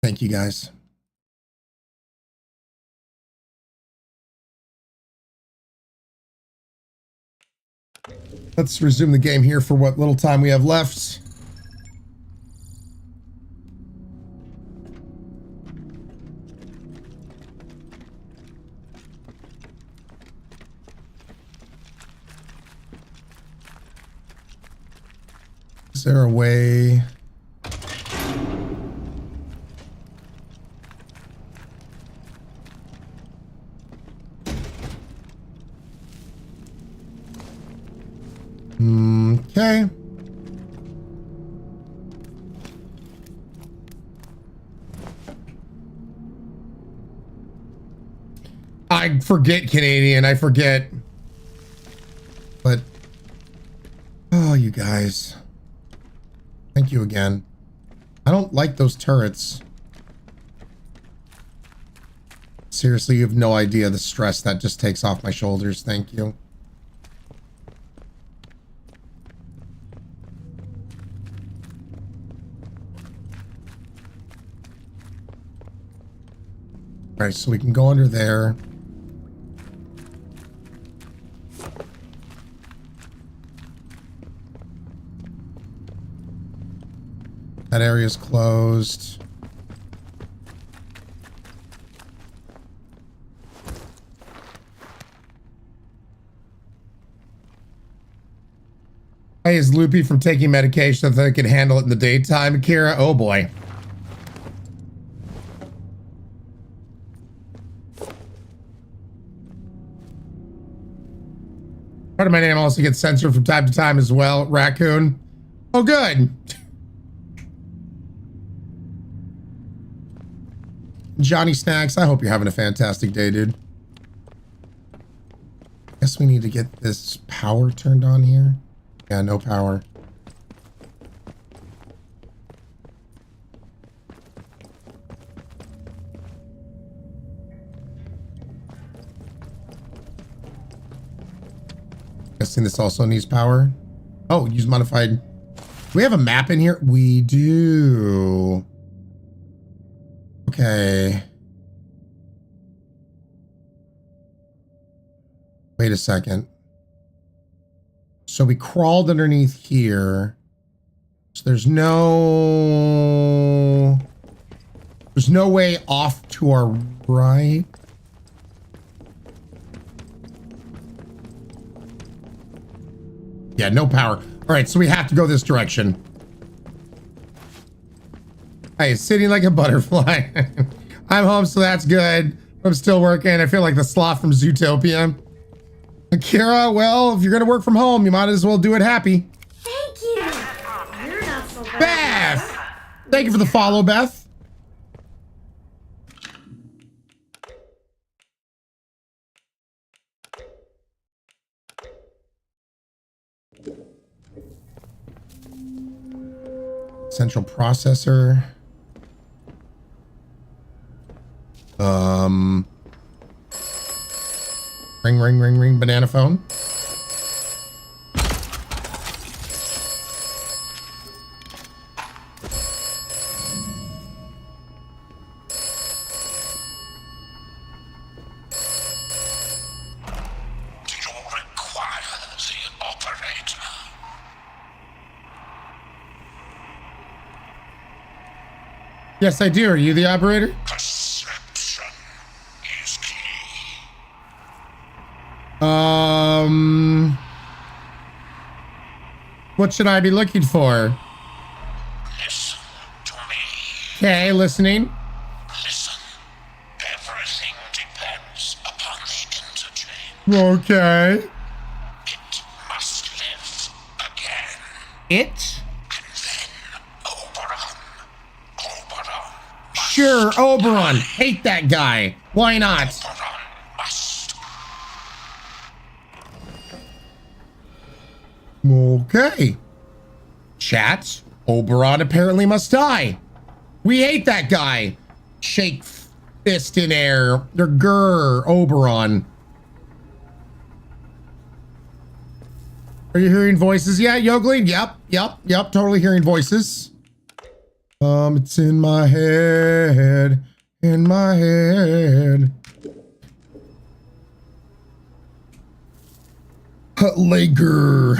Thank you guys. Let's resume the game here for what little time we have left. Is there a way? Okay. I forget, Canadian. I forget. But, oh, you guys. Thank you again. I don't like those turrets. Seriously, you have no idea the stress that just takes off my shoulders. Thank you. All right, so we can go under there. That area's closed. Hey, is Loopy from taking medication so that I can handle it in the daytime, Kira? Oh boy. Part of my name also gets censored from time to time as well, Raccoon. Oh, good. Johnny Snacks, I hope you're having a fantastic day, dude. Guess we need to get this power turned on here. Yeah, no power. Guessing this also needs power. Oh, use modified. Do we have a map in here? We do. Okay. Wait a second. So we crawled underneath here. So there's no way off to our right. Yeah, no power. All right, so we have to go this direction. Hey, sitting like a butterfly. I'm home, so that's good. I'm still working. I feel like the sloth from Zootopia. Akira, well, if you're gonna work from home, you might as well do it happy. Thank you. You're not so bad. Beth! Thank you for the follow, Beth. Central processor. Ring, ring, ring, ring, banana phone. Yes, I do. Are you the operator? Perception is key. What should I be looking for? Listen to me. Okay, listening. Listen. Everything depends upon the interchange. Okay. It must live again. It? Sure, Oberon. Hate that guy. Why not? Okay. Chat. Oberon apparently must die. We hate that guy. Shake fist in air. They're grr, Oberon. Are you hearing voices yet, Yogli? Yep. Totally hearing voices. It's in my head. In my head. Lager.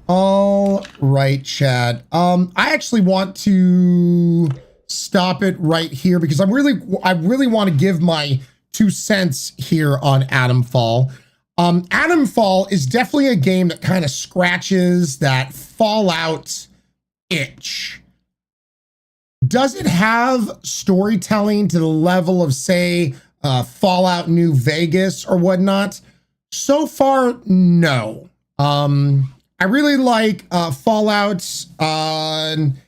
All right, Chad. I actually want to stop it right here because I really want to give my 2 cents here on ATOMFALL. ATOMFALL is definitely a game that kind of scratches that Fallout itch. Does it have storytelling to the level of, say, Fallout New Vegas or whatnot? So far, no. I really like Fallout and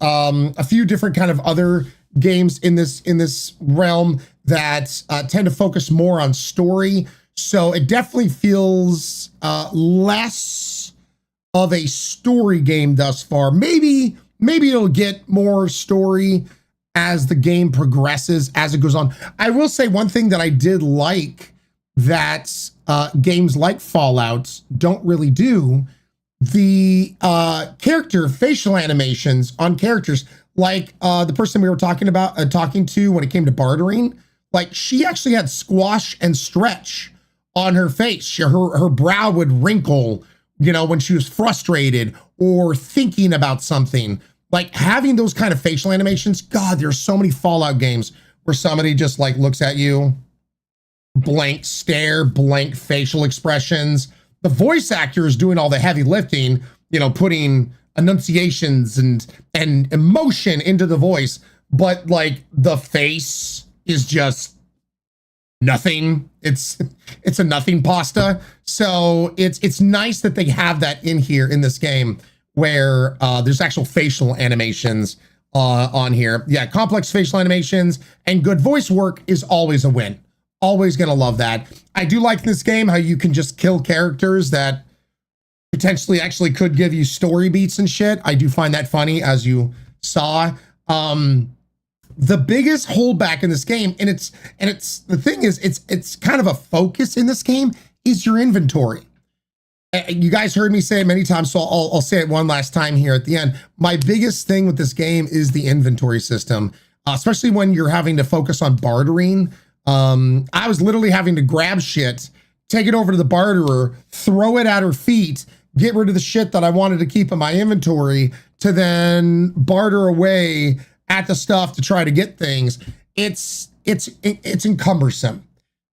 a few different kind of other games in this realm that tend to focus more on story. So it definitely feels less of a story game thus far. Maybe it'll get more story as the game progresses, as it goes on. I will say one thing that I did like that games like Fallout don't really do. The character facial animations on characters, like the person we were talking to when it came to bartering, like she actually had squash and stretch on her face. Her brow would wrinkle, you know, when she was frustrated or thinking about something. Like having those kind of facial animations. God, there's so many Fallout games where somebody just like looks at you, blank stare, blank facial expressions. The voice actor is doing all the heavy lifting, you know, putting enunciations and emotion into the voice, but like the face is just nothing. It's a nothing pasta. So it's nice that they have that in here in this game where there's actual facial animations on here. Yeah, complex facial animations and good voice work is always a win. Always gonna love that. I do like this game how you can just kill characters that potentially actually could give you story beats and shit. I do find that funny, as you saw. The biggest holdback in this game, and it's the thing is, it's kind of a focus in this game, is your inventory. You guys heard me say it many times, so I'll say it one last time here at the end. My biggest thing with this game is the inventory system, especially when you're having to focus on bartering. I was literally having to grab shit, take it over to the barterer, throw it at her feet, get rid of the shit that I wanted to keep in my inventory to then barter away at the stuff to try to get things. It's encumbersome.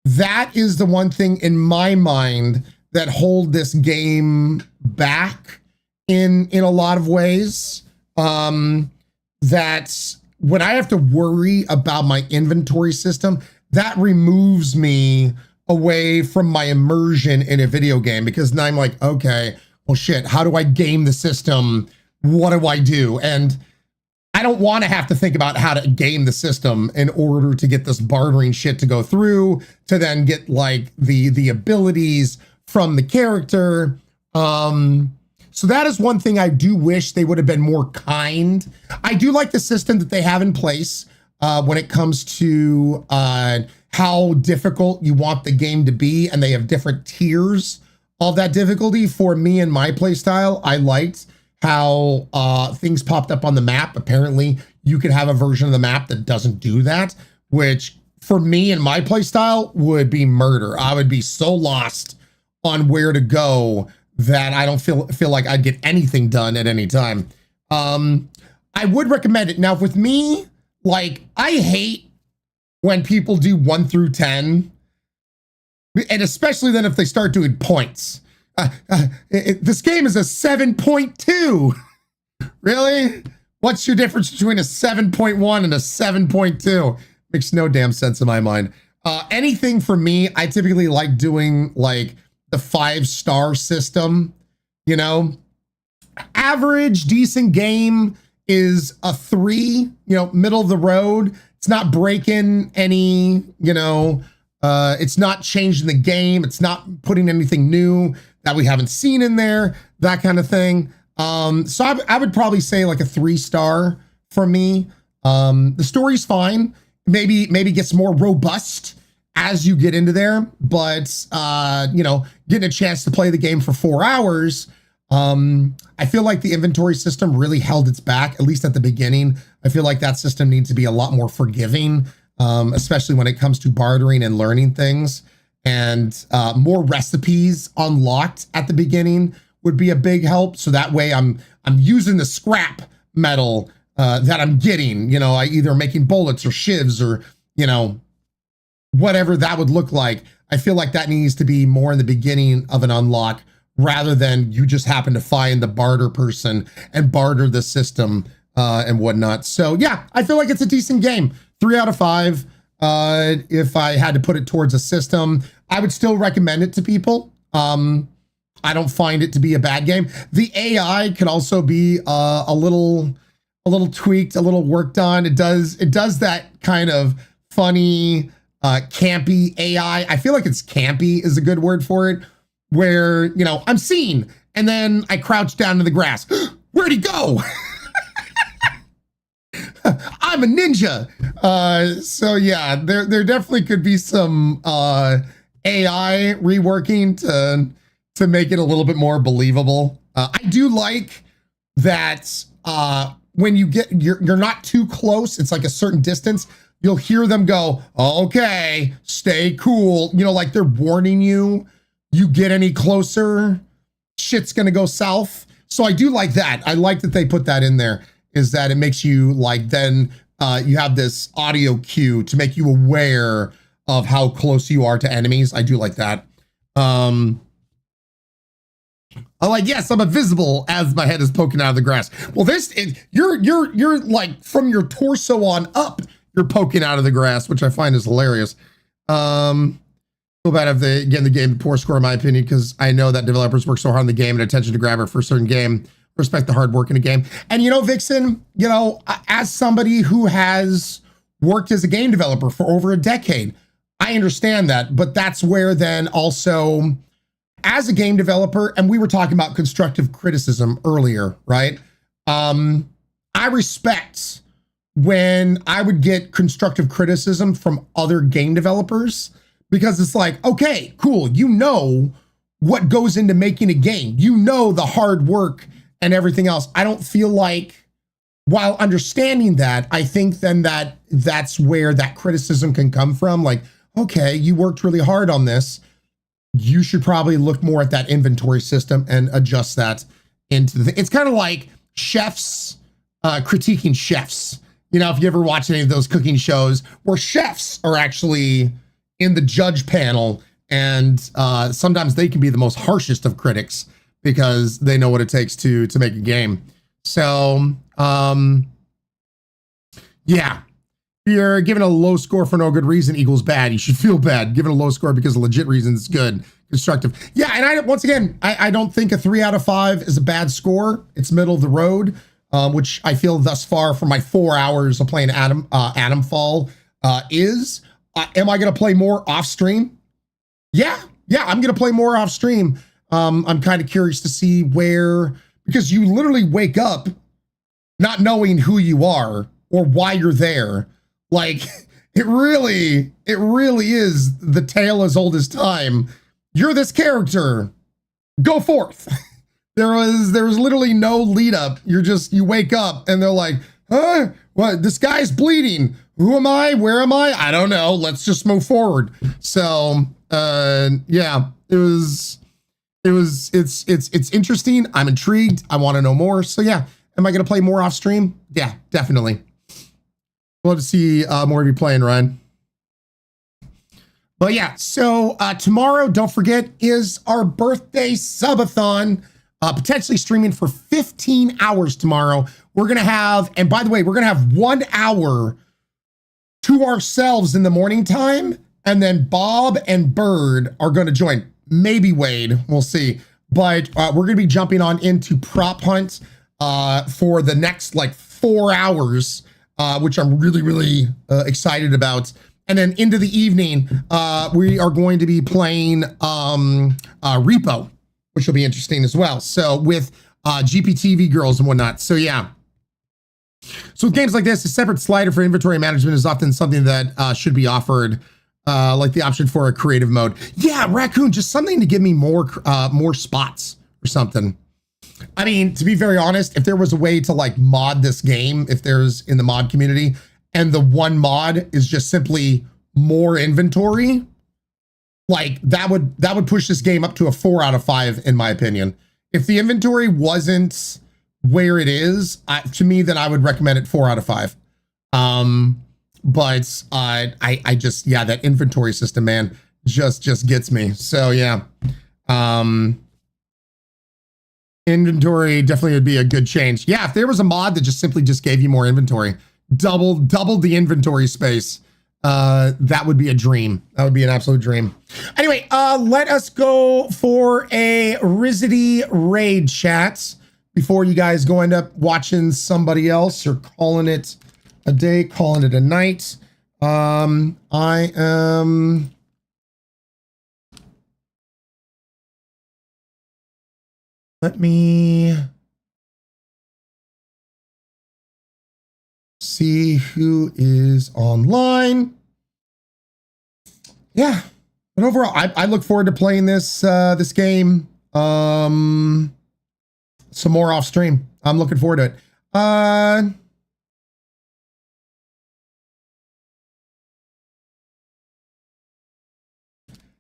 That is the one thing in my mind that hold this game back in a lot of ways. That when I have to worry about my inventory system, that removes me away from my immersion in a video game, because now I'm like, okay, well shit, how do I game the system? What do I do? And I don't want to have to think about how to game the system in order to get this bartering shit to go through, to then get like the abilities from the character. So that is one thing I do wish they would have been more kind. I do like the system that they have in place when it comes to how difficult you want the game to be, and they have different tiers of that difficulty. For me and my playstyle, I liked how things popped up on the map. Apparently, you could have a version of the map that doesn't do that, which for me and my playstyle would be murder. I would be so lost on where to go that I don't feel like I'd get anything done at any time. I would recommend it. Now, with me, like, I hate when people do 1 through 10, and especially then if they start doing points. This game is a 7.2. Really? What's your difference between a 7.1 and a 7.2? Makes no damn sense in my mind. Anything for me, I typically like doing like the 5-star system, you know? Average, decent game is a 3, you know, middle of the road. It's not breaking any, you know, it's not changing the game. It's not putting anything new that we haven't seen in there, that kind of thing. So I would probably say like a 3-star for me. The story's fine. Maybe gets more robust as you get into there, but you know, getting a chance to play the game for 4 hours, I feel like the inventory system really held its back, at least at the beginning. I feel like that system needs to be a lot more forgiving, especially when it comes to bartering and learning things. And more recipes unlocked at the beginning would be a big help. So that way I'm using the scrap metal that I'm getting, you know, I either making bullets or shivs or, you know, whatever that would look like. I feel like that needs to be more in the beginning of an unlock, rather than you just happen to find the barter person and barter the system and whatnot. So yeah, I feel like it's a decent game. 3 out of 5. If I had to put it towards a system, I would still recommend it to people. I don't find it to be a bad game. The AI could also be a little tweaked, a little worked on. It does that kind of funny, campy AI. I feel like it's campy is a good word for it, where, you know, I'm seen and then I crouch down to the grass. Where'd he go? I'm a ninja. So yeah, there definitely could be some AI reworking to make it a little bit more believable. I do like that when you're not too close, it's like a certain distance, you'll hear them go, okay, stay cool. You know, like they're warning you, you get any closer, shit's gonna go south. So I do like that. I like that they put that in there, is that it makes you like, then you have this audio cue to make you aware of how close you are to enemies. I do like that. I'm like, yes, I'm invisible as my head is poking out of the grass. Well, you're like from your torso on up, you're poking out of the grass, which I find is hilarious. Feel bad if they get in the game poor score in my opinion, because I know that developers work so hard on the game and attention to grabber for a certain game respect the hard work in a game. And you know, Vixen, you know, as somebody who has worked as a game developer for over a decade, I understand that, but that's where then also as a game developer, and we were talking about constructive criticism earlier, right? I respect when I would get constructive criticism from other game developers, because it's like, okay, cool. You know what goes into making a game. You know the hard work and everything else. I don't feel like, while understanding that, I think then that's where that criticism can come from. Like, okay, you worked really hard on this. You should probably look more at that inventory system and adjust that into the thing. It's kind of like chefs critiquing chefs. You know, if you ever watch any of those cooking shows where chefs are actually in the judge panel, and sometimes they can be the most harshest of critics because they know what it takes to make a game. So, yeah. You're given a low score for no good reason equals bad. You should feel bad. Given a low score because of legit reasons, good. Constructive. Yeah, and once again, I don't think a 3 out of 5 is a bad score. It's middle of the road, which I feel thus far for my 4 hours of playing ATOMFALL is. Am I going to play more off stream? Yeah, I'm going to play more off stream. I'm kind of curious to see where, because you literally wake up not knowing who you are or why you're there. Like, it really is the tale as old as time. You're this character. Go forth. There was literally no lead up. You wake up and they're like, huh? What? This guy's bleeding. Who am I? Where am I? I don't know. Let's just move forward. So, yeah, it's interesting. I'm intrigued. I want to know more. So yeah, am I going to play more off stream? Yeah, definitely. Love to see more of you playing, Ryan. But yeah, so tomorrow, don't forget, is our birthday subathon, potentially streaming for 15 hours tomorrow. We're going to have, and by the way, we're going to have 1 hour to ourselves in the morning time, and then Bob and Bird are going to join. Maybe Wade, we'll see. But we're going to be jumping on into prop hunt for the next like 4 hours, which I'm really excited about. And then into the evening, we are going to be playing Repo, which will be interesting as well. So with GPTV girls and whatnot. So yeah. So with games like this, a separate slider for inventory management is often something that should be offered, like the option for a creative mode. Yeah, Raccoon, just something to give me more spots or something. I mean, to be very honest, if there was a way to like mod this game, if there's in the mod community, and the one mod is just simply more inventory, like that would push this game up to a 4 out of 5 in my opinion. If the inventory wasn't where it is, to me, then I would recommend it 4 out of 5. But I just, yeah, that inventory system, man, just gets me. So yeah, inventory definitely would be a good change. Yeah, if there was a mod that just simply just gave you more inventory, doubled the inventory space, that would be a dream. That would be an absolute dream. Anyway, let us go for a Rizity raid chat before you guys go end up watching somebody else or calling it a day, calling it a night. I am... Let me see who is online. Yeah, but overall, I look forward to playing this this game some more off stream. I'm looking forward to it.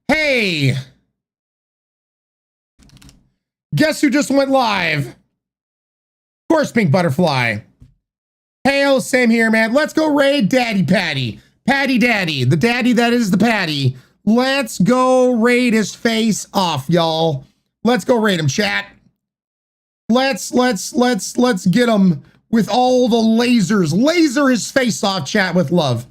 Hey, guess who just went live? Of course, Pink Butterfly. Hey, oh, same here, man. Let's go raid Daddy Patty. Patty Daddy, the daddy that is the Patty. Let's go raid his face off, y'all. Let's go raid him, chat. Let's get him with all the lasers. Laser his face off, chat, with love.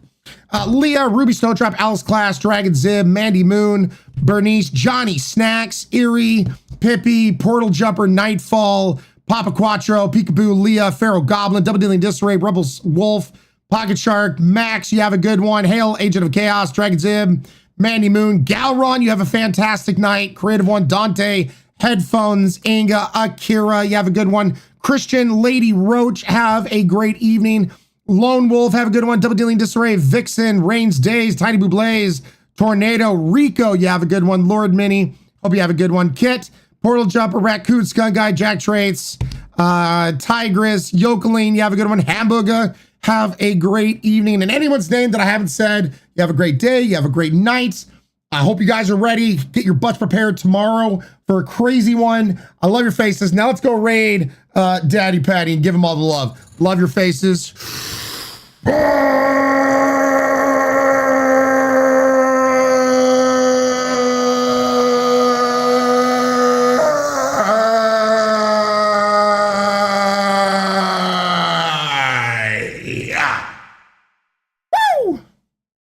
Leah, Ruby Snowtrap, Alice Class, Dragon Zib, Mandy Moon, Bernice, Johnny Snacks, Erie, Pippi, Portal Jumper, Nightfall, Papa Quattro, Peekaboo, Leah, Pharaoh Goblin, Double Dealing Disarray, Rebels Wolf, Pocket Shark, Max, you have a good one. Hail, Agent of Chaos, Dragon Zib, Mandy Moon, Galron, you have a fantastic night. Creative One, Dante, Headphones, Inga, Akira, you have a good one. Christian, Lady Roach, have a great evening. Lone Wolf, have a good one. Double Dealing Disarray, Vixen, Rains Days, Tiny Blue Blaze, Tornado, Rico, you have a good one. Lord Mini, hope you have a good one. Kit, Portal Jumper, Raccoon, Skunk Guy, Jack Traits, Tigress, Yokeling, you have a good one. Hamburger, have a great evening. And anyone's name that I haven't said, you have a great day, you have a great night. I hope you guys are ready. Get your butts prepared tomorrow for a crazy one. I love your faces. Now let's go raid Daddy Patty and give him all the love. Love your faces.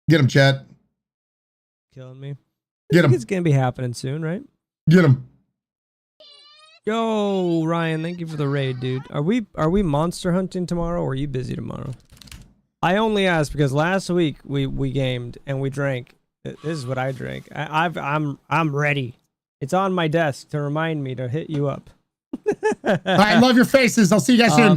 Get him, chat. Killing me. Get him. It's gonna be happening soon, right? Get him. Yo, Ryan, thank you for the raid, dude. Are we monster hunting tomorrow, or are you busy tomorrow? I only asked because last week we gamed and we drank. This is what I drank. I'm ready. It's on my desk to remind me to hit you up. I love your faces. I'll see you guys soon.